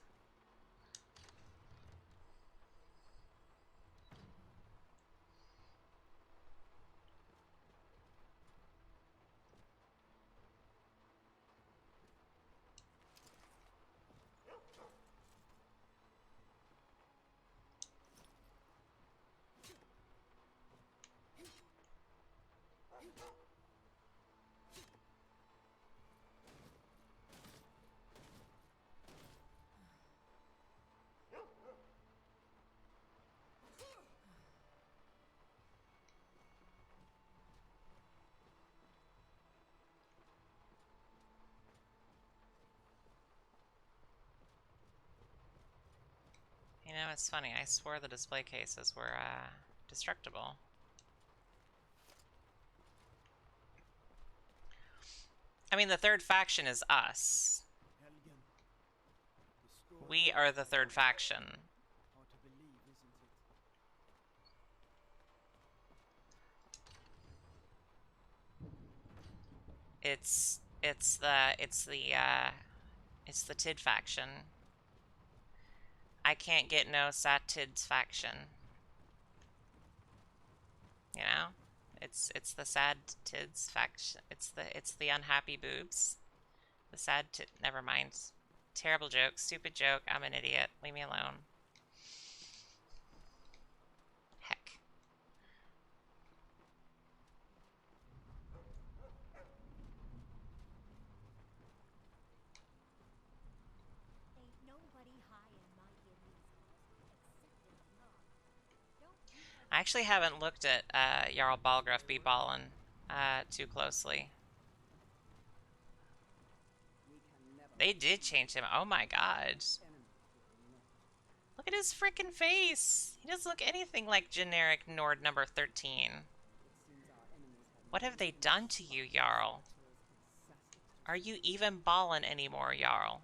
You know, it's funny, I swore the display cases were destructible. I mean, the third faction is us. We are the third faction. Hard to believe, isn't it? It's the Tid faction. I can't get no Sad-Tid's faction. You know? It's the sad Tids faction. It's the unhappy boobs. The sad tid. Never mind. Terrible joke. Stupid joke. I'm an idiot. Leave me alone. Heck. Ain't nobody high in my Vietnamese except in the knob. I actually haven't looked at Jarl Balgruuf be ballin' too closely. They did change him. Oh my god. Look at his freaking face. He doesn't look anything like generic Nord number 13. What have they done to you, Jarl? Are you even ballin' anymore, Jarl?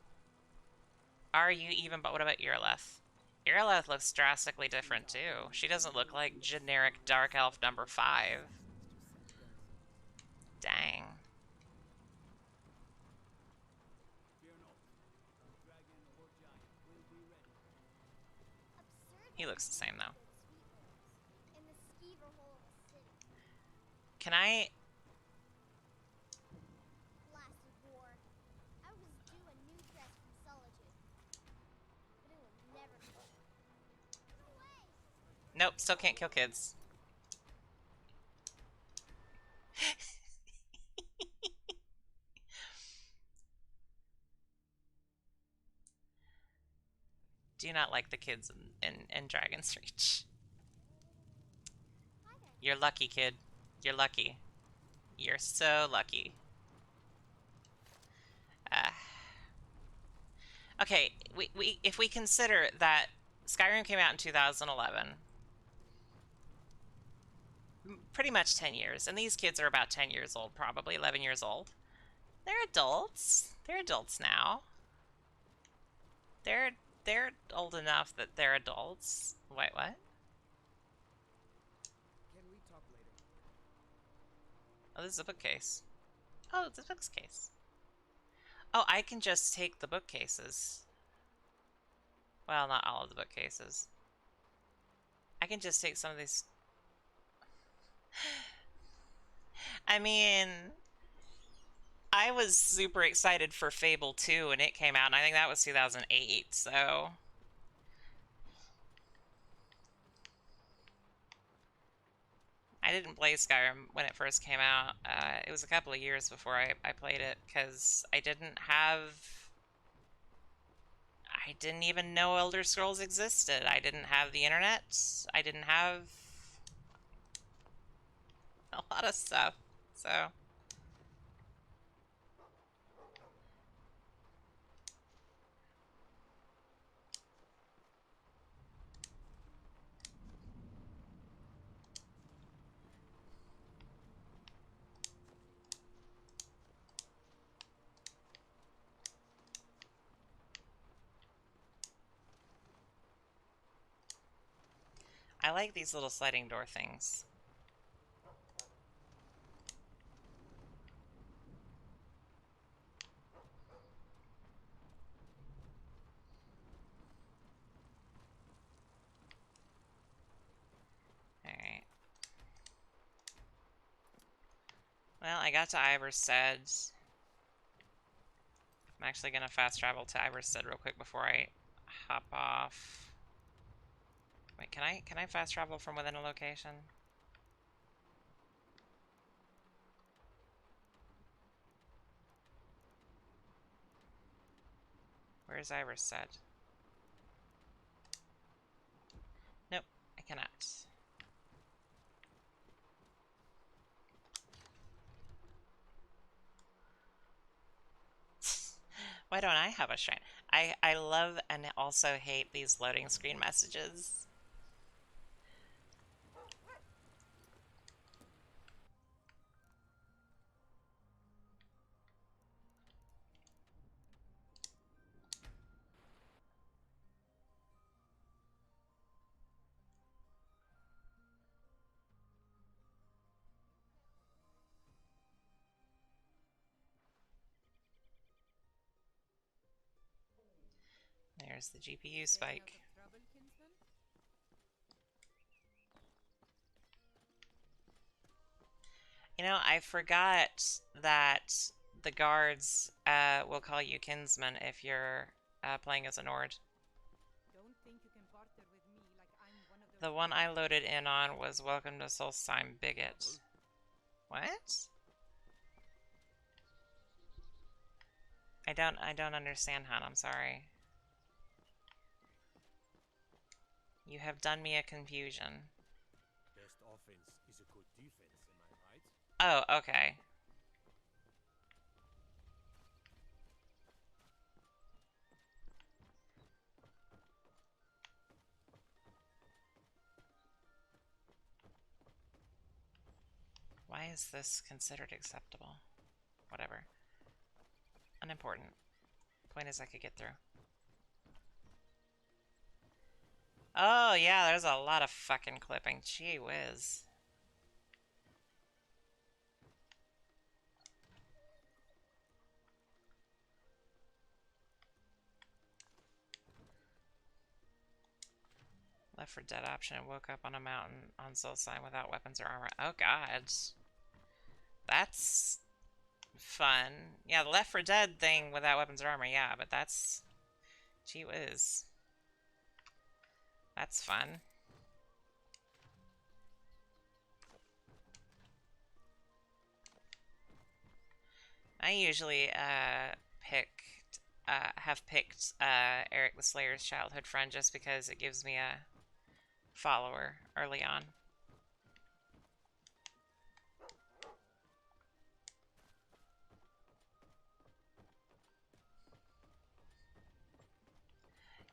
Are you even... What about Irileth? Irileth looks drastically different, too. She doesn't look like generic Dark Elf number 5. Dang. Fear not. The dragon or giant will be ready. He looks the same though. In the skeever hole of a city. Can I? Blasted war. I was due a new dress from Solitude. But it will never come. Get away! Nope, still can't kill kids. Do not like the kids in Dragon's Reach. You're lucky, kid. You're lucky. You're so lucky. Okay, if we consider that Skyrim came out in 2011, pretty much 10 years, and these kids are about 10 years old, probably 11 years old. They're adults. They're adults now. They're old enough that they're adults. Wait, what? Can we talk later? Oh, this is a bookcase. Oh, it's a bookcase. Oh, I can just take the bookcases. Well, not all of the bookcases. I can just take some of these. I mean, I was super excited for Fable 2 when it came out, and I think that was 2008, so... I didn't play Skyrim when it first came out. It was a couple of years before I played it, because I didn't even know Elder Scrolls existed. I didn't have the internet. I didn't have a lot of stuff, so... I like these little sliding door things. Alright. Well, I got to Iverstead. I'm actually gonna fast travel to Iverstead real quick before I hop off. Wait, can I fast travel from within a location? Where's Iverstead? Nope, I cannot. Why don't I have a shrine? I love and also hate these loading screen messages. There's the GPU spike. You know, I forgot that the guards will call you kinsman if you're playing as a Nord. The one I loaded in on was Welcome to Solstheim Bigot. What? I don't understand, Han, I'm sorry. You have done me a confusion. Best offense is a good defense, am I right? Oh, okay. Why is this considered acceptable? Whatever. Unimportant. Point is I could get through. Oh, yeah, there's a lot of fucking clipping. Gee whiz. Left for dead option and woke up on a mountain on soul sign without weapons or armor. Oh god. That's fun. Yeah, the Left for Dead thing without weapons or armor, yeah, but that's... Gee whiz. That's fun. I usually have picked Eric the Slayer's childhood friend just because it gives me a follower early on.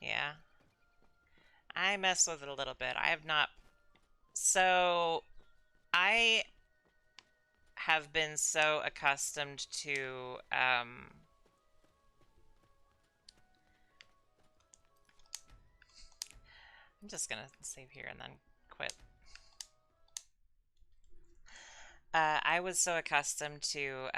Yeah. I mess with it a little bit. I have not... So, I have been so accustomed to, I'm just gonna save here and then quit. I was so accustomed to,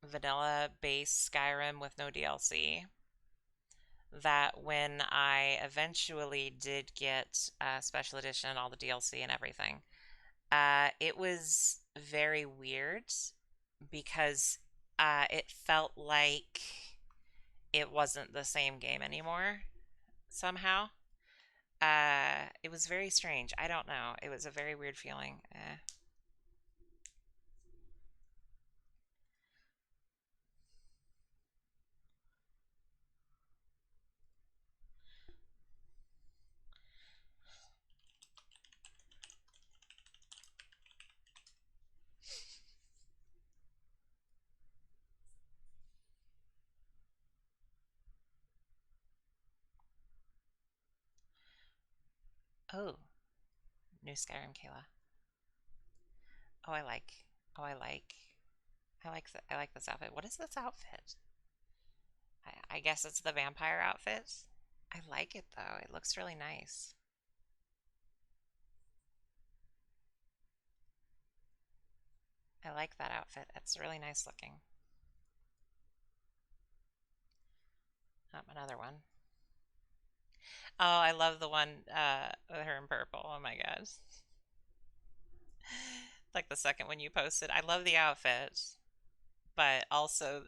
vanilla-based Skyrim with no DLC that when I eventually did get Special Edition and all the DLC and everything, it was very weird because it felt like it wasn't the same game anymore somehow. It was very strange. I don't know. It was a very weird feeling. Oh, new Skyrim, Kayla. Oh, I like. Oh, I like. I like this outfit. What is this outfit? I guess it's the vampire outfit. I like it though. It looks really nice. I like that outfit. It's really nice looking. Another one. Oh, I love the one with her in purple. Oh my god. Like the second one you posted. I love the outfit, but also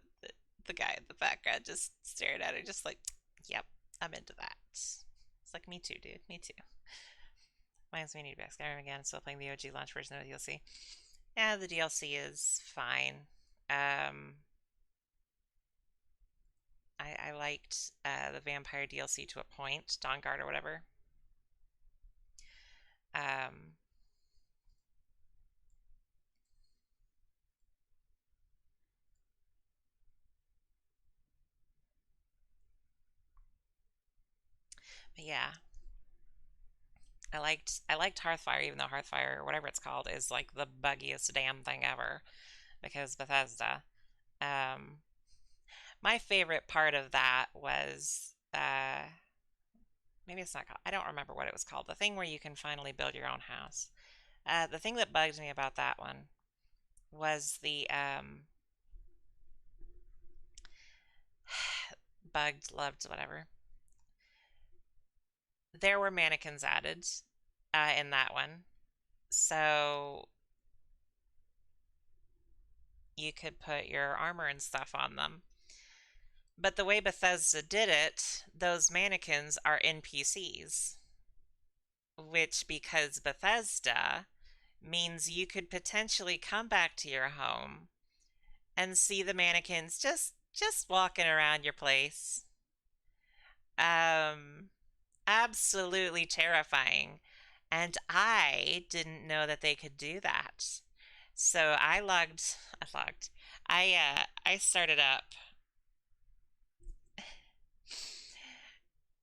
the guy in the background just stared at her, just like, yep, I'm into that. It's like, me too, dude. Me too. Reminds me, I need to be back Skyrim again. Still playing the OG launch version of the DLC. Yeah, the DLC is fine. I liked the vampire DLC to a point, Dawnguard or whatever. But yeah, I liked Hearthfire, even though Hearthfire or whatever it's called is like the buggiest damn thing ever because Bethesda. My favorite part of that was maybe it's not called. I don't remember what it was called. The thing where you can finally build your own house. The thing that bugged me about that one was the bugged, loved, whatever. There were mannequins added in that one. So you could put your armor and stuff on them. But the way Bethesda did it, those mannequins are NPCs. Which, because Bethesda, means you could potentially come back to your home and see the mannequins just walking around your place. Absolutely terrifying. And I didn't know that they could do that. So I started up.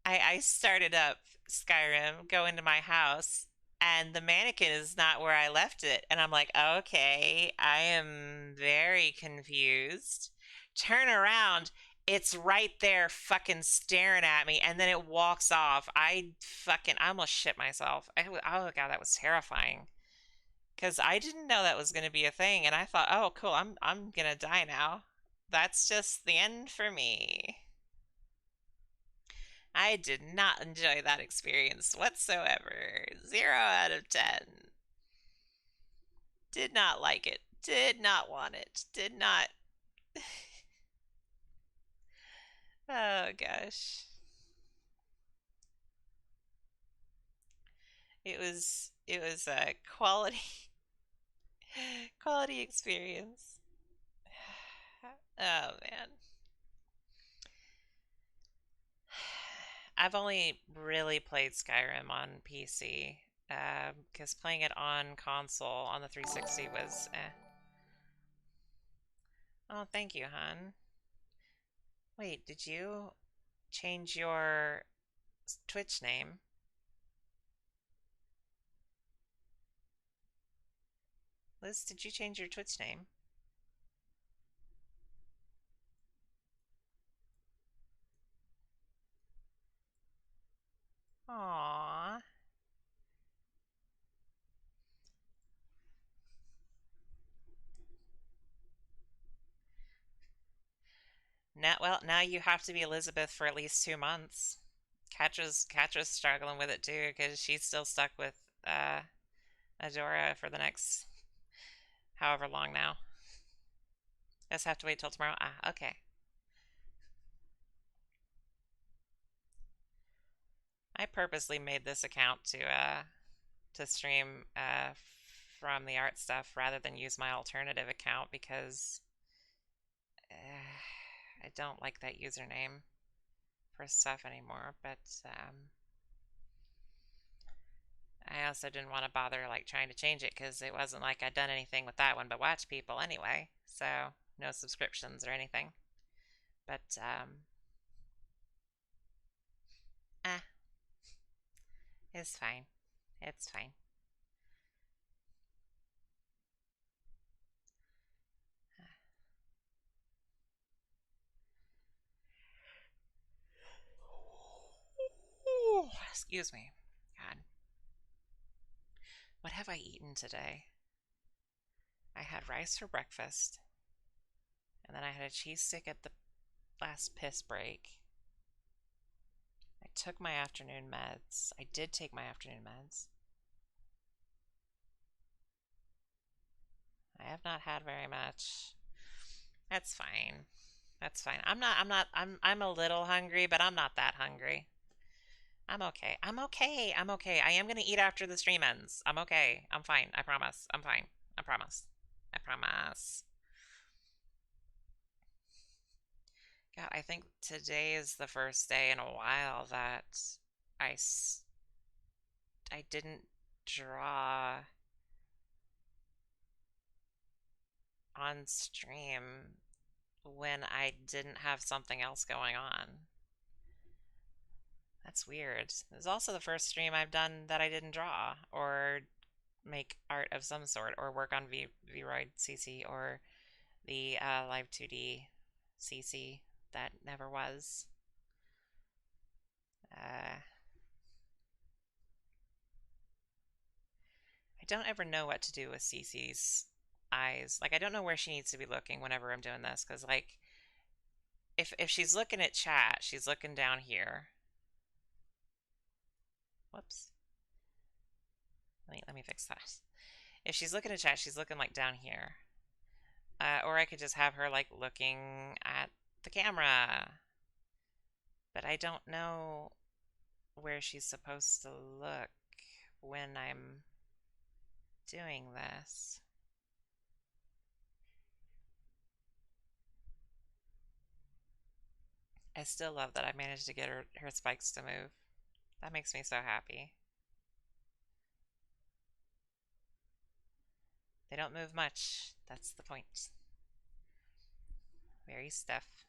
I started up Skyrim, go into my house, and the mannequin is not where I left it. And I'm like, okay, I am very confused. Turn around, it's right there fucking staring at me, and then it walks off. I almost shit myself. Oh god, that was terrifying. Because I didn't know that was going to be a thing, and I thought, oh cool, I'm gonna die now. That's just the end for me. I did not enjoy that experience whatsoever. 0 out of 10. Did not like it. Did not want it. Did not. Oh gosh. It was a quality experience. Oh man. I've only really played Skyrim on PC, because playing it on console on the 360 was eh. Oh, thank you, hon. Wait, did you change your Twitch name? Liz, did you change your Twitch name? Aww. Now you have to be Elizabeth for at least 2 months. Catra's struggling with it too because she's still stuck with Adora for the next however long now. Just have to wait till tomorrow. Ah, okay. I purposely made this account to stream from the art stuff rather than use my alternative account because I don't like that username for stuff anymore, but I also didn't want to bother like trying to change it because it wasn't like I'd done anything with that one but watch people anyway, so no subscriptions or anything. But ah, it's fine. It's fine. Excuse me. God. What have I eaten today? I had rice for breakfast, and then I had a cheese stick at the last piss break. I took my afternoon meds. I did take my afternoon meds. I have not had very much. That's fine. That's fine. I'm a little hungry, but I'm not that hungry. I'm okay. I'm okay. I'm okay. I am gonna eat after the stream ends. I'm okay. I'm fine. I promise. I'm fine. I promise. I promise. God, I think today is the first day in a while that I, I didn't draw on stream when I didn't have something else going on. That's weird. It's also the first stream I've done that I didn't draw or make art of some sort or work on Vroid CC or the Live 2D CC that never was. I don't ever know what to do with CC's eyes. Like, I don't know where she needs to be looking whenever I'm doing this, because, like, if she's looking at chat, she's looking down here. Whoops. Let me fix that. If she's looking at chat, she's looking, like, down here. Or I could just have her, like, looking at the camera. But I don't know where she's supposed to look when I'm doing this. I still love that I managed to get her spikes to move. That makes me so happy. They don't move much. That's the point. Very stiff.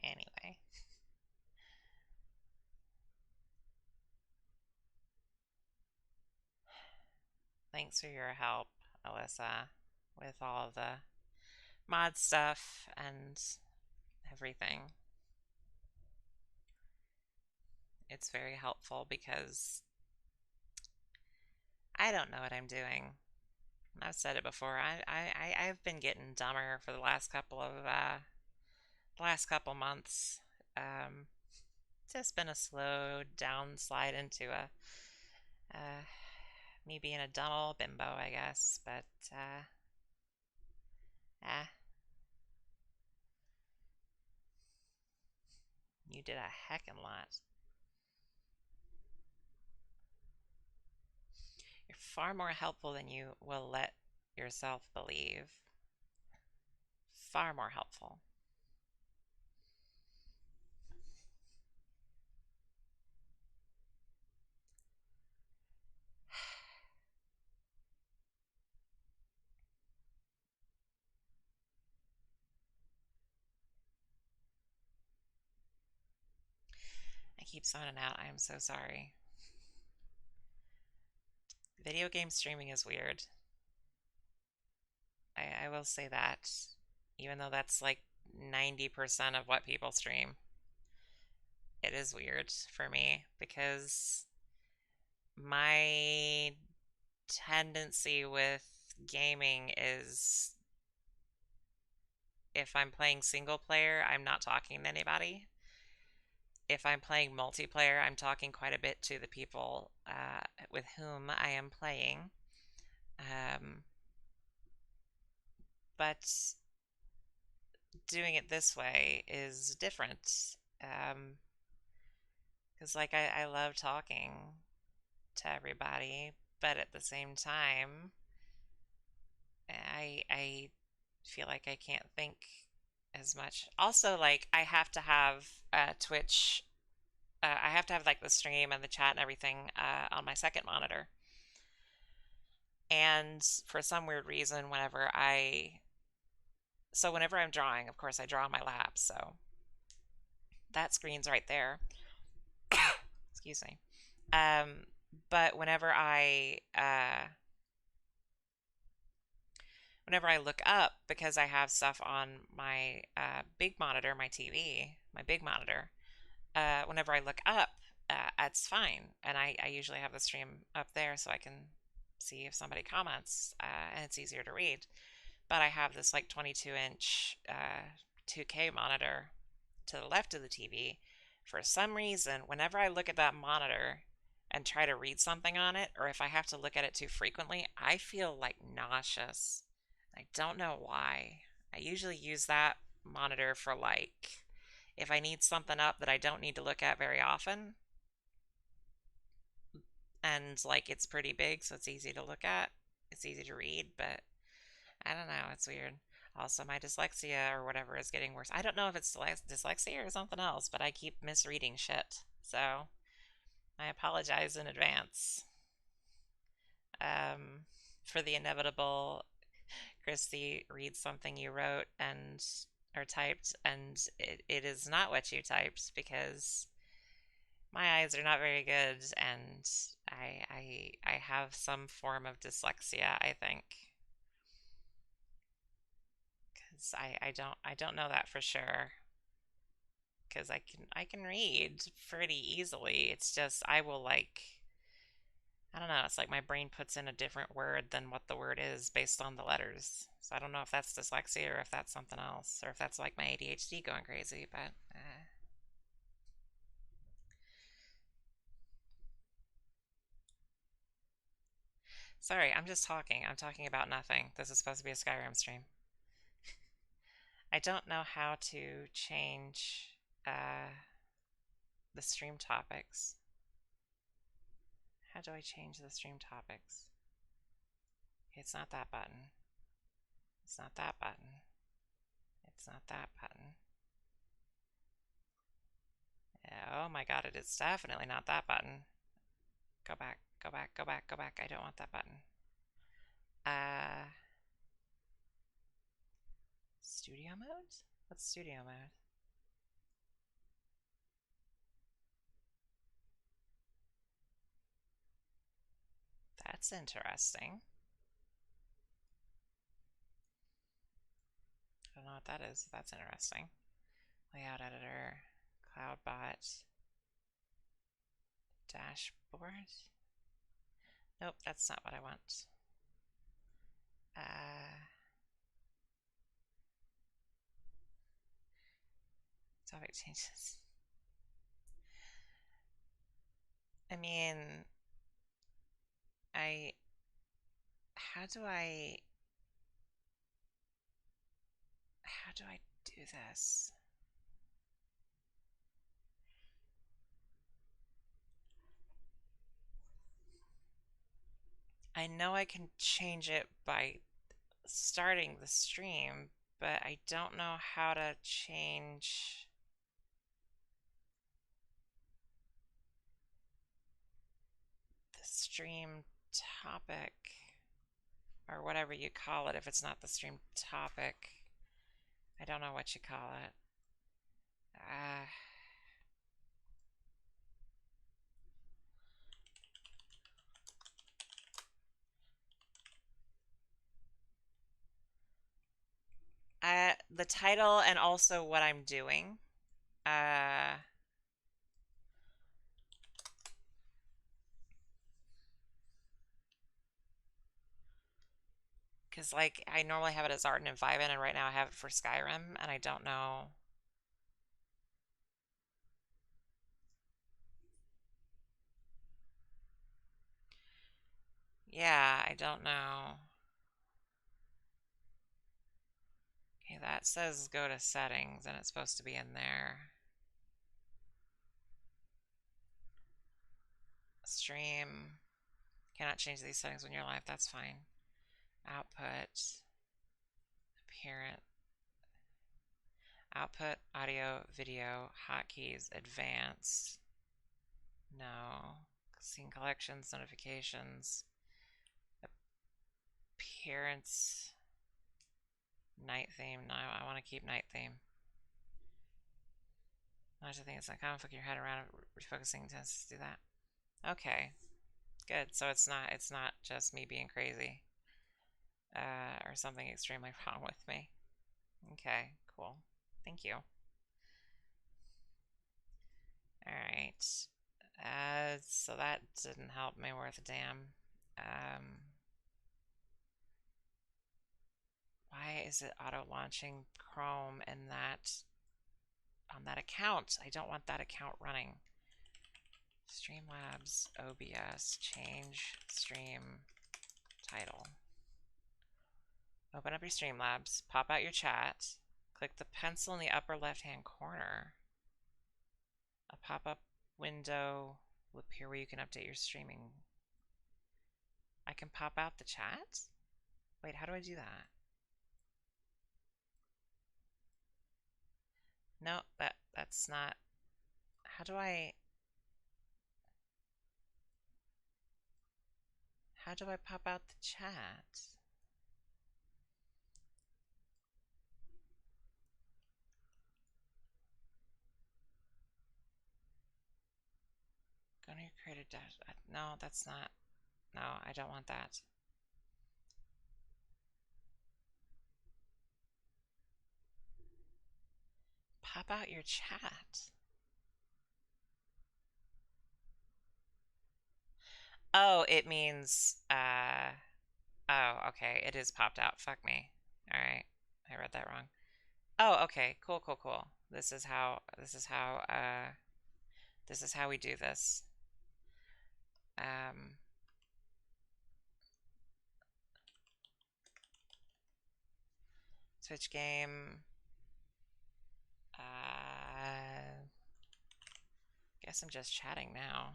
Anyway. Thanks for your help, Alyssa, with all the mod stuff and everything. It's very helpful because I don't know what I'm doing. I've said it before. I've been getting dumber for the last couple months. Um, just been a slow downslide into uh, me being a dumb old bimbo, I guess. But ah, you did a heckin' lot. You're far more helpful than you will let yourself believe. Far more helpful. I keep zoning out. I am so sorry. Video game streaming is weird. I will say that. Even though that's like 90% of what people stream. It is weird for me because my tendency with gaming is if I'm playing single player, I'm not talking to anybody. If I'm playing multiplayer, I'm talking quite a bit to the people with whom I am playing. But doing it this way is different. Because, like, I love talking to everybody, but at the same time, I feel like I can't think as much. Also, like, I have to have Twitch. I have to have like the stream and the chat and everything on my second monitor. And for some weird reason, whenever I'm drawing, of course, I draw on my lap, so that screen's right there. Excuse me. But whenever I look up, because I have stuff on my big monitor, my TV, my big monitor, whenever I look up, it's fine. And I usually have the stream up there so I can see if somebody comments, and it's easier to read. But I have this like 22-inch 2K monitor to the left of the TV. For some reason, whenever I look at that monitor and try to read something on it, or if I have to look at it too frequently, I feel like nauseous. I don't know why. I usually use that monitor for like if I need something up that I don't need to look at very often, and like it's pretty big, so it's easy to look at, it's easy to read, but I don't know, it's weird. Also, my dyslexia or whatever is getting worse. I don't know if it's dyslexia or something else, but I keep misreading shit, so I apologize in advance for the inevitable. Christy reads something you wrote and or typed, and it is not what you typed because my eyes are not very good, and I have some form of dyslexia, I think. Because I don't know that for sure. Because I can read pretty easily. It's just I will like I don't know, it's like my brain puts in a different word than what the word is based on the letters. So I don't know if that's dyslexia or if that's something else, or if that's like my ADHD going crazy, but sorry, I'm just talking. I'm talking about nothing. This is supposed to be a Skyrim stream. I don't know how to change the stream topics. How do I change the stream topics? It's not that button. It's not that button. It's not that button. Oh my god, it is definitely not that button. Go back, go back, go back, go back. I don't want that button. Studio mode? What's studio mode? That's interesting. I don't know what that is. That's interesting. Layout editor, CloudBot, dashboard. Nope, that's not what I want. Topic changes. I mean, how do I do this? I know I can change it by starting the stream, but I don't know how to change the stream topic or whatever you call it if it's not the stream topic. I don't know what you call it. The title and also what I'm doing. Because, like, I normally have it as Art and Environment, and right now I have it for Skyrim, and I don't know. Yeah, I don't know. Okay, that says go to settings, and it's supposed to be in there. Stream. Cannot change these settings when you're live. That's fine. Output. Appearance. Output, audio, video, hotkeys, advanced. No. Scene collections, notifications. Appearance. Night theme. No, I want to keep night theme. I think it's not common. Flick your head around, refocusing tends to do that. Okay, good. So it's not just me being crazy, or something extremely wrong with me. Okay, cool. Thank you. All right. So that didn't help me worth a damn. Why is it auto launching Chrome and that on that account? I don't want that account running. Streamlabs, OBS, change stream title. Open up your Streamlabs, pop out your chat, click the pencil in the upper left-hand corner. A pop-up window will appear where you can update your streaming. I can pop out the chat? Wait, how do I do that? No, that's not... How do I pop out the chat? Go to your creator dash. No, that's not. No, I don't want that. Pop out your chat. Oh, it means, oh, okay, it is popped out. Fuck me. Alright, I read that wrong. Oh, okay, cool. This is how we do this. Twitch game. Guess I'm just chatting now.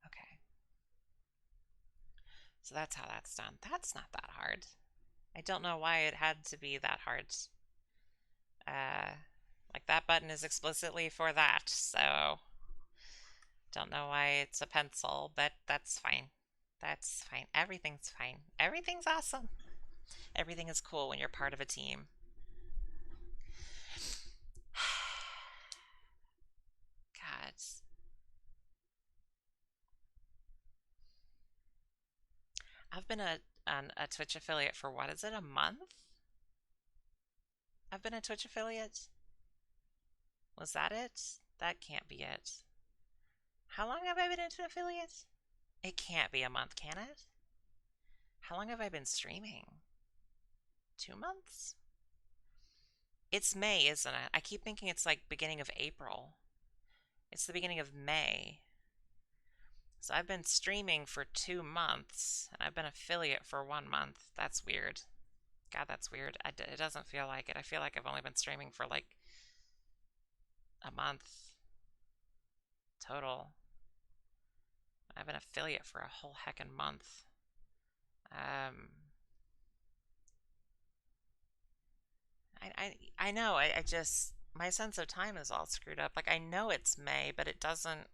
Okay. So that's how that's done. That's not that hard. I don't know why it had to be that hard. Like that button is explicitly for that, so don't know why it's a pencil, but that's fine. That's fine. Everything's fine. Everything's awesome. Everything is cool when you're part of a team. God. I've been a Twitch affiliate for what is it, a month? I've been a Twitch affiliate? Was that it? That can't be it. How long have I been an affiliate? It can't be a month, can it? How long have I been streaming? 2 months? It's May, isn't it? I keep thinking it's like beginning of April. It's the beginning of May. So I've been streaming for 2 months, and I've been affiliate for 1 month. That's weird. God, that's weird. It doesn't feel like it. I feel like I've only been streaming for like a month total. I've been affiliate for a whole heckin' month. I know, I just, my sense of time is all screwed up. Like, I know it's May, but it doesn't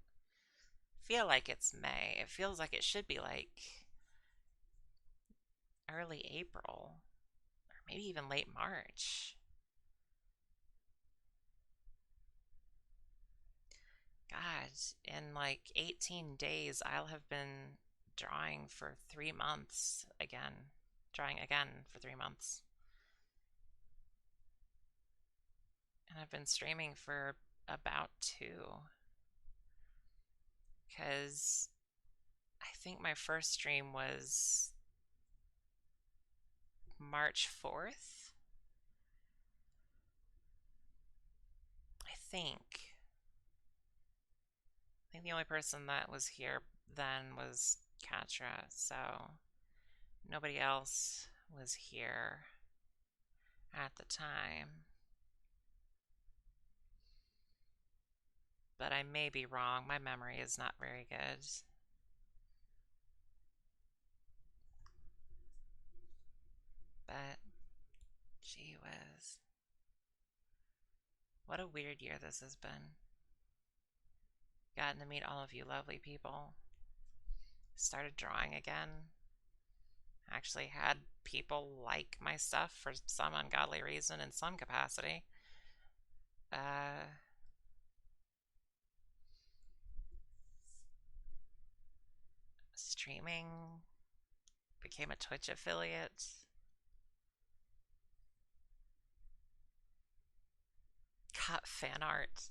feel like it's May. It feels like it should be like early April, or maybe even late March. God, in like 18 days, I'll have been drawing for 3 months again. Drawing again for 3 months. And I've been streaming for about 2. Because I think my first stream was March 4th. I think the only person that was here then was Katra, so nobody else was here at the time. But I may be wrong. My memory is not very good. But, gee whiz. What a weird year this has been. Gotten to meet all of you lovely people. Started drawing again. Actually had people like my stuff for some ungodly reason in some capacity. Streaming. Became a Twitch affiliate. Got fan art.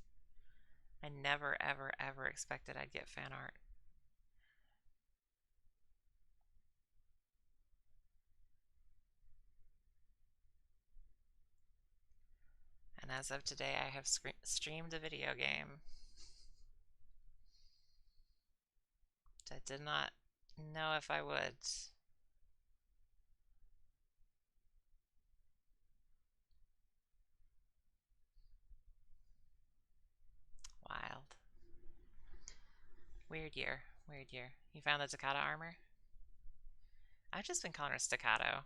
I never, ever, ever expected I'd get fan art. And as of today, I have streamed a video game. I did not know if I would. Wild. Weird year. Weird year. You found the Takata armor? I've just been calling her Staccato.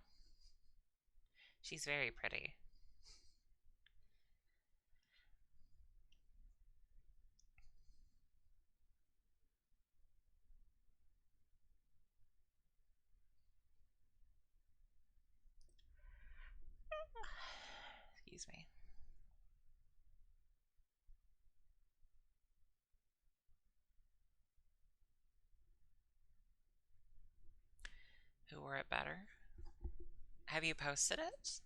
She's very pretty. Excuse me. Who wore it better? Have you posted it?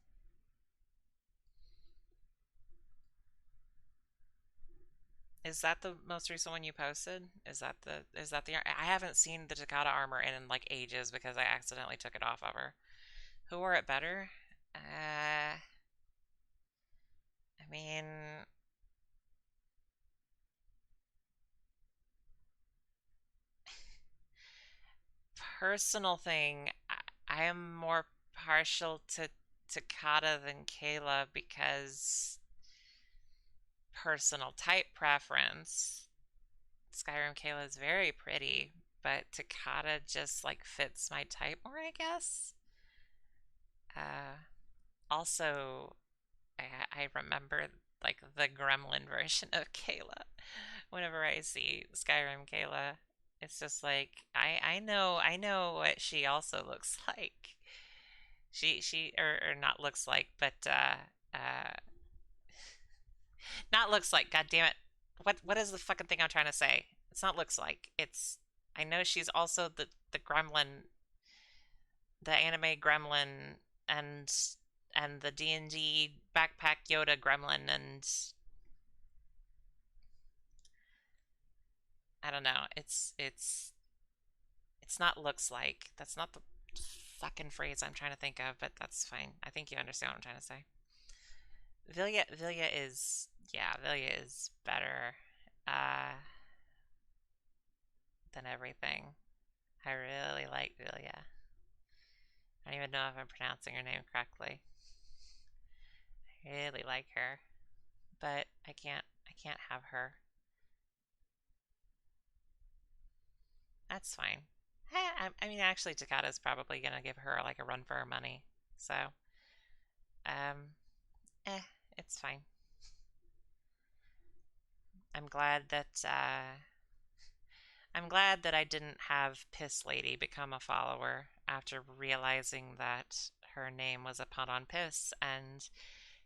Is that the most recent one you posted? Is that the I haven't seen the Takata armor in like ages because I accidentally took it off of her. Who wore it better? I mean, personal thing, I am more partial to Takata than Kayla because personal type preference. Skyrim Kayla is very pretty, but Takata just like fits my type more, I guess. Also, I remember like the gremlin version of Kayla. Whenever I see Skyrim Kayla, it's just like I know what she also looks like. She or not looks like, but not looks like. God damn it! What is the fucking thing I'm trying to say? It's not looks like. It's I know she's also the gremlin the anime gremlin and the D&D backpack Yoda gremlin, and I don't know. It's not looks like. That's not the fucking phrase I'm trying to think of, but that's fine. I think you understand what I'm trying to say. Vilya is, yeah, Vilya is better than everything. I really like Vilya. I don't even know if I'm pronouncing her name correctly. I really like her, but I can't have her. That's fine. I mean, actually, Takata's probably gonna give her like a run for her money, so um, it's fine. I'm glad that I didn't have Piss Lady become a follower after realizing that her name was a pun on piss, and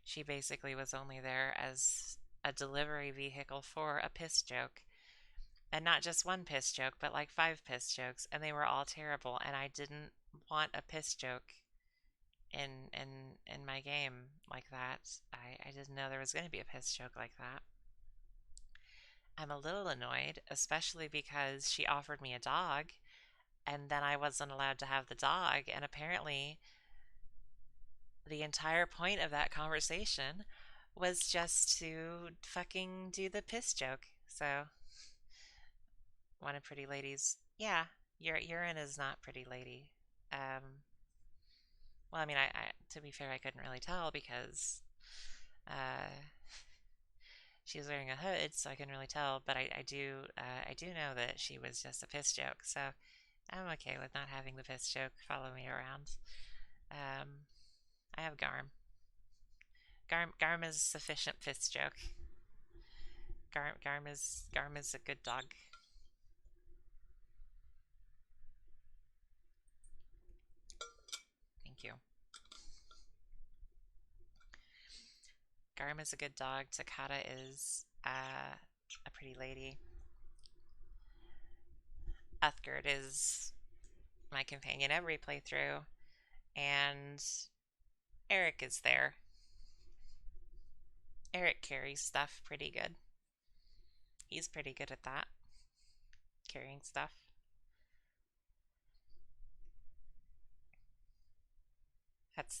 she basically was only there as a delivery vehicle for a piss joke. And not just one piss joke, but like 5 piss jokes, and they were all terrible, and I didn't want a piss joke in my game like that. I didn't know there was going to be a piss joke like that. I'm a little annoyed, especially because she offered me a dog, and then I wasn't allowed to have the dog, and apparently the entire point of that conversation was just to fucking do the piss joke. So, one of Pretty Lady's, yeah, your urine is not Pretty Lady. Well, I mean, to be fair, I couldn't really tell because uh, she was wearing a hood, so I couldn't really tell. But I do know that she was just a piss joke. So I'm okay with not having the piss joke follow me around. I have Garm. Garm is sufficient piss joke. Garm is a good dog. Thank you. Garm is a good dog. Takata is a pretty lady. Uthgard is my companion every playthrough, and Eric is there. Eric carries stuff pretty good. He's pretty good at that, carrying stuff.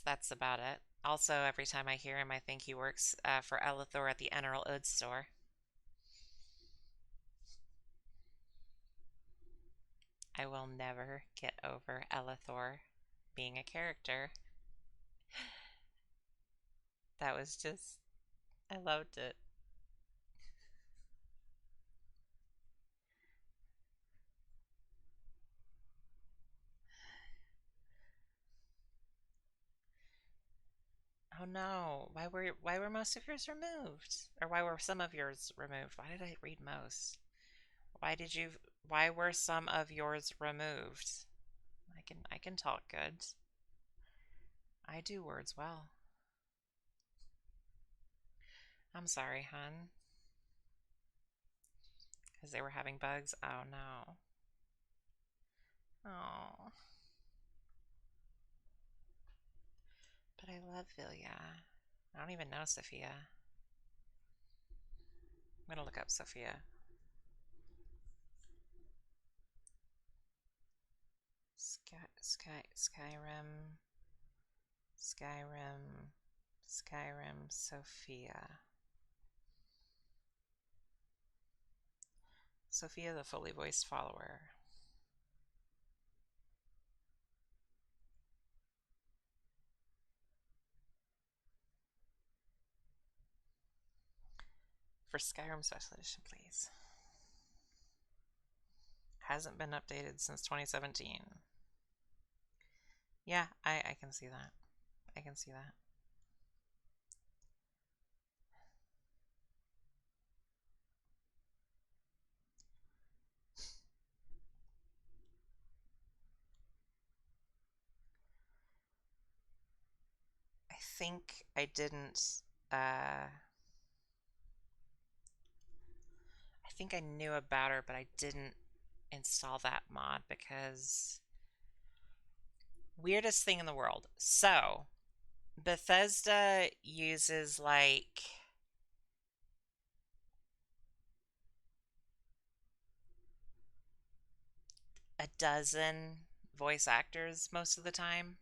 That's about it. Also, every time I hear him, I think he works for Elithor at the Emerald Oud store. I will never get over Elithor being a character. That was just, I loved it. Oh no, why were most of yours removed? Or why were some of yours removed? Why did I read most? Why were some of yours removed? I can talk good. I do words well. I'm sorry, hun. Because they were having bugs? Oh no. Oh. But I love Vilya. I don't even know Sophia. I'm gonna look up Sophia. Skyrim. Skyrim, Sophia. Sophia, the fully voiced follower. For Skyrim Special Edition, please. Hasn't been updated since 2017. Yeah, I can see that. I can see that. I think I didn't, I think I knew about her, but I didn't install that mod because Weirdest thing in the world. So, Bethesda uses like a dozen voice actors most of the time.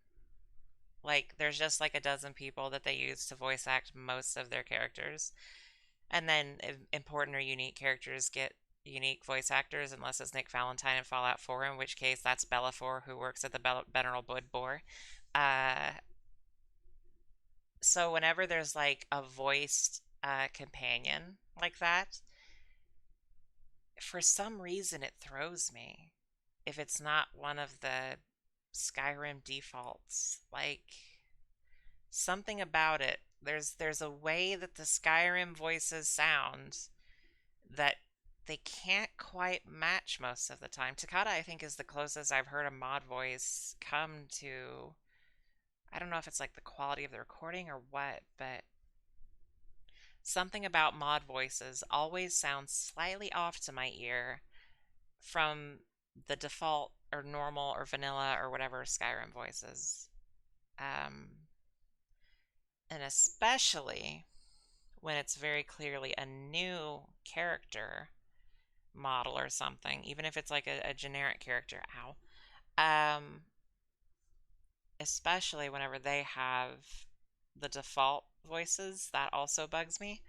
Like, there's just like a dozen people that they use to voice act most of their characters. And then important or unique characters get unique voice actors, unless it's Nick Valentine in Fallout 4, in which case that's Bellafor, who works at the Beneral Blood Boar. Uh, so whenever there's like a voiced companion like that, for some reason it throws me if it's not one of the Skyrim defaults. Like, something about it. There's a way that the Skyrim voices sound that they can't quite match most of the time. Takata, I think, is the closest I've heard a mod voice come to. I don't know if it's like the quality of the recording or what, but something about mod voices always sounds slightly off to my ear from the default or normal or vanilla or whatever Skyrim voices. And especially when it's very clearly a new character model or something, even if it's like a generic character. Ow. Especially whenever they have the default voices, that also bugs me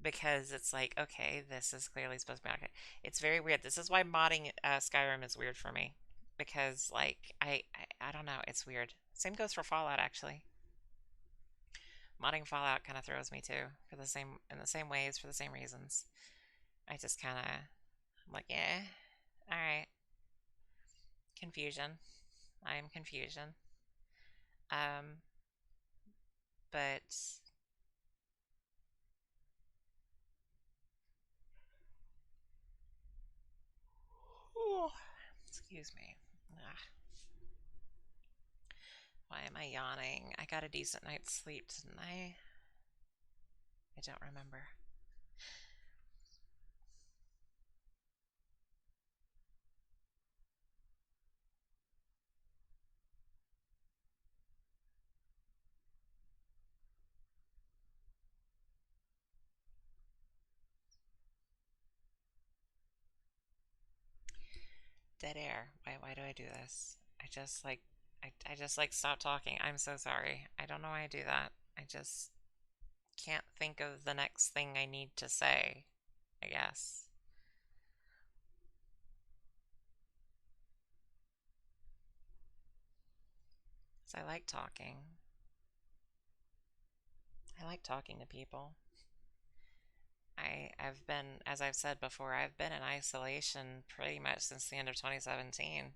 because it's like, okay, this is clearly supposed to be okay. It's very weird. This is why modding Skyrim is weird for me because, like, I don't know, it's weird. Same goes for Fallout, actually. Modding Fallout kind of throws me too, for the same in the same ways, for the same reasons. I just kind of, I'm like, yeah, all right, confusion. I am confusion. Um, but oh, excuse me. Ugh. Why am I yawning? I got a decent night's sleep, didn't I? I don't remember. Dead air. Why do I do this? I just like stop talking. I'm so sorry. I don't know why I do that. I just can't think of the next thing I need to say, I guess. So I like talking. I like talking to people. I've been, as I've said before, I've been in isolation pretty much since the end of 2017.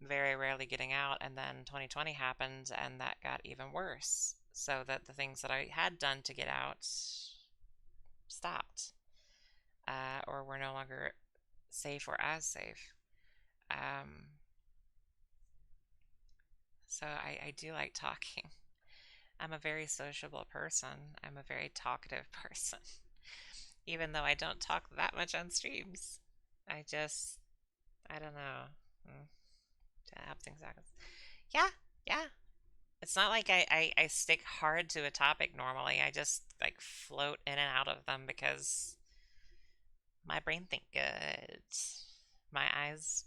Very rarely getting out, and then 2020 happened, and that got even worse. So that the things that I had done to get out stopped, or were no longer safe or as safe. So I do like talking. I'm a very sociable person. I'm a very talkative person. Even though I don't talk that much on streams. I don't know. To have things happen. Yeah, yeah. It's not like I stick hard to a topic normally. I just like float in and out of them because my brain think good. My eyes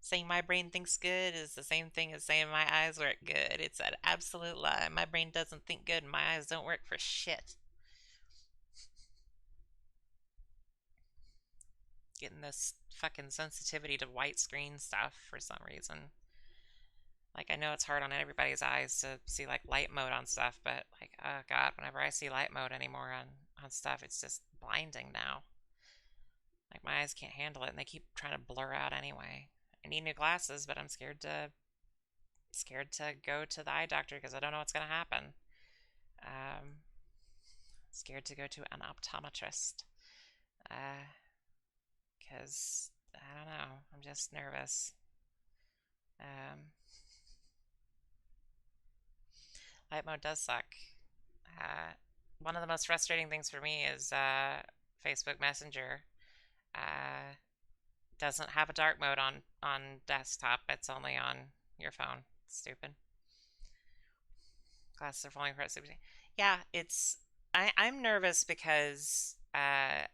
saying my brain thinks good is the same thing as saying my eyes work good. It's an absolute lie. My brain doesn't think good and my eyes don't work for shit. Getting this fucking sensitivity to white screen stuff for some reason. Like, I know it's hard on everybody's eyes to see, like, light mode on stuff, but, like, oh god, whenever I see light mode anymore on stuff, it's just blinding now. Like, my eyes can't handle it, and they keep trying to blur out anyway. I need new glasses, but I'm scared to go to the eye doctor because I don't know what's gonna happen. Scared to go to an optometrist. Because, I don't know, I'm just nervous. Light mode does suck. One of the most frustrating things for me is Facebook Messenger. doesn't have a dark mode on desktop. It's only on your phone. Stupid. Glasses are falling apart. Yeah, I'm nervous because the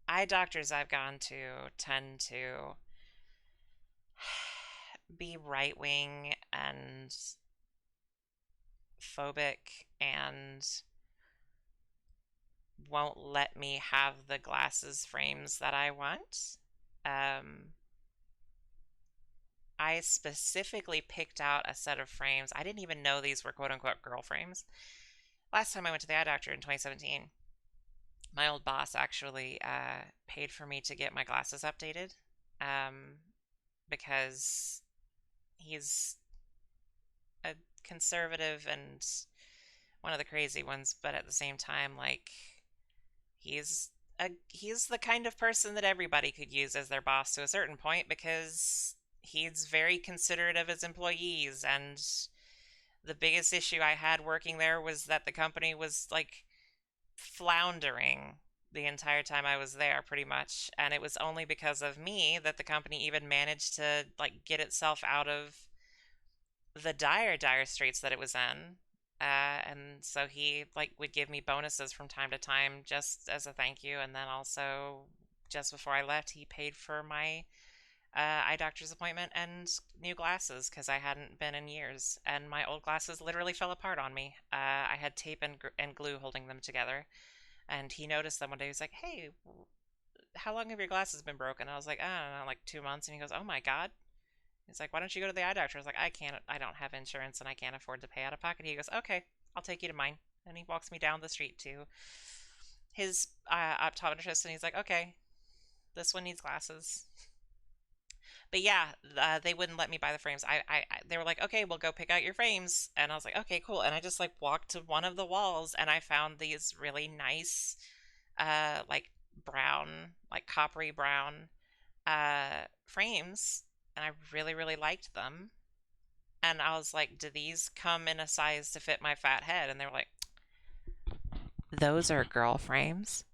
eye doctors I've gone to tend to be right wing and phobic and won't let me have the glasses frames that I want. I specifically picked out a set of frames. I didn't even know these were quote-unquote girl frames. Last time I went to the eye doctor in 2017, my old boss actually paid for me to get my glasses updated because he's a conservative and one of the crazy ones, but at the same time, like, he's the kind of person that everybody could use as their boss to a certain point because he's very considerate of his employees. And the biggest issue I had working there was that the company was like floundering the entire time I was there, pretty much. And it was only because of me that the company even managed to like get itself out of the dire straits that it was in. And so he like would give me bonuses from time to time just as a thank you. And then also just before I left, he paid for my eye doctor's appointment and new glasses because I hadn't been in years, and my old glasses literally fell apart on me. I had tape and glue holding them together, and he noticed them one day. He was like, "Hey, how long have your glasses been broken?" I was like, "I don't know, like 2 months." And he goes, "Oh my God." He's like, "Why don't you go to the eye doctor?" I was like, I don't have insurance and I can't afford to pay out of pocket." He goes, "Okay, I'll take you to mine." And he walks me down the street to his optometrist, and he's like, "Okay, this one needs glasses." But yeah, they wouldn't let me buy the frames. They were like, "Okay, we'll go pick out your frames." And I was like, "Okay, cool." And I just like walked to one of the walls and I found these really nice, like brown, like coppery brown, frames. And I really, really liked them. And I was like, "Do these come in a size to fit my fat head?" And they were like, "Those are girl frames."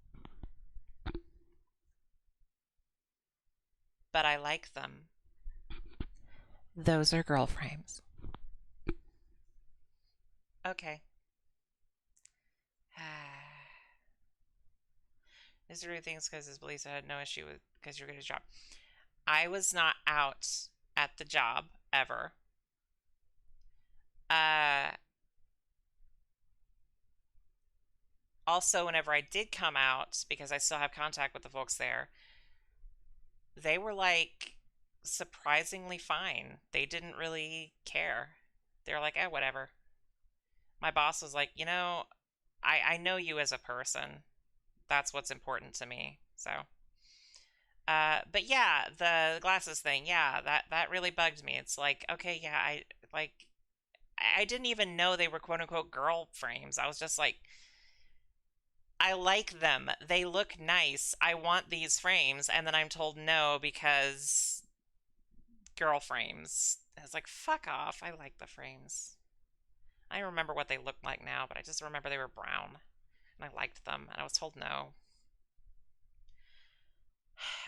But I like them. Those are girl frames. Okay. Mr. Rude thinks because his beliefs I had no issue with because you're good at his job. I was not out at the job ever. Also, whenever I did come out, because I still have contact with the folks there, they were like surprisingly fine. They didn't really care. They were like, "Eh, whatever." My boss was like, I know you as a person. That's what's important to me. So, but yeah, the glasses thing, yeah, that really bugged me. It's like, okay, yeah, I didn't even know they were quote unquote girl frames. I was just like, I like them. They look nice. I want these frames. And then I'm told no because girl frames. I was like, fuck off. I like the frames. I don't remember what they looked like now, but I just remember they were brown. And I liked them. And I was told no.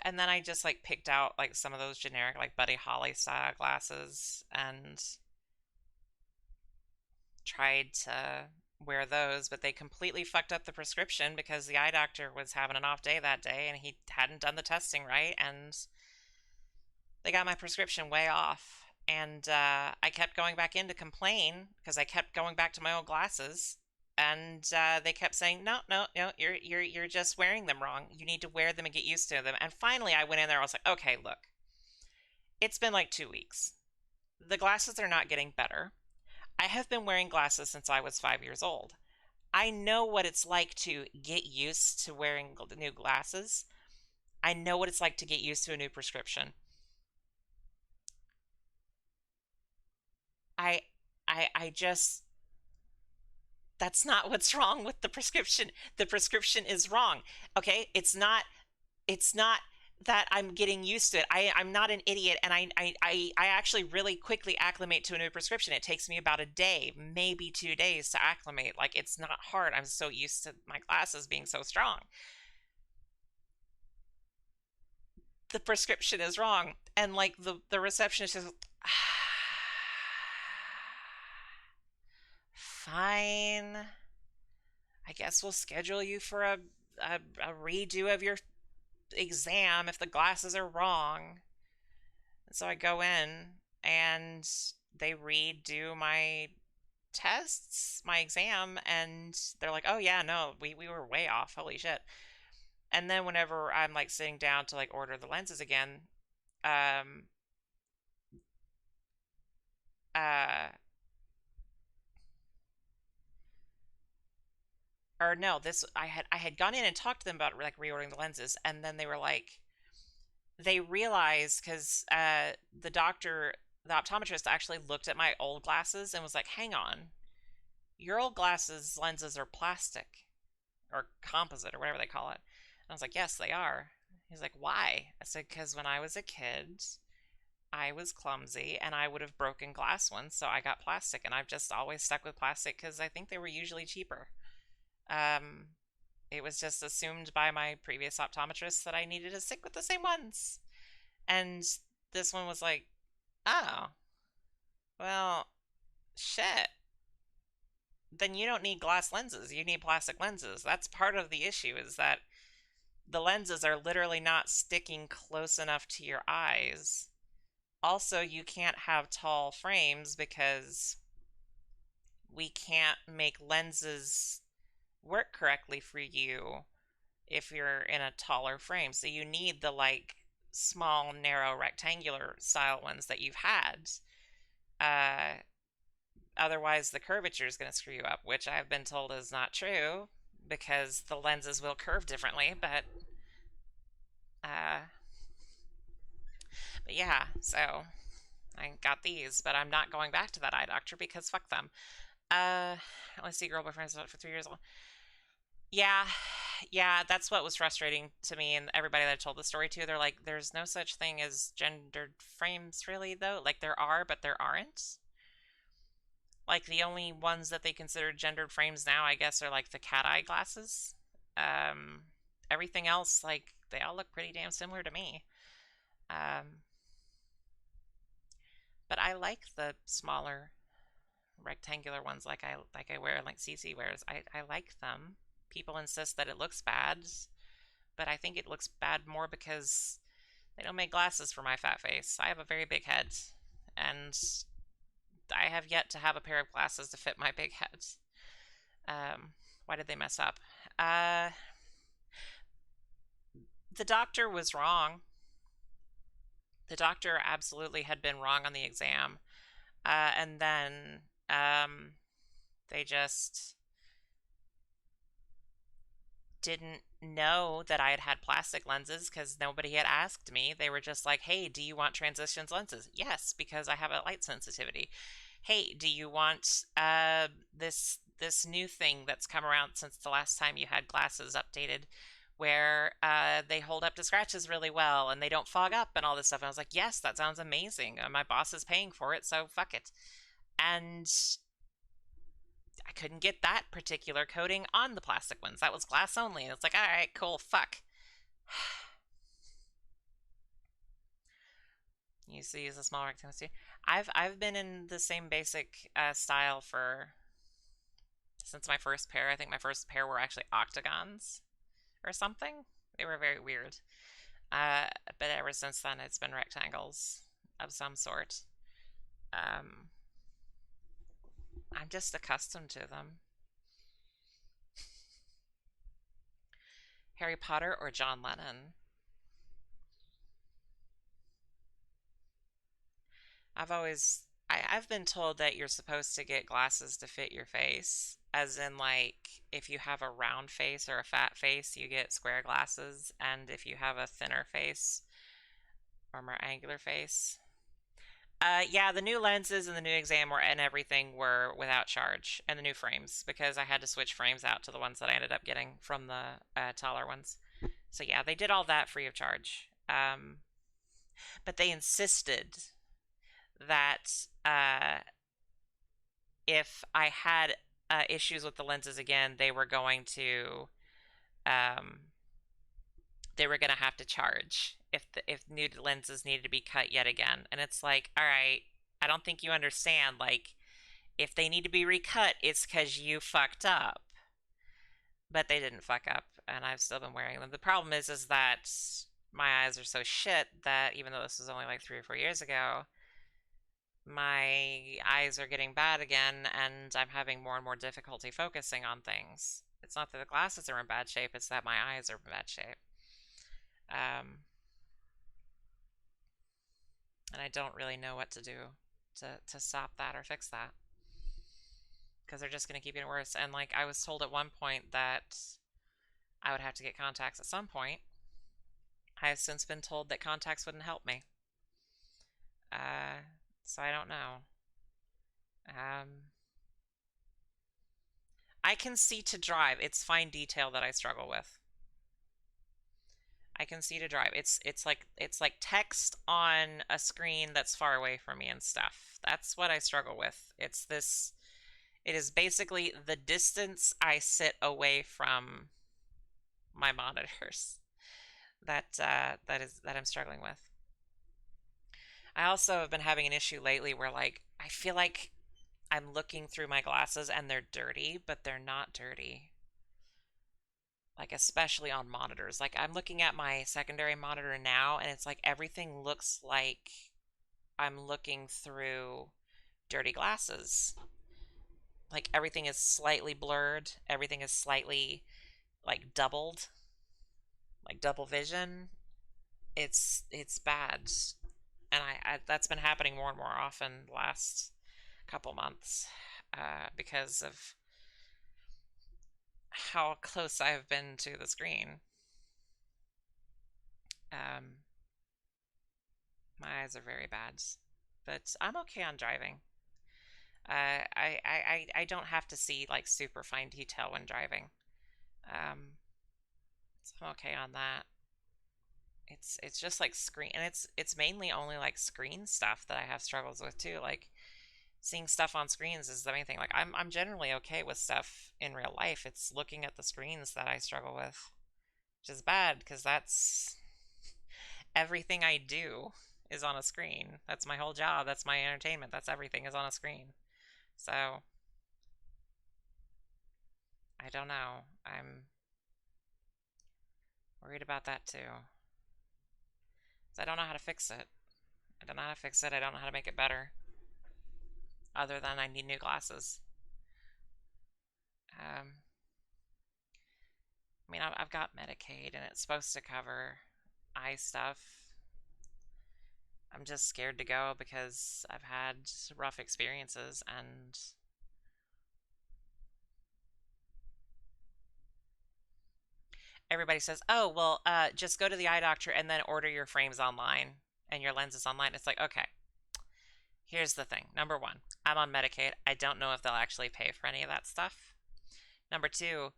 And then I just like picked out like some of those generic like Buddy Holly style glasses and tried to wear those, but they completely fucked up the prescription because the eye doctor was having an off day that day and he hadn't done the testing right, and they got my prescription way off. And I kept going back in to complain because I kept going back to my old glasses, and they kept saying, "No, no, no, you're just wearing them wrong. You need to wear them and get used to them." And finally, I went in there. I was like, "Okay, look, it's been like 2 weeks. The glasses are not getting better. I have been wearing glasses since I was 5 years old. I know what it's like to get used to wearing new glasses. I know what it's like to get used to a new prescription. I just, that's not what's wrong with the prescription. The prescription is wrong. Okay? It's not that I'm getting used to it. I'm not an idiot, and I actually really quickly acclimate to a new prescription. It takes me about a day, maybe 2 days to acclimate. Like, it's not hard. I'm so used to my glasses being so strong. the prescription is wrong. And like the receptionist is fine. I guess we'll schedule you for a redo of your exam if the glasses are wrong. And so I go in and they redo my tests, my exam, and they're like, oh yeah, no, we were way off. Holy shit. And then whenever I'm like sitting down to like order the lenses again, or no, this I had gone in and talked to them about like reordering the lenses, and then they were like, they realized because the doctor, the optometrist, actually looked at my old glasses and was like, hang on, your old glasses lenses are plastic or composite or whatever they call it. And I was like, yes, they are. He's like, why? I said, because when I was a kid, I was clumsy and I would have broken glass ones, so I got plastic, and I've just always stuck with plastic because I think they were usually cheaper. It was just assumed by my previous optometrist that I needed to stick with the same ones. And this one was like, oh, well, shit. Then you don't need glass lenses. You need plastic lenses. That's part of the issue, is that the lenses are literally not sticking close enough to your eyes. Also, you can't have tall frames because we can't make lenses work correctly for you if you're in a taller frame. So you need the like small, narrow, rectangular style ones that you've had. Otherwise, the curvature is going to screw you up, which I've been told is not true because the lenses will curve differently. But yeah, so I got these, but I'm not going back to that eye doctor because fuck them. Let's see, girl boyfriend's for 3 years old. Yeah, that's what was frustrating to me and everybody that I told the story to. They're like, there's no such thing as gendered frames, really, though. Like, there are, but there aren't. Like, the only ones that they consider gendered frames now, I guess, are like the cat eye glasses. Everything else, like, they all look pretty damn similar to me. But I like the smaller rectangular ones like I wear, like Cece wears. I like them. People insist that it looks bad, but I think it looks bad more because they don't make glasses for my fat face. I have a very big head, and I have yet to have a pair of glasses to fit my big head. Why did they mess up? The doctor was wrong. The doctor absolutely had been wrong on the exam. And then they just didn't know that I had had plastic lenses because nobody had asked me. They were just like, hey, do you want transitions lenses? Yes, because I have a light sensitivity. Hey, do you want this new thing that's come around since the last time you had glasses updated, where they hold up to scratches really well and they don't fog up and all this stuff? And I was like, yes, that sounds amazing. My boss is paying for it, so fuck it. And I couldn't get that particular coating on the plastic ones. That was glass only. And it's like, all right, cool, fuck. You used to use a small rectangle too. I've been in the same basic style since my first pair. I think my first pair were actually octagons or something. They were very weird. But ever since then, it's been rectangles of some sort. I'm just accustomed to them. Harry Potter or John Lennon? I've been told that you're supposed to get glasses to fit your face, as in like if you have a round face or a fat face, you get square glasses, and if you have a thinner face or more angular face. Yeah, the new lenses and the new exam and everything were without charge, and the new frames, because I had to switch frames out to the ones that I ended up getting from the taller ones. So yeah, they did all that free of charge. But they insisted that if I had issues with the lenses again, they were going to have to charge if new lenses needed to be cut yet again. And it's like, all right, I don't think you understand. Like, if they need to be recut, it's because you fucked up. But they didn't fuck up, and I've still been wearing them. The problem is that my eyes are so shit that even though this was only like 3 or 4 years ago, my eyes are getting bad again, and I'm having more and more difficulty focusing on things. It's not that the glasses are in bad shape, it's that my eyes are in bad shape. And I don't really know what to do to stop that or fix that. Because they're just going to keep getting worse. And like I was told at one point that I would have to get contacts at some point. I have since been told that contacts wouldn't help me. So I don't know. I can see to drive. It's fine detail that I struggle with. I can see to drive. It's like text on a screen that's far away from me and stuff. That's what I struggle with. It is basically the distance I sit away from my monitors that I'm struggling with. I also have been having an issue lately where like I feel like I'm looking through my glasses and they're dirty, but they're not dirty. Like especially on monitors. Like I'm looking at my secondary monitor now and it's like everything looks like I'm looking through dirty glasses. Like everything is slightly blurred, everything is slightly like doubled. Like double vision. It's bad. And I that's been happening more and more often the last couple months because of how close I've been to the screen. My eyes are very bad, but I'm okay on driving. I don't have to see like super fine detail when driving, so I'm okay on that. It's just like screen, and it's mainly only like screen stuff that I have struggles with too. Like seeing stuff on screens is the main thing. Like I'm generally okay with stuff in real life. It's looking at the screens that I struggle with, which is bad because that's everything I do is on a screen. That's my whole job. That's my entertainment. That's everything is on a screen. So I don't know. I'm worried about that too. I don't know how to fix it. I don't know how to fix it. I don't know how to make it better. Other than I need new glasses. I mean, I've got Medicaid and it's supposed to cover eye stuff. I'm just scared to go because I've had rough experiences and everybody says, oh, well, just go to the eye doctor and then order your frames online and your lenses online. It's like, okay, here's the thing. Number one, I'm on Medicaid. I don't know if they'll actually pay for any of that stuff. Number two,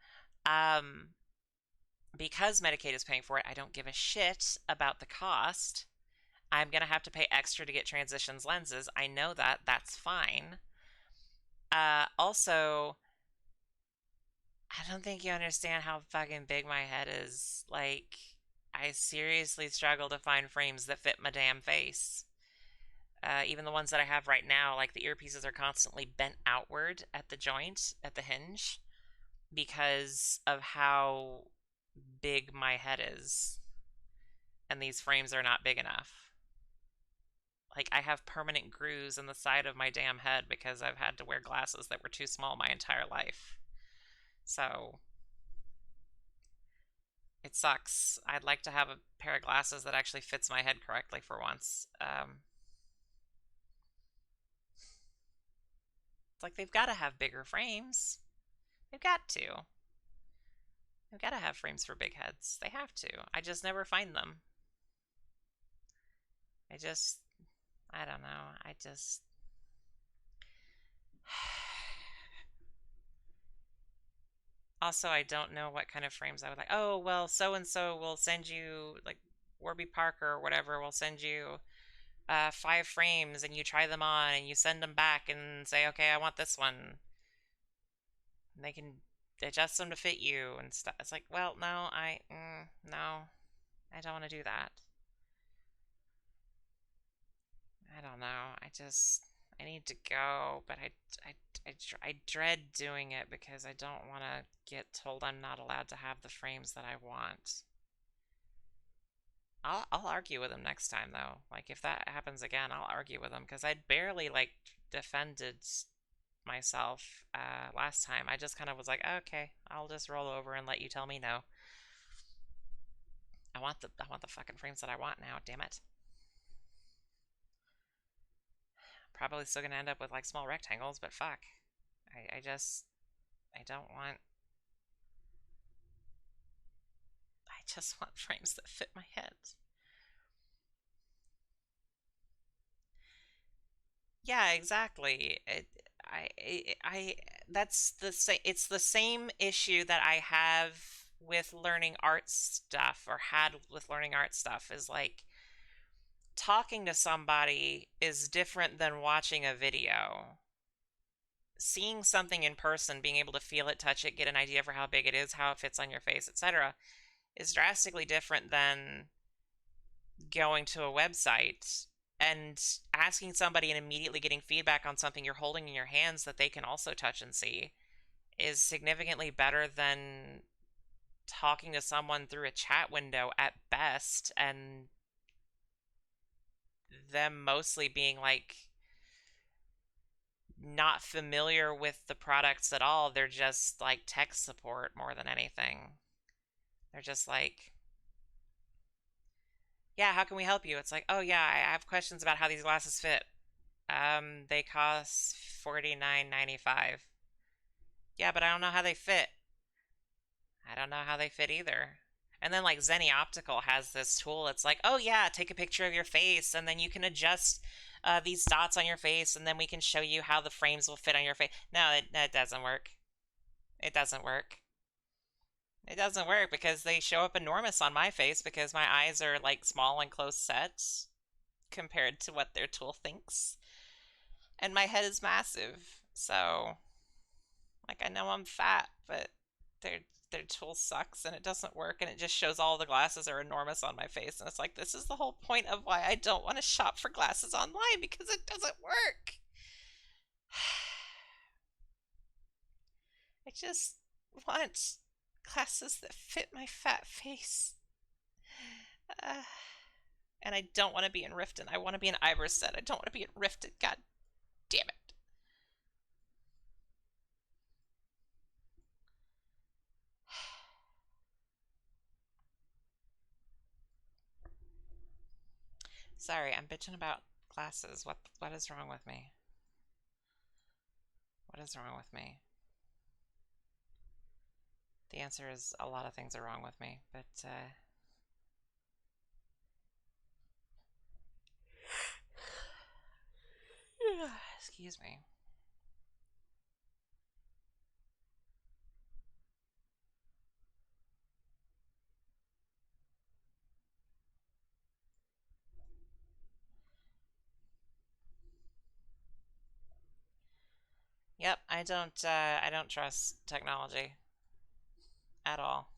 because Medicaid is paying for it, I don't give a shit about the cost. I'm going to have to pay extra to get Transitions lenses. I know that. That's fine. Also, I don't think you understand how fucking big my head is. Like, I seriously struggle to find frames that fit my damn face. Even the ones that I have right now, like the earpieces are constantly bent outward at the joint, at the hinge, because of how big my head is. And these frames are not big enough. Like, I have permanent grooves in the side of my damn head because I've had to wear glasses that were too small my entire life. So, it sucks. I'd like to have a pair of glasses that actually fits my head correctly for once. It's like they've got to have bigger frames. They've got to. They've got to have frames for big heads. They have to. I just never find them. I don't know. Also, I don't know what kind of frames I would like. Oh, well, so-and-so will send you, like, Warby Parker or whatever will send you 5 frames and you try them on and you send them back and say, okay, I want this one. And they can adjust them to fit you and stuff. It's like, well, no, no, I don't want to do that. I don't know. I need to go, but I dread doing it because I don't want to get told I'm not allowed to have the frames that I want. I'll argue with him next time though. Like if that happens again, I'll argue with him because I barely like defended myself last time. I just kind of was like, okay, I'll just roll over and let you tell me no. I want the fucking frames that I want now, damn it. Probably still gonna end up with like small rectangles, but fuck. I don't want. I just want frames that fit my head. Yeah, exactly. That's the same. It's the same issue that I have with learning art stuff, or had with learning art stuff, is like talking to somebody is different than watching a video. Seeing something in person, being able to feel it, touch it, get an idea for how big it is, how it fits on your face, etc., is drastically different than going to a website and asking somebody and immediately getting feedback on something you're holding in your hands that they can also touch and see is significantly better than talking to someone through a chat window at best, and them mostly being like not familiar with the products at all. They're just like tech support more than anything. They're just like, yeah, how can we help you? It's like, oh yeah, I have questions about how these glasses fit. They cost $49.95. Yeah, but I don't know how they fit. I don't know how they fit either. And then like Zenny Optical has this tool. It's like, oh yeah, take a picture of your face, and then you can adjust these dots on your face, and then we can show you how the frames will fit on your face. No, it doesn't work. It doesn't work. It doesn't work because they show up enormous on my face because my eyes are like small and close set compared to what their tool thinks. And my head is massive. So, like, I know I'm fat, but their tool sucks and it doesn't work, and it just shows all the glasses are enormous on my face, and it's like, this is the whole point of why I don't want to shop for glasses online, because it doesn't work. I just want glasses that fit my fat face. And I don't want to be in Riften. I want to be in Iverset. I don't want to be in Riften. God damn it. Sorry, I'm bitching about glasses. What is wrong with me? What is wrong with me? The answer is a lot of things are wrong with me, but excuse me. Yep, I don't trust technology at all.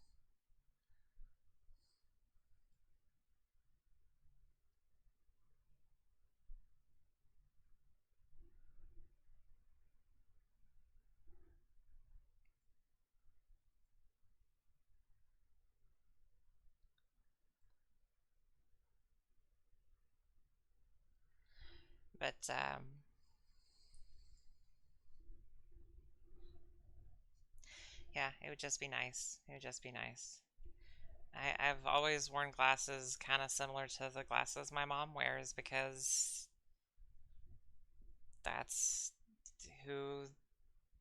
But yeah, it would just be nice. It would just be nice. I've always worn glasses kind of similar to the glasses my mom wears because that's who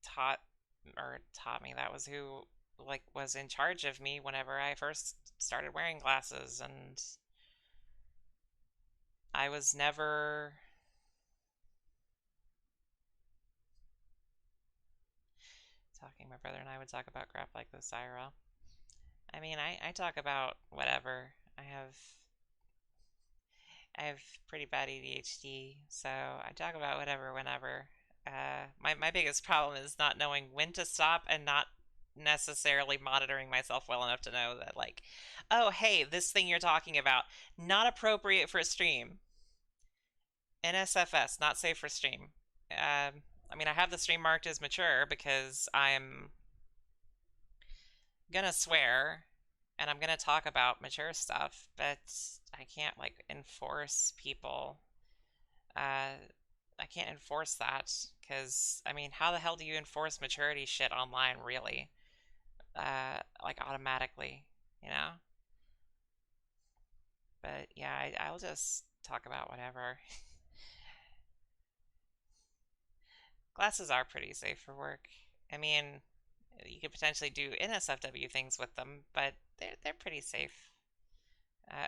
taught me. That was who like was in charge of me whenever I first started wearing glasses, and I was never talking. My brother and I would talk about crap like this IRL. I mean, I talk about whatever. I have pretty bad ADHD, so I talk about whatever whenever. My biggest problem is not knowing when to stop and not necessarily monitoring myself well enough to know that, like, oh, hey, this thing you're talking about, not appropriate for a stream. NSFS, not safe for stream. I mean, I have the stream marked as mature because I'm gonna swear and I'm gonna talk about mature stuff, but I can't like enforce people. I can't enforce that because I mean, how the hell do you enforce maturity shit online, really? Like automatically, you know? But yeah, I'll just talk about whatever. Glasses are pretty safe for work. I mean, you could potentially do NSFW things with them, but they're pretty safe.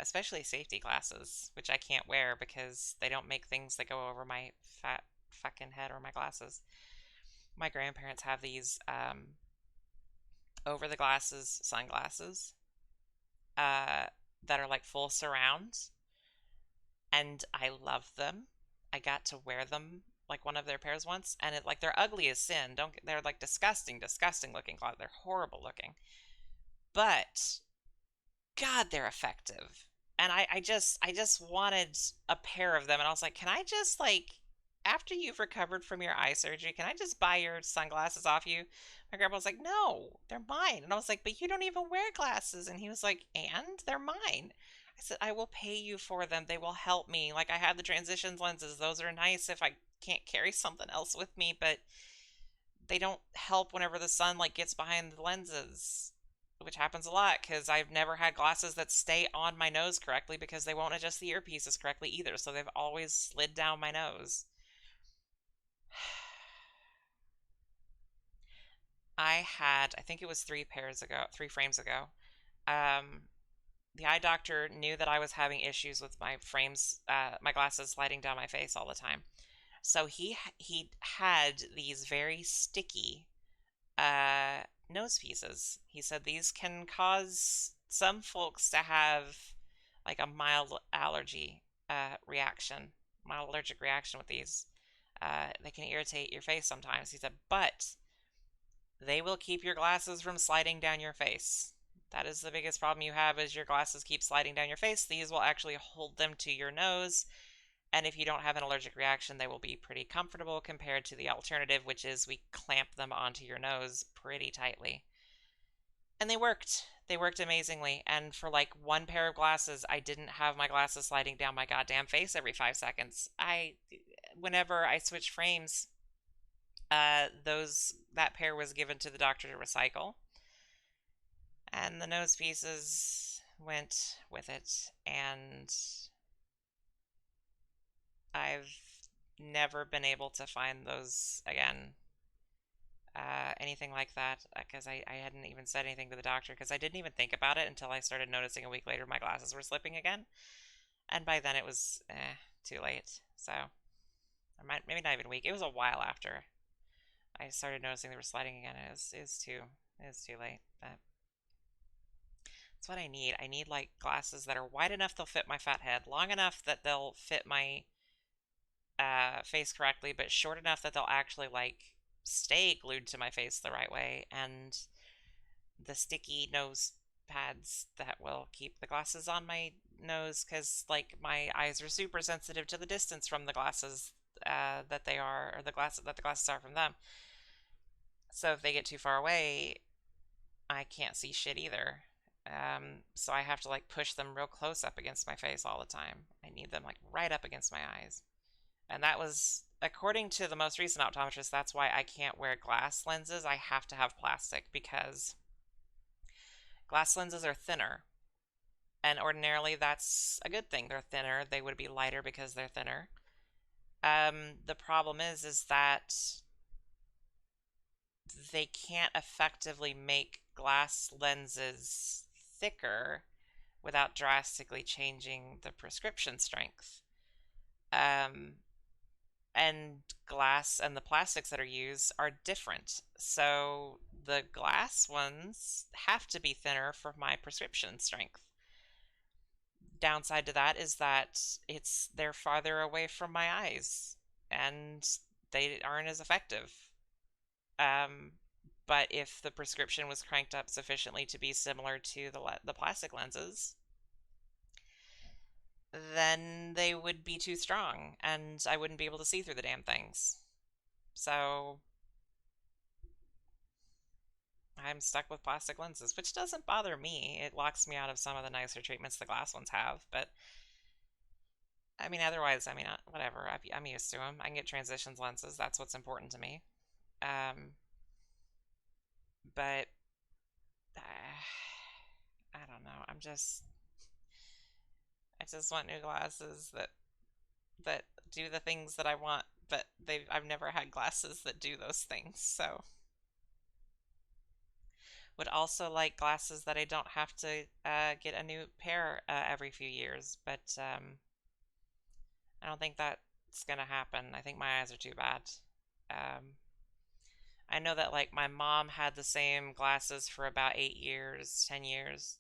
Especially safety glasses, which I can't wear because they don't make things that go over my fat fucking head or my glasses. My grandparents have these over the glasses sunglasses that are like full surround, and I love them. I got to wear them like one of their pairs once, and it like they're ugly as sin. They're like disgusting, disgusting looking glasses. They're horrible looking, but God, they're effective. And I just wanted a pair of them, and I was like, can I just like after you've recovered from your eye surgery, can I just buy your sunglasses off you? My grandpa was like, no, they're mine. And I was like, but you don't even wear glasses. And he was like, and they're mine. I said, I will pay you for them. They will help me. Like I have the transitions lenses. Those are nice if I can't carry something else with me, but they don't help whenever the sun like gets behind the lenses, which happens a lot because I've never had glasses that stay on my nose correctly because they won't adjust the earpieces correctly either, so they've always slid down my nose. I think it was 3 frames ago. Um, the eye doctor knew that I was having issues with my frames, my glasses sliding down my face all the time. So he had these very sticky nose pieces. He said these can cause some folks to have like a mild allergy reaction, mild allergic reaction with these. They can irritate your face sometimes. He said, but they will keep your glasses from sliding down your face. That is the biggest problem you have is your glasses keep sliding down your face. These will actually hold them to your nose. And if you don't have an allergic reaction, they will be pretty comfortable compared to the alternative, which is we clamp them onto your nose pretty tightly. And they worked. They worked amazingly. And for like one pair of glasses, I didn't have my glasses sliding down my goddamn face every 5 seconds. Whenever I switched frames, that pair was given to the doctor to recycle, and the nose pieces went with it, and I've never been able to find those again. Anything like that, because I hadn't even said anything to the doctor because I didn't even think about it until I started noticing a week later my glasses were slipping again, and by then it was too late. So, maybe not even a week. It was a while after I started noticing they were sliding again. It was too late. But that's what I need. I need like glasses that are wide enough they'll fit my fat head, long enough that they'll fit my face correctly, but short enough that they'll actually like stay glued to my face the right way, and the sticky nose pads that will keep the glasses on my nose because like my eyes are super sensitive to the distance from the glasses that they are, or the glasses are from them. So if they get too far away, I can't see shit either. So I have to like push them real close up against my face all the time. I need them like right up against my eyes. And that was, according to the most recent optometrist, that's why I can't wear glass lenses. I have to have plastic because glass lenses are thinner. And ordinarily that's a good thing. They're thinner. They would be lighter because they're thinner. The problem is that they can't effectively make glass lenses thicker without drastically changing the prescription strength. And glass and the plastics that are used are different. So the glass ones have to be thinner for my prescription strength. Downside to that is that they're farther away from my eyes and they aren't as effective. But if the prescription was cranked up sufficiently to be similar to the plastic lenses, then they would be too strong and I wouldn't be able to see through the damn things. So I'm stuck with plastic lenses, which doesn't bother me. It locks me out of some of the nicer treatments the glass ones have, but I mean, otherwise, I mean, whatever. I'm used to them. I can get transitions lenses. That's what's important to me. But I don't know. I just want new glasses that do the things that I want, but I've never had glasses that do those things. So would also like glasses that I don't have to get a new pair every few years, but I don't think that's gonna happen. I think my eyes are too bad. I know that like my mom had the same glasses for about 8 years, 10 years,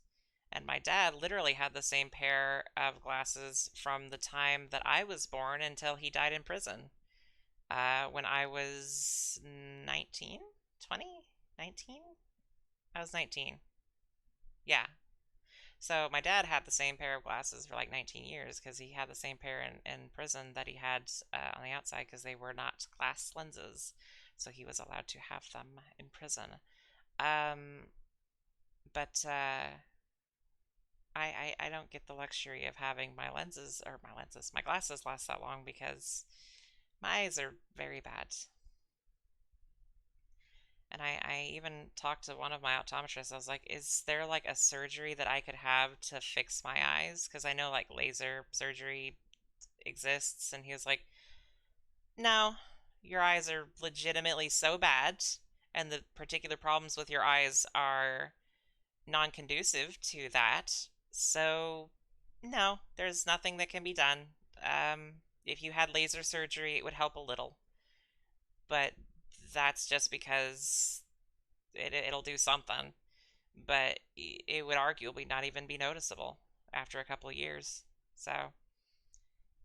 and my dad literally had the same pair of glasses from the time that I was born until he died in prison. When I was 19, 20, 19? I was 19. Yeah. So my dad had the same pair of glasses for like 19 years because he had the same pair in prison that he had on the outside because they were not glass lenses. So he was allowed to have them in prison. But I don't get the luxury of having my glasses last that long because my eyes are very bad. And I even talked to one of my optometrists. I was like, is there like a surgery that I could have to fix my eyes? Because I know like laser surgery exists. And he was like, no, your eyes are legitimately so bad. And the particular problems with your eyes are non conducive to that. So, no, there's nothing that can be done. If you had laser surgery, it would help a little. But that's just because it'll do something. But it would arguably not even be noticeable after a couple of years. So,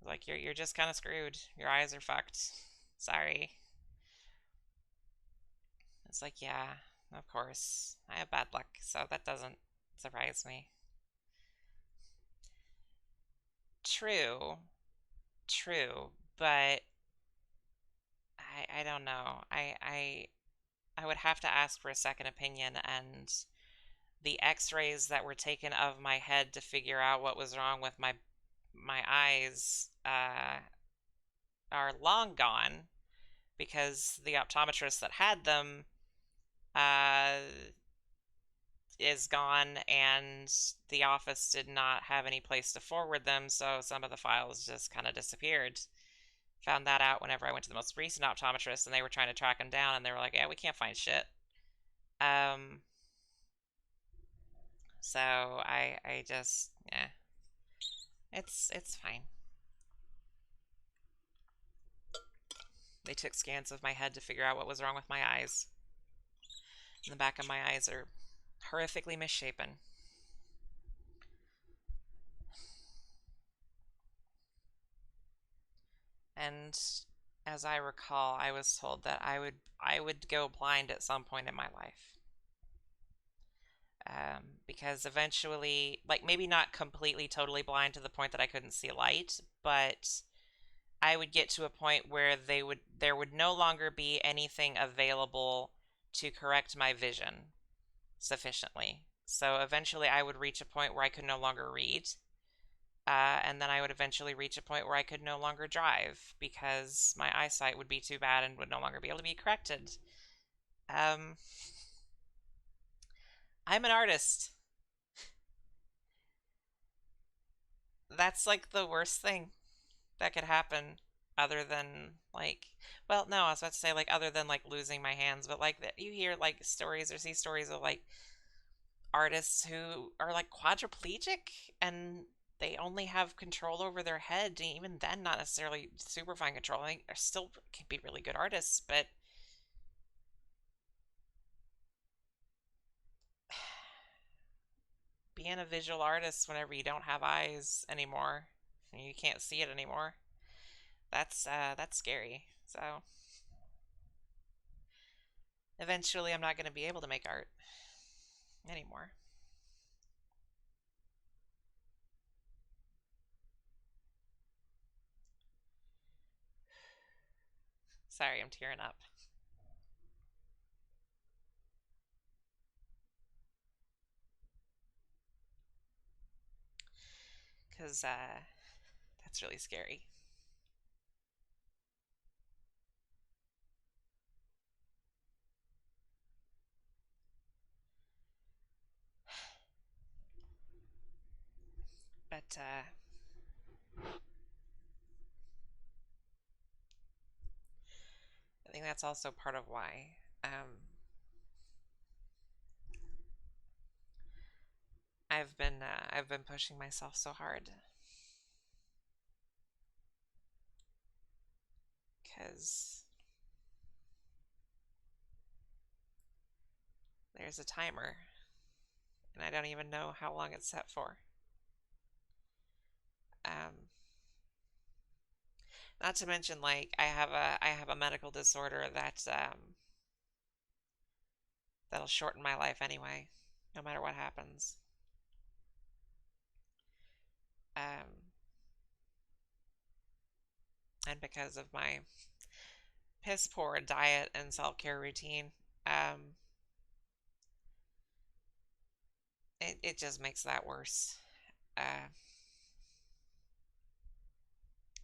like, you're just kind of screwed. Your eyes are fucked. Sorry. It's like, yeah, of course. I have bad luck, so that doesn't surprise me. True, true, but I don't know. I would have to ask for a second opinion, and the X-rays that were taken of my head to figure out what was wrong with my eyes are long gone because the optometrist that had them uh, is gone, and the office did not have any place to forward them, so some of the files just kind of disappeared. Found that out whenever I went to the most recent optometrist, and they were trying to track them down, and they were like, "Yeah, we can't find shit." Um, so I just yeah, it's fine. They took scans of my head to figure out what was wrong with my eyes. And the back of my eyes are horrifically misshapen. And as I recall, I was told that I would go blind at some point in my life. Because eventually, like maybe not completely totally blind to the point that I couldn't see light, but I would get to a point where there would no longer be anything available to correct my vision sufficiently. So eventually I would reach a point where I could no longer read. And then I would eventually reach a point where I could no longer drive because my eyesight would be too bad and would no longer be able to be corrected. Um, I'm an artist. That's like the worst thing that could happen other than like well no I was about to say like other than like losing my hands, but like that you hear like stories or see stories of like artists who are like quadriplegic and they only have control over their head, and even then not necessarily super fine control. I think they still can be really good artists, but being a visual artist whenever you don't have eyes anymore and you can't see it anymore, that's scary. So eventually I'm not going to be able to make art anymore. Sorry, I'm tearing up. Because that's really scary. But I think that's also part of why I've been pushing myself so hard, because there's a timer and I don't even know how long it's set for. Not to mention, like, I have a medical disorder that that'll shorten my life anyway, no matter what happens. And because of my piss poor diet and self-care routine, it just makes that worse.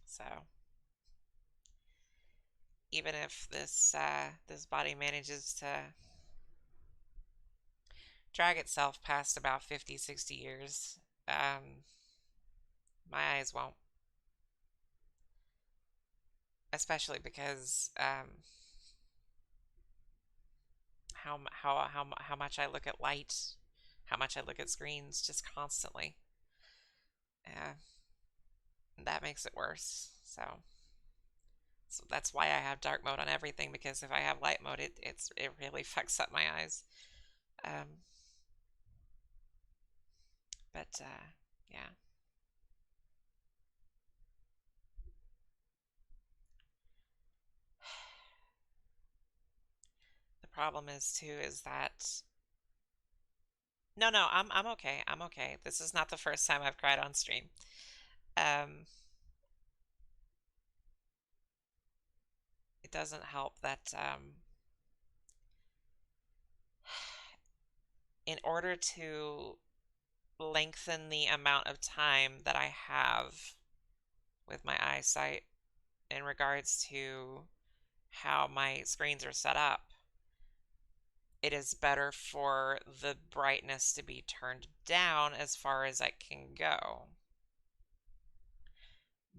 So even if this this body manages to drag itself past about 50, 60 years, my eyes won't. Especially because how much I look at light, how much I look at screens just constantly. That makes it worse. So that's why I have dark mode on everything, because if I have light mode, it really fucks up my eyes. But yeah. The problem is too is that no, I'm okay. I'm okay. This is not the first time I've cried on stream. It doesn't help that in order to lengthen the amount of time that I have with my eyesight in regards to how my screens are set up, it is better for the brightness to be turned down as far as I can go.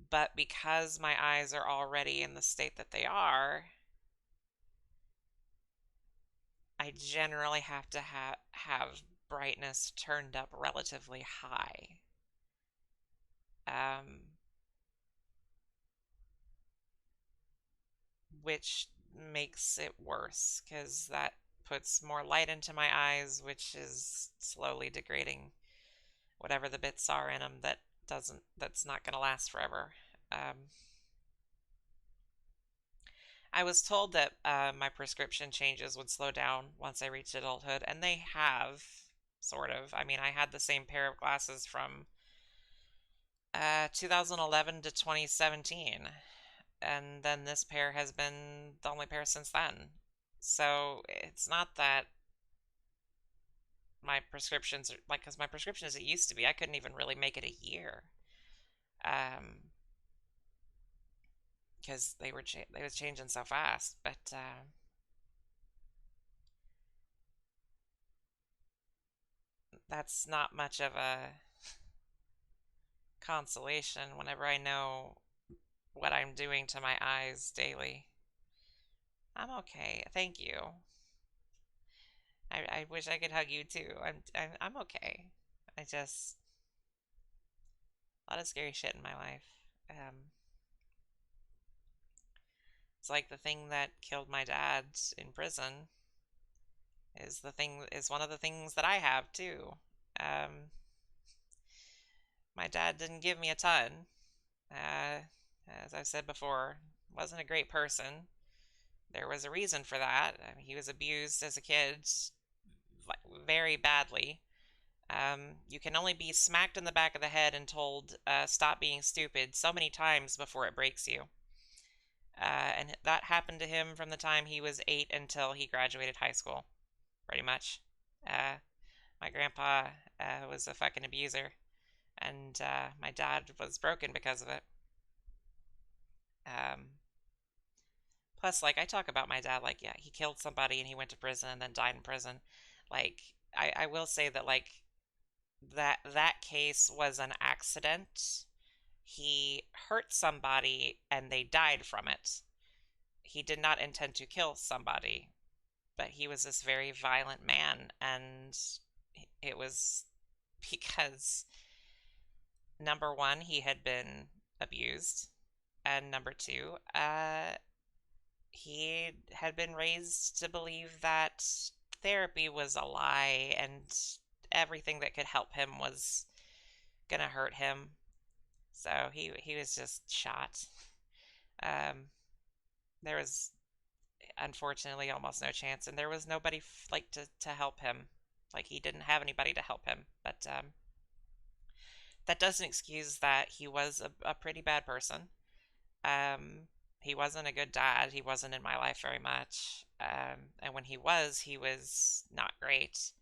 But because my eyes are already in the state that they are, I generally have to have brightness turned up relatively high. Which makes it worse, because that puts more light into my eyes, which is slowly degrading whatever the bits are in them that's not going to last forever. I was told that my prescription changes would slow down once I reached adulthood, and they have, sort of. I mean, I had the same pair of glasses from 2011 to 2017, and then this pair has been the only pair since then. So it's not that my prescriptions are like, because my prescription as it used to be, I couldn't even really make it a year, because they was changing so fast. But that's not much of a consolation whenever I know what I'm doing to my eyes daily. I'm okay, thank you. I wish I could hug you too. I'm okay. I just, a lot of scary shit in my life. It's like the thing that killed my dad in prison is one of the things that I have too. My dad didn't give me a ton. As I've said before, wasn't a great person. There was a reason for that. I mean, he was abused as a kid, very badly. You can only be smacked in the back of the head and told, stop being stupid, so many times before it breaks you. And that happened to him from the time he was 8 until he graduated high school, pretty much. My grandpa was a fucking abuser, and my dad was broken because of it. Plus, like, I talk about my dad like, yeah, he killed somebody and he went to prison and then died in prison. Like, I will say that, like, that case was an accident. He hurt somebody and they died from it. He did not intend to kill somebody, but he was this very violent man, and it was because, number one, he had been abused, and number two, he had been raised to believe that therapy was a lie and everything that could help him was gonna hurt him. So he was just shot. Um, there was unfortunately almost no chance, and there was nobody like to help him. Like, he didn't have anybody to help him. But that doesn't excuse that he was a pretty bad person. He wasn't a good dad. He wasn't in my life very much. And when he was not great.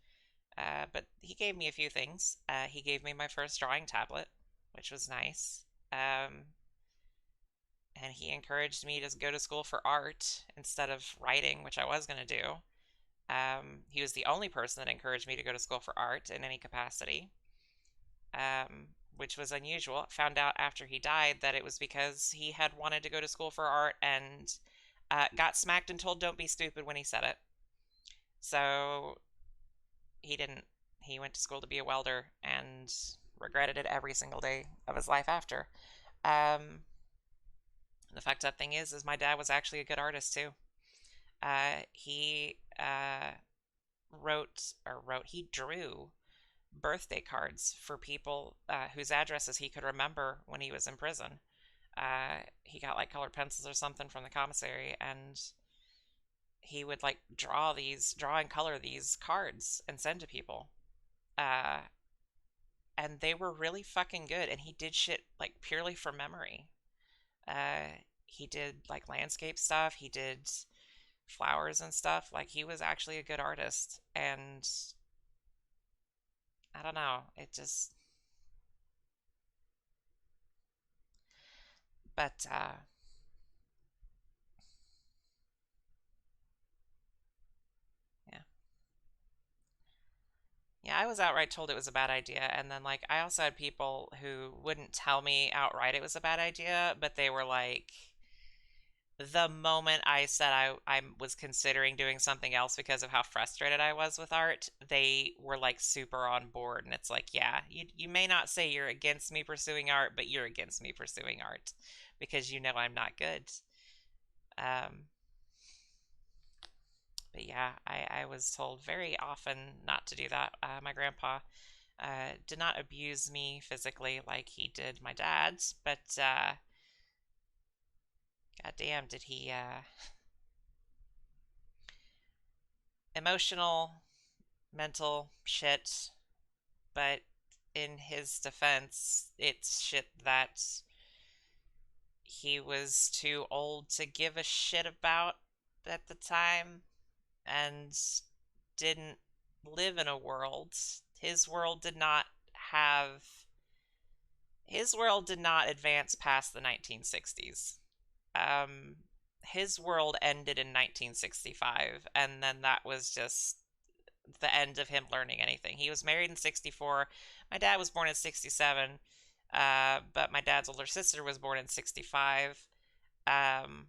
But he gave me a few things. He gave me my first drawing tablet, which was nice. And he encouraged me to go to school for art instead of writing, which I was going to do. He was the only person that encouraged me to go to school for art in any capacity, which was unusual. I found out after he died that it was because he had wanted to go to school for art and got smacked and told don't be stupid when he said it. So he didn't. He went to school to be a welder and regretted it every single day of his life after. The fucked up thing is my dad was actually a good artist too. He he drew birthday cards for people whose addresses he could remember when he was in prison. He got like colored pencils or something from the commissary, and he would like draw and color these cards and send to people. And they were really fucking good, and he did shit like purely from memory. He did like landscape stuff, he did flowers and stuff. Like, he was actually a good artist, and I don't know, it just, but yeah. Yeah, I was outright told it was a bad idea, and then like I also had people who wouldn't tell me outright it was a bad idea, but they were like, the moment I said I was considering doing something else because of how frustrated I was with art, they were like super on board. And it's like, yeah, you may not say you're against me pursuing art, but you're against me pursuing art because you know I'm not good. Um, but yeah, I was told very often not to do that. My grandpa did not abuse me physically like he did my dad's, but goddamn, did he emotional, mental shit. But in his defense, it's shit that he was too old to give a shit about at the time and didn't live in a world. His world did not have. His world did not advance past the 1960s. Um, his world ended in 1965, and then that was just the end of him learning anything. He was married in 64. My dad was born in 67, but my dad's older sister was born in 65. Um,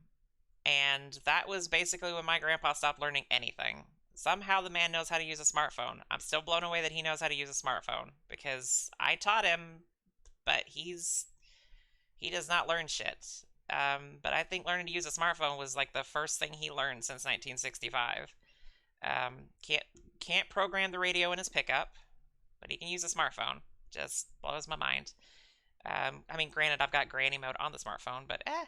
and that was basically when my grandpa stopped learning anything. Somehow the man knows how to use a smartphone. I'm still blown away that he knows how to use a smartphone because I taught him, but he does not learn shit. But I think learning to use a smartphone was like the first thing he learned since 1965. Can't program the radio in his pickup, but he can use a smartphone. Just blows my mind. I mean, granted, I've got granny mode on the smartphone, but eh.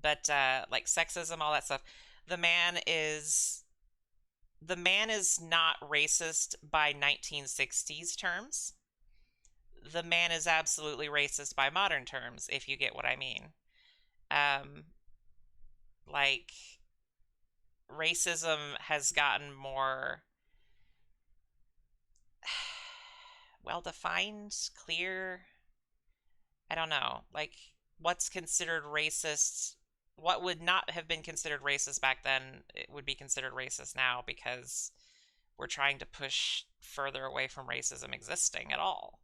But like sexism, all that stuff. The man is not racist by 1960s terms. The man is absolutely racist by modern terms, if you get what I mean. like racism has gotten more well defined, clear. I don't know. Like what's considered racist, what would not have been considered racist back then, it would be considered racist now because we're trying to push further away from racism existing at all.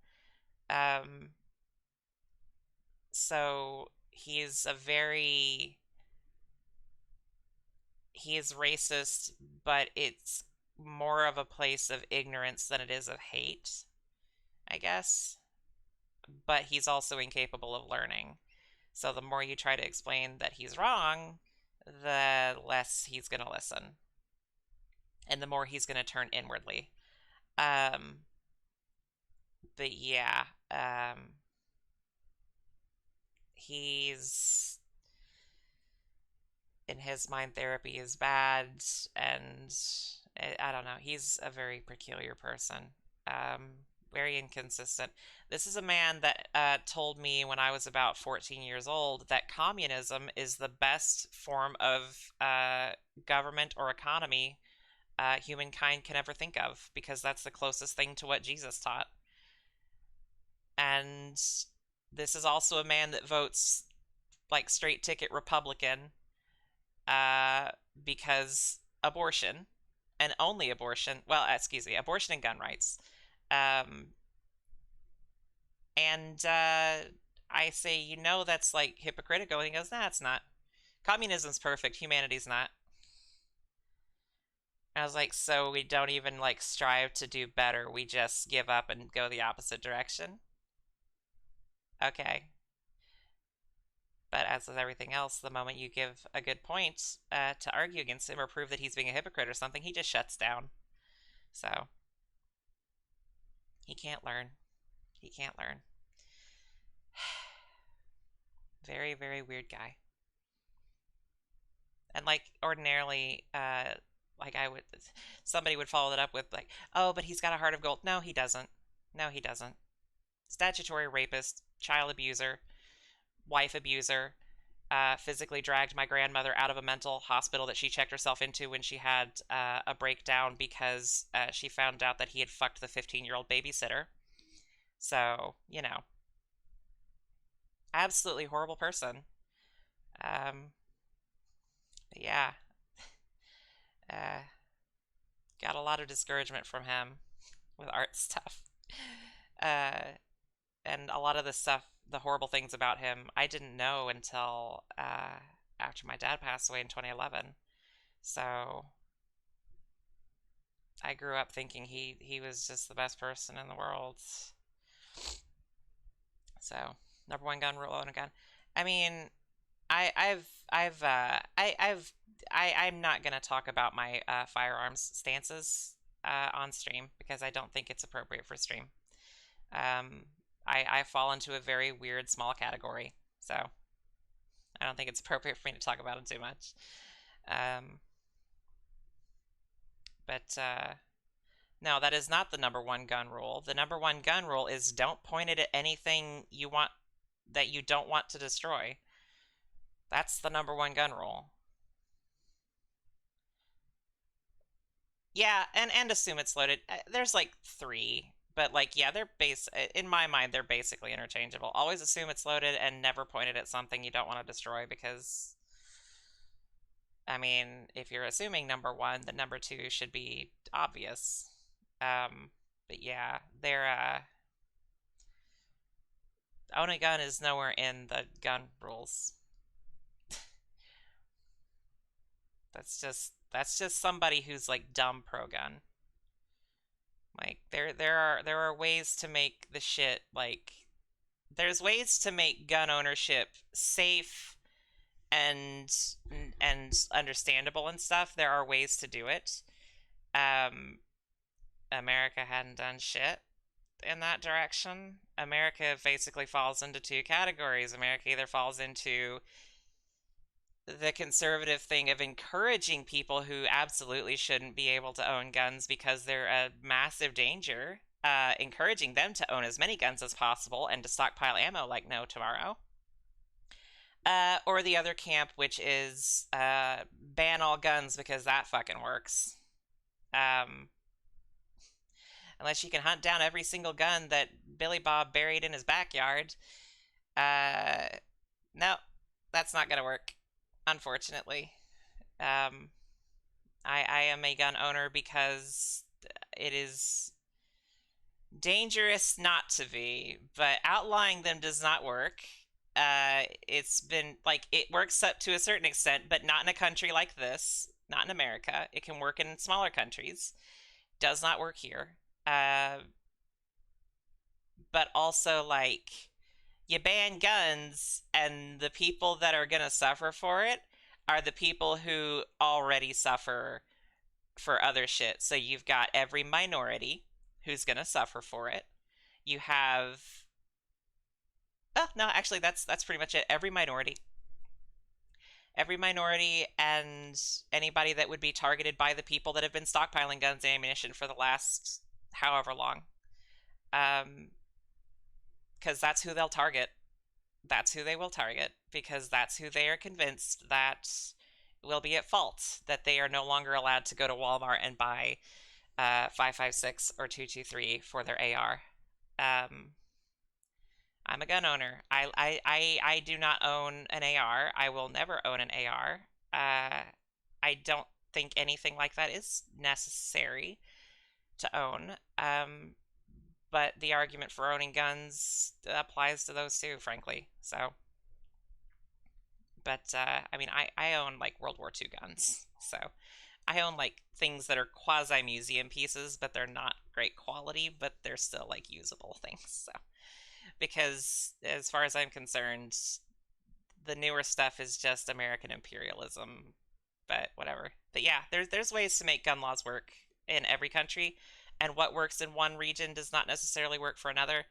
Um, so he's he is racist, but it's more of a place of ignorance than it is of hate, I guess. But he's also incapable of learning. So the more you try to explain that he's wrong, the less he's going to listen. And the more he's going to turn inwardly. But yeah, he's in his mind therapy is bad, and I don't know. He's a very peculiar person, very inconsistent. This is a man that told me when I was about 14 years old that communism is the best form of government or economy humankind can ever think of because that's the closest thing to what Jesus taught. And this is also a man that votes like straight ticket Republican because abortion and only abortion, well, excuse me, abortion and gun rights. And I say, you know, that's like hypocritical. And he goes, nah, it's not. Communism's perfect. Humanity's not. I was like, so we don't even like strive to do better. We just give up and go the opposite direction. Okay. But as with everything else, the moment you give a good point to argue against him or prove that he's being a hypocrite or something, he just shuts down. So he can't learn. He can't learn. Very, very weird guy. And like ordinarily, like somebody would follow that up with like, oh, but he's got a heart of gold. No, he doesn't. No, he doesn't. Statutory rapist, child abuser, wife abuser, physically dragged my grandmother out of a mental hospital that she checked herself into when she had a breakdown because she found out that he had fucked the 15-year-old babysitter. So, you know, absolutely horrible person. Yeah. Got a lot of discouragement from him with art stuff. And a lot of the stuff, the horrible things about him, I didn't know until after my dad passed away in 2011. So I grew up thinking he was just the best person in the world. So number one gun rule, own a gun. I mean, I'm not gonna talk about my firearms stances on stream because I don't think it's appropriate for stream. I fall into a very weird small category, so I don't think it's appropriate for me to talk about it too much. But no, that is not the number one gun rule. The number one gun rule is don't point it at anything you want that you don't want to destroy. That's the number one gun rule. Yeah, and assume it's loaded. There's like 3, but like yeah, in my mind they're basically interchangeable. Always assume it's loaded and never point it at something you don't want to destroy because I mean, if you're assuming number one, then number 2 should be obvious. But yeah, own a gun is nowhere in the gun rules. That's just somebody who's like dumb pro gun. Like there are ways to make the shit like there's ways to make gun ownership safe and understandable and stuff. There are ways to do it. America hadn't done shit in that direction. America basically falls into 2 categories. America either falls into the conservative thing of encouraging people who absolutely shouldn't be able to own guns because they're a massive danger, encouraging them to own as many guns as possible and to stockpile ammo like no tomorrow. Or the other camp, which is ban all guns because that fucking works. Um, unless you can hunt down every single gun that Billy Bob buried in his backyard. Uh, no, that's not gonna work, unfortunately. Um, I am a gun owner because it is dangerous not to be, but outlawing them does not work. It's been like it works up to a certain extent, but not in a country like this, not in America. It can work in smaller countries, does not work here. Uh, but also like you ban guns, and the people that are gonna suffer for it are the people who already suffer for other shit. So you've got every minority who's gonna suffer for it. You have oh no, actually that's pretty much it. Every minority and anybody that would be targeted by the people that have been stockpiling guns and ammunition for the last however long. Because that's who they'll target. That's who they will target because that's who they are convinced that will be at fault, that they are no longer allowed to go to Walmart and buy 5.56 or 2.23 for their AR. I'm a gun owner. I do not own an AR. I will never own an AR. I don't think anything like that is necessary to own. But the argument for owning guns applies to those too, frankly. So, but I mean, I own like World War II guns. So I own like things that are quasi museum pieces, but they're not great quality, but they're still like usable things. So because as far as I'm concerned, the newer stuff is just American imperialism, but whatever. But yeah, there's ways to make gun laws work in every country, and what works in one region does not necessarily work for another.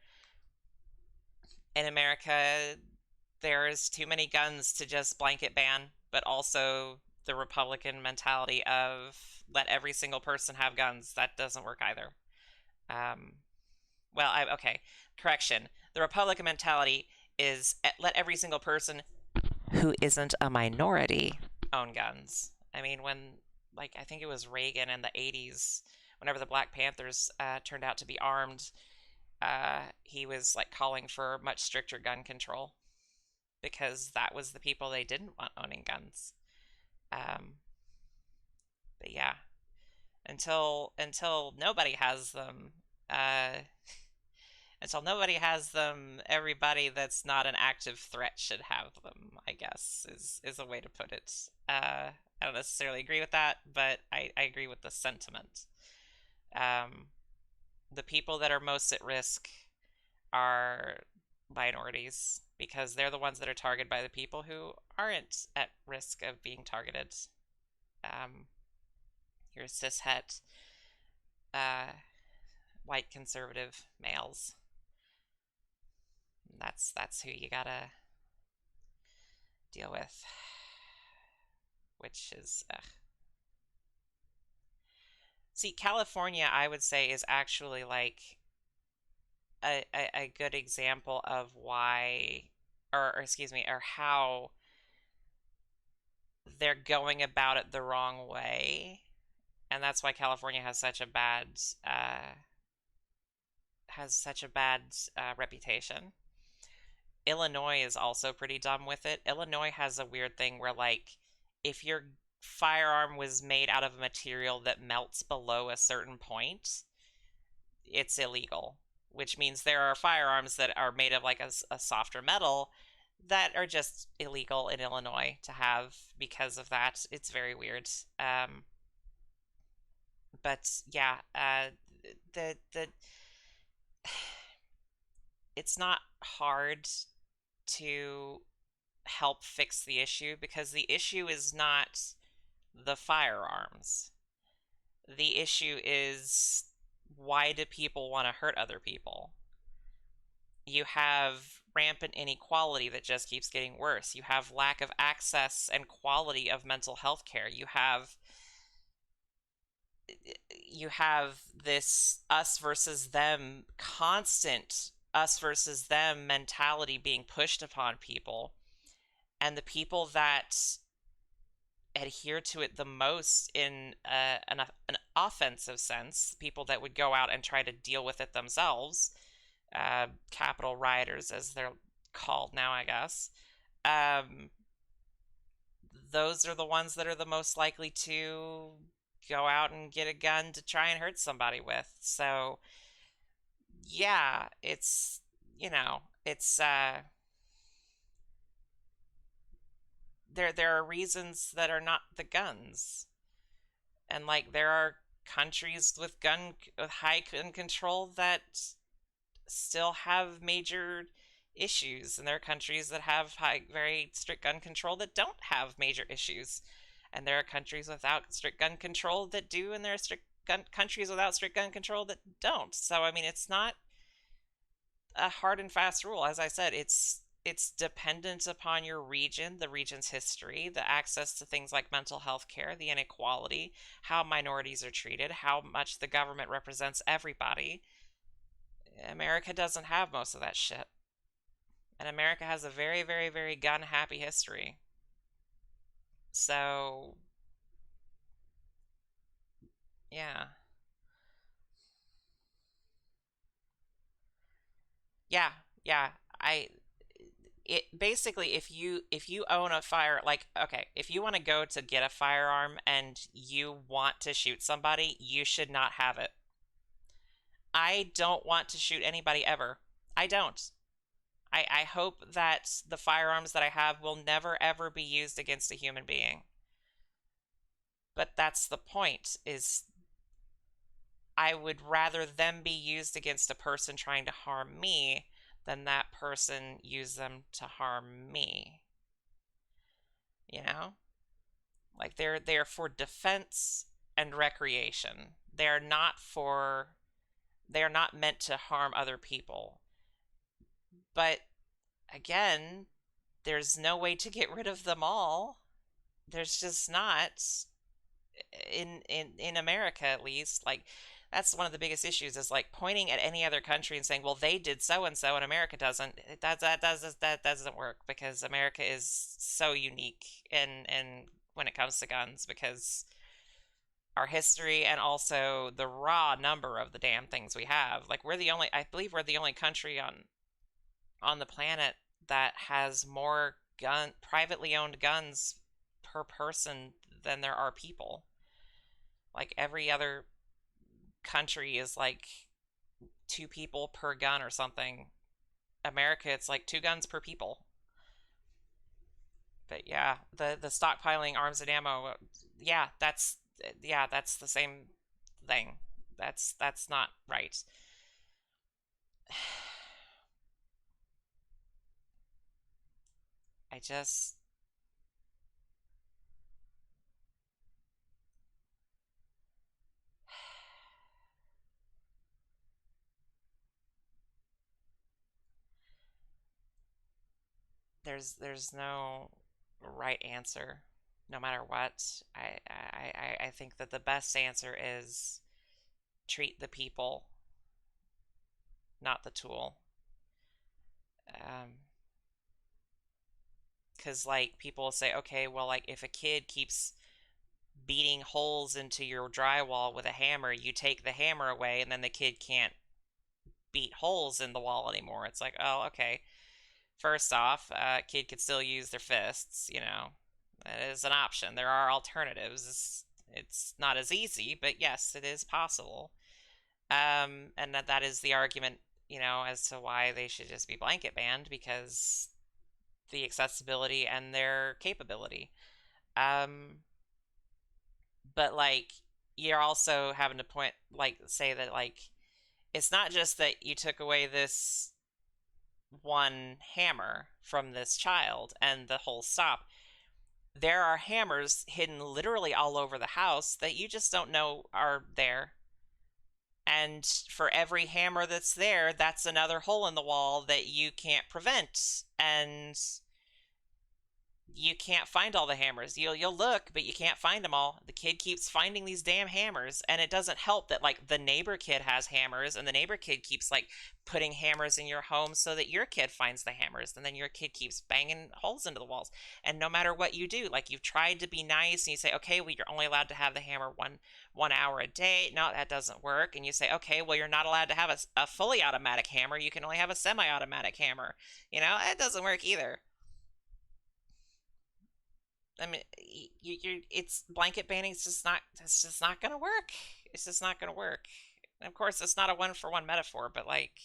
In America, there's too many guns to just blanket ban, but also the Republican mentality of let every single person have guns. That doesn't work either. Okay, correction. The Republican mentality is let every single person who isn't a minority own guns. I mean, when, like, I think it was Reagan in the 80s, whenever the Black Panthers turned out to be armed, he was, like, calling for much stricter gun control because that was the people they didn't want owning guns. But yeah, until nobody has them, until nobody has them, everybody that's not an active threat should have them, I guess, is a way to put it. I don't necessarily agree with that, but I agree with the sentiment. The people that are most at risk are minorities because they're the ones that are targeted by the people who aren't at risk of being targeted. Your cishet, white conservative males. That's who you gotta deal with, which is see, California, I would say, is actually like a good example of why, or excuse me, or how they're going about it the wrong way, and that's why California has such a bad reputation. Illinois is also pretty dumb with it. Illinois has a weird thing where, like, if your firearm was made out of a material that melts below a certain point, it's illegal. Which means there are firearms that are made of, like, a softer metal that are just illegal in Illinois to have because of that. It's very weird. But yeah, the it's not hard to help fix the issue because the issue is not the firearms. The issue is why do people want to hurt other people? You have rampant inequality that just keeps getting worse. You have lack of access and quality of mental health care. You have this us versus them, constant us versus them mentality being pushed upon people. And the people that adhere to it the most in an offensive sense, people that would go out and try to deal with it themselves, Capitol rioters as they're called now, I guess, those are the ones that are the most likely to go out and get a gun to try and hurt somebody with. So yeah, it's, it's there are reasons that are not the guns. And like there are countries with high gun control that still have major issues, and there are countries that have very strict gun control that don't have major issues, and there are countries without strict gun control that do, and there are countries without strict gun control that don't. So I mean, it's not a hard and fast rule. As I said, it's dependent upon your region, the region's history, the access to things like mental health care, the inequality, how minorities are treated, how much the government represents everybody. America doesn't have most of that shit. And America has a very, very, very gun happy history. So, yeah. Yeah, yeah. I it basically, if you own a fire, like, okay, if you want to go to get a firearm and you want to shoot somebody, you should not have it. I don't want to shoot anybody ever. I don't. I hope that the firearms that I have will never ever be used against a human being. But that's the point, is I would rather them be used against a person trying to harm me than that person use them to harm me. You know? Like they're for defense and recreation. They're not meant to harm other people. But again, there's no way to get rid of them all. There's just not, in America at least. Like that's one of the biggest issues, is like pointing at any other country and saying, well, they did so and so and America doesn't. That doesn't work, because America is so unique in when it comes to guns, because our history and also the raw number of the damn things we have. Like I believe we're the only country on the planet that has more privately owned guns per person than there are people. Like every other country is like 2 people per gun or something. America, it's like 2 guns per people. But yeah, the stockpiling arms and ammo, yeah, that's the same thing. That's not right. I just there's no right answer, no matter what. I think that the best answer is treat the people, not the tool. Because like people say, okay, well, like if a kid keeps beating holes into your drywall with a hammer, you take the hammer away, and then the kid can't beat holes in the wall anymore. It's like, oh, okay. First off, a kid could still use their fists, That is an option. There are alternatives. It's not as easy, but yes, it is possible. And that is the argument, as to why they should just be blanket banned, because the accessibility and their capability. But like you're also having to say that like it's not just that you took away this one hammer from this child and the whole stop. There are hammers hidden literally all over the house that you just don't know are there. And for every hammer that's there, that's another hole in the wall that you can't prevent. And you can't find all the hammers. You'll look, but you can't find them all. The kid keeps finding these damn hammers, and it doesn't help that like the neighbor kid has hammers, and the neighbor kid keeps like putting hammers in your home so that your kid finds the hammers, and then your kid keeps banging holes into the walls. And no matter what you do, like you've tried to be nice, and you say, okay, well you're only allowed to have the hammer one hour a day. No, that doesn't work. And you say, okay, well you're not allowed to have a fully automatic hammer. You can only have a semi-automatic hammer. You know, that doesn't work either. I mean, it's blanket banning. It's just not. It's just not gonna work. It's just not gonna work. And of course, it's not a one-for-one metaphor, but like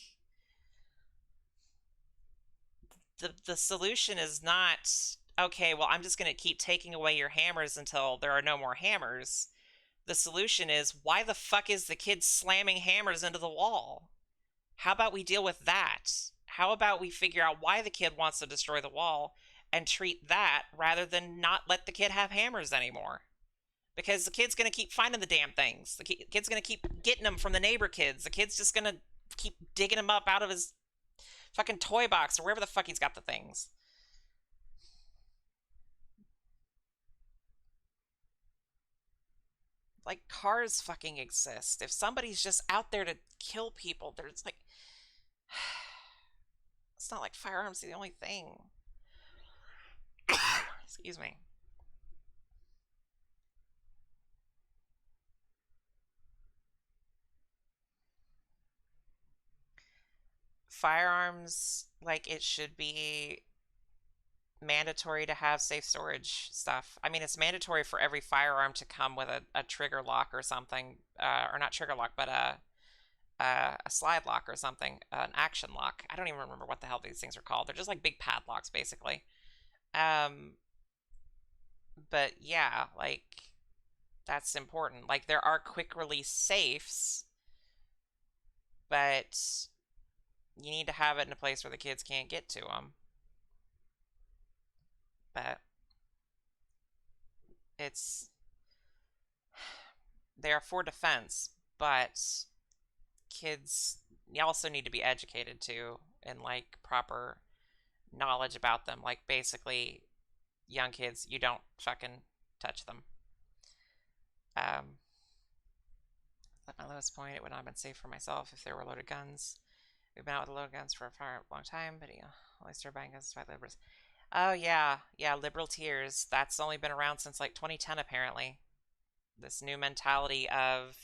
the solution is not okay. Well, I'm just gonna keep taking away your hammers until there are no more hammers. The solution is why the fuck is the kid slamming hammers into the wall? How about we deal with that? How about we figure out why the kid wants to destroy the wall and treat that rather than not let the kid have hammers anymore? Because the kid's going to keep finding the damn things. The kid's going to keep getting them from the neighbor kids. The kid's just going to keep digging them up out of his fucking toy box or wherever the fuck he's got the things. Like, cars fucking exist. If somebody's just out there to kill people, there's like... It's not like firearms are the only thing. Excuse me. Firearms, like, it should be mandatory to have safe storage stuff. I mean, it's mandatory for every firearm to come with a trigger lock or something, or not trigger lock, but a slide lock or something, an action lock. I don't even remember what the hell these things are called. They're just like big padlocks, basically. But yeah, like, that's important. Like, there are quick release safes, but you need to have it in a place where the kids can't get to them. But they are for defense, but kids also need to be educated too and like proper knowledge about them. Like basically, young kids, you don't fucking touch them. At my lowest point, it would not have been safe for myself if there were loaded guns. We've been out with loaded guns for a long time, but only started buying guns by liberals. Oh yeah, liberal tears. That's only been around since like 2010 apparently. This new mentality of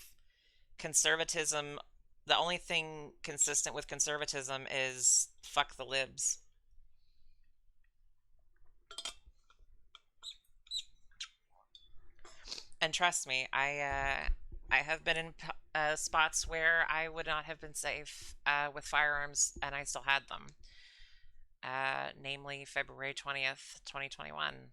conservatism. The only thing consistent with conservatism is fuck the libs. And trust me, I have been in spots where I would not have been safe with firearms, and I still had them. Namely February 20th, 2021,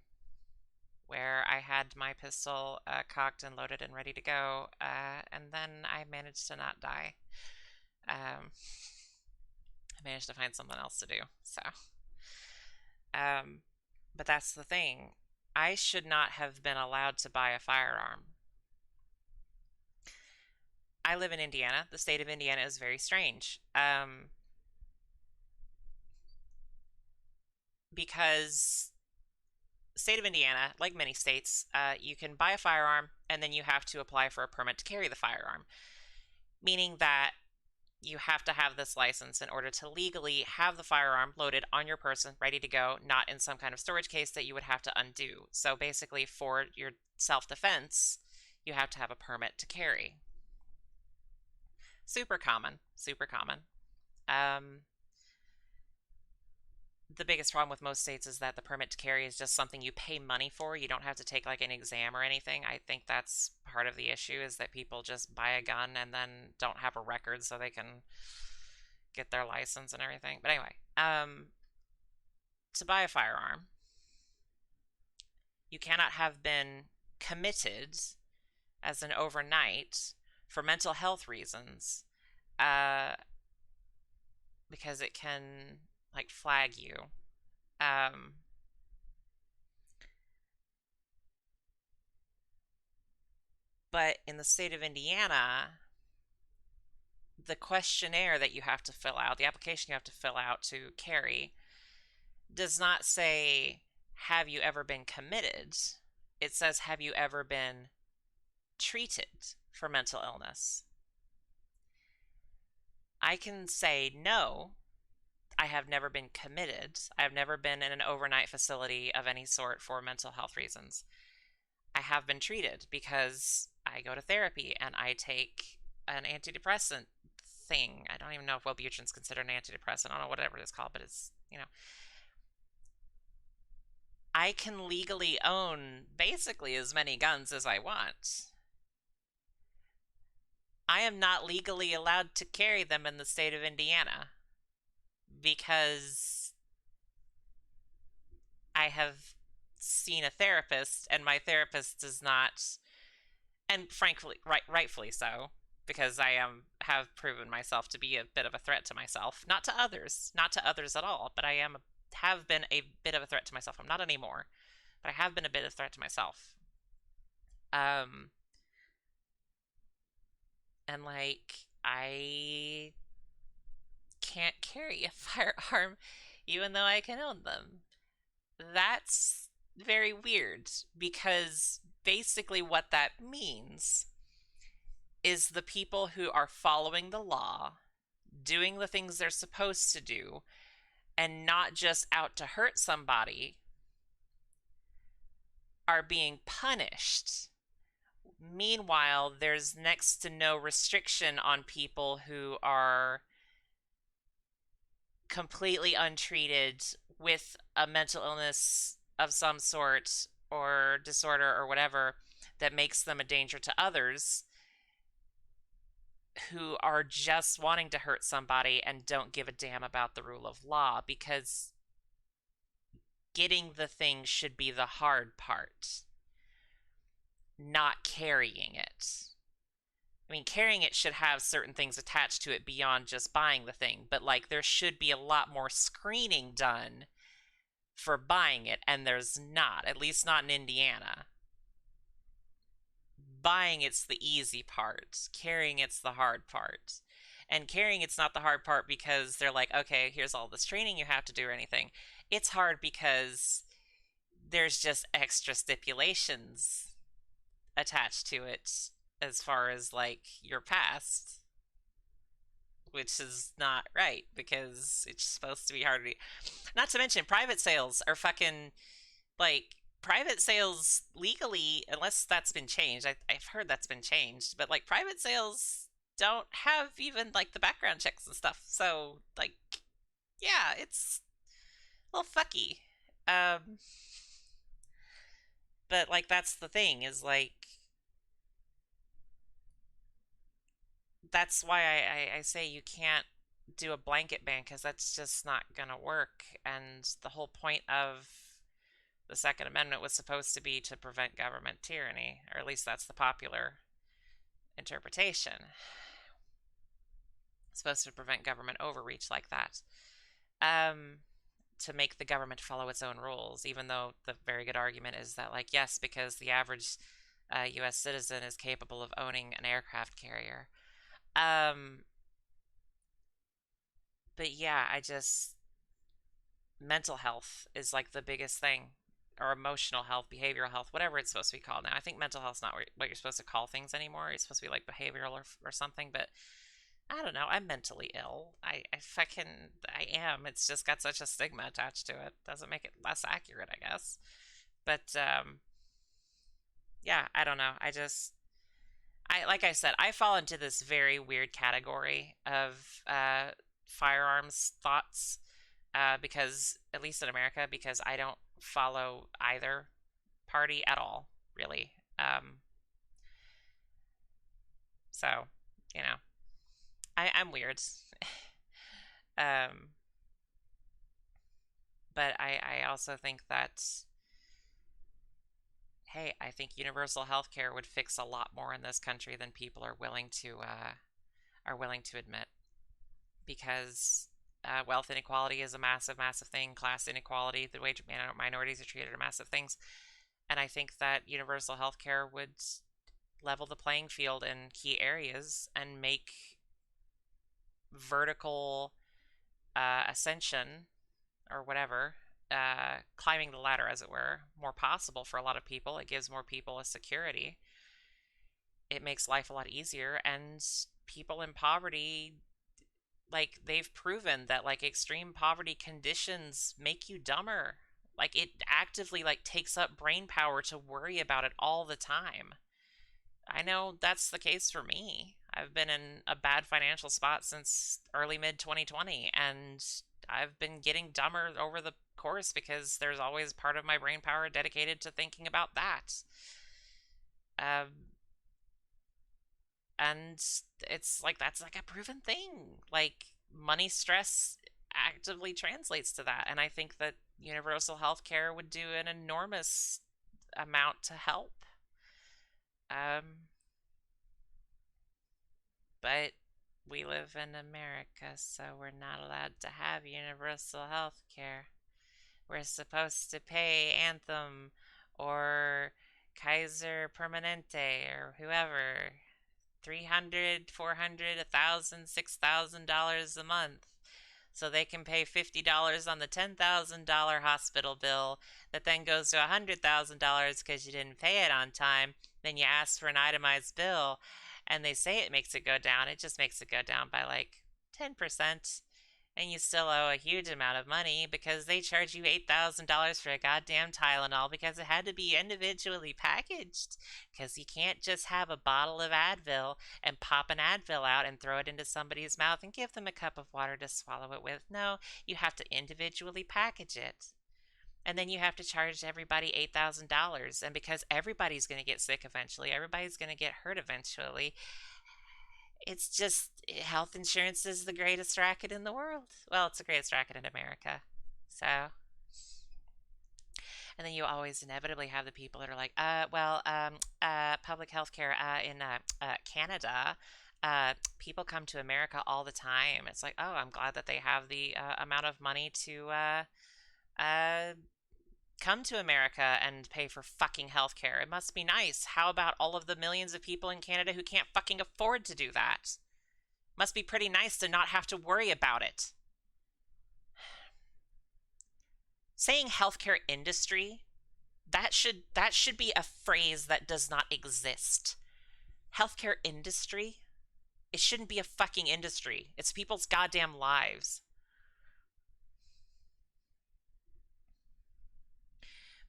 where I had my pistol cocked and loaded and ready to go, and then I managed to not die. I managed to find something else to do, so. But that's the thing. I should not have been allowed to buy a firearm. I live in Indiana. The state of Indiana is very strange. Because the state of Indiana, like many states, you can buy a firearm and then you have to apply for a permit to carry the firearm. Meaning that you have to have this license in order to legally have the firearm loaded on your person, ready to go, not in some kind of storage case that you would have to undo. So basically, for your self-defense, you have to have a permit to carry. Super common, super common. The biggest problem with most states is that the permit to carry is just something you pay money for. You don't have to take like an exam or anything. I think that's part of the issue, is that people just buy a gun and then don't have a record so they can get their license and everything. But anyway, to buy a firearm, you cannot have been committed as an overnight for mental health reasons, because it can like flag you. But in the state of Indiana, the questionnaire that you have to fill out, the application you have to fill out to carry, does not say have you ever been committed? It says, have you ever been treated for mental illness? I can say no, I have never been committed. I have never been in an overnight facility of any sort for mental health reasons. I have been treated because I go to therapy and I take an antidepressant thing. I don't even know if Wellbutrin's considered an antidepressant. I don't know whatever it is called, but it's, I can legally own basically as many guns as I want. I am not legally allowed to carry them in the state of Indiana because I have seen a therapist and my therapist does not, and frankly, rightfully so, because I have proven myself to be a bit of a threat to myself, not to others at all, but have been a bit of a threat to myself. I'm not anymore, but I have been a bit of a threat to myself. And like, I can't carry a firearm even though I can own them. That's very weird because basically what that means is the people who are following the law, doing the things they're supposed to do, and not just out to hurt somebody, are being punished. Meanwhile, there's next to no restriction on people who are completely untreated with a mental illness of some sort or disorder or whatever that makes them a danger to others, who are just wanting to hurt somebody and don't give a damn about the rule of law, because getting the thing should be the hard part, not carrying it. I mean, carrying it should have certain things attached to it beyond just buying the thing, but like there should be a lot more screening done for buying it, and there's not, at least not in Indiana. Buying it's the easy part, carrying it's the hard part. And carrying it's not the hard part because they're like, okay, here's all this training you have to do or anything. It's hard because there's just extra stipulations attached to it as far as like your past, which is not right because it's supposed to be harder to. Not to mention, private sales are fucking like private sales legally, unless that's been changed. I've heard that's been changed, but like private sales don't have even like the background checks and stuff. So like, yeah, it's a little fucky. But like that's the thing is like that's why I say you can't do a blanket ban because that's just not gonna work. And the whole point of the Second Amendment was supposed to be to prevent government tyranny, or at least that's the popular interpretation. It's supposed to prevent government overreach like that. To make the government follow its own rules, even though the very good argument is that, like, yes, because the average U.S. citizen is capable of owning an aircraft carrier. But yeah, mental health is like the biggest thing, or emotional health, behavioral health, whatever it's supposed to be called now. I think mental health's not what you're supposed to call things anymore. It's supposed to be like behavioral or something, but I don't know. I'm mentally ill. I am. It's just got such a stigma attached to it. Doesn't make it less accurate, I guess. But yeah, I don't know. Like I said, I fall into this very weird category of firearms thoughts because, at least in America, because I don't follow either party at all, really. So, you know, I'm weird. um, but I also think that, hey, I think universal health care would fix a lot more in this country than people are willing to admit, because wealth inequality is a massive, massive thing. Class inequality, the way minorities are treated, are massive things. And I think that universal health care would level the playing field in key areas and make vertical ascension or whatever climbing the ladder, as it were, more possible for a lot of people. It gives more people a security. It makes life a lot easier, and people in poverty, like, they've proven that, like, extreme poverty conditions make you dumber. Like, it actively, like, takes up brain power to worry about it all the time. I know that's the case for me. I've been in a bad financial spot since early mid 2020, and I've been getting dumber over the course because there's always part of my brain power dedicated to thinking about that. And it's like, that's like a proven thing. Like, money stress actively translates to that, and I think that universal health care would do an enormous amount to help. But we live in America, so we're not allowed to have universal health care. We're supposed to pay Anthem or Kaiser Permanente or whoever 300, 400, 1,000, $6,000 a month, so they can pay $50 on the $10,000 hospital bill that then goes to $100,000 because you didn't pay it on time. Then you ask for an itemized bill, and they say it makes it go down. It just makes it go down by like 10%. And you still owe a huge amount of money because they charge you $8,000 for a goddamn Tylenol because it had to be individually packaged. Because you can't just have a bottle of Advil and pop an Advil out and throw it into somebody's mouth and give them a cup of water to swallow it with. No, you have to individually package it. And then you have to charge everybody $8,000. And because everybody's going to get sick eventually, everybody's going to get hurt eventually, it's just, health insurance is the greatest racket in the world. Well, it's the greatest racket in America. So, and then you always inevitably have the people that are like, public health care in Canada, people come to America all the time. It's like, oh, I'm glad that they have the amount of money to come to America and pay for fucking healthcare. It must be nice. How about all of the millions of people in Canada who can't fucking afford to do that? Must be pretty nice to not have to worry about it. Saying healthcare industry, that should be a phrase that does not exist. Healthcare industry? It shouldn't be a fucking industry. It's people's goddamn lives.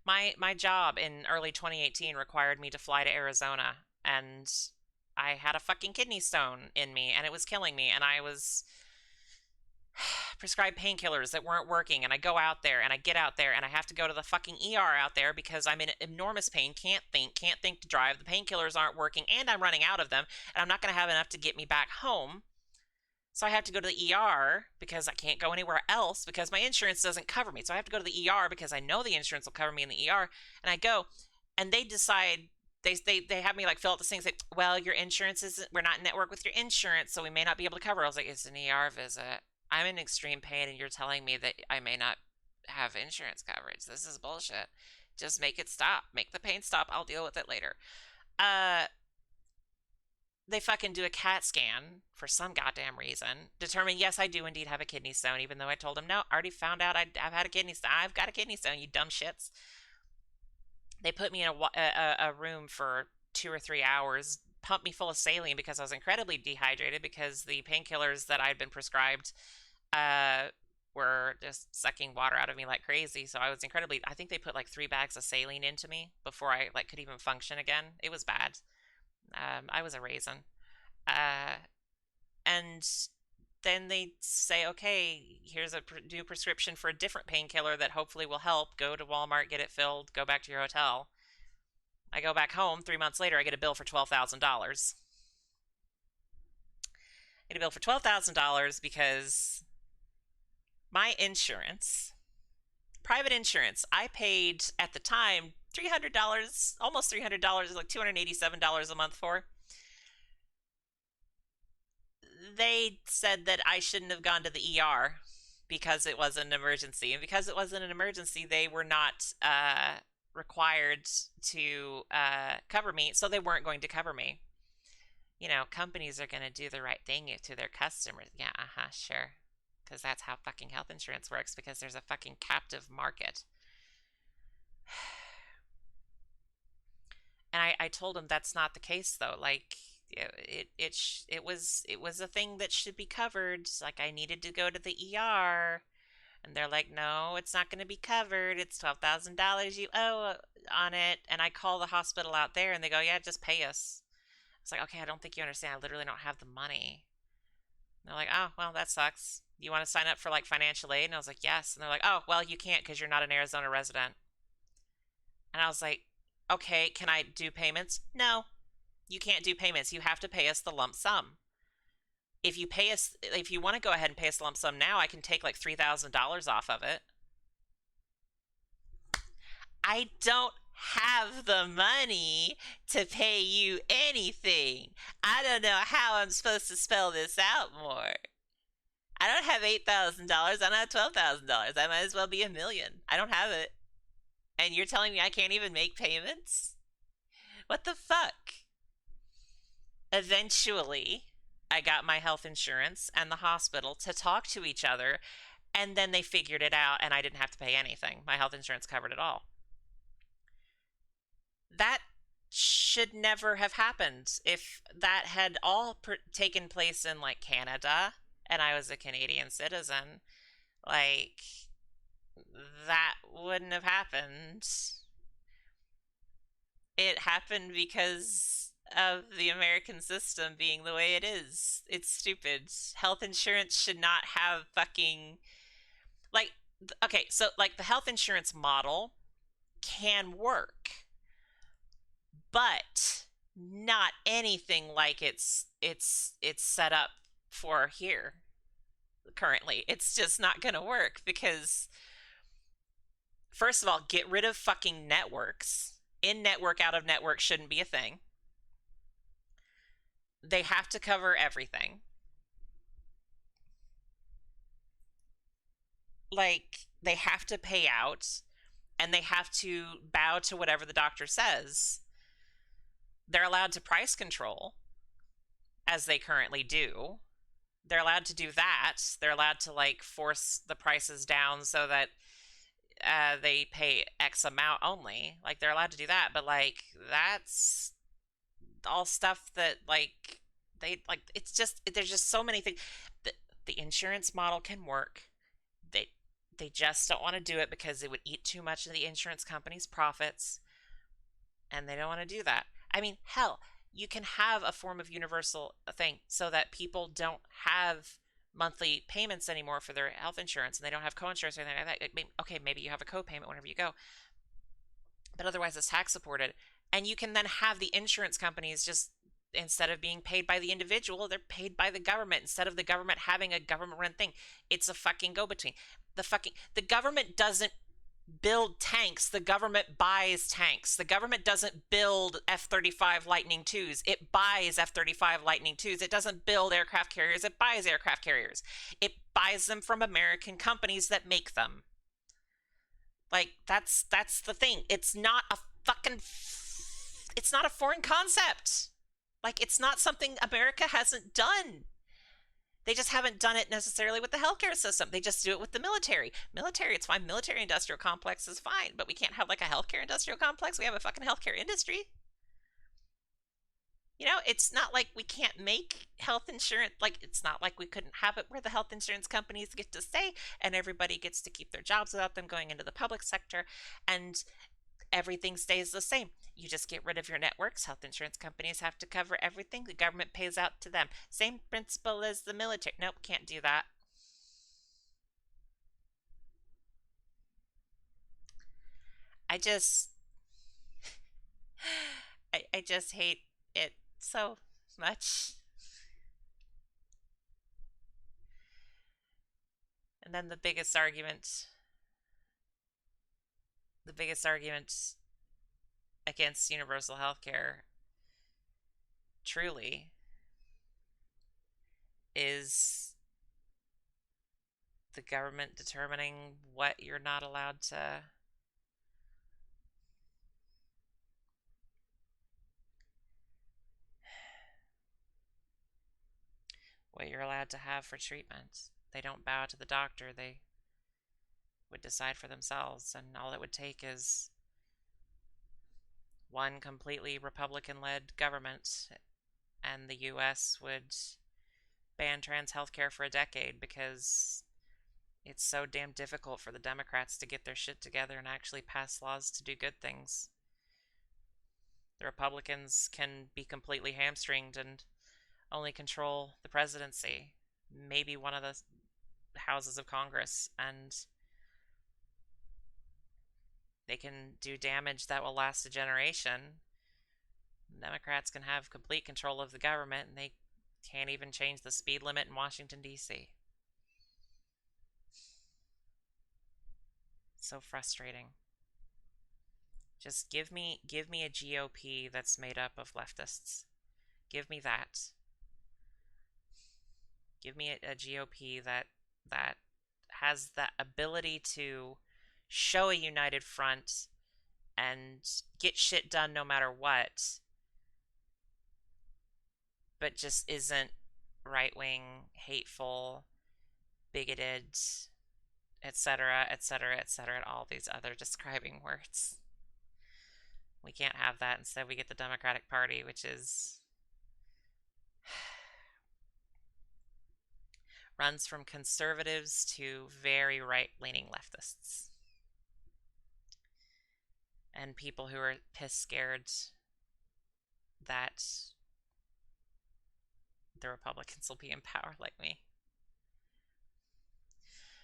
My job in early 2018 required me to fly to Arizona, and I had a fucking kidney stone in me, and it was killing me, and I was prescribed painkillers that weren't working, and I go out there, and I get out there, and I have to go to the fucking ER out there because I'm in enormous pain, can't think to drive, the painkillers aren't working, and I'm running out of them, and I'm not going to have enough to get me back home. So I have to go to the ER because I can't go anywhere else because my insurance doesn't cover me. So I have to go to the ER because I know the insurance will cover me in the ER. And I go, and they decide, they have me like fill out this thing, say, well, your insurance isn't, we're not in network with your insurance, so we may not be able to cover it. I was like, it's an ER visit. I'm in extreme pain, and you're telling me that I may not have insurance coverage. This is bullshit. Just make it stop. Make the pain stop. I'll deal with it later. They fucking do a CAT scan for some goddamn reason, determine, yes, I do indeed have a kidney stone, even though I told them, no, I already found out I've had a kidney stone. I've got a kidney stone, you dumb shits. They put me in a room for 2 or 3 hours, pumped me full of saline because I was incredibly dehydrated because the painkillers that I'd been prescribed were just sucking water out of me like crazy. So I was incredibly, I think they put like 3 bags of saline into me before I like could even function again. It was bad. I was a raisin. And then they say, okay, here's a new prescription for a different painkiller that hopefully will help. Go to Walmart, get it filled, go back to your hotel. I go back home 3 months later, I get a bill for $12,000. I get a bill for $12,000 because my insurance, private insurance, I paid at the time $300, almost $300, like $287 a month for. They said that I shouldn't have gone to the ER because it was an emergency. And because it wasn't an emergency, they were not required to cover me, so they weren't going to cover me. You know, companies are going to do the right thing to their customers. Yeah, sure. because that's how fucking health insurance works, because there's a fucking captive market. And I told him that's not the case though. Like it was a thing that should be covered. Like I needed to go to the ER, and they're like, no, it's not going to be covered. It's $12,000 you owe on it. And I call the hospital out there, and they go, yeah, just pay us. It's like, okay, I don't think you understand. I literally don't have the money. And they're like, oh, well, that sucks. You want to sign up for like financial aid? And I was like, yes. And they're like, oh, well, you can't because you're not an Arizona resident. And I was like, okay, can I do payments? No, you can't do payments. You have to pay us the lump sum. If you want to go ahead and pay us the lump sum now, I can take like $3,000 off of it. I don't have the money to pay you anything. I don't know how I'm supposed to spell this out more. I don't have $8,000. I don't have $12,000. I might as well be $1 million. I don't have it. And you're telling me I can't even make payments? What the fuck? Eventually, I got my health insurance and the hospital to talk to each other, and then they figured it out, and I didn't have to pay anything. My health insurance covered it all. That should never have happened. If that had all taken place in like Canada and I was a Canadian citizen, like that wouldn't have happened. It happened because of the American system being the way it is. It's stupid. Health insurance should not have fucking like okay, so like the health insurance model can work, but not anything like it's set up for here currently. It's just not going to work because first of all, get rid of fucking networks. In-network, out-of-network shouldn't be a thing. They have to cover everything. Like, they have to pay out, and they have to bow to whatever the doctor says. They're allowed to price control, as they currently do. They're allowed to do that. They're allowed to, like, force the prices down so that they pay X amount only. Like, they're allowed to do that, but, like, that's all stuff that, like, it's just, there's just so many things. The insurance model can work. They just don't want to do it because it would eat too much of the insurance company's profits, and they don't want to do that. I mean, hell, you can have a form of universal thing so that people don't have monthly payments anymore for their health insurance, and they don't have co-insurance or anything like that. Okay, maybe you have a co-payment whenever you go, but otherwise it's tax supported. And you can then have the insurance companies just, instead of being paid by the individual, they're paid by the government. Instead of the government having a government-run thing, it's a fucking go-between. The government doesn't build tanks. The government buys tanks. The government doesn't build F-35 Lightning IIs. It buys F-35 Lightning IIs. It doesn't build aircraft carriers. It buys aircraft carriers. It buys them from American companies that make them. Like, that's the thing. It's not a fucking... It's not a foreign concept. Like, it's not something America hasn't done. They just haven't done it necessarily with the healthcare system. They just do it with the military. Military, it's fine. Military industrial complex is fine, but we can't have like a healthcare industrial complex. We have a fucking healthcare industry. You know, it's not like we can't make health insurance. Like, it's not like we couldn't have it where the health insurance companies get to stay and everybody gets to keep their jobs without them going into the public sector, and everything stays the same. You just get rid of your networks. Health insurance companies have to cover everything. The government pays out to them. Same principle as the military. Nope, can't do that. I just... I just hate it so much. And then the biggest argument against universal health care truly is the government determining what you're not allowed to have for treatment. They don't bow to the doctor. They would decide for themselves, and all it would take is one completely Republican-led government, and the U.S. would ban trans healthcare for a decade because it's so damn difficult for the Democrats to get their shit together and actually pass laws to do good things. The Republicans can be completely hamstringed and only control the presidency, maybe one of the houses of Congress, and they can do damage that will last a generation. Democrats can have complete control of the government, and they can't even change the speed limit in Washington, D.C. So frustrating. Just give me a GOP that's made up of leftists. Give me that. Give me a GOP that has that ability to show a united front and get shit done no matter what, but just isn't right-wing, hateful, bigoted, etc., etc., etc., all these other describing words. We can't have that. Instead, we get the Democratic Party, which is runs from conservatives to very right-leaning leftists. And people who are piss scared that the Republicans will be in power like me.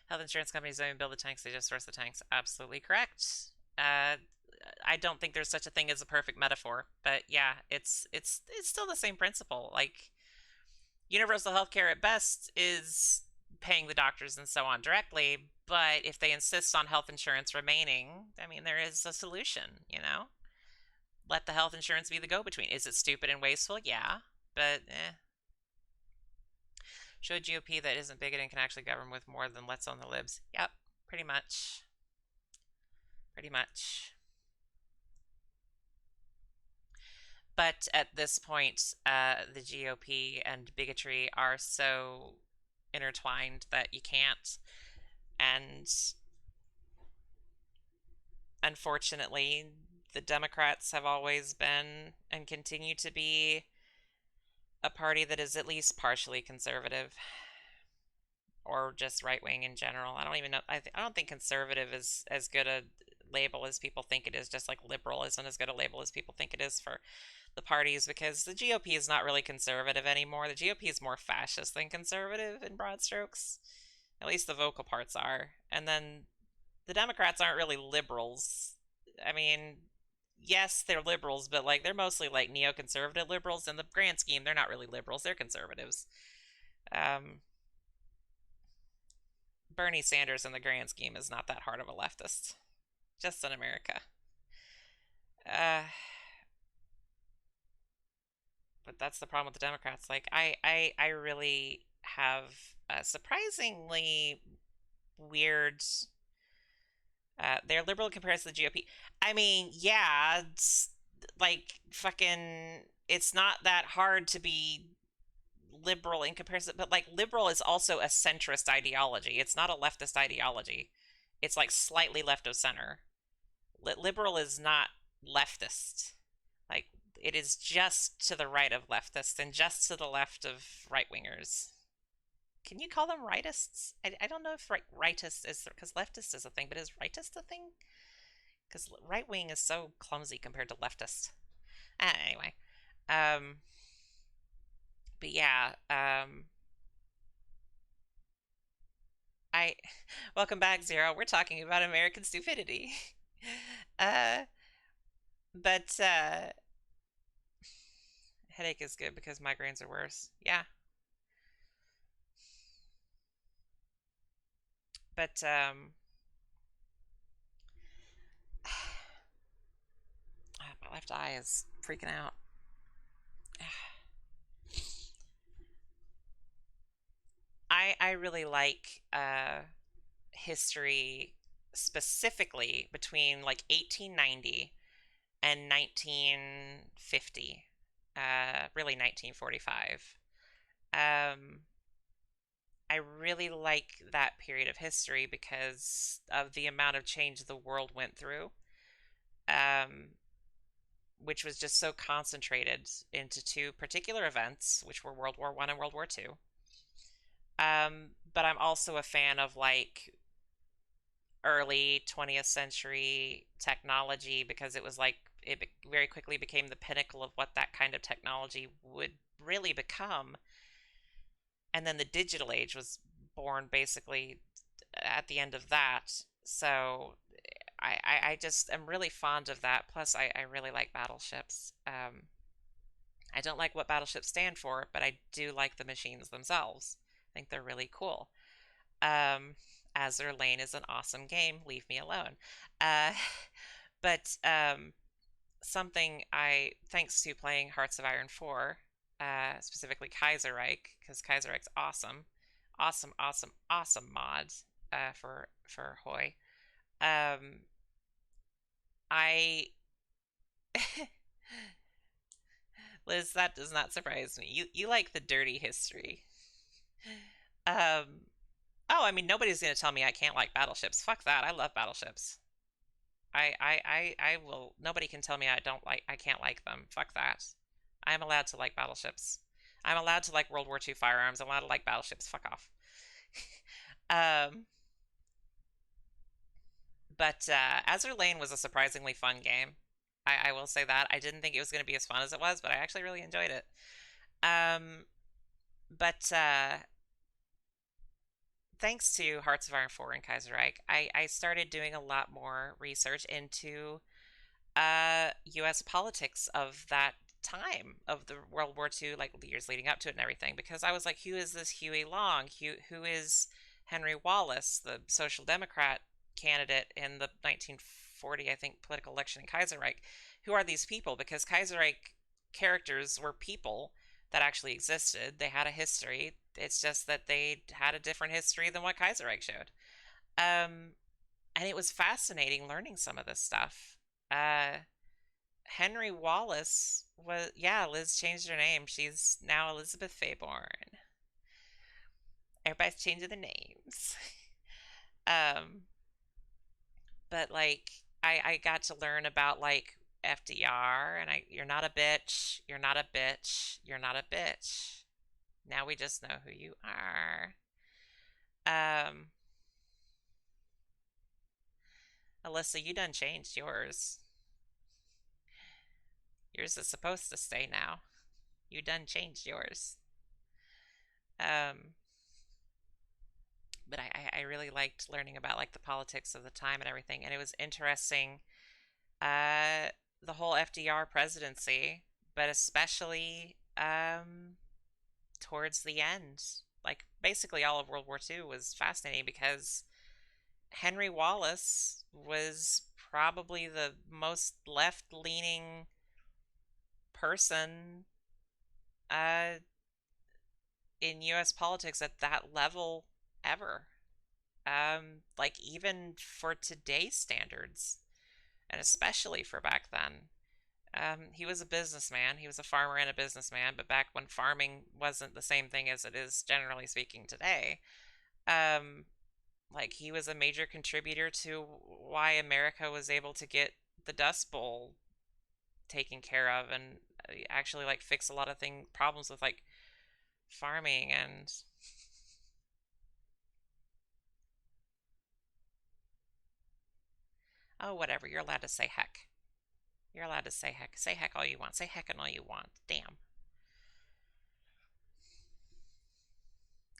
Health insurance companies don't even build the tanks, they just source the tanks. Absolutely correct. I don't think there's such a thing as a perfect metaphor, but yeah, it's still the same principle. Like, universal healthcare at best is paying the doctors and so on directly, but if they insist on health insurance remaining, I mean, there is a solution, you know? Let the health insurance be the go-between. Is it stupid and wasteful? Yeah, but Show a GOP that isn't bigoted and can actually govern with more than let's own the libs. Yep, pretty much. Pretty much. But at this point, the GOP and bigotry are so intertwined that you can't. And unfortunately, the Democrats have always been and continue to be a party that is at least partially conservative, or just right-wing in general. I don't even know. I don't think conservative is as good a label as people think it is, just like liberal isn't as good a label as people think it is for the parties, because the GOP is not really conservative anymore. The GOP is more fascist than conservative in broad strokes. At least the vocal parts are. And then the Democrats aren't really liberals. I mean, yes, they're liberals, but like they're mostly like neoconservative liberals. In the grand scheme, they're not really liberals. They're conservatives. Bernie Sanders in the grand scheme is not that hard of a leftist. Just in America. But that's the problem with the Democrats. Like, I really have a surprisingly weird... they're liberal in comparison to the GOP. I mean, yeah, it's like fucking... It's not that hard to be liberal in comparison, but like liberal is also a centrist ideology. It's not a leftist ideology. It's like slightly left of center. Liberal is not leftist. Like, it is just to the right of leftists and just to the left of right-wingers. Can you call them rightists? I don't know if rightist is, because leftist is a thing, but is rightist a thing? Because right-wing is so clumsy compared to leftist. Anyway. But yeah, welcome back, Zero. We're talking about American stupidity. But headache is good because migraines are worse. Yeah. But my left eye is freaking out. I really like history, specifically between like 1890 and 1950, really 1945. I really like that period of history because of the amount of change the world went through, um, which was just so concentrated into two particular events, which were World War One and World War Two. But I'm also a fan of like early 20th century technology because it was like very quickly became the pinnacle of what that kind of technology would really become. And then the digital age was born basically at the end of that. So I just am really fond of that. Plus, I really like battleships. I don't like what battleships stand for, but I do like the machines themselves. I think they're really cool. Um, Azure Lane is an awesome game. Leave me alone. Uh, but something thanks to playing Hearts of Iron 4, specifically Kaiserreich, because Kaiserreich's awesome. Awesome, awesome, awesome mods for Hoi. I Liz, that does not surprise me. You like the dirty history. Um, oh, I mean, nobody's gonna tell me I can't like battleships. Fuck that. I love battleships. I will. Nobody can tell me I can't like them. Fuck that. I am allowed to like battleships. I'm allowed to like World War II firearms. I'm allowed to like battleships. Fuck off. um, but Azure Lane was a surprisingly fun game. I will say that. I didn't think it was going to be as fun as it was, but I actually really enjoyed it. Um, but thanks to Hearts of Iron 4 and Kaiserreich, I started doing a lot more research into U.S. politics of that time of the World War II, like the years leading up to it and everything, because I was like, who is this Huey Long? Who is Henry Wallace, the Social Democrat candidate in the 1940, I think, political election in Kaiserreich? Who are these people? Because Kaiserreich characters were people that actually existed. They had a history. It's just that they had a different history than what Kaiserreich showed. Um, and it was fascinating learning some of this stuff. Henry Wallace was, yeah, Liz changed her name. She's now Elizabeth Fayborn. Everybody's changing the names. um, but like, I got to learn about like FDR, and you're not a bitch, you're not a bitch, you're not a bitch. Now we just know who you are. Alyssa, you done changed yours. Yours is supposed to stay now. You done changed yours. Um, but I really liked learning about like the politics of the time and everything, and it was interesting. The whole FDR presidency, but especially towards the end, like basically all of World War II was fascinating because Henry Wallace was probably the most left-leaning person uh, in U.S. politics at that level ever. Like even for today's standards, and especially for back then. He was a businessman. He was a farmer and a businessman, but back when farming wasn't the same thing as it is generally speaking today, um, like he was a major contributor to why America was able to get the Dust Bowl taken care of and actually like fix a lot of problems with like farming and oh whatever. You're allowed to say heck. You're allowed to say heck. Say heck all you want. Say heck and all you want. Damn.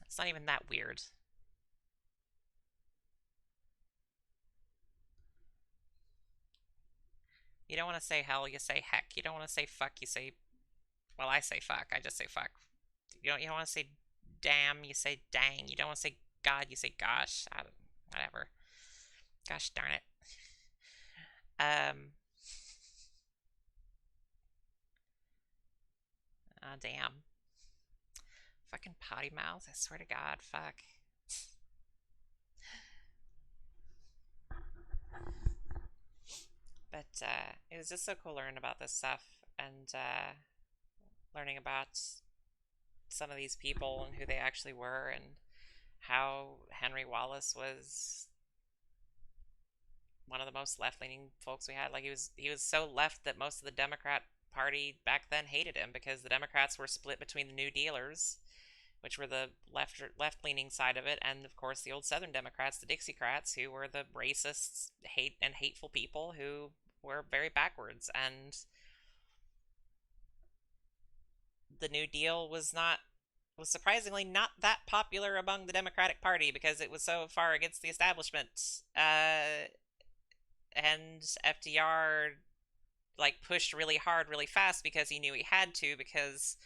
It's not even that weird. You don't want to say hell, you say heck. You don't want to say fuck, you say... Well, I say fuck. I just say fuck. You don't want to say damn, you say dang. You don't want to say God, you say gosh. Whatever. Gosh darn it. Damn. Fucking potty mouth. I swear to God. Fuck. But it was just so cool learning about this stuff and learning about some of these people and who they actually were and how Henry Wallace was one of the most left-leaning folks we had. Like he was so left that most of the Democrat Party back then hated him because the Democrats were split between the New Dealers, which were the left-leaning side of it, and of course the old Southern Democrats, the Dixiecrats, who were the racists, hateful people who were very backwards. And the New Deal was surprisingly not that popular among the Democratic Party because it was so far against the establishment. And FDR like pushed really hard, really fast because he knew he had to, because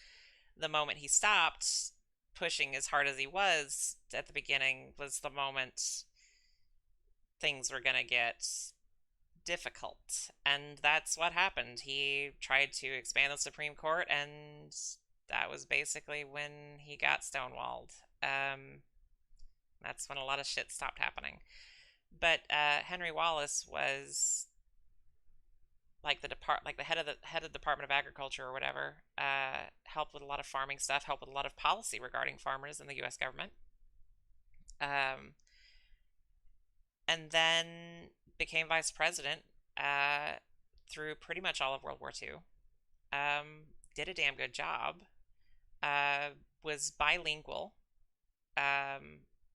the moment he stopped pushing as hard as he was at the beginning was the moment things were going to get difficult. And that's what happened. He tried to expand the Supreme Court, and that was basically when he got stonewalled. That's when a lot of shit stopped happening. But Henry Wallace was like the head of the Department of Agriculture or whatever. Helped with a lot of farming stuff. Helped with a lot of policy regarding farmers in the U.S. government. And then became vice president through pretty much all of World War II. Did a damn good job. Was bilingual.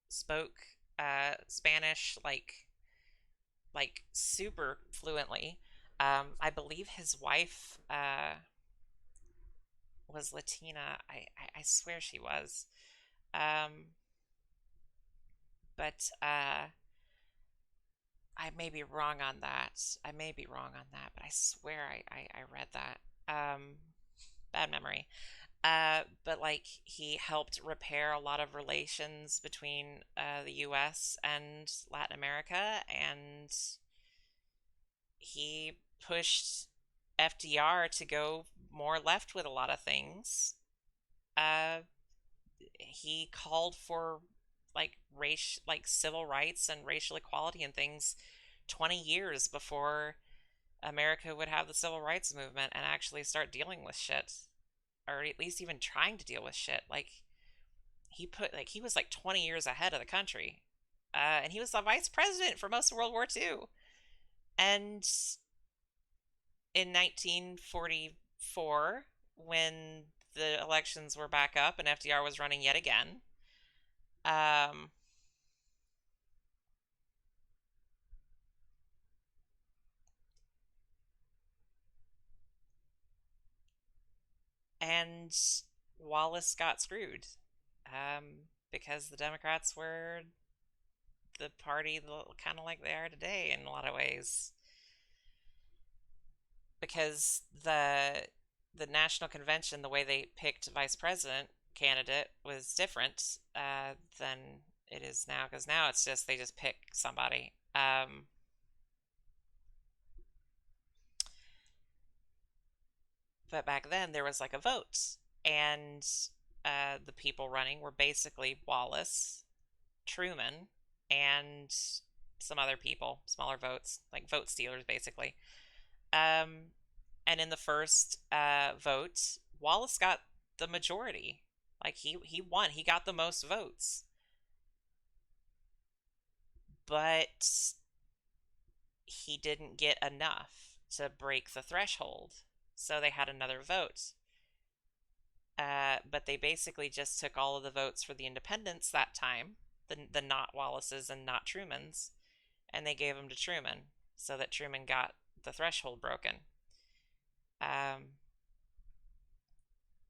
Spoke Spanish like super fluently. I believe his wife was Latina. I swear she was. But I may be wrong on that. But I swear I read that. Bad memory. But like he helped repair a lot of relations between the U.S. and Latin America, and he pushed FDR to go more left with a lot of things. He called for like civil rights and racial equality and things 20 years before America would have the civil rights movement and actually start dealing with shit, or at least even trying to deal with shit. Like he was like 20 years ahead of the country, and he was the vice president for most of World War II. And in 1944, when the elections were back up and FDR was running yet again, and Wallace got screwed because the Democrats were the party kind of like they are today in a lot of ways. Because the National Convention, the way they picked vice president candidate was different than it is now. Because now it's just they just pick somebody. But back then there was like a vote, and the people running were basically Wallace, Truman, and some other people, smaller votes, like vote stealers, basically. And in the first vote, Wallace got the majority. Like he won. He got the most votes. But he didn't get enough to break the threshold. So they had another vote. But they basically just took all of the votes for the independents that time, the not Wallace's and not Truman's, and they gave them to Truman so that Truman got the threshold broken.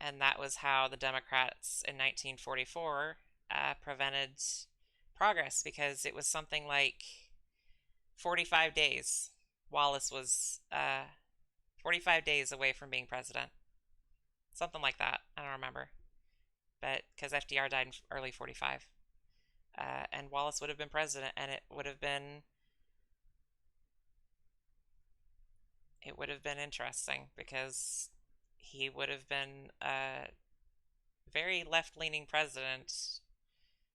And that was how the Democrats in 1944 prevented progress, because it was something like 45 days. Wallace was 45 days away from being president. Something like that. I don't remember. But because FDR died in early 45. And Wallace would have been president, and it would have been interesting because he would have been a very left-leaning president,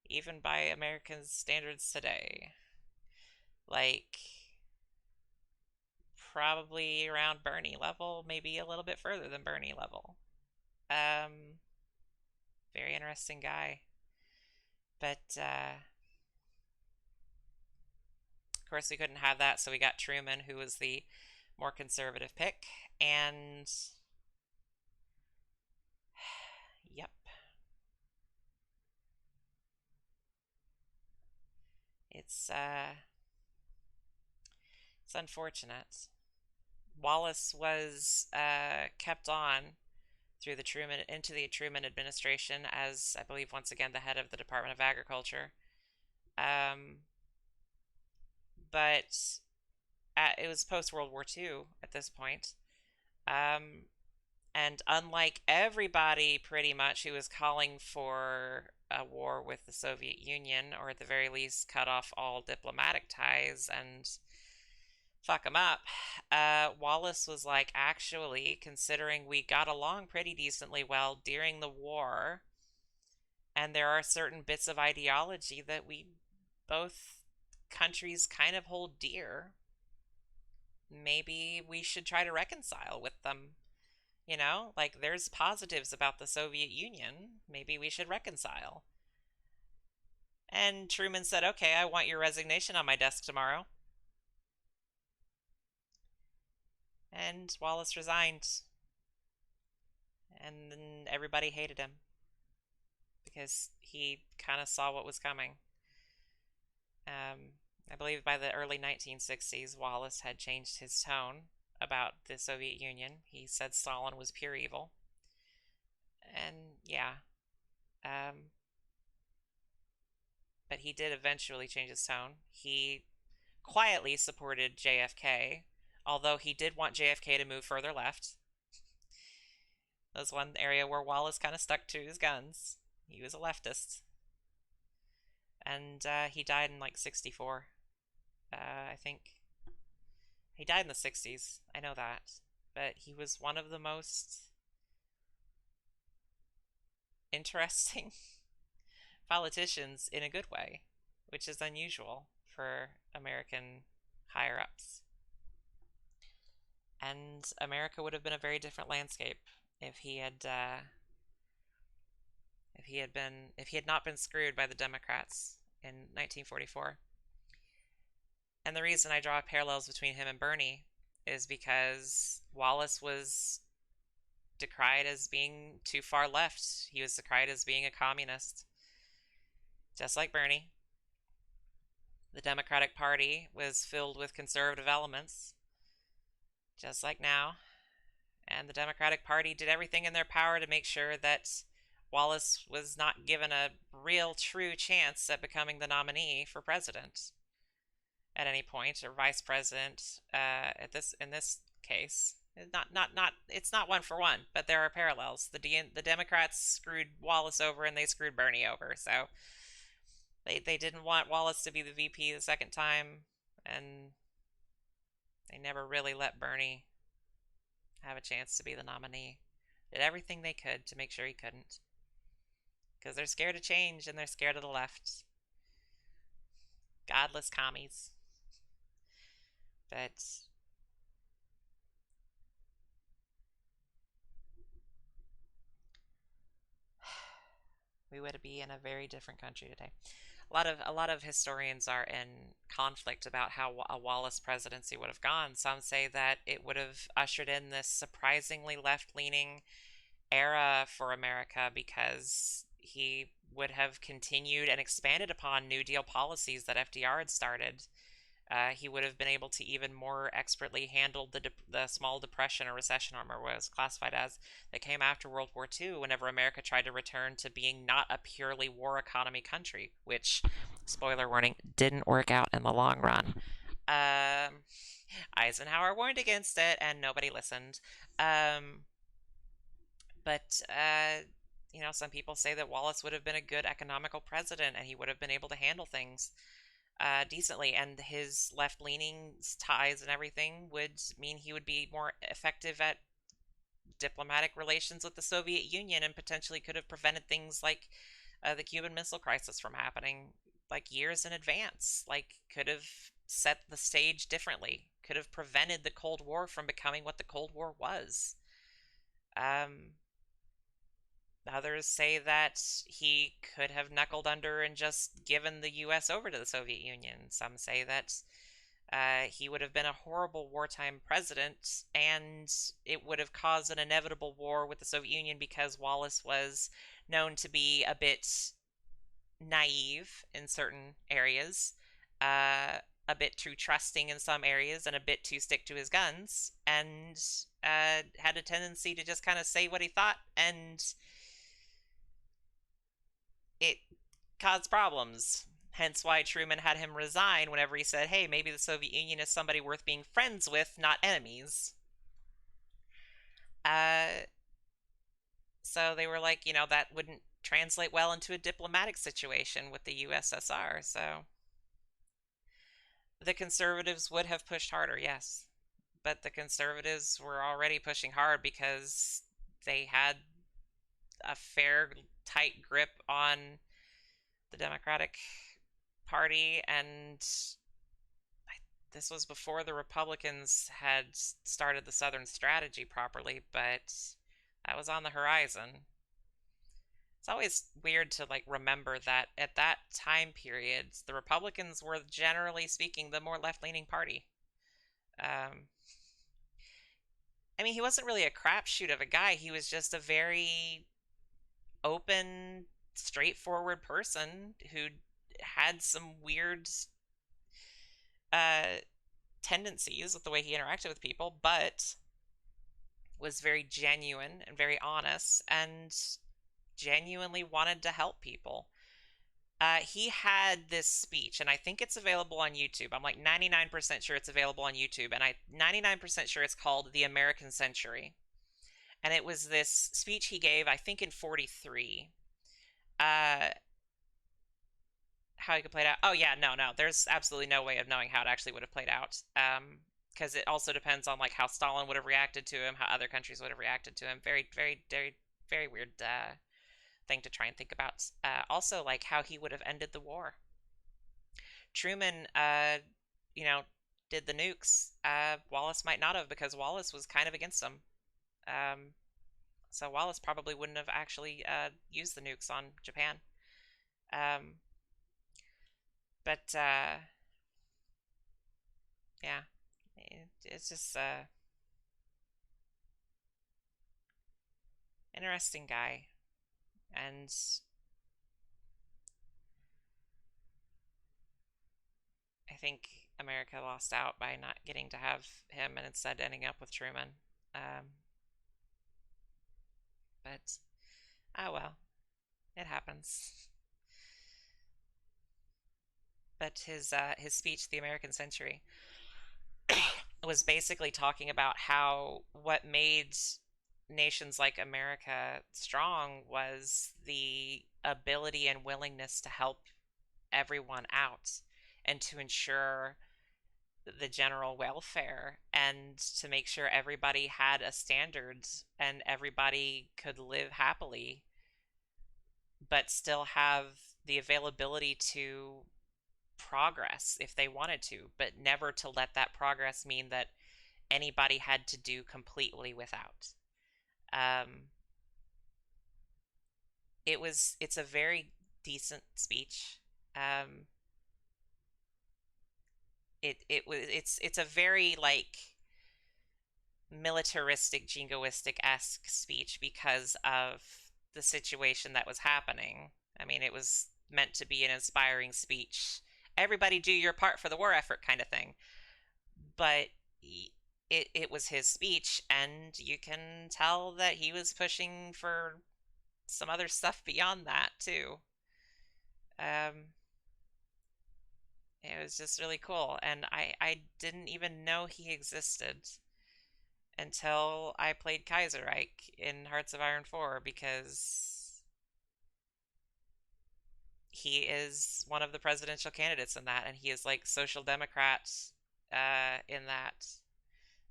even by American standards today. Like, probably around Bernie level, maybe a little bit further than Bernie level. Very interesting guy. But, of course, we couldn't have that, so we got Truman, who was the more conservative pick. And, yep. It's unfortunate. Wallace was kept on through into the Truman administration as, I believe, once again, the head of the Department of Agriculture. But it was post-World War II at this point. And unlike everybody, pretty much, who was calling for a war with the Soviet Union, or at the very least cut off all diplomatic ties and fuck them up, Wallace was like, actually, considering we got along pretty decently well during the war, and there are certain bits of ideology that we both countries kind of hold dear, maybe we should try to reconcile with them. You know, like, there's positives about the Soviet Union. Maybe we should reconcile. And Truman said, okay, I want your resignation on my desk tomorrow. And Wallace resigned. And then everybody hated him, because he kind of saw what was coming. I believe by the early 1960s, Wallace had changed his tone about the Soviet Union. He said Stalin was pure evil. And yeah. But he did eventually change his tone. He quietly supported JFK, although he did want JFK to move further left. That was one area where Wallace kind of stuck to his guns. He was a leftist. And he died in like 64. I think. He died in the 60s. I know that. But he was one of the most interesting politicians in a good way, which is unusual for American higher-ups. And America would have been a very different landscape if he had not been screwed by the Democrats in 1944. And the reason I draw parallels between him and Bernie is because Wallace was decried as being too far left. He was decried as being a communist. Just like Bernie. The Democratic Party was filled with conservative elements, just like now. And the Democratic Party did everything in their power to make sure that Wallace was not given a real, true chance at becoming the nominee for president at any point, or vice president. In this case, it's not one for one, but there are parallels. The Democrats screwed Wallace over, and they screwed Bernie over. So they didn't want Wallace to be the VP the second time, and they never really let Bernie have a chance to be the nominee. Did everything they could to make sure he couldn't, because they're scared of change and they're scared of the left. Godless commies. But we would be in a very different country today. A lot of historians are in conflict about how a Wallace presidency would have gone. Some say that it would have ushered in this surprisingly left-leaning era for America, because he would have continued and expanded upon New Deal policies that FDR had started. He would have been able to even more expertly handle the small depression or recession, or what it was classified as, that came after World War II, whenever America tried to return to being not a purely war economy country, which, spoiler warning, didn't work out in the long run. Eisenhower warned against it, and nobody listened. But you know, some people say that Wallace would have been a good economical president, and he would have been able to handle things decently, and his left-leaning ties and everything would mean he would be more effective at diplomatic relations with the Soviet Union, and potentially could have prevented things like the Cuban Missile Crisis from happening like years in advance. Like, could have set the stage differently, could have prevented the Cold War from becoming what the Cold War was. Others say that he could have knuckled under and just given the US over to the Soviet Union. Some say that he would have been a horrible wartime president, and it would have caused an inevitable war with the Soviet Union because Wallace was known to be a bit naive in certain areas, a bit too trusting in some areas, and a bit too stick to his guns, and had a tendency to just kind of say what he thought, and it caused problems. Hence why Truman had him resign whenever he said, hey, maybe the Soviet Union is somebody worth being friends with, not enemies. So they were like, that wouldn't translate well into a diplomatic situation with the USSR. So the conservatives would have pushed harder, yes. But the conservatives were already pushing hard because they had a fair, tight grip on the Democratic Party, and this was before the Republicans had started the Southern strategy properly, but that was on the horizon. It's always weird to remember that at that time period, the Republicans were generally speaking the more left-leaning party. I mean, he wasn't really a crapshoot of a guy. He was just a very open, straightforward person who had some weird tendencies with the way he interacted with people, but was very genuine and very honest and genuinely wanted to help people. He had this speech, and I think it's available on YouTube. I'm like 99% sure it's available on YouTube, and I'm 99% sure it's called The American Century. And it was this speech he gave, I think in 43. How he could play it out. Oh, yeah, no. There's absolutely no way of knowing how it actually would have played out. Because it also depends on how Stalin would have reacted to him, how other countries would have reacted to him. Very, very, very, very weird thing to try and think about. Also, how he would have ended the war. Truman, did the nukes. Wallace might not have, because Wallace was kind of against them. So Wallace probably wouldn't have actually used the nukes on Japan. But yeah, it's just interesting guy, and I think America lost out by not getting to have him and instead ending up with Truman. But oh well, it happens. But his speech, The American Century, was basically talking about how what made nations like America strong was the ability and willingness to help everyone out and to ensure the general welfare and to make sure everybody had a standard and everybody could live happily but still have the availability to progress if they wanted to, but never to let that progress mean that anybody had to do completely without. It's a very decent speech. It's a very militaristic, jingoistic-esque speech because of the situation that was happening. I mean, it was meant to be an inspiring speech. Everybody do your part for the war effort kind of thing. But it was his speech, and you can tell that he was pushing for some other stuff beyond that, too. It was just really cool, and I didn't even know he existed until I played Kaiserreich in Hearts of Iron 4, because he is one of the presidential candidates in that, and he is social democrat in that,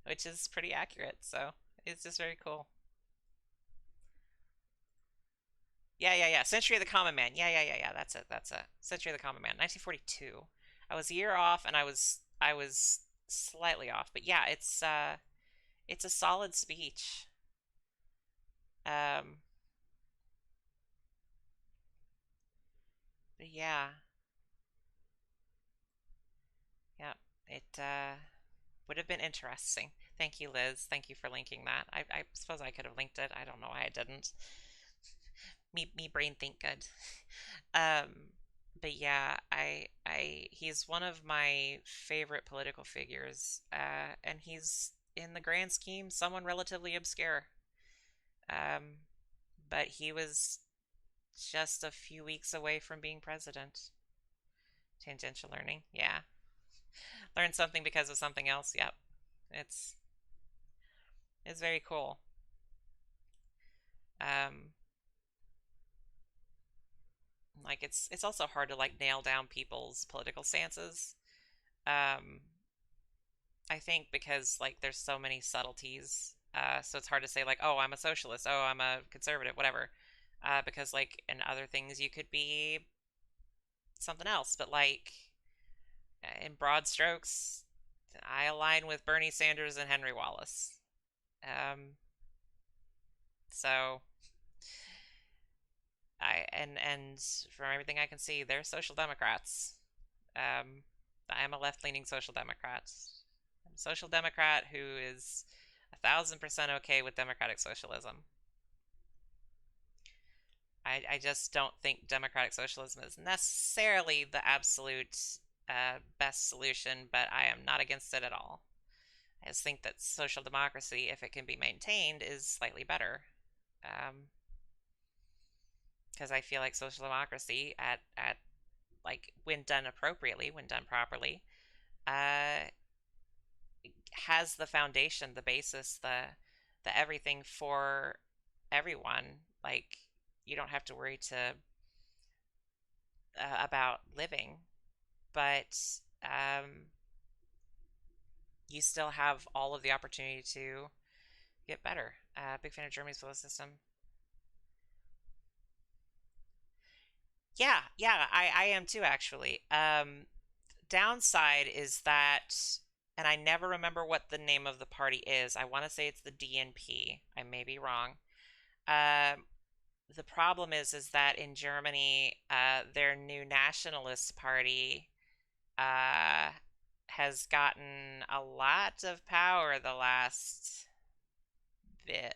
which is pretty accurate, so it's just very cool. Yeah. Century of the Common Man. Yeah. That's it. Century of the Common Man. 1942. I was a year off, and I was slightly off, but yeah, it's a solid speech. yeah, yeah. It would have been interesting. Thank you, Liz. Thank you for linking that. I suppose I could have linked it. I don't know why I didn't. Me brain think good. Um, but yeah, he's one of my favorite political figures, and he's in the grand scheme someone relatively obscure. Um, but he was just a few weeks away from being president. Tangential learning, yeah. Learn something because of something else. Yep, it's it's very cool. Um, like it's also hard to like nail down people's political stances. Um, I think because like there's so many subtleties, so it's hard to say like, oh, I'm a socialist, oh, I'm a conservative, whatever. Because like in other things you could be something else, but like in broad strokes, I align with Bernie Sanders and Henry Wallace. Um, so and from everything I can see, they're social democrats. Um, I am a left-leaning social democrat. I'm a social democrat who is 1,000% okay with democratic socialism. I just don't think democratic socialism is necessarily the absolute best solution, but I am not against it at all. I just think that social democracy, if it can be maintained, is slightly better. Because I feel like social democracy, at like when done appropriately, when done properly, uh, has the foundation, the basis, the everything for everyone. Like you don't have to worry to about living, but um, you still have all of the opportunity to get better. Big fan of Germany's political system. Yeah, yeah, I am too actually. Downside is that, and I never remember what the name of the party is. I want to say it's the DNP. I may be wrong. Um, the problem is that in Germany, their new nationalist party uh, has gotten a lot of power the last bit,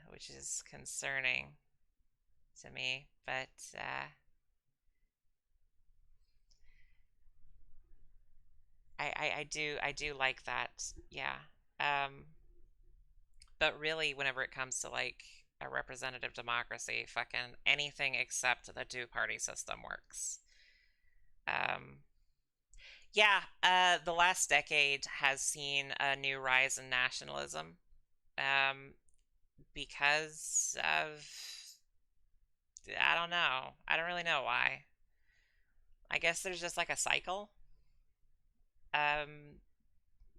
which is concerning to me. But I do like that. Yeah. Um, but really, whenever it comes to like a representative democracy, fucking anything except the two-party system works. Um, yeah, the last decade has seen a new rise in nationalism, um, because of I don't know. I don't really know why. I guess there's just like a cycle. Um,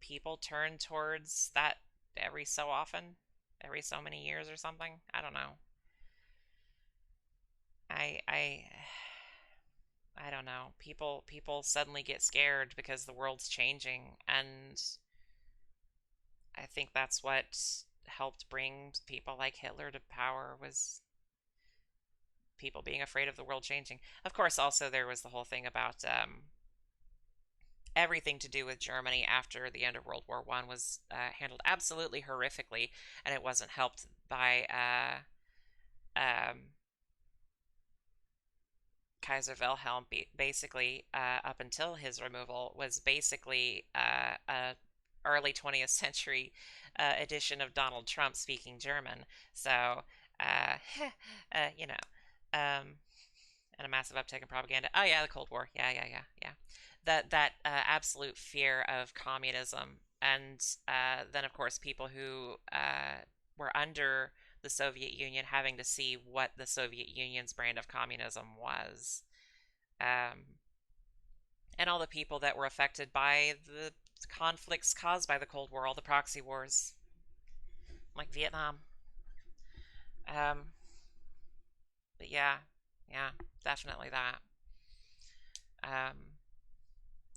People turn towards that every so often, every so many years or something. I don't know. I I don't know. People suddenly get scared because the world's changing, and I think that's what helped bring people like Hitler to power was people being afraid of the world changing. Of course, also there was the whole thing about everything to do with Germany after the end of World War One was handled absolutely horrifically, and it wasn't helped by Kaiser Wilhelm. Basically, up until his removal, was basically a early 20th century edition of Donald Trump speaking German. So, uh, you know, um, and a massive uptick in propaganda. Oh yeah, the Cold War. Yeah, yeah, yeah, yeah. That absolute fear of communism, and then of course people who were under the Soviet Union having to see what the Soviet Union's brand of communism was, um, and all the people that were affected by the conflicts caused by the Cold War, all the proxy wars, like Vietnam. Um, but yeah, yeah, definitely that. Um,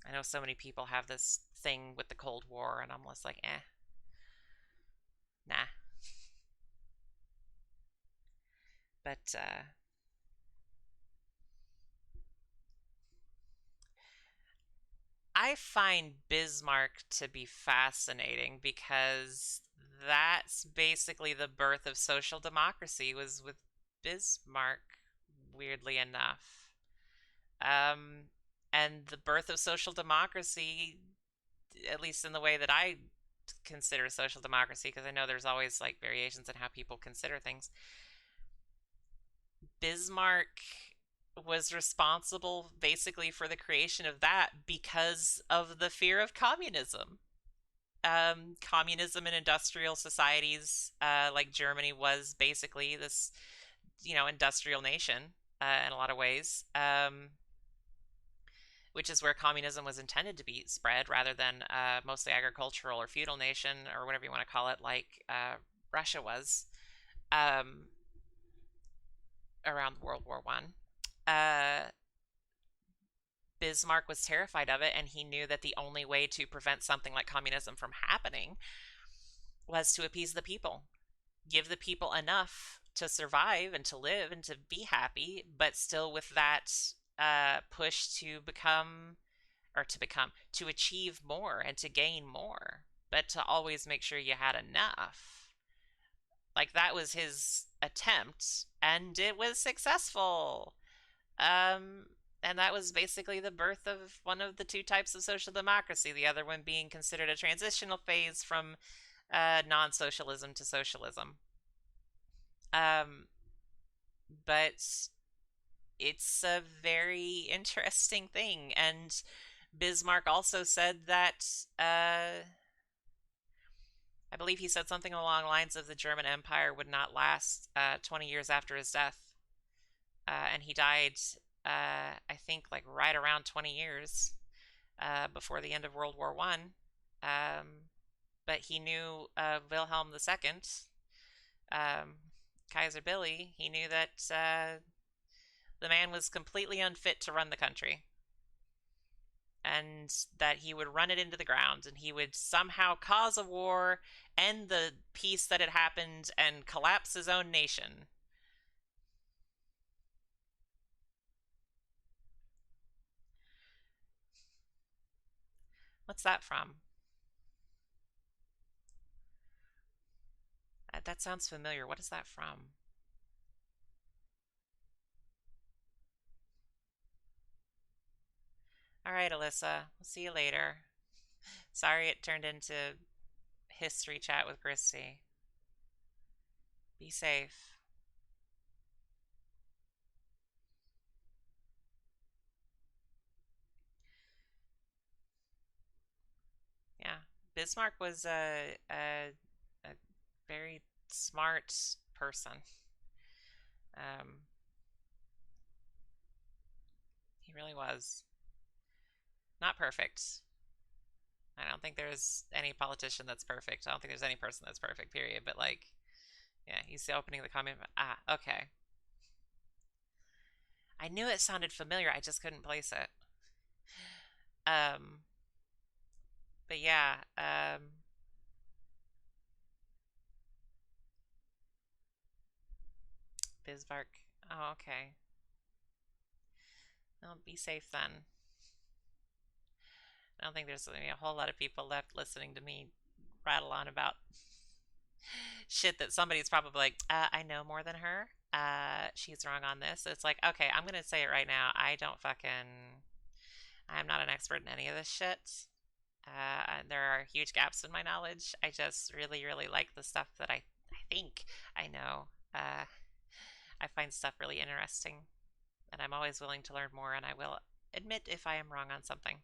I know so many people have this thing with the Cold War, and I'm just like, nah. But I find Bismarck to be fascinating because that's basically the birth of social democracy was with Bismarck, weirdly enough. Um, and the birth of social democracy, at least in the way that I consider social democracy, because I know there's always like variations in how people consider things. Bismarck was responsible basically for the creation of that because of the fear of communism. Communism in industrial societies, like Germany, was basically this, industrial nation in a lot of ways, which is where communism was intended to be spread rather than mostly agricultural or feudal nation or whatever you want to call it, like Russia was um, around World War One. Bismarck was terrified of it, and he knew that the only way to prevent something like communism from happening was to appease the people, give the people enough to survive and to live and to be happy, but still with that push to to achieve more and to gain more, but to always make sure you had enough. Like, that was his attempt, and it was successful. Um, and that was basically the birth of one of the two types of social democracy, the other one being considered a transitional phase from non socialism to socialism. Um, but it's a very interesting thing. And Bismarck also said that, I believe he said something along the lines of the German Empire would not last 20 years after his death. And he died, I think, like right around 20 years before the end of World War One. But he knew Wilhelm II, um, Kaiser Billy. He knew that the man was completely unfit to run the country, and that he would run it into the ground, and he would somehow cause a war, end the peace that had happened, and collapse his own nation. What's that from? That sounds familiar. What is that from? All right, Alyssa. We'll see you later. Sorry it turned into history chat with Christy. Be safe. Yeah. Bismarck was a very smart person. Um, he really was. Not perfect. I don't think there's any politician that's perfect. I don't think there's any person that's perfect, period. But, like, yeah, he's opening the comment. Ah, okay. I knew it sounded familiar. I just couldn't place it. Um, but yeah, Bismarck. Oh, okay. Well, be safe then. I don't think there's gonna be a whole lot of people left listening to me rattle on about shit that somebody's probably like, I know more than her. She's wrong on this. So it's like, okay, I'm gonna say it right now. I'm not an expert in any of this shit. There are huge gaps in my knowledge. I just really, really like the stuff that I think I know. I find stuff really interesting, and I'm always willing to learn more, and I will admit if I am wrong on something.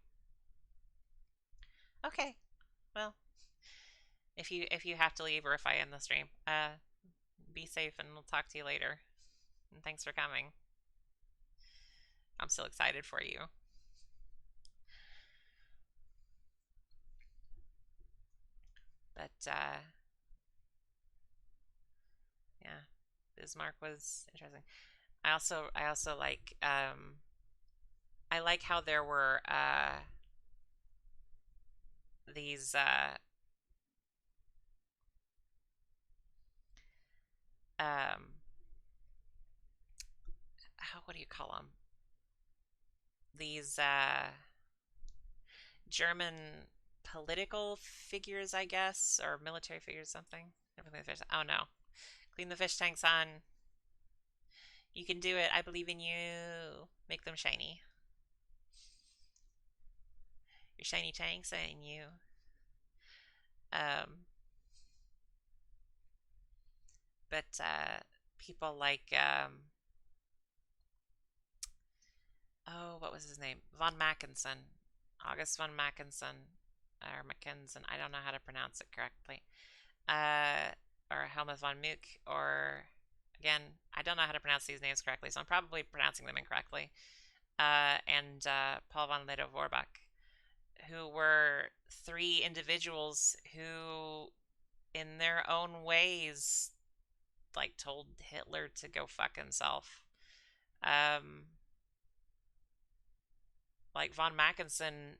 Okay, well, if you have to leave or if I end the stream, be safe, and we'll talk to you later. And thanks for coming. I'm still excited for you. But yeah, Bismarck was interesting. I also like I like how there were these how what do you call them? These German political figures, I guess, or military figures, something. Oh no. Clean the fish tanks on. You can do it. I believe in you. Make them shiny. Your shiny tanks and you. Um, but people like oh, what was his name? Von Mackensen. August von Mackensen. Or Mackensen. I don't know how to pronounce it correctly. Or Helmut von Muck. Or, again, I don't know how to pronounce these names correctly, so I'm probably pronouncing them incorrectly. And Paul von Lettow-Vorbeck, who were three individuals who, in their own ways, like, told Hitler to go fuck himself. Like, von Mackensen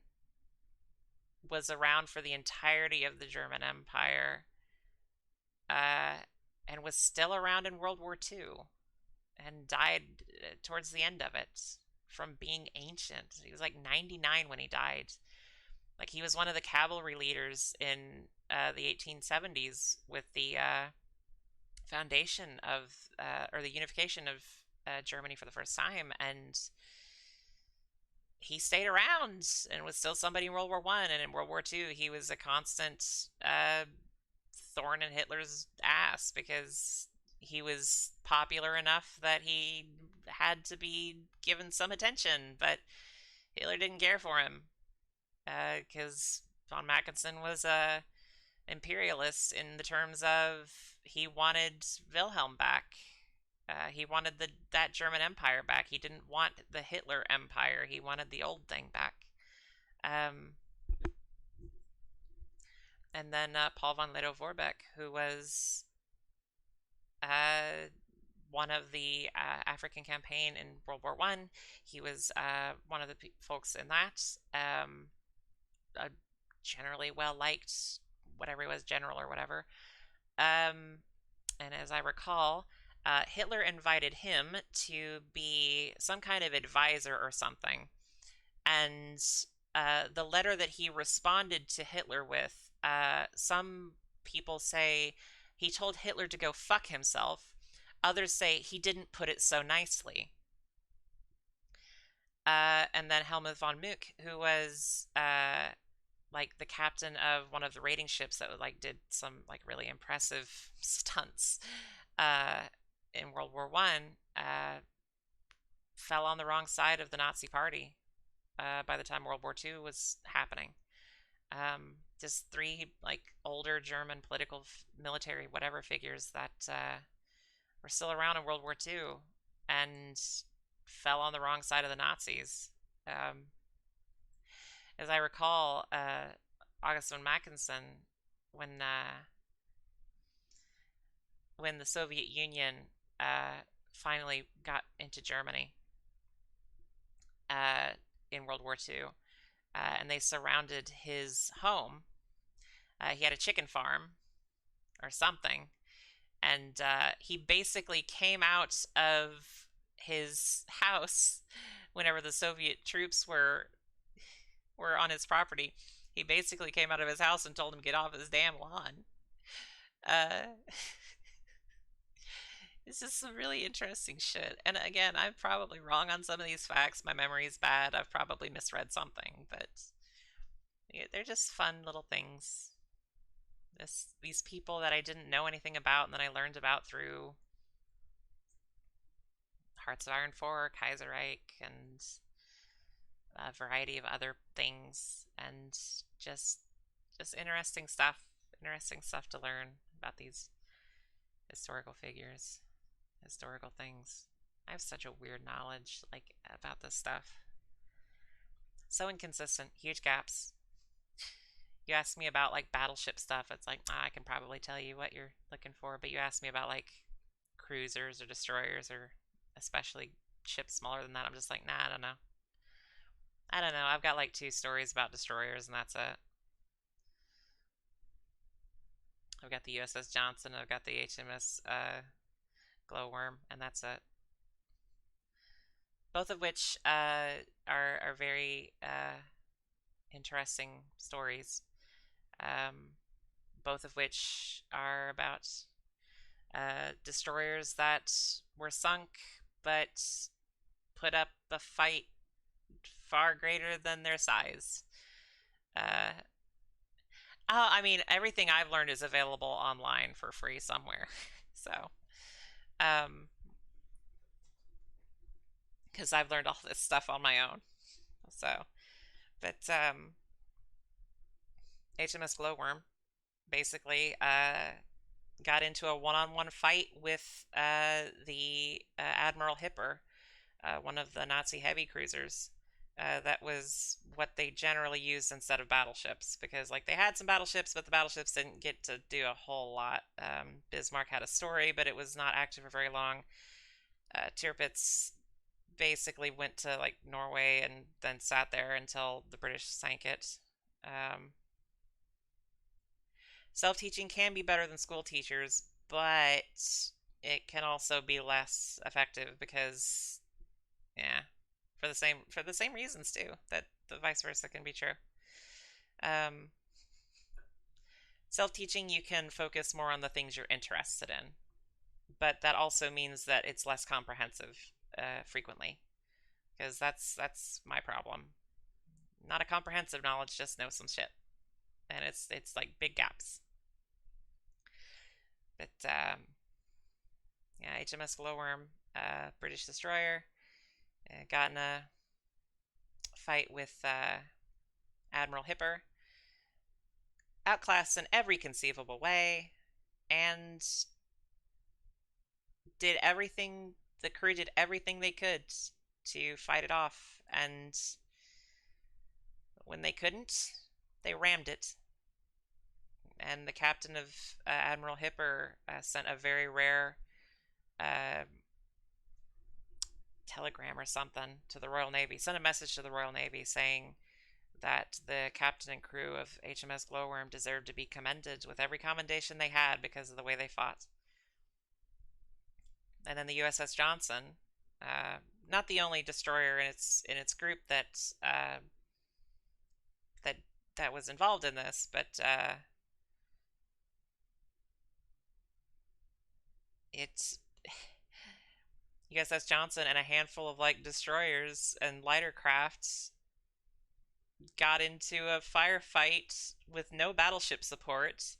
was around for the entirety of the German Empire, and was still around in World War II, and died towards the end of it from being ancient. He was like 99 when he died. Like, he was one of the cavalry leaders in the 1870s with the foundation of, or the unification of Germany for the first time, and he stayed around and was still somebody in World War One, and in World War Two he was a constant thorn in Hitler's ass because he was popular enough that he had to be given some attention, but Hitler didn't care for him because von Mackensen was a imperialist in the terms of he wanted Wilhelm back. He wanted that German Empire back. He didn't want the Hitler Empire. He wanted the old thing back. And then Paul von Lettow-Vorbeck, who was one of the African campaign in World War One. He was one of the folks in that. A generally well-liked, whatever he was, general or whatever. And as I recall, Hitler invited him to be some kind of advisor or something. And the letter that he responded to Hitler with, some people say he told Hitler to go fuck himself. Others say he didn't put it so nicely. And then Helmut von Muck, who was like the captain of one of the raiding ships that like did some like really impressive stunts in World War One, fell on the wrong side of the Nazi Party by the time World War II was happening. Just three like older German political, military, whatever figures that were still around in World War II and fell on the wrong side of the Nazis. As I recall, August von Mackensen, when the Soviet Union finally got into Germany in World War II, and they surrounded his home. He had a chicken farm or something, and he basically came out of his house whenever the Soviet troops were on his property. He basically came out of his house and told him to get off his damn lawn. It's just some really interesting shit. And again, I'm probably wrong on some of these facts. My memory's bad. I've probably misread something, but they're just fun little things. These people that I didn't know anything about and that I learned about through Hearts of Iron 4, Kaiserreich, and a variety of other things, and just interesting stuff to learn about these historical figures, historical things. I have such a weird knowledge like about this stuff. So inconsistent, huge gaps. You ask me about like battleship stuff, it's like, I can probably tell you what you're looking for, but you ask me about like cruisers or destroyers or especially ships smaller than that, I'm just like, nah, I don't know. I've got like 2 stories about destroyers and that's it. I've got the USS Johnson, I've got the HMS Glowworm, and that's it. Both of which are very interesting stories, both of which are about destroyers that were sunk but put up a fight far greater than their size. I mean, everything I've learned is available online for free somewhere. So, because I've learned all this stuff on my own. So, but HMS Glowworm basically got into a one-on-one fight with the Admiral Hipper, one of the Nazi heavy cruisers. That was what they generally used instead of battleships, because like they had some battleships, but the battleships didn't get to do a whole lot. Bismarck had a story, but it was not active for very long. Tirpitz basically went to like Norway and then sat there until the British sank it. Self-teaching can be better than school teachers, but it can also be less effective because, yeah, for the same reasons too, that the vice versa can be true. Self-teaching, you can focus more on the things you're interested in, but that also means that it's less comprehensive frequently, because that's my problem. Not a comprehensive knowledge, just know some shit, and it's like big gaps. But yeah, HMS Glowworm, British destroyer, got in a fight with Admiral Hipper, outclassed in every conceivable way, and did everything. The crew did everything they could to fight it off, and when they couldn't, they rammed it. And the captain of Admiral Hipper sent a very rare telegram or something to the Royal Navy, sent a message to the Royal Navy saying that the captain and crew of HMS Glowworm deserved to be commended with every commendation they had because of the way they fought. And then the USS Johnson, not the only destroyer in its group that that was involved in this, but it's USS Johnson and a handful of like destroyers and lighter crafts got into a firefight with no battleship support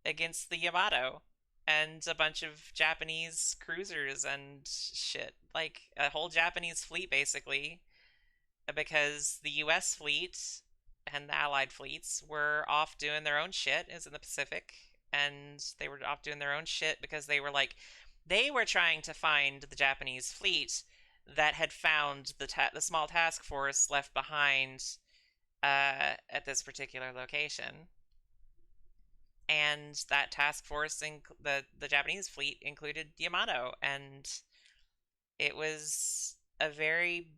against the Yamato and a bunch of Japanese cruisers and shit. Like a whole Japanese fleet basically, because the US fleet and the Allied fleets were off doing their own shit. It was in the Pacific, and they were off doing their own shit because they were trying to find the Japanese fleet that had found the small task force left behind at this particular location. And that task force, the Japanese fleet, included Yamato, and it was a very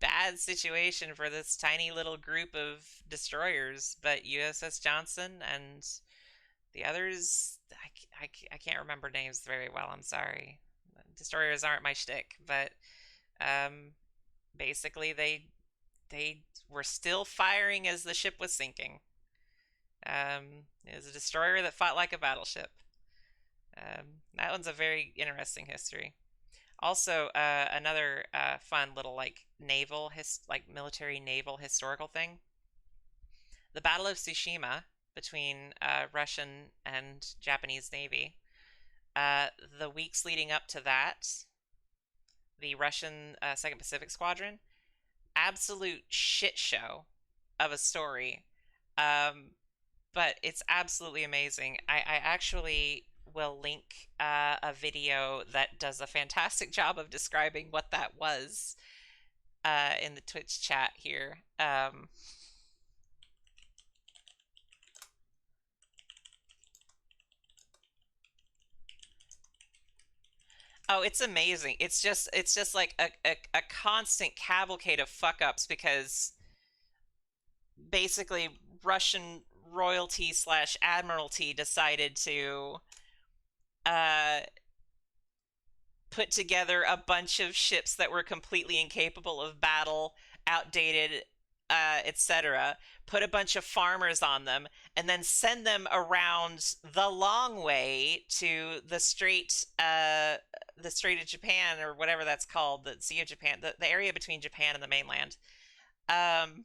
bad situation for this tiny little group of destroyers. But USS Johnson and the others, I can't remember names very well, I'm sorry. Destroyers aren't my shtick, but basically they were still firing as the ship was sinking. It was a destroyer that fought like a battleship. That one's a very interesting history. Also, another fun little like military naval historical thing. The Battle of Tsushima between Russian and Japanese Navy. The weeks leading up to that, the Russian 2nd Pacific Squadron, absolute shit show of a story. But it's absolutely amazing. I actually will link a video that does a fantastic job of describing what that was in the Twitch chat here. Oh, it's amazing. It's just like a constant cavalcade of fuck ups because basically Russian royalty / admiralty decided to put together a bunch of ships that were completely incapable of battle, outdated, etc. Put a bunch of farmers on them, and then send them around the long way to the Strait of Japan, or whatever that's called, the Sea of Japan, the area between Japan and the mainland. Um,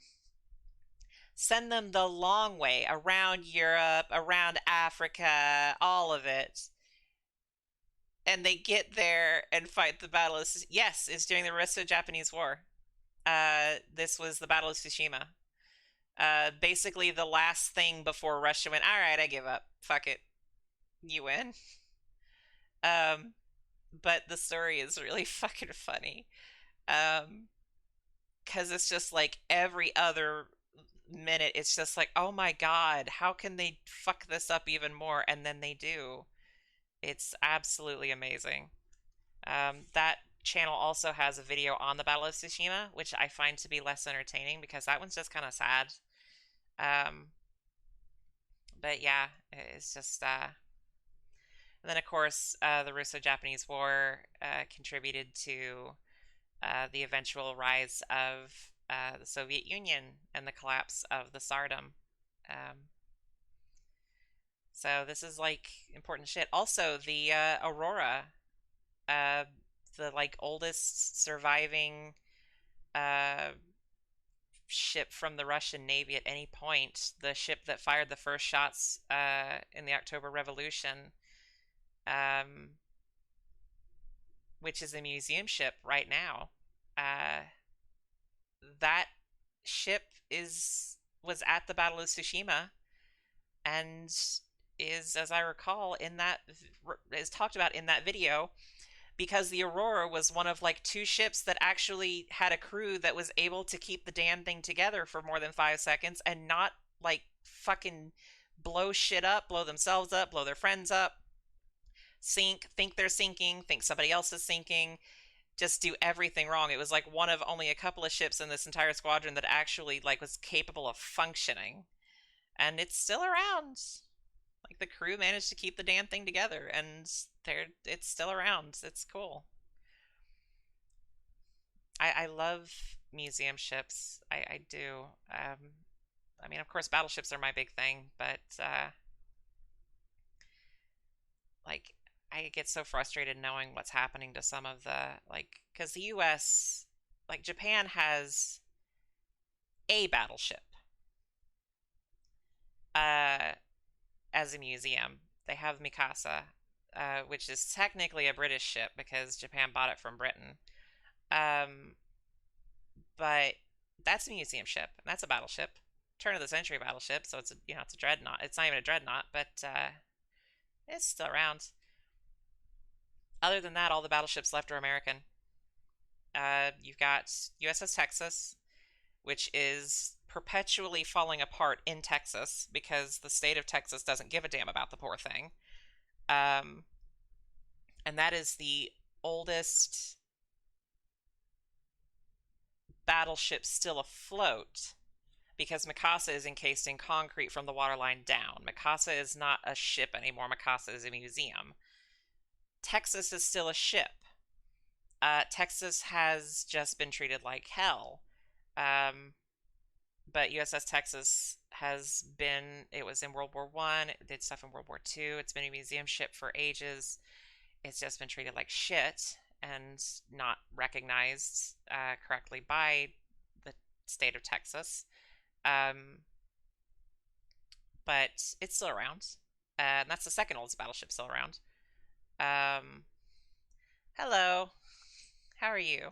Send them the long way around Europe, around Africa, all of it. And they get there and fight the Battle of yes, it's during the Russo-Japanese War. This was the Battle of Tsushima. Basically the last thing before Russia went, all right, I give up. Fuck it. You win. Um, but the story is really fucking funny. Because it's just like every other minute, it's just like, oh my god, how can they fuck this up even more? And then they do. It's absolutely amazing. That channel also has a video on the Battle of Tsushima, which I find to be less entertaining because that one's just kind of sad. Um, but yeah, it's just and then of course the Russo-Japanese War contributed to the eventual rise of the Soviet Union and the collapse of the Tsardom. So this is like important shit. Also, the Aurora, uh, the like oldest surviving uh, ship from the Russian Navy at any point, the ship that fired the first shots in the October Revolution, um, which is a museum ship right now. That ship was at the Battle of Tsushima and is, as I recall, is talked about in that video, because the Aurora was one of like two ships that actually had a crew that was able to keep the damn thing together for more than 5 seconds and not like fucking blow shit up, blow themselves up, blow their friends up, think they're sinking, think somebody else is sinking, just do everything wrong. It was like one of only a couple of ships in this entire squadron that actually like was capable of functioning, and it's still around. Like the crew managed to keep the damn thing together, and it's still around. It's cool. I love museum ships. I do. I mean, of course, battleships are my big thing, but like I get so frustrated knowing what's happening to some of the like, because the U.S. like Japan has a battleship as a museum. They have Mikasa, which is technically a British ship because Japan bought it from Britain. But that's a museum ship, and that's a battleship, turn of the century battleship. So it's a, it's a dreadnought. It's not even a dreadnought, but it's still around. Other than that, all the battleships left are American. You've got USS Texas, which is perpetually falling apart in Texas because the state of Texas doesn't give a damn about the poor thing. And that is the oldest battleship still afloat because Mikasa is encased in concrete from the waterline down. Mikasa is not a ship anymore. Mikasa is a museum. Texas is still a ship. Texas has just been treated like hell. But USS Texas has been, it was in World War I, it did stuff in World War II, it's been a museum ship for ages. It's just been treated like shit and not recognized correctly by the state of Texas. But it's still around. And that's the second oldest battleship still around. Hello. How are you?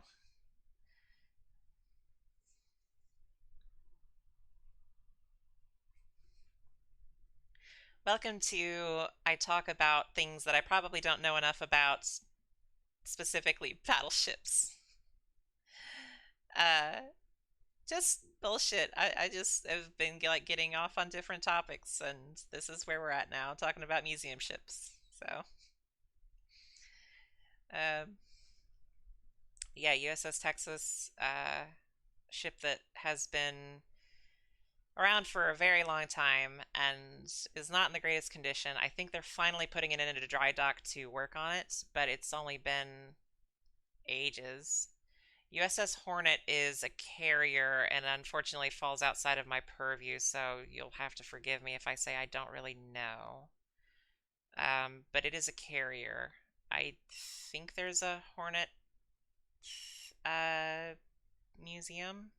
Welcome to I talk about things that I probably don't know enough about, specifically battleships. Just bullshit. I just have been like getting off on different topics, and this is where we're at now, talking about museum ships. So, um, yeah, USS Texas, ship that has been around for a very long time and is not in the greatest condition. I think they're finally putting it into dry dock to work on it, but it's only been ages. USS Hornet is a carrier and unfortunately falls outside of my purview, so you'll have to forgive me if I say I don't really know. But it is a carrier. I think there's a Hornet museum.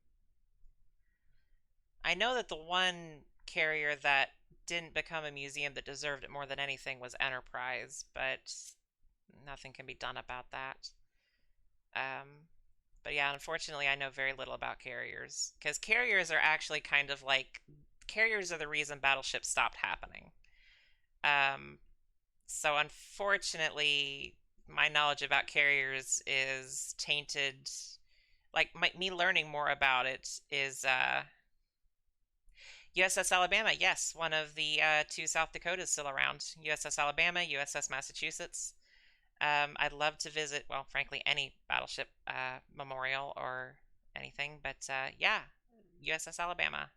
I know that the one carrier that didn't become a museum that deserved it more than anything was Enterprise, but nothing can be done about that. But yeah, unfortunately, I know very little about carriers because carriers are actually kind of like carriers are the reason battleships stopped happening. Um, so unfortunately, my knowledge about carriers is tainted. Like me learning more about it is USS Alabama. Yes, one of the two South Dakotas still around. USS Alabama, USS Massachusetts. I'd love to visit, well, frankly, any battleship memorial or anything, but yeah, USS Alabama.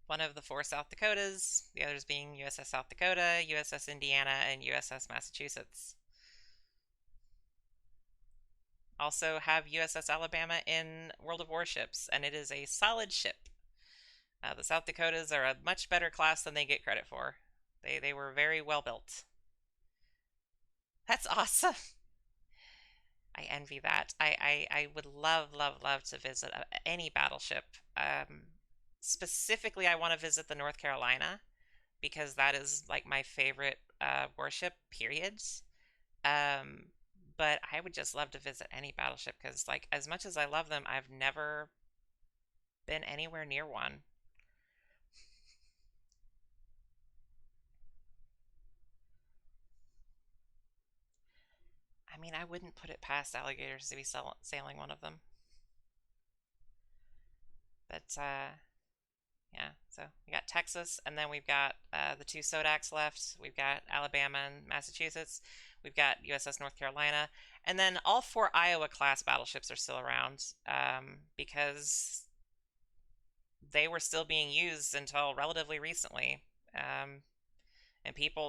One of the four South Dakotas, the others being USS South Dakota, USS Indiana, and USS Massachusetts. Also have USS Alabama in World of Warships, and it is a solid ship. The South Dakotas are a much better class than they get credit for. They were very well built. That's awesome. I envy that. I would love, love, love to visit any battleship. Specifically, I want to visit the North Carolina because that is like my favorite warship, period. But I would just love to visit any battleship because, like, as much as I love them, I've never been anywhere near one. I mean, I wouldn't put it past alligators to be sailing one of them. But, yeah, so we got Texas, and then we've got the two Sodaks left. We've got Alabama and Massachusetts. We've got USS North Carolina. And then all four Iowa-class battleships are still around because they were still being used until relatively recently. And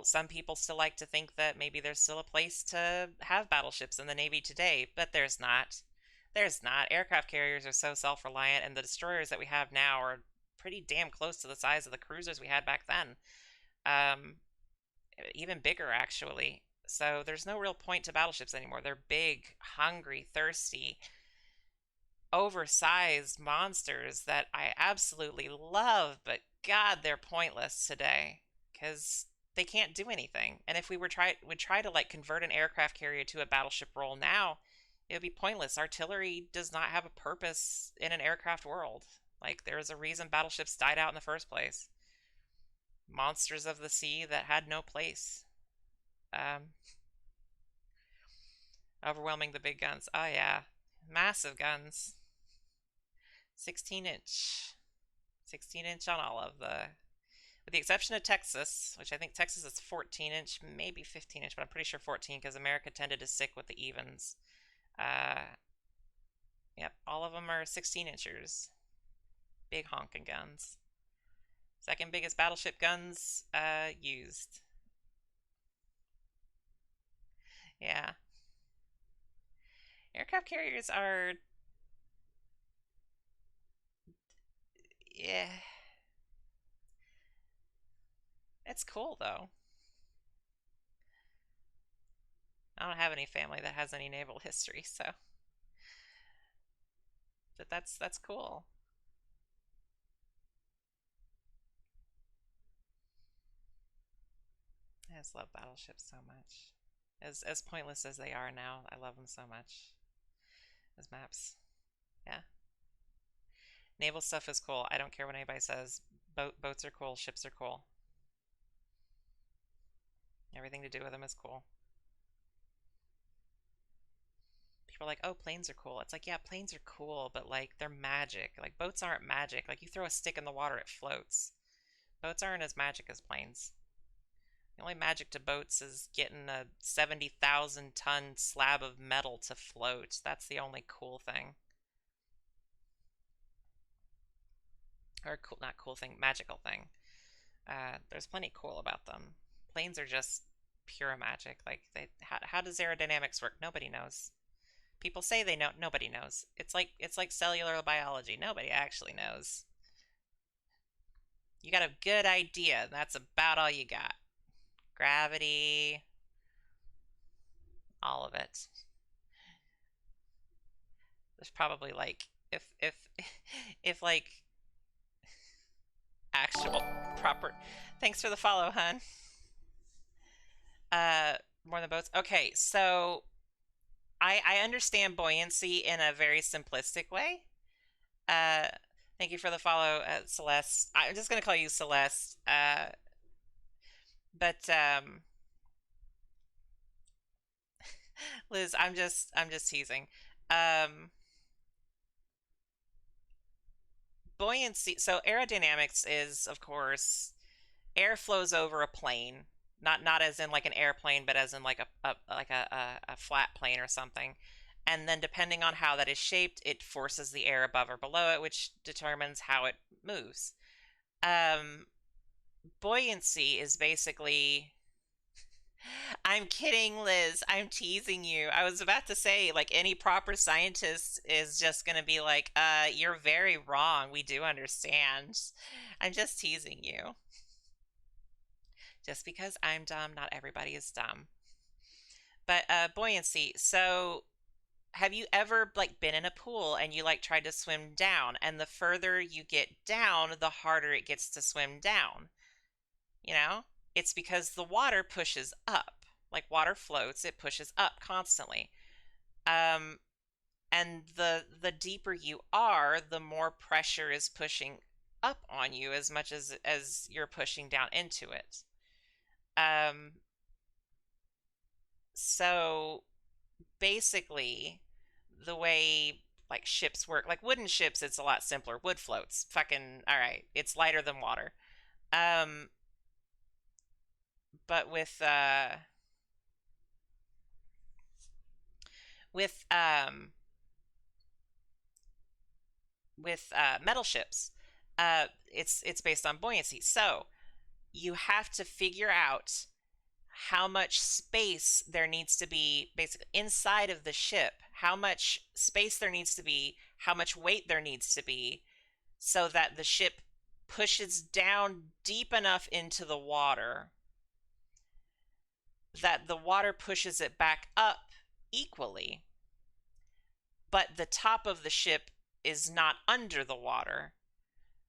some people still like to think that maybe there's still a place to have battleships in the Navy today, but there's not. There's not. Aircraft carriers are so self-reliant, and the destroyers that we have now are pretty damn close to the size of the cruisers we had back then. Even bigger, actually. So there's no real point to battleships anymore. They're big, hungry, thirsty, oversized monsters that I absolutely love, but God, they're pointless today because they can't do anything. And if we would try to like convert an aircraft carrier to a battleship role now, it would be pointless. Artillery does not have a purpose in an aircraft world. Like there's a reason battleships died out in the first place. Monsters of the sea that had no place. Overwhelming the big guns. Oh yeah, massive guns. 16 inch. 16 inch on all of the, with the exception of Texas, which I think Texas is 14 inch, maybe 15 inch, but I'm pretty sure 14 because America tended to stick with the evens. Yep, all of them are 16 inchers. Big honking guns. Second biggest battleship guns used. Yeah. Aircraft carriers are, yeah. It's cool though. I don't have any family that has any naval history, so. But that's cool. I just love battleships so much. As pointless as they are now, I love them so much. As maps. Yeah. Naval stuff is cool. I don't care what anybody says. Boats are cool, ships are cool. Everything to do with them is cool. People are like, oh, planes are cool. It's like, yeah, planes are cool, but like they're magic. Like boats aren't magic. Like you throw a stick in the water, it floats. Boats aren't as magic as planes. The only magic to boats is getting a 70,000 ton slab of metal to float. That's the only cool thing. Or cool, not cool thing, magical thing. There's plenty cool about them. Planes are just pure magic. Like, how does aerodynamics work? Nobody knows. People say they know, nobody knows. It's like cellular biology. Nobody actually knows. You got a good idea. That's about all you got. Gravity, all of it. There's probably like if like actual proper. Thanks for the follow, hun. More than boats. Okay, so I understand buoyancy in a very simplistic way. Uh, Thank you for the follow, Celeste. I'm just gonna call you Celeste. But Liz, I'm just teasing. Um, Buoyancy. So aerodynamics is, of course, air flows over a plane, not as in like an airplane, but as in like a flat plane or something. And then depending on how that is shaped, it forces the air above or below it, which determines how it moves. Um, Buoyancy is basically. I'm kidding, Liz. I'm teasing you. I was about to say, like, any proper scientist is just going to be like, you're very wrong. We do understand. I'm just teasing you. Just because I'm dumb, not everybody is dumb. But buoyancy. So, have you ever like been in a pool and you like tried to swim down, and the further you get down, the harder it gets to swim down? You know, it's because the water pushes up. Like water floats, it pushes up constantly. Um, and the deeper you are, the more pressure is pushing up on you as much as you're pushing down into it. Um, so basically, the way like ships work, like wooden ships, it's a lot simpler. Wood floats, fucking all right. It's lighter than water. Um, but with um metal ships, it's based on buoyancy. So you have to figure out how much space there needs to be basically inside of the ship, how much space there needs to be, how much weight there needs to be, so that the ship pushes down deep enough into the water that the water pushes it back up equally, but the top of the ship is not under the water,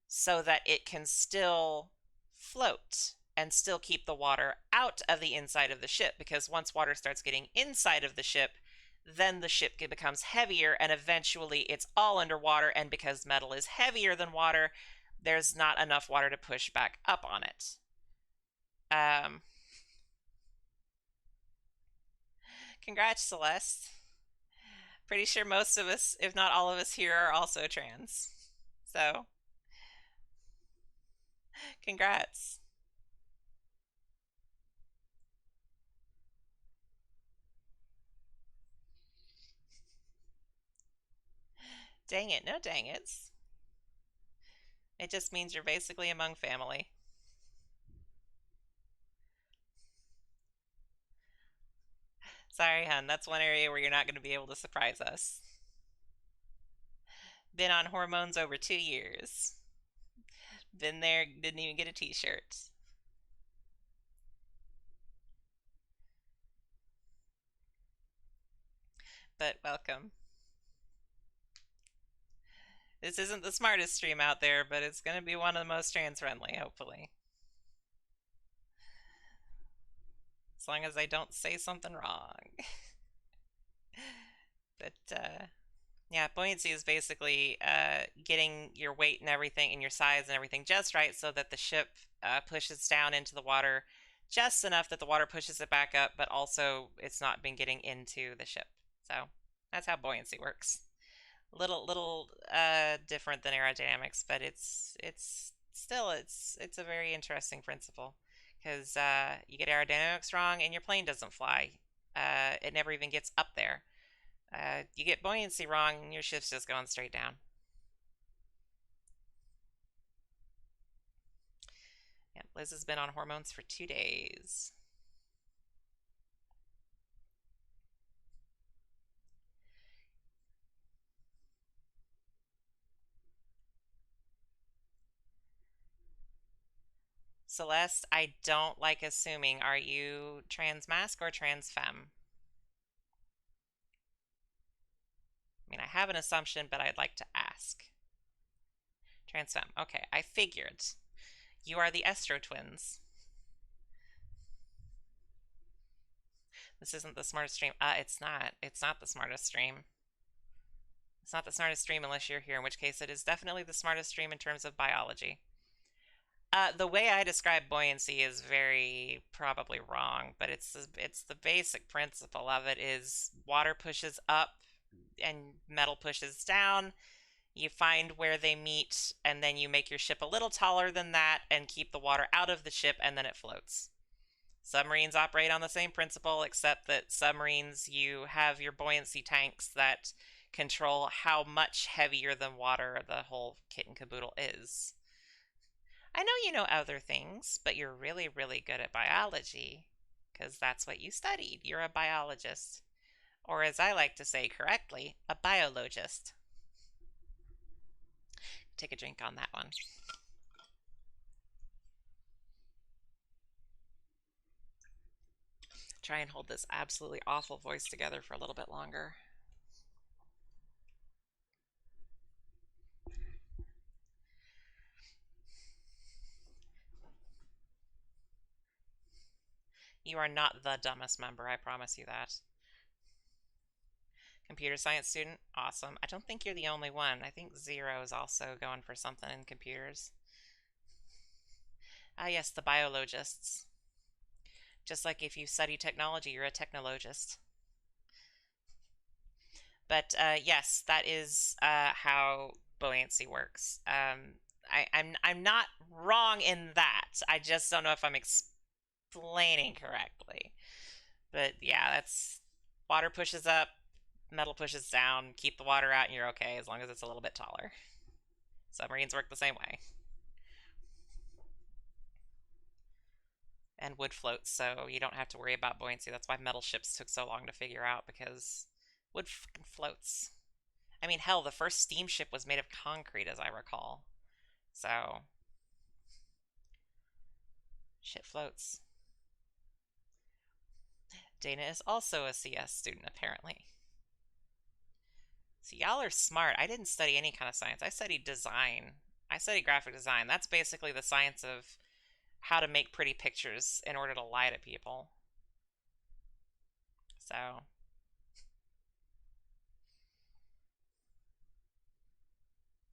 so that it can still float and still keep the water out of the inside of the ship, because once water starts getting inside of the ship, then the ship becomes heavier and eventually it's all underwater, and because metal is heavier than water, there's not enough water to push back up on it. Congrats, Celeste. Pretty sure most of us, if not all of us here, are also trans. So, congrats. Dang it, no dang it's. It just means you're basically among family. Sorry, hun, that's one area where you're not going to be able to surprise us. Been on hormones over 2 years. Been there, didn't even get a t-shirt. But welcome. This isn't the smartest stream out there, but it's going to be one of the most trans-friendly, hopefully. As long as I don't say something wrong. But, yeah, buoyancy is basically getting your weight and everything and your size and everything just right so that the ship pushes down into the water just enough that the water pushes it back up, but also it's not been getting into the ship. So that's how buoyancy works. Little different than aerodynamics, but it's still it's a very interesting principle, because you get aerodynamics wrong and your plane doesn't fly. It never even gets up there. You get buoyancy wrong and your ship's just going straight down. Yeah, Liz has been on hormones for 2 days. Celeste, I don't like assuming. Are you trans masc or trans femme? I mean, I have an assumption, but I'd like to ask. Trans femme. Okay, I figured. You are the Estro twins. This isn't the smartest stream. It's not. It's not the smartest stream. It's not the smartest stream unless you're here, in which case it is definitely the smartest stream in terms of biology. The way I describe buoyancy is very probably wrong, but it's the basic principle of it is water pushes up and metal pushes down. You find where they meet, and then you make your ship a little taller than that and keep the water out of the ship, and then it floats. Submarines operate on the same principle, except that submarines, you have your buoyancy tanks that control how much heavier than water the whole kit and caboodle is. I know you know other things, but you're really, really good at biology, because that's what you studied. You're a biologist. Or as I like to say correctly, a biologist. Take a drink on that one. Try and hold this absolutely awful voice together for a little bit longer. You are not the dumbest member, I promise you that. Computer science student, awesome. I don't think you're the only one. I think Zero is also going for something in computers. Ah, yes, the biologists. Just like if you study technology, you're a technologist. But yes, that is how buoyancy works. I'm not wrong in that. I just don't know if I'm explaining correctly. But yeah, that's water pushes up, metal pushes down, keep the water out, and you're okay as long as it's a little bit taller. Submarines work the same way. And wood floats, so you don't have to worry about buoyancy. That's why metal ships took so long to figure out, because wood fucking floats. I mean, hell, the first steamship was made of concrete, as I recall. So, shit floats. Dana is also a CS student, apparently. So y'all are smart. I didn't study any kind of science. I studied design. I studied graphic design. That's basically the science of how to make pretty pictures in order to lie to people. So,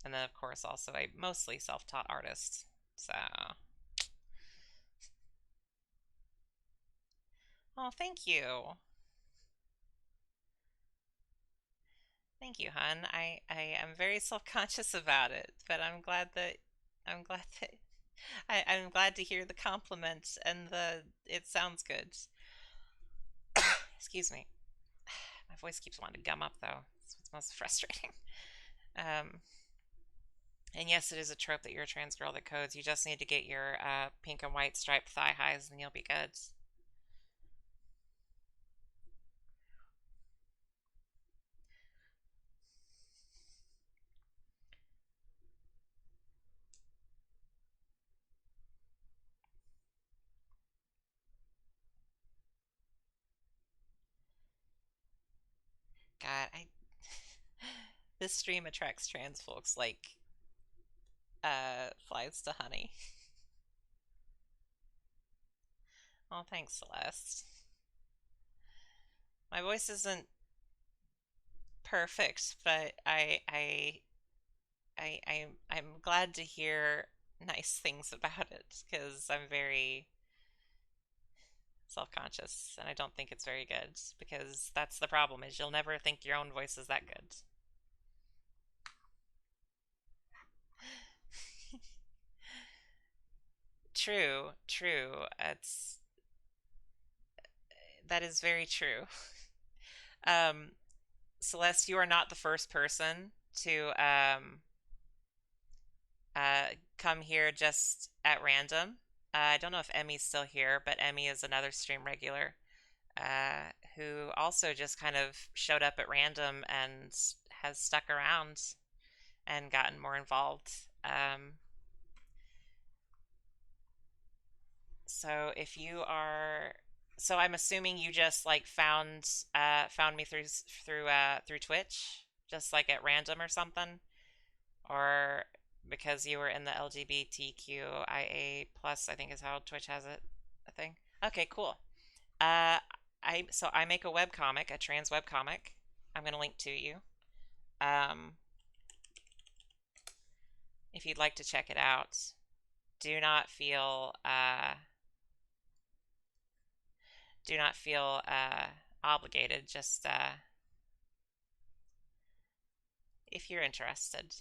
and then of course also a mostly self-taught artist. So, oh, thank you. Thank you, hun. I am very self-conscious about it, but I'm glad that I'm glad to hear the compliment and it sounds good. Excuse me. My voice keeps wanting to gum up though. It's what's most frustrating. And yes, it is a trope that you're a trans girl that codes. You just need to get your pink and white striped thigh highs and you'll be good. God, this stream attracts trans folks like flies to honey. Oh, thanks, Celeste. My voice isn't perfect, but I'm glad to hear nice things about it because I'm very self-conscious and I don't think it's very good because that's the problem is you'll never think your own voice is that good. True, true. That is very true. Celeste, you are not the first person to come here just at random. I don't know if Emmy's still here, but Emmy is another stream regular who also just kind of showed up at random and has stuck around and gotten more involved. So if you are, so I'm assuming you just like found me through Twitch, just like at random or something, or because you were in the LGBTQIA plus, I think is how Twitch has it, I think. Okay, cool. Uh, I make a webcomic, a trans webcomic. I'm gonna link to you. Um, if you'd like to check it out, do not feel obligated. Just if you're interested.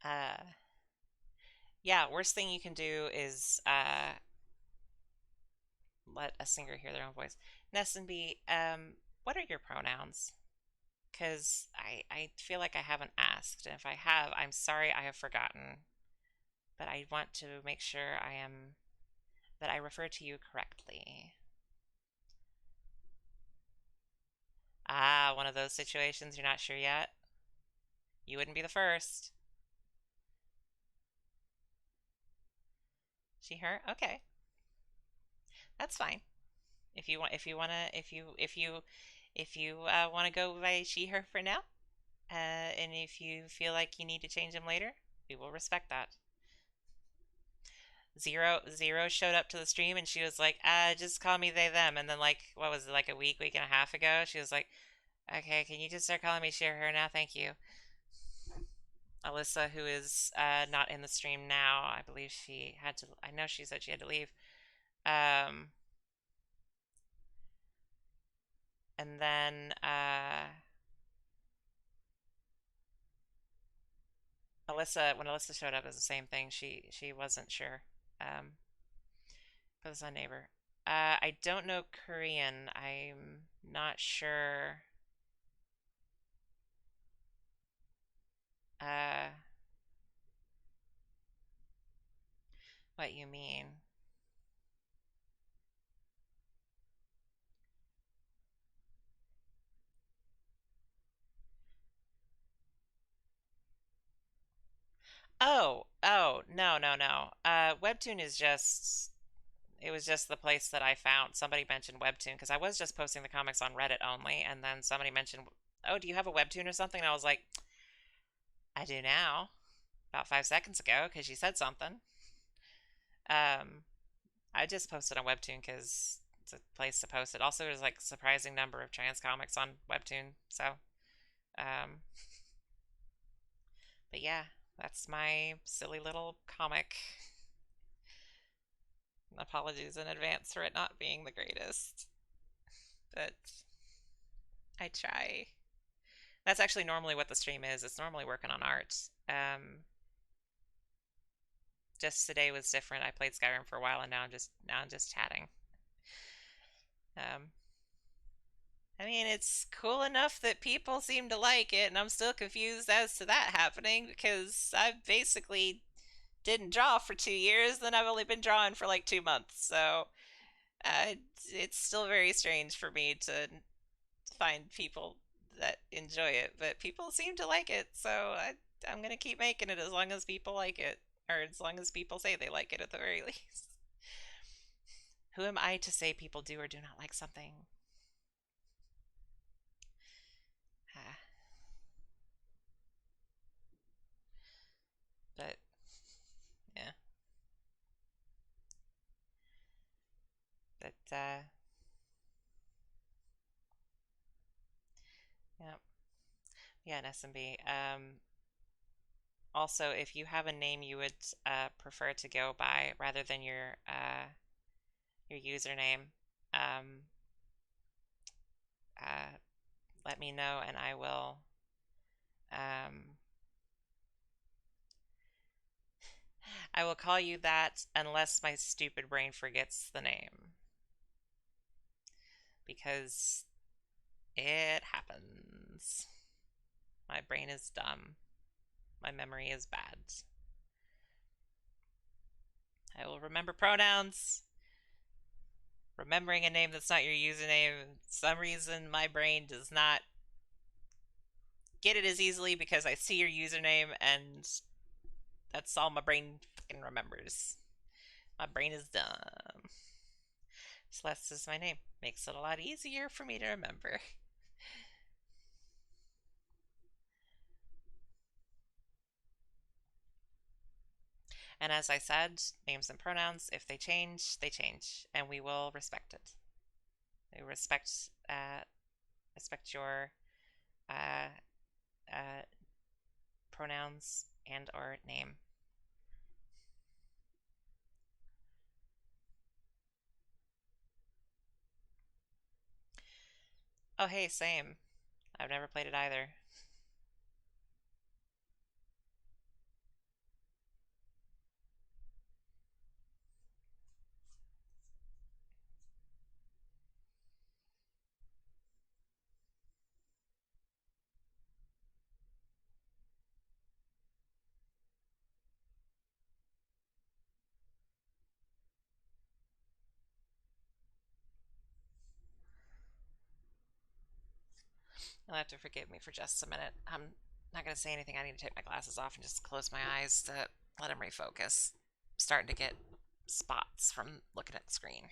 Uh, yeah, worst thing you can do is let a singer hear their own voice. Nessenby, what are your pronouns? Because I feel like I haven't asked, and if I have, I'm sorry I have forgotten. But I want to make sure that I refer to you correctly. Ah, one of those situations you're not sure yet? You wouldn't be the first. She, her? Okay. That's fine. If you want to go by she, her for now, and if you feel like you need to change them later, we will respect that. Zero showed up to the stream and she was like, just call me they, them. And then like, what was it, like a week and a half ago? She was like, okay, can you just start calling me she, her now? Thank you. Alyssa, who is not in the stream now, I believe she had to, I know she said she had to leave. And then Alyssa, when Alyssa showed up, it was the same thing. She wasn't sure. For the Sun Neighbor. I don't know Korean. I'm not sure. Uh, what you mean? Oh, no, no, no. Webtoon is just, it was just the place that I found. Somebody mentioned Webtoon because I was just posting the comics on Reddit only, and then somebody mentioned, oh, do you have a Webtoon or something? And I was like, I do now, about 5 seconds ago, because you said something. Um, I just posted on Webtoon because it's a place to post it. Also, there's like a surprising number of trans comics on Webtoon, so, um, but yeah, that's my silly little comic. Apologies in advance for it not being the greatest, but I try. That's actually normally what the stream is. It's normally working on art. Just today was different. I played Skyrim for a while, and now I'm just chatting. Um, I mean, it's cool enough that people seem to like it, and I'm still confused as to that happening because I basically didn't draw for 2 years, then I've only been drawing for like 2 months. So uh, it's still very strange for me to find people that enjoy it, but people seem to like it, so I'm gonna keep making it as long as people like it, or as long as people say they like it at the very least. Who am I to say people do or do not like something? Ah, but yeah, but yeah, yeah, an SMB. Also, if you have a name you would prefer to go by rather than your username, um, uh, let me know and I will. I will call you that unless my stupid brain forgets the name. Because it happens. My brain is dumb. My memory is bad. I will remember pronouns. Remembering a name that's not your username, for some reason my brain does not get it as easily because I see your username and that's all my brain fucking remembers. My brain is dumb. Celeste is my name. Makes it a lot easier for me to remember. And as I said, names and pronouns, if they change, they change, and we will respect it. We respect your uh, uh, pronouns and or name. Oh, hey, same. I've never played it either. You'll have to forgive me for just a minute. I'm not going to say anything. I need to take my glasses off and just close my eyes to let them refocus. I'm starting to get spots from looking at the screen.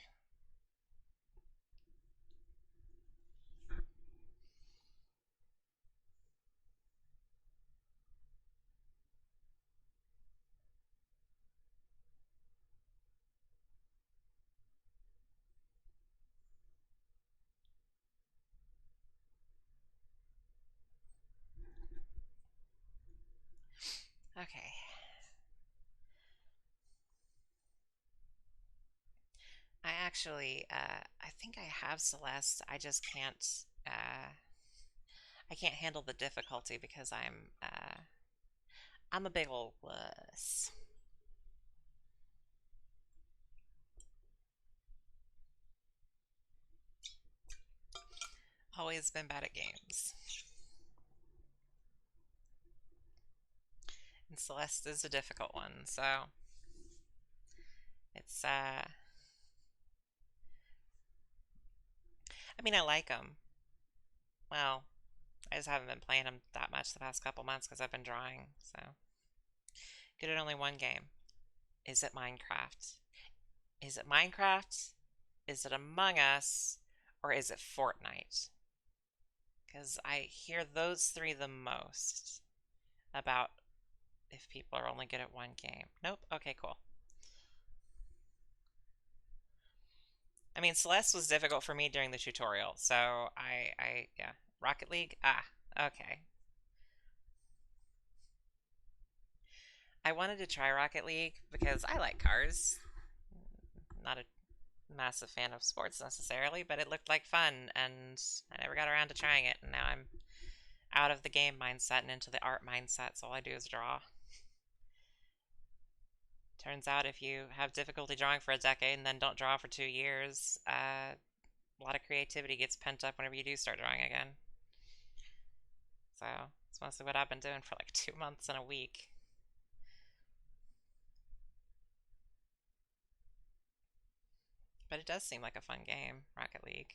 Okay. I think I have Celeste. I just can't, I can't handle the difficulty because I'm a big old wuss. Always been bad at games. And Celeste is a difficult one, so it's, I mean, I like them. Well, I just haven't been playing them that much the past couple months because I've been drawing, so. Good at only one game. Is it Minecraft? Is it Minecraft? Is it Among Us? Or is it Fortnite? Because I hear those three the most about if people are only good at one game. Nope. Okay, cool. I mean, Celeste was difficult for me during the tutorial, so yeah. Rocket League? Ah, okay. I wanted to try Rocket League because I like cars. Not a massive fan of sports necessarily, but it looked like fun, and I never got around to trying it, and now I'm out of the game mindset and into the art mindset, so all I do is draw. Turns out if you have difficulty drawing for a decade and then don't draw for 2 years, a lot of creativity gets pent up whenever you do start drawing again. So it's mostly what I've been doing for like 2 months and a week. But it does seem like a fun game, Rocket League.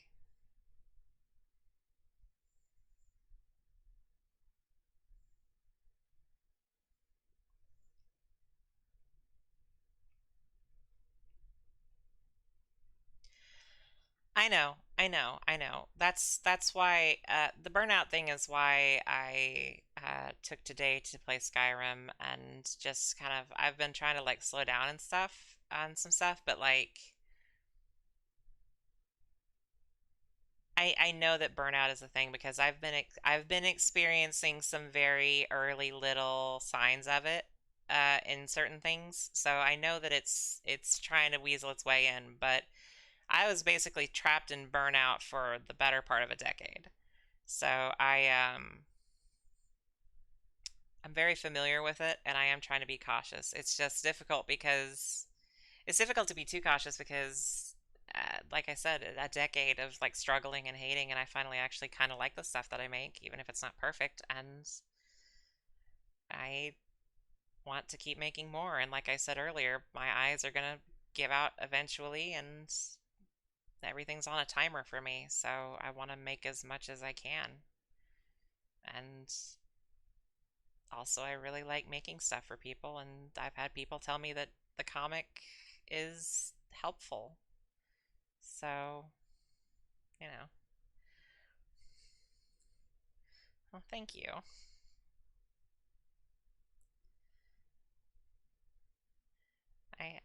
I know. That's why the burnout thing is why I took today to play Skyrim and just kind of I've been trying to like slow down and stuff on some stuff, but like I know that burnout is a thing because I've been experiencing some very early little signs of it in certain things, so I know that it's trying to weasel its way in, but I was basically trapped in burnout for the better part of a decade. So I'm very familiar with it and I am trying to be cautious. It's just difficult because it's difficult to be too cautious because like I said, a decade of like struggling and hating and I finally actually kind of like the stuff that I make even if it's not perfect and I want to keep making more. And like I said earlier, my eyes are gonna give out eventually, and everything's on a timer for me. So I want to make as much as I can. And also, I really like making stuff for people, and I've had people tell me that the comic is helpful. So, you know. Well, thank you. I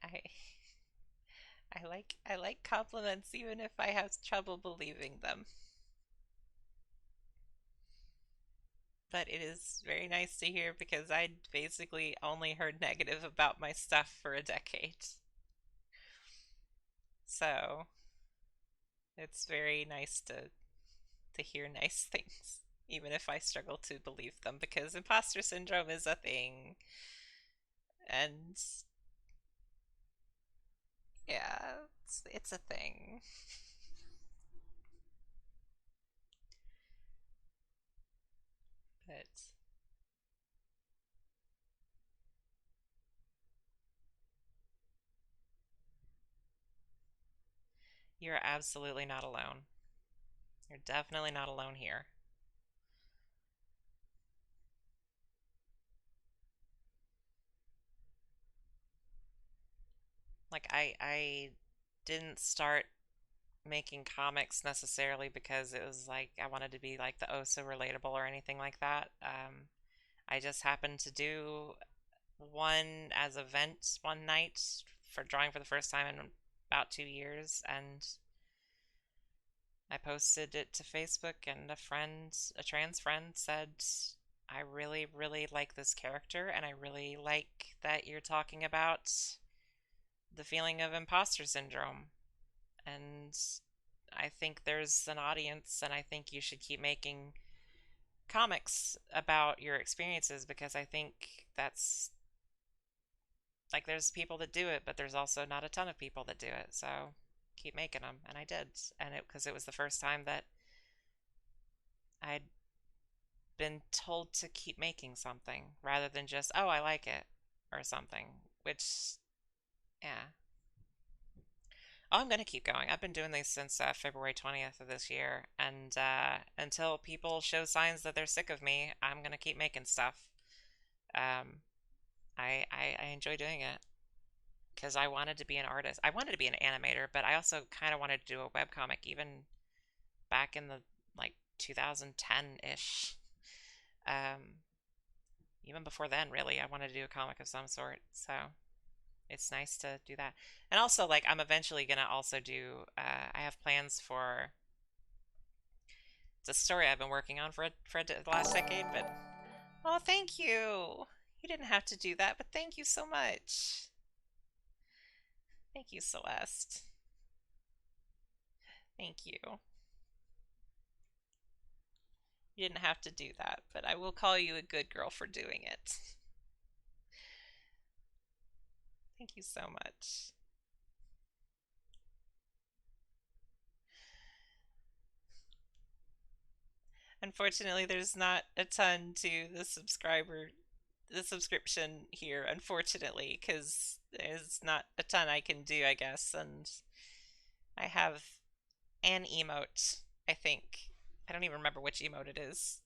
I like compliments even if I have trouble believing them. But it is very nice to hear because I'd basically only heard negative about my stuff for a decade. So it's very nice to hear nice things, even if I struggle to believe them, because imposter syndrome is a thing. And yeah, it's a thing. But you're absolutely not alone. You're definitely not alone here. Like I didn't start making comics necessarily because it was like I wanted to be like the oh so relatable or anything like that. I just happened to do one as a vent one night for drawing for the first time in about 2 years, and I posted it to Facebook, and a trans friend, said, I really, really like this character, and I really like that you're talking about the feeling of imposter syndrome. And I think there's an audience, and I think you should keep making comics about your experiences because I think that's like there's people that do it, but there's also not a ton of people that do it. So keep making them, and I did, and it because it was the first time that I'd been told to keep making something rather than just oh I like it or something. Which yeah. Oh, I'm gonna keep going. I've been doing these since February 20th of this year, and until people show signs that they're sick of me, I'm gonna keep making stuff. Um, I enjoy doing it because I wanted to be an artist. I wanted to be an animator, but I also kind of wanted to do a webcomic even back in the like 2010-ish. Um, even before then, really, I wanted to do a comic of some sort. So it's nice to do that. And also, like, I'm eventually gonna also do. I have plans for. It's a story I've been working on for the last decade, but oh, thank you. You didn't have to do that, but thank you so much. Thank you, Celeste. Thank you. You didn't have to do that, but I will call you a good girl for doing it. Thank you so much. Unfortunately, there's not a ton to the subscription here, unfortunately, because there's not a ton I can do, I guess, and I have an emote, I think. I don't even remember which emote it is.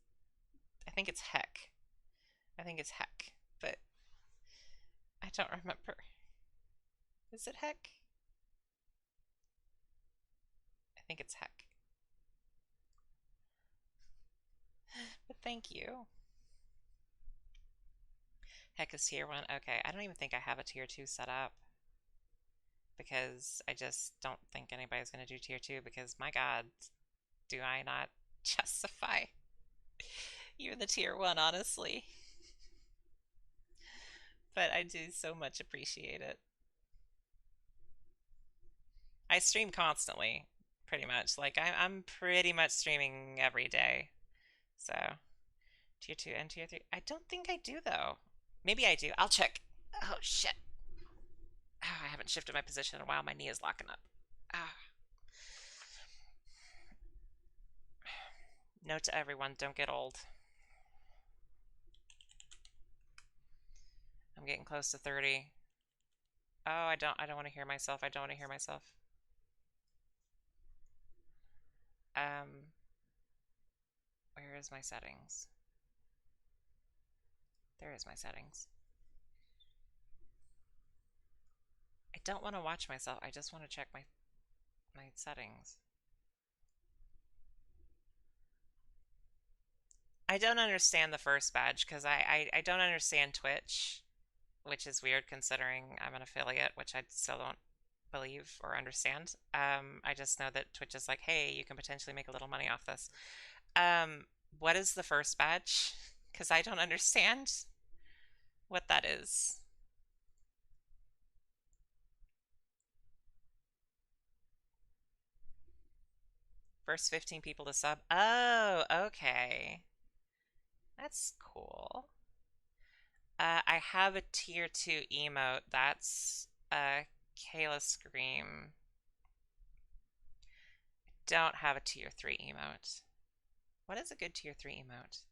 I think it's heck. I think it's heck, but I don't remember. Is it heck? I think it's heck. But thank you. Heck is tier 1. Okay, I don't even think I have a tier 2 set up because I just don't think anybody's going to do tier 2 because my god, do I not justify even the tier 1, honestly. But I do so much appreciate it. I stream constantly, pretty much. Like, I'm pretty much streaming every day. So, tier 2 and tier 3. I don't think I do, though. Maybe I do. I'll check. Oh, shit. Oh, I haven't shifted my position in a while. My knee is locking up. Ah. Note to everyone, don't get old. I'm getting close to 30. Oh, I don't want to hear myself. I don't want to hear myself. Where is my settings? There is my settings. I don't want to watch myself. I just want to check my settings. I don't understand the first badge because I don't understand Twitch, which is weird considering I'm an affiliate, which I still don't believe or understand. I just know that Twitch is like, hey, you can potentially make a little money off this. What is the first badge? Because I don't understand what that is. First 15 people to sub. Oh, okay. That's cool. I have a tier 2 emote. That's Kayla Scream. Don't have a tier 3 emote. What is a good tier 3 emote?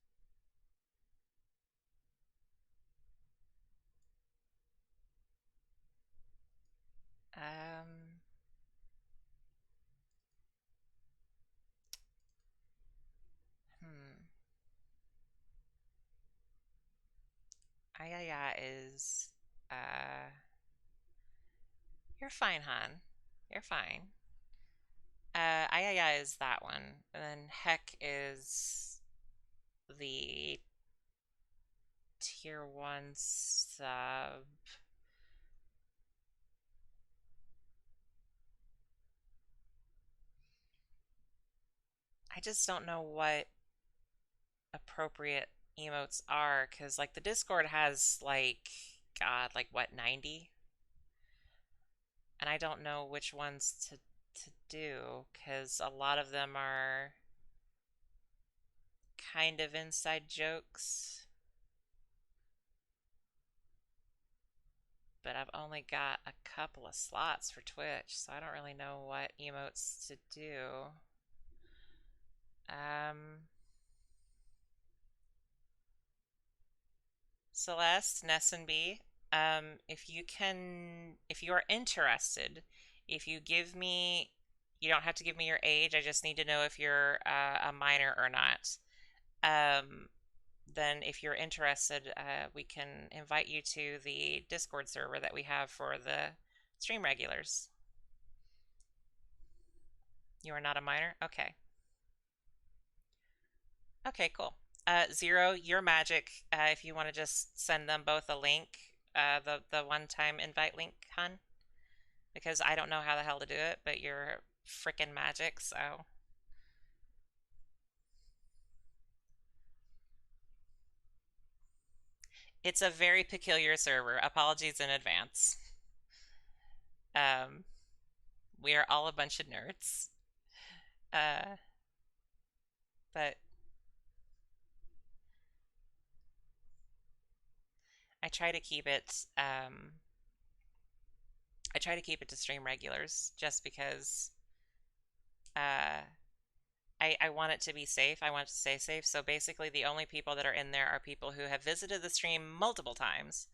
Ayaya is, you're fine, hon. You're fine. Ayaya is that one. And then Heck is the tier 1 sub. I just don't know what appropriate emotes are, because like the Discord has like, God, like what, 90? And I don't know which ones to do, because a lot of them are kind of inside jokes. But I've only got a couple of slots for Twitch, so I don't really know what emotes to do. Celeste, Nessenby, if you are interested, if you give me, you don't have to give me your age, I just need to know if you're a minor or not. Then if you're interested, we can invite you to the Discord server that we have for the stream regulars. You are not a minor? Okay. Okay, cool. Zero, you're magic. If you want to just send them both a link, the one-time invite link, hun. Because I don't know how the hell to do it, but you're freaking magic, so... It's a very peculiar server. Apologies in advance. We are all a bunch of nerds. But I try to keep it, I try to keep it to stream regulars just because I want it to be safe. I want it to stay safe. So basically the only people that are in there are people who have visited the stream multiple times,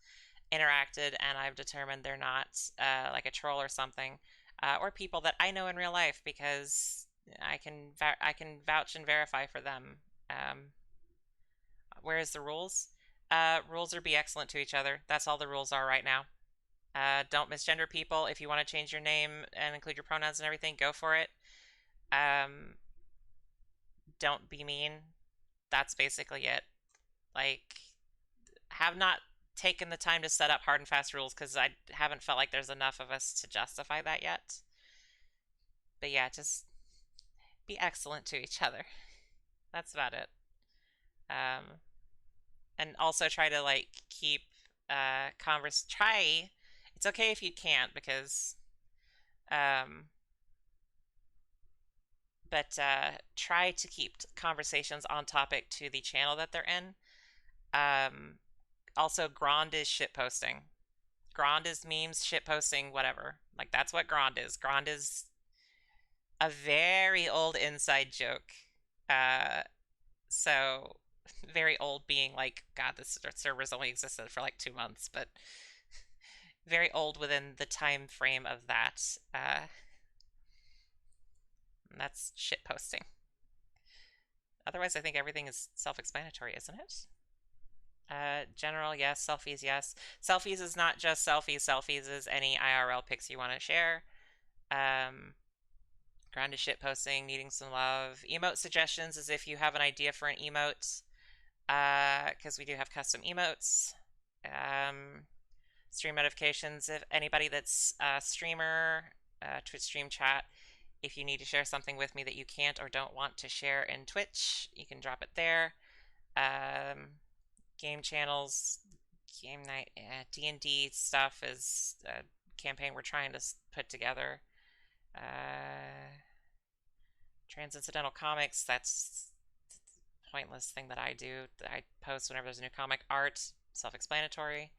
interacted, and I've determined they're not like a troll or something, or people that I know in real life because I can vouch and verify for them. Where's the rules? Rules are be excellent to each other. That's all the rules are right now. Don't misgender people. If you want to change your name and include your pronouns and everything, go for it. Don't be mean. That's basically it. Like, have not taken the time to set up hard and fast rules because I haven't felt like there's enough of us to justify that yet. But yeah, just be excellent to each other. That's about it. And also try to like keep try. It's okay if you can't because but try to keep conversations on topic to the channel that they're in. Also, Grand is shitposting. Grand is memes, shitposting, whatever. Like, that's what Grand is. Grand is a very old inside joke. So very old being like, God, this server's only existed for like 2 months, but very old within the time frame of that. That's shit posting. Otherwise, I think everything is self-explanatory, isn't it? General, yes. Selfies, yes. Selfies is not just selfies. Selfies is any IRL pics you want to share. Grounded shit posting, needing some love. Emote suggestions is if you have an idea for an emote, because we do have custom emotes. Stream notifications, if anybody that's a streamer, Twitch stream chat, if you need to share something with me that you can't or don't want to share in Twitch, you can drop it there. Game channels, game night, D&D stuff is a campaign we're trying to put together. Transidental comics, that's a pointless thing that I do. I post whenever there's a new comic. Art, self-explanatory.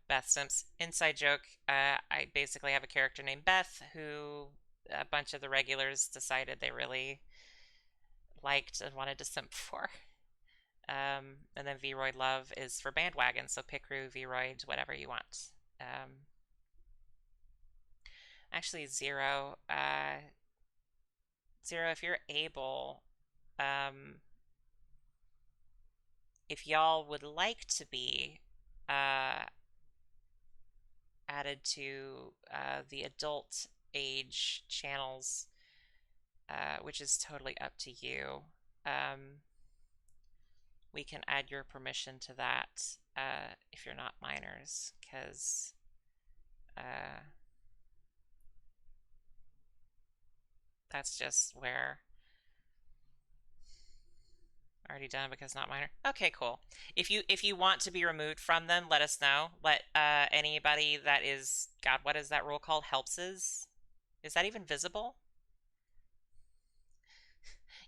Beth Simps, inside joke. I basically have a character named Beth who a bunch of the regulars decided they really liked and wanted to simp for. And then Vroid Love is for bandwagon, so Picru, Vroid, whatever you want. Actually, Zero, if you're able, if y'all would like to be added to the adult age channels, which is totally up to you, we can add your permission to that if you're not minors, because that's just where already done because not minor. Okay, cool. If you want to be removed from them, let us know. Let anybody that is, God, what is that rule called? Helpses? Is that even visible?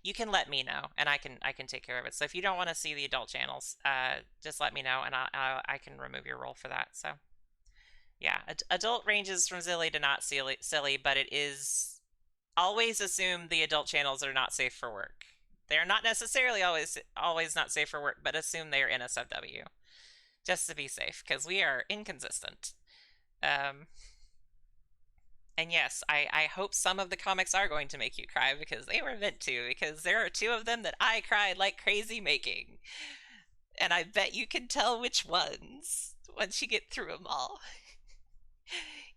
You can let me know, and I can take care of it. So if you don't want to see the adult channels, just let me know, and I can remove your role for that. So yeah, adult ranges from silly to not silly, but it is always assume the adult channels are not safe for work. They are not necessarily always not safe for work, but assume they are NSFW, just to be safe, because we are inconsistent. And yes, I hope some of the comics are going to make you cry, because they were meant to, because there are 2 of them that I cried like crazy making. And I bet you can tell which ones once you get through them all.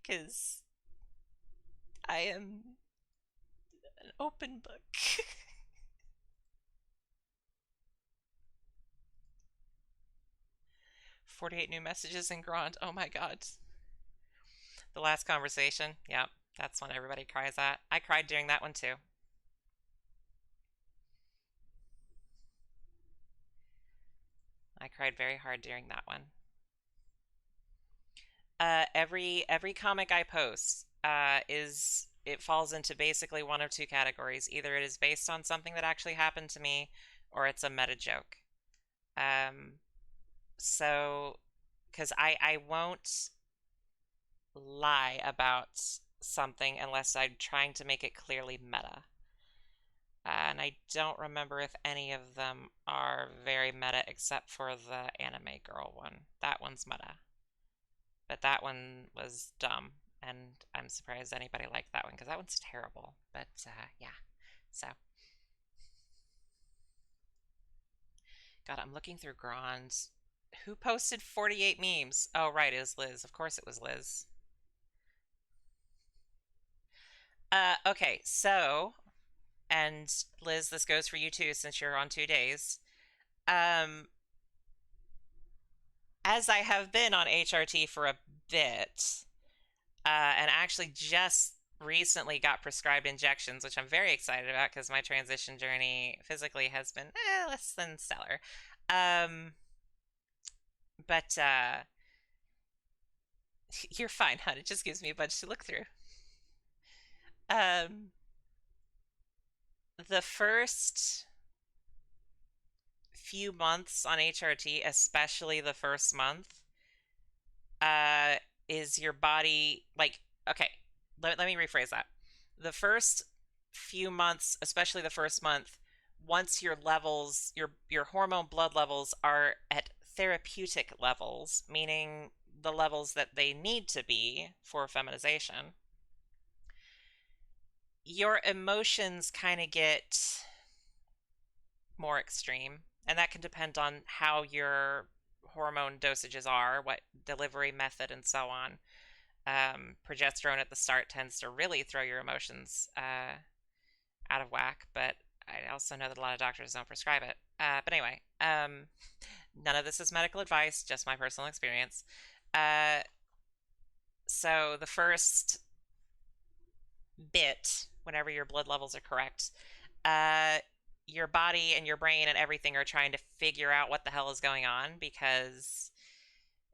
Because I am an open book. 48 new messages in Grand. Oh my god. The last conversation. Yep, that's when everybody cries at. I cried during that one too. I cried very hard during that one. Every comic I post it falls into basically one of 2 categories. Either it is based on something that actually happened to me, or it's a meta joke. So, because I won't lie about something unless I'm trying to make it clearly meta. And I don't remember if any of them are very meta except for the anime girl one. That one's meta. But that one was dumb, and I'm surprised anybody liked that one, because that one's terrible. But yeah, so. God, I'm looking through Grons. Who posted 48 memes? Oh, right, it was Liz. Of course it was Liz. Okay, so, and Liz, this goes for you too, since you're on 2 days. As I have been on HRT for a bit, and actually just recently got prescribed injections, which I'm very excited about, because my transition journey physically has been less than stellar. But you're fine, hon. It just gives me a bunch to look through. The first few months on HRT, especially the first month, is your body like, okay, let me rephrase that. The first few months, especially the first month, once your levels, your hormone blood levels are at therapeutic levels, meaning the levels that they need to be for feminization, your emotions kind of get more extreme. And that can depend on how your hormone dosages are, what delivery method, and so on. Progesterone at the start tends to really throw your emotions out of whack, but I also know that a lot of doctors don't prescribe it. But anyway, none of this is medical advice, just my personal experience. So the first bit, whenever your blood levels are correct, your body and your brain and everything are trying to figure out what the hell is going on because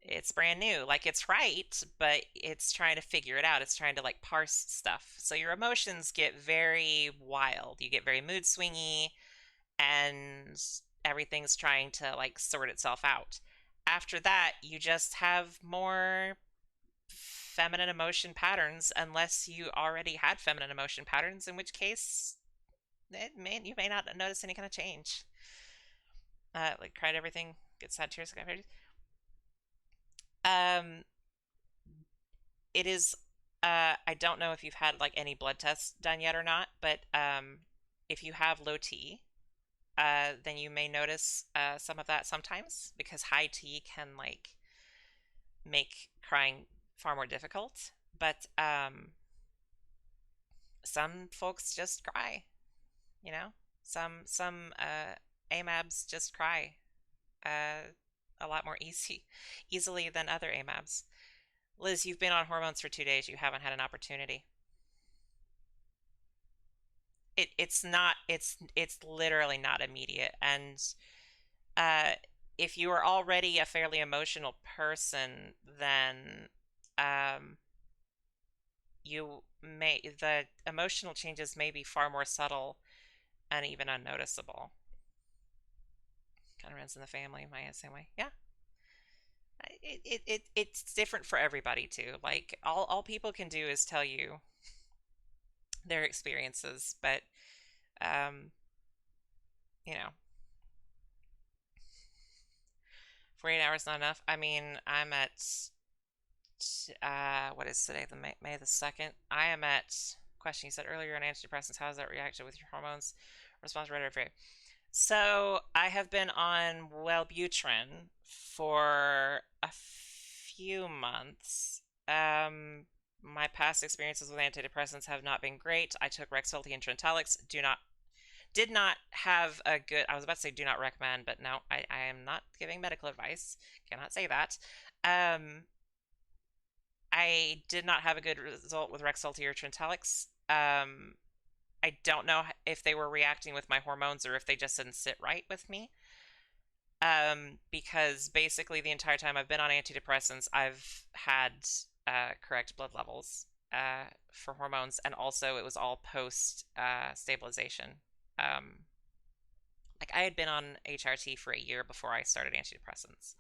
it's brand new. Like, it's right, but it's trying to figure it out. It's trying to like parse stuff. So your emotions get very wild. You get very mood swingy, and everything's trying to like sort itself out. After that, you just have more feminine emotion patterns, unless you already had feminine emotion patterns, in which case you may not notice any kind of change. Like, cried everything, get sad tears. Um, it is. I don't know if you've had like any blood tests done yet or not, but if you have low T, then you may notice some of that sometimes, because high T can like make crying far more difficult. But some folks just cry, you know. Some AMABs just cry a lot more easily than other AMABs. Liz, you've been on hormones for 2 days. You haven't had an opportunity. It's literally not immediate. And if you are already a fairly emotional person, then the emotional changes may be far more subtle and even unnoticeable. Kind of runs in the family, my same way. Yeah. It's different for everybody too. Like, all people can do is tell you their experiences, but you know, 48 hours not enough. I mean, I'm at what is today? The May the 2nd. I am at question you said earlier on antidepressants. How does that react with your hormones? Response rate or So I have been on Wellbutrin for a few months. My past experiences with antidepressants have not been great. I took Rexulti and Trintellix. Did not have a good. I was about to say do not recommend, but no, I am not giving medical advice. Cannot say that. I did not have a good result with Rexulti or Trintellix. I don't know if they were reacting with my hormones or if they just didn't sit right with me. Because basically the entire time I've been on antidepressants, I've had correct blood levels for hormones, and also it was all post stabilization. Like, I had been on HRT for a year before I started antidepressants.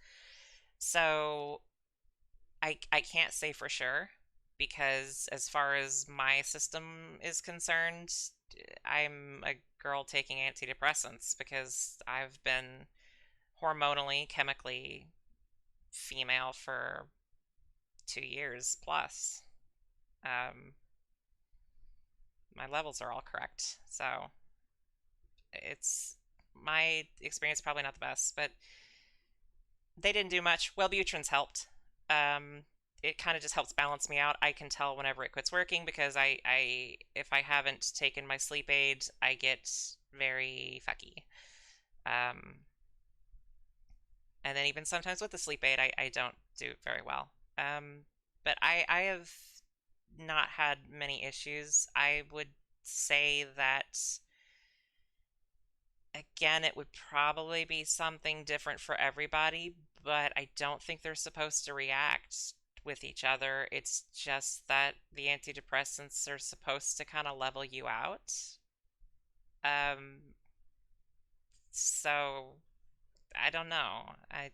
So I can't say for sure, because as far as my system is concerned, I'm a girl taking antidepressants because I've been hormonally, chemically female for 2 years plus. My levels are all correct, so it's my experience probably not the best, but they didn't do much. Wellbutrin's helped. It kind of just helps balance me out. I can tell whenever it quits working, because if I haven't taken my sleep aid, I get very fucky. And then even sometimes with the sleep aid, I don't do very well. But I have not had many issues. I would say that, again, it would probably be something different for everybody, but I don't think they're supposed to react with each other. It's just that the antidepressants are supposed to kind of level you out. So I don't know. I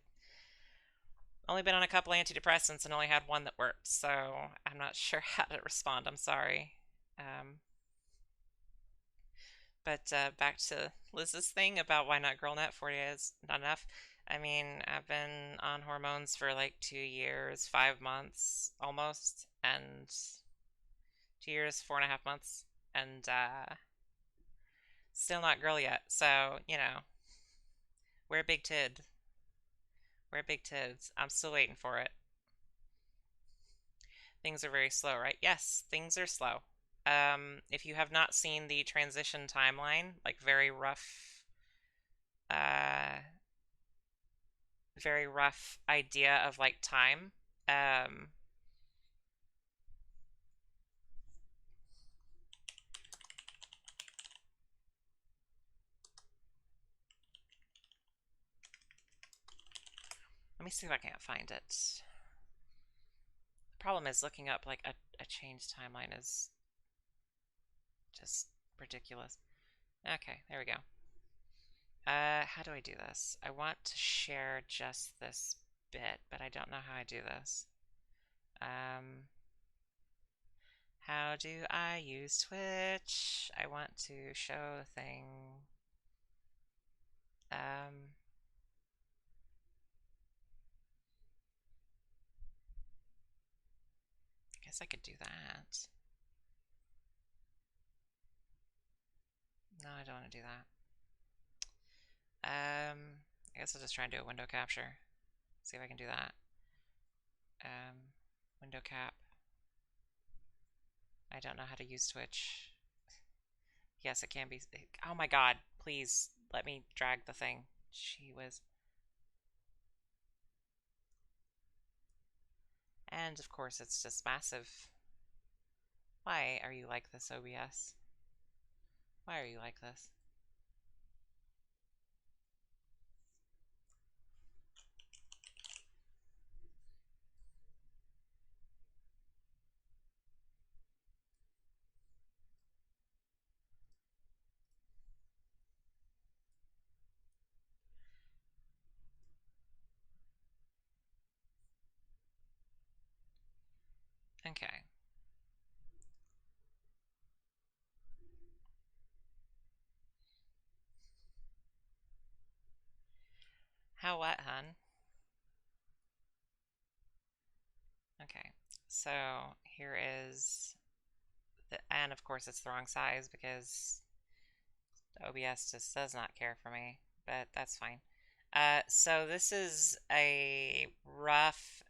only been on a couple antidepressants and only had one that worked, so I'm not sure how to respond. I'm sorry. But back to Liz's thing about why not GirlNet 40 is not enough. I mean, I've been on hormones for like 2 years, 5 months almost, and 2 years, 4.5 months, and still not girl yet. So, you know, we're a big tid. We're big tids. I'm still waiting for it. Things are very slow, right? Yes, things are slow. If you have not seen the transition timeline, like very rough idea of like time. Let me see if I can't find it. The problem is looking up like a changed timeline is just ridiculous. Okay, there we go. How do I do this? I want to share just this bit, but I don't know how I do this. How do I use Twitch? I want to show the thing. I guess I could do that. No, I don't want to do that. I guess I'll just try and do a window capture. See if I can do that. Window cap. I don't know how to use Twitch. Yes, it can be. Oh my god, please let me drag the thing. Gee whiz. And of course, it's just massive. Why are you like this, OBS? Why are you like this? Okay. How what, hun? Okay, so here is the, and of course it's the wrong size because the OBS just does not care for me, but that's fine. So this is a rough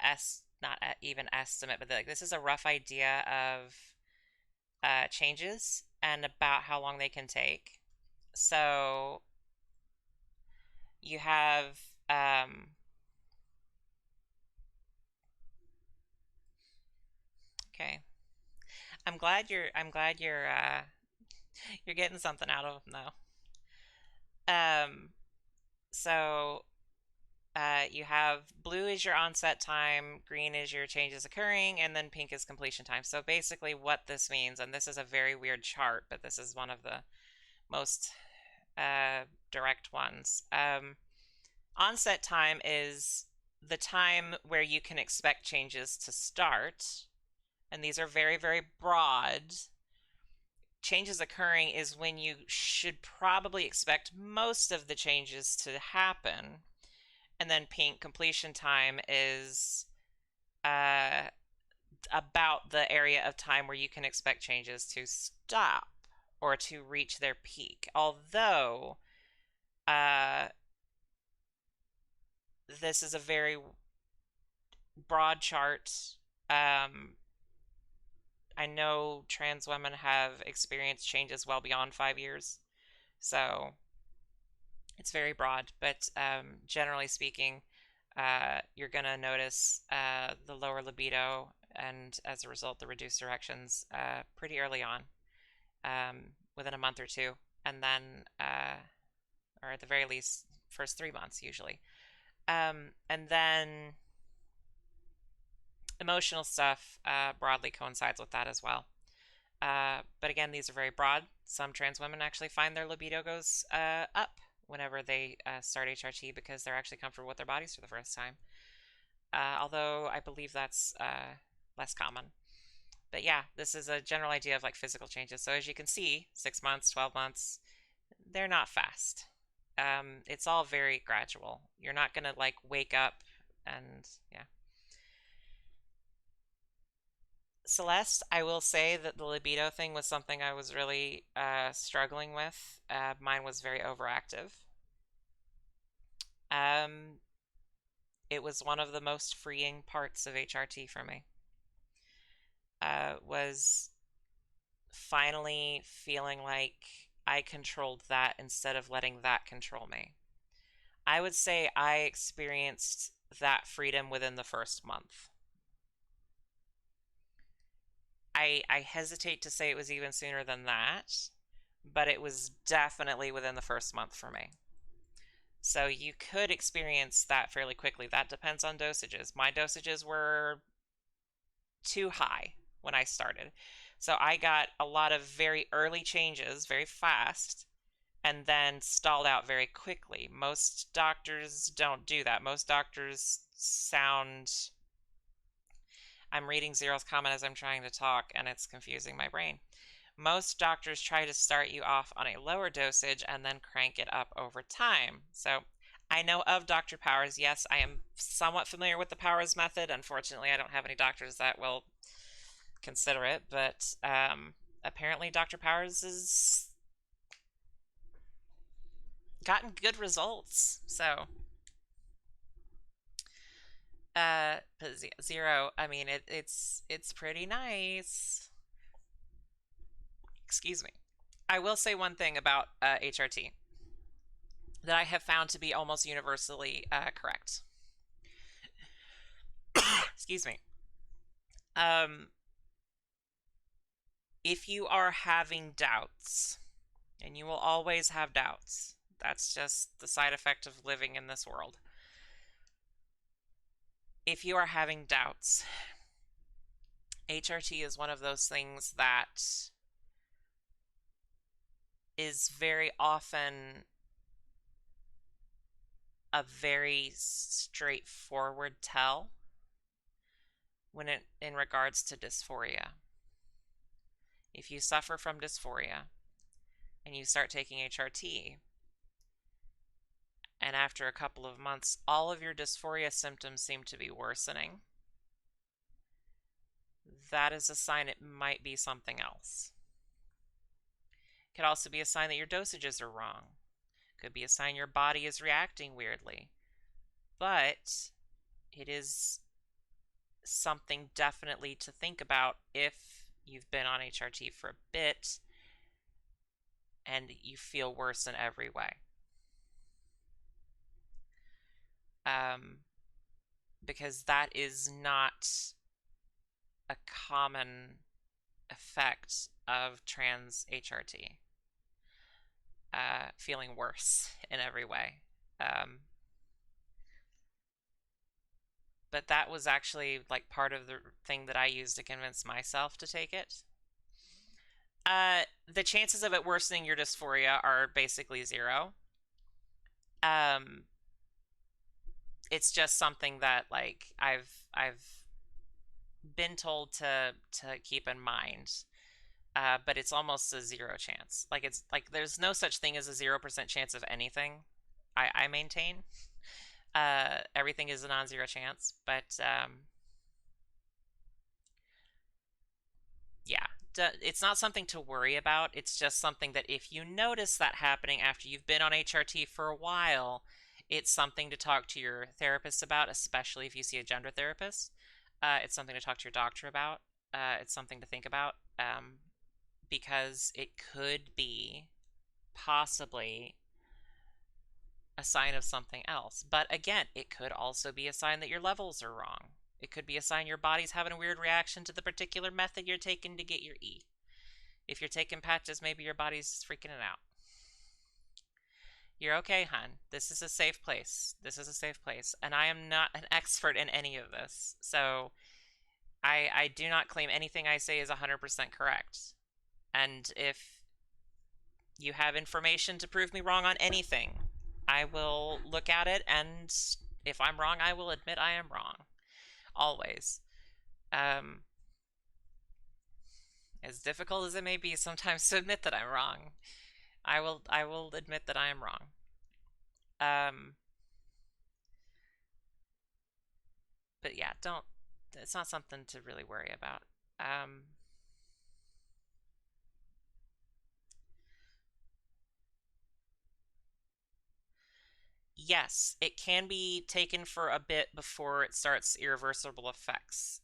not even estimate, but like this is a rough idea of changes and about how long they can take. So you have okay. I'm glad you're you're getting something out of them though. So you have blue is your onset time, green is your changes occurring, and then pink is completion time. So basically what this means, and this is a very weird chart, but this is one of the most direct ones. Onset time is the time where you can expect changes to start, and these are very, very broad. Changes occurring is when you should probably expect most of the changes to happen. And then pink completion time is about the area of time where you can expect changes to stop or to reach their peak. Although this is a very broad chart. I know trans women have experienced changes well beyond 5 years, so it's very broad, but generally speaking, you're going to notice the lower libido and as a result the reduced erections pretty early on, within a month or two, and then, or at the very least, first 3 months usually. And then emotional stuff broadly coincides with that as well. But again, these are very broad. Some trans women actually find their libido goes up whenever they start HRT because they're actually comfortable with their bodies for the first time. Although I believe that's less common. But yeah, this is a general idea of like physical changes. So as you can see, 6 months, 12 months, they're not fast. It's all very gradual. You're not gonna like wake up and yeah. Celeste, I will say that the libido thing was something I was really struggling with. Mine was very overactive. Um, it was one of the most freeing parts of HRT for me. Was finally feeling like I controlled that instead of letting that control me. I would say I experienced that freedom within the first month. I hesitate to say it was even sooner than that, but it was definitely within the first month for me. So you could experience that fairly quickly. That depends on dosages. My dosages were too high when I started. So I got a lot of very early changes very fast and then stalled out very quickly. Most doctors don't do that. Most doctors sound. I'm reading Zero's comment as I'm trying to talk, and it's confusing my brain. Most doctors try to start you off on a lower dosage and then crank it up over time. So I know of Dr. Powers. Yes, I am somewhat familiar with the Powers method. Unfortunately, I don't have any doctors that will consider it, but apparently Dr. Powers has gotten good results. So but Zero, I mean it's pretty nice. Excuse me. I will say one thing about HRT that I have found to be almost universally correct. Excuse me. If you are having doubts, and you will always have doubts, that's just the side effect of living in this world. If you are having doubts, HRT is one of those things that is very often a very straightforward tell when it in regards to dysphoria. If you suffer from dysphoria and you start taking HRT, and after a couple of months all of your dysphoria symptoms seem to be worsening, that is a sign it might be something else. It could also be a sign that your dosages are wrong. It could be a sign your body is reacting weirdly. But it is something definitely to think about if you've been on HRT for a bit and you feel worse in every way. Because that is not a common effect of trans HRT. Feeling worse in every way. But that was actually like part of the thing that I used to convince myself to take it. The chances of it worsening your dysphoria are basically zero. It's just something that like I've been told to keep in mind. But it's almost a zero chance. Like it's like there's no such thing as a 0% chance of anything. I maintain. Everything is a non-zero chance, but yeah, it's not something to worry about. It's just something that if you notice that happening after you've been on HRT for a while, it's something to talk to your therapist about, especially if you see a gender therapist. It's something to talk to your doctor about. It's something to think about because it could be possibly a sign of something else. But again, it could also be a sign that your levels are wrong. It could be a sign your body's having a weird reaction to the particular method you're taking to get your E. If you're taking patches, maybe your body's freaking it out. You're okay, hon. This is a safe place. This is a safe place. And I am not an expert in any of this. So I do not claim anything I say is 100% correct. And if you have information to prove me wrong on anything, I will look at it, and if I'm wrong, I will admit I am wrong. Always. As difficult as it may be sometimes to admit that I'm wrong, I will admit that I am wrong. Um, but yeah, don't. It's not something to really worry about. Um, yes, it can be taken for a bit before it starts irreversible effects.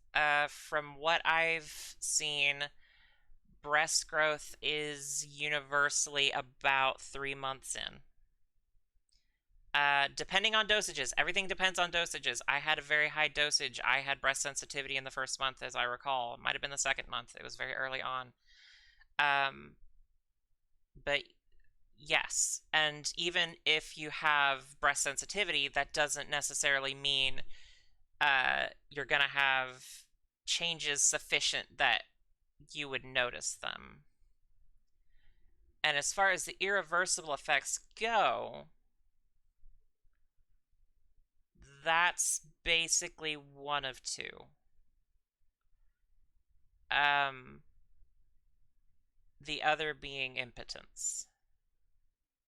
From what I've seen, breast growth is universally about 3 months in. Depending on dosages, everything depends on dosages. I had a very high dosage. I had breast sensitivity in the first month, as I recall. It might have been the second month. It was very early on. But yes, and even if you have breast sensitivity, that doesn't necessarily mean you're gonna have changes sufficient that you would notice them. And as far as the irreversible effects go, that's basically one of two. The other being impotence.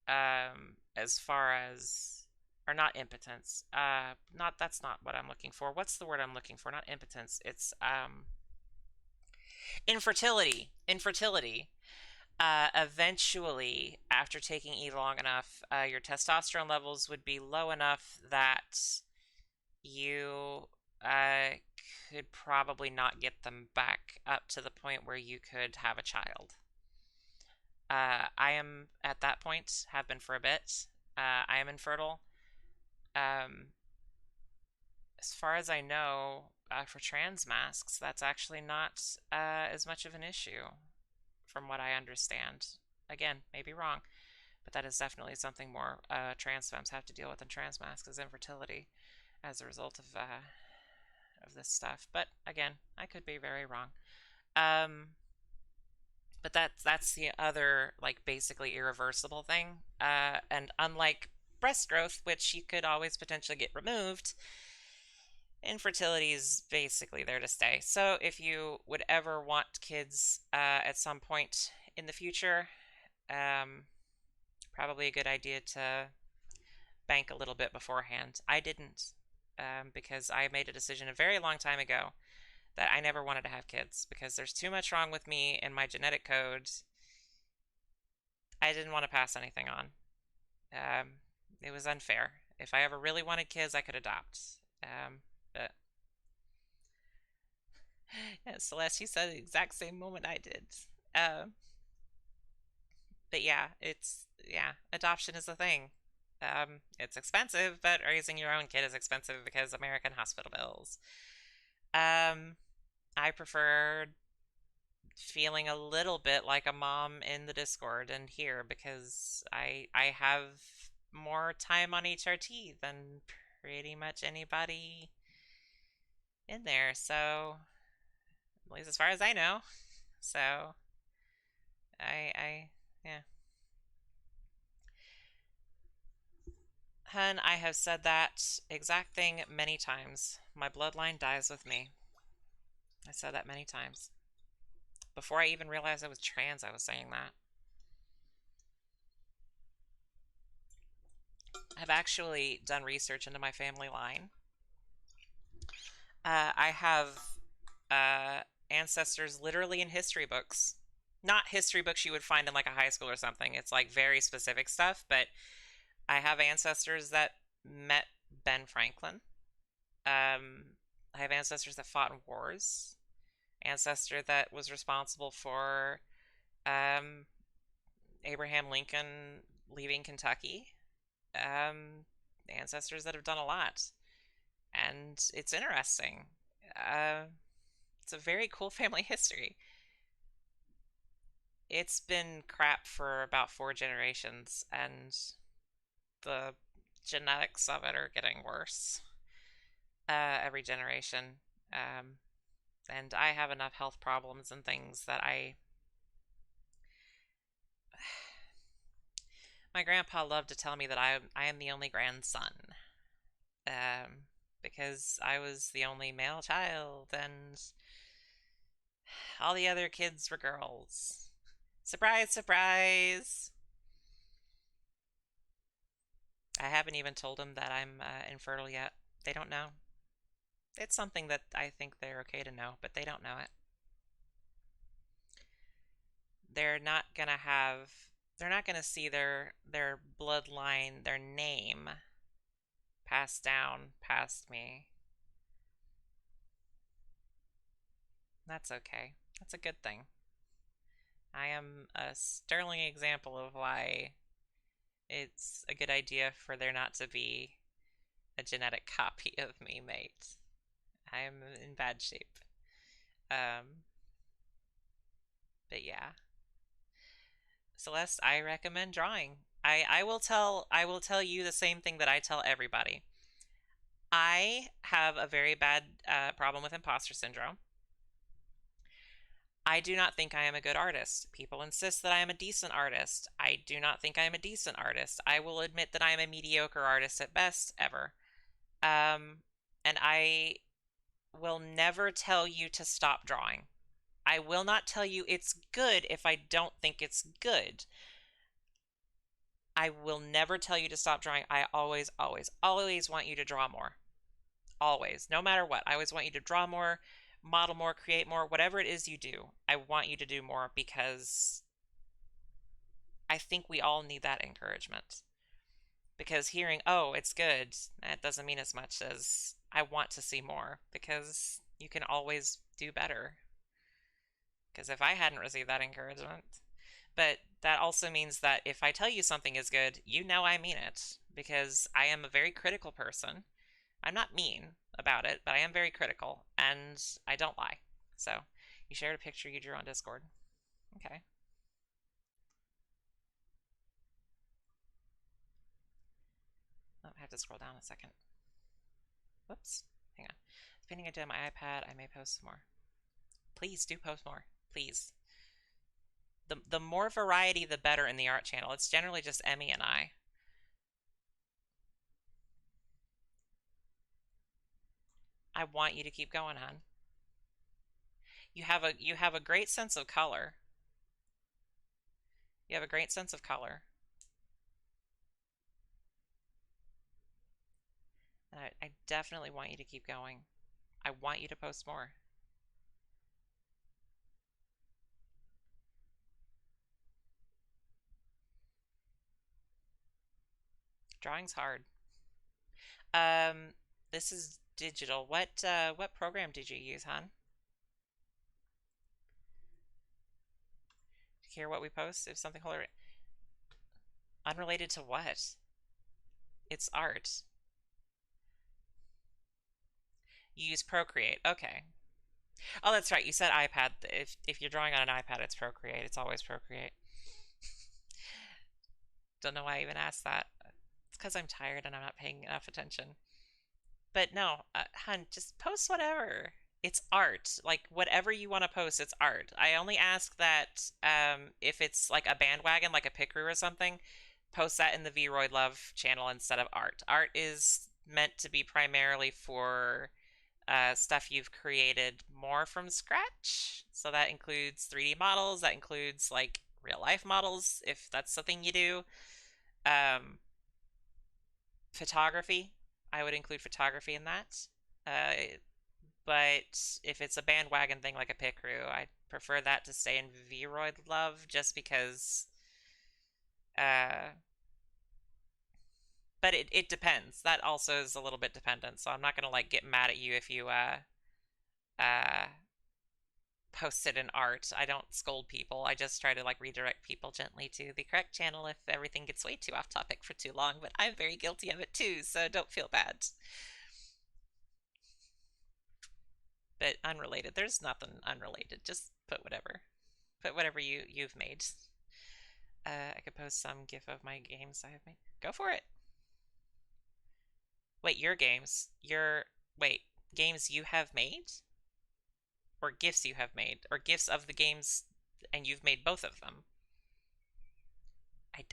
As far as, or not impotence. Not that's not what I'm looking for. What's the word I'm looking for? Not impotence. It's infertility. Infertility. Eventually, after taking E long enough, your testosterone levels would be low enough that you could probably not get them back up to the point where you could have a child. I am at that point, have been for a bit. I am infertile. As far as I know, for trans masks, that's actually not as much of an issue, from what I understand. Again, maybe wrong, but that is definitely something more trans femmes have to deal with in trans masks, is infertility as a result of this stuff. But again, I could be very wrong. But that's the other, like, basically irreversible thing. And unlike breast growth, which you could always potentially get removed, infertility is basically there to stay. So if you would ever want kids at some point in the future, probably a good idea to bank a little bit beforehand. I didn't, because I made a decision a very long time ago that I never wanted to have kids because there's too much wrong with me in my genetic code. I didn't want to pass anything on. It was unfair. If I ever really wanted kids, I could adopt. But yeah, Celeste, you said the exact same moment I did. But yeah, adoption is a thing. It's expensive, but raising your own kid is expensive because American hospital bills. I prefer feeling a little bit like a mom in the Discord and here because I have more time on HRT than pretty much anybody in there, so at least as far as I know. So I yeah. Hun, I have said that exact thing many times. My bloodline dies with me. I said that many times. Before I even realized I was trans, I was saying that. I've actually done research into my family line. I have ancestors literally in history books. Not history books you would find in like a high school or something. It's like very specific stuff, but I have ancestors that met Ben Franklin. I have ancestors that fought in wars. Ancestor that was responsible for Abraham Lincoln leaving Kentucky. Ancestors that have done a lot. And it's interesting. It's a very cool family history. It's been crap for about 4 generations, and the genetics of it are getting worse every generation. And I have enough health problems and things that my grandpa loved to tell me that I am the only grandson. Because I was the only male child and all the other kids were girls. Surprise, surprise! I haven't even told them that I'm infertile yet. They don't know. It's something that I think they're okay to know, but they don't know it. They're not gonna have, they're not gonna see their bloodline, their name passed down past me. That's okay. That's a good thing. I am a sterling example of why it's a good idea for there not to be a genetic copy of me, mate. I am in bad shape. But yeah. Celeste, I recommend drawing. I will tell you the same thing that I tell everybody. I have a very bad problem with imposter syndrome. I do not think I am a good artist. People insist that I am a decent artist. I do not think I am a decent artist. I will admit that I am a mediocre artist at best, ever. And I will never tell you to stop drawing. I will not tell you it's good if I don't think it's good. I will never tell you to stop drawing. I always, always, always want you to draw more. Always. No matter what. I always want you to draw more, model more, create more, whatever it is you do. I want you to do more because I think we all need that encouragement. Because hearing, oh, it's good, that doesn't mean as much as I want to see more, because you can always do better. Because if I hadn't received that encouragement, but that also means that if I tell you something is good, you know I mean it, because I am a very critical person. I'm not mean about it, but I am very critical, and I don't lie. So, you shared a picture you drew on Discord. Okay. Oh, I have to scroll down a second. Whoops. Hang on. Depending I do on my iPad, I may post some more. Please do post more. Please. The more variety, the better in the art channel. It's generally just Emmy and I. I want you to keep going, hon. You have a great sense of color. You have a great sense of color. And I definitely want you to keep going. I want you to post more. Drawing's hard. This is digital. What program did you use, hon? Do you care what we post? If something wholly unrelated to what? It's art. You use Procreate. Okay. Oh, that's right. You said iPad. If you're drawing on an iPad, it's Procreate. It's always Procreate. Don't know why I even asked that. It's because I'm tired and I'm not paying enough attention. But no, hun, just post whatever. It's art. Like, whatever you want to post, it's art. I only ask that if it's like a bandwagon, like a Pickaroo or something, post that in the Vroid Love channel instead of art. Art is meant to be primarily for stuff you've created more from scratch. So that includes 3D models, that includes like real life models, if that's something you do. Photography, I would include photography in that. But if it's a bandwagon thing like a Pickaroo, I prefer that to stay in Vroid Love just because. But it depends. That also is a little bit dependent, so I'm not gonna like get mad at you if you post it in art. I don't scold people. I just try to like redirect people gently to the correct channel if everything gets way too off topic for too long, but I'm very guilty of it too, so don't feel bad. But unrelated. There's nothing unrelated. Just put whatever. Put whatever you've made. I could post some gif of my games I have made. Go for it. Wait, your games? Wait, games you have made? Or gifs you have made? Or gifs of the games and you've made both of them?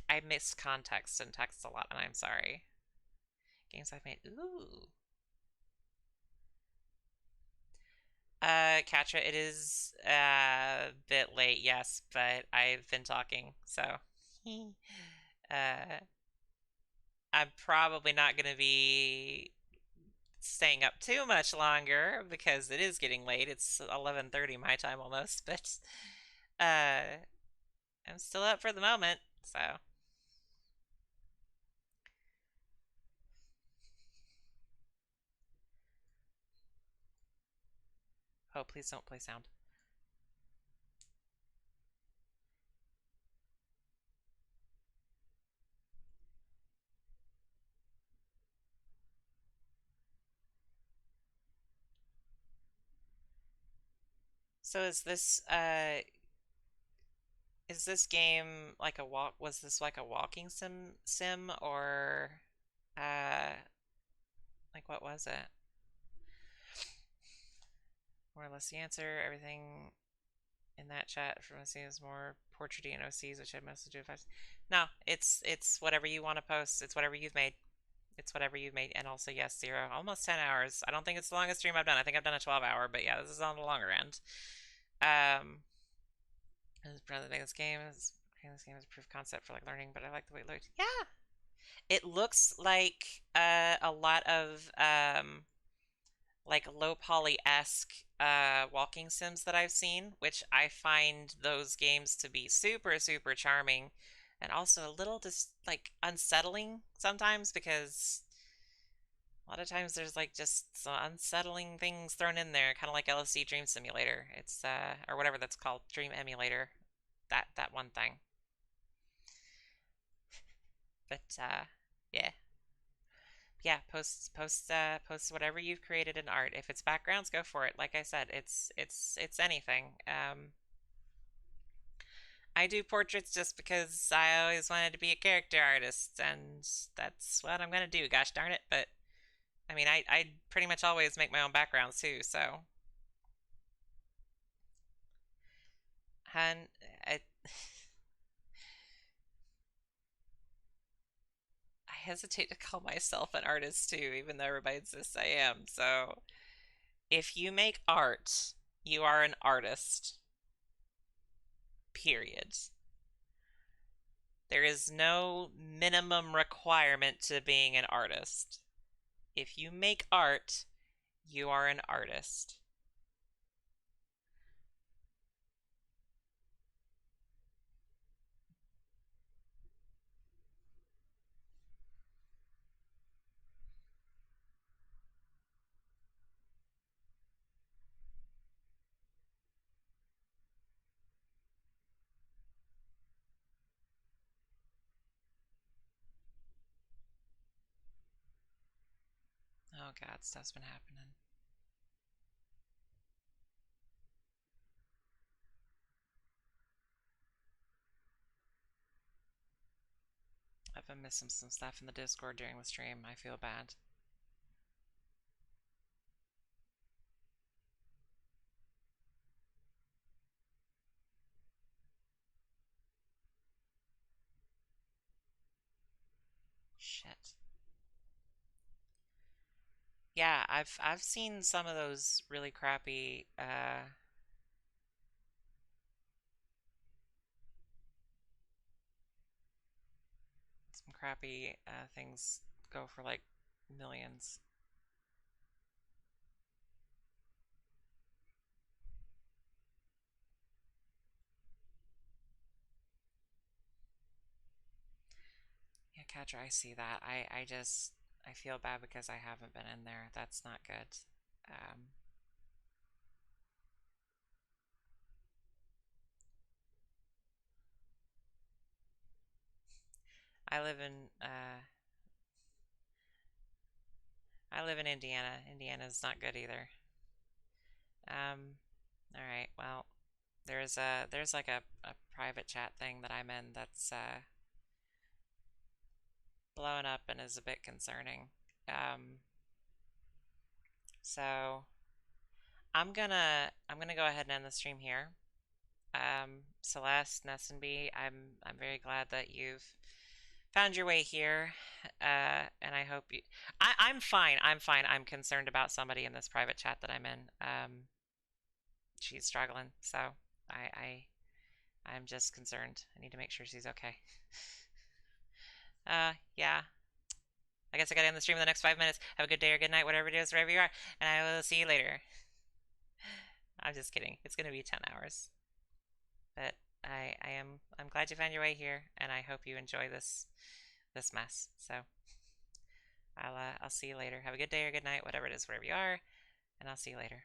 I miss context and text a lot, and I'm sorry. Games I've made. Ooh. Katra, it is a bit late, yes, but I've been talking, so. I'm probably not going to be staying up too much longer because it is getting late. It's 11:30 my time almost, but I'm still up for the moment, so. Oh, please don't play sound. So is this game like a walk was this like a walking sim or uh like what was it? More or less the answer. Everything in that chat from us is more portraity and OCs, which I must do advice. No, it's whatever you want to post. It's whatever you've made. It's whatever you've made. And also, yes, 0. Almost 10 hours. I don't think it's the longest stream I've done. I think I've done a 12-hour, but yeah, this is on the longer end. Brother, this game is a proof of concept for like learning, but I like the way it looks. Yeah, it looks like a lot of like low poly-esque walking sims that I've seen, which I find those games to be super, super charming and also a little just like unsettling sometimes because a lot of times there's like just some unsettling things thrown in there, kind of like LSD Dream Simulator. It's or whatever that's called, Dream Emulator. That one thing. But yeah. Yeah, post whatever you've created in art. If it's backgrounds, go for it. Like I said, it's anything. I do portraits just because I always wanted to be a character artist, and that's what I'm gonna do. Gosh darn it! But I mean, I pretty much always make my own backgrounds too. So, hun, I, I hesitate to call myself an artist too, even though everybody insists I am. So, if you make art, you are an artist. Period. There is no minimum requirement to being an artist. If you make art, you are an artist. Oh god, stuff's been happening. I've been missing some stuff in the Discord during the stream. I feel bad. Shit. Yeah, I've seen some of those really crappy things go for like millions. Yeah, Catcher, I see that. I feel bad because I haven't been in there. That's not good. I live in Indiana. Indiana's not good either. All right. Well, there's like a private chat thing that I'm in that's blowing up and is a bit concerning. So I'm gonna go ahead and end the stream here. Celeste, Nessenby, I'm very glad that you've found your way here, and I hope you. I'm fine. I'm fine. I'm concerned about somebody in this private chat that I'm in. She's struggling, so I'm just concerned. I need to make sure she's okay. Yeah. I guess I gotta end the stream in the next 5 minutes. Have a good day or good night, whatever it is, wherever you are, and I will see you later. I'm just kidding. It's gonna be 10 hours. But I'm glad you found your way here, and I hope you enjoy this mess. So I'll see you later. Have a good day or good night, whatever it is, wherever you are, and I'll see you later.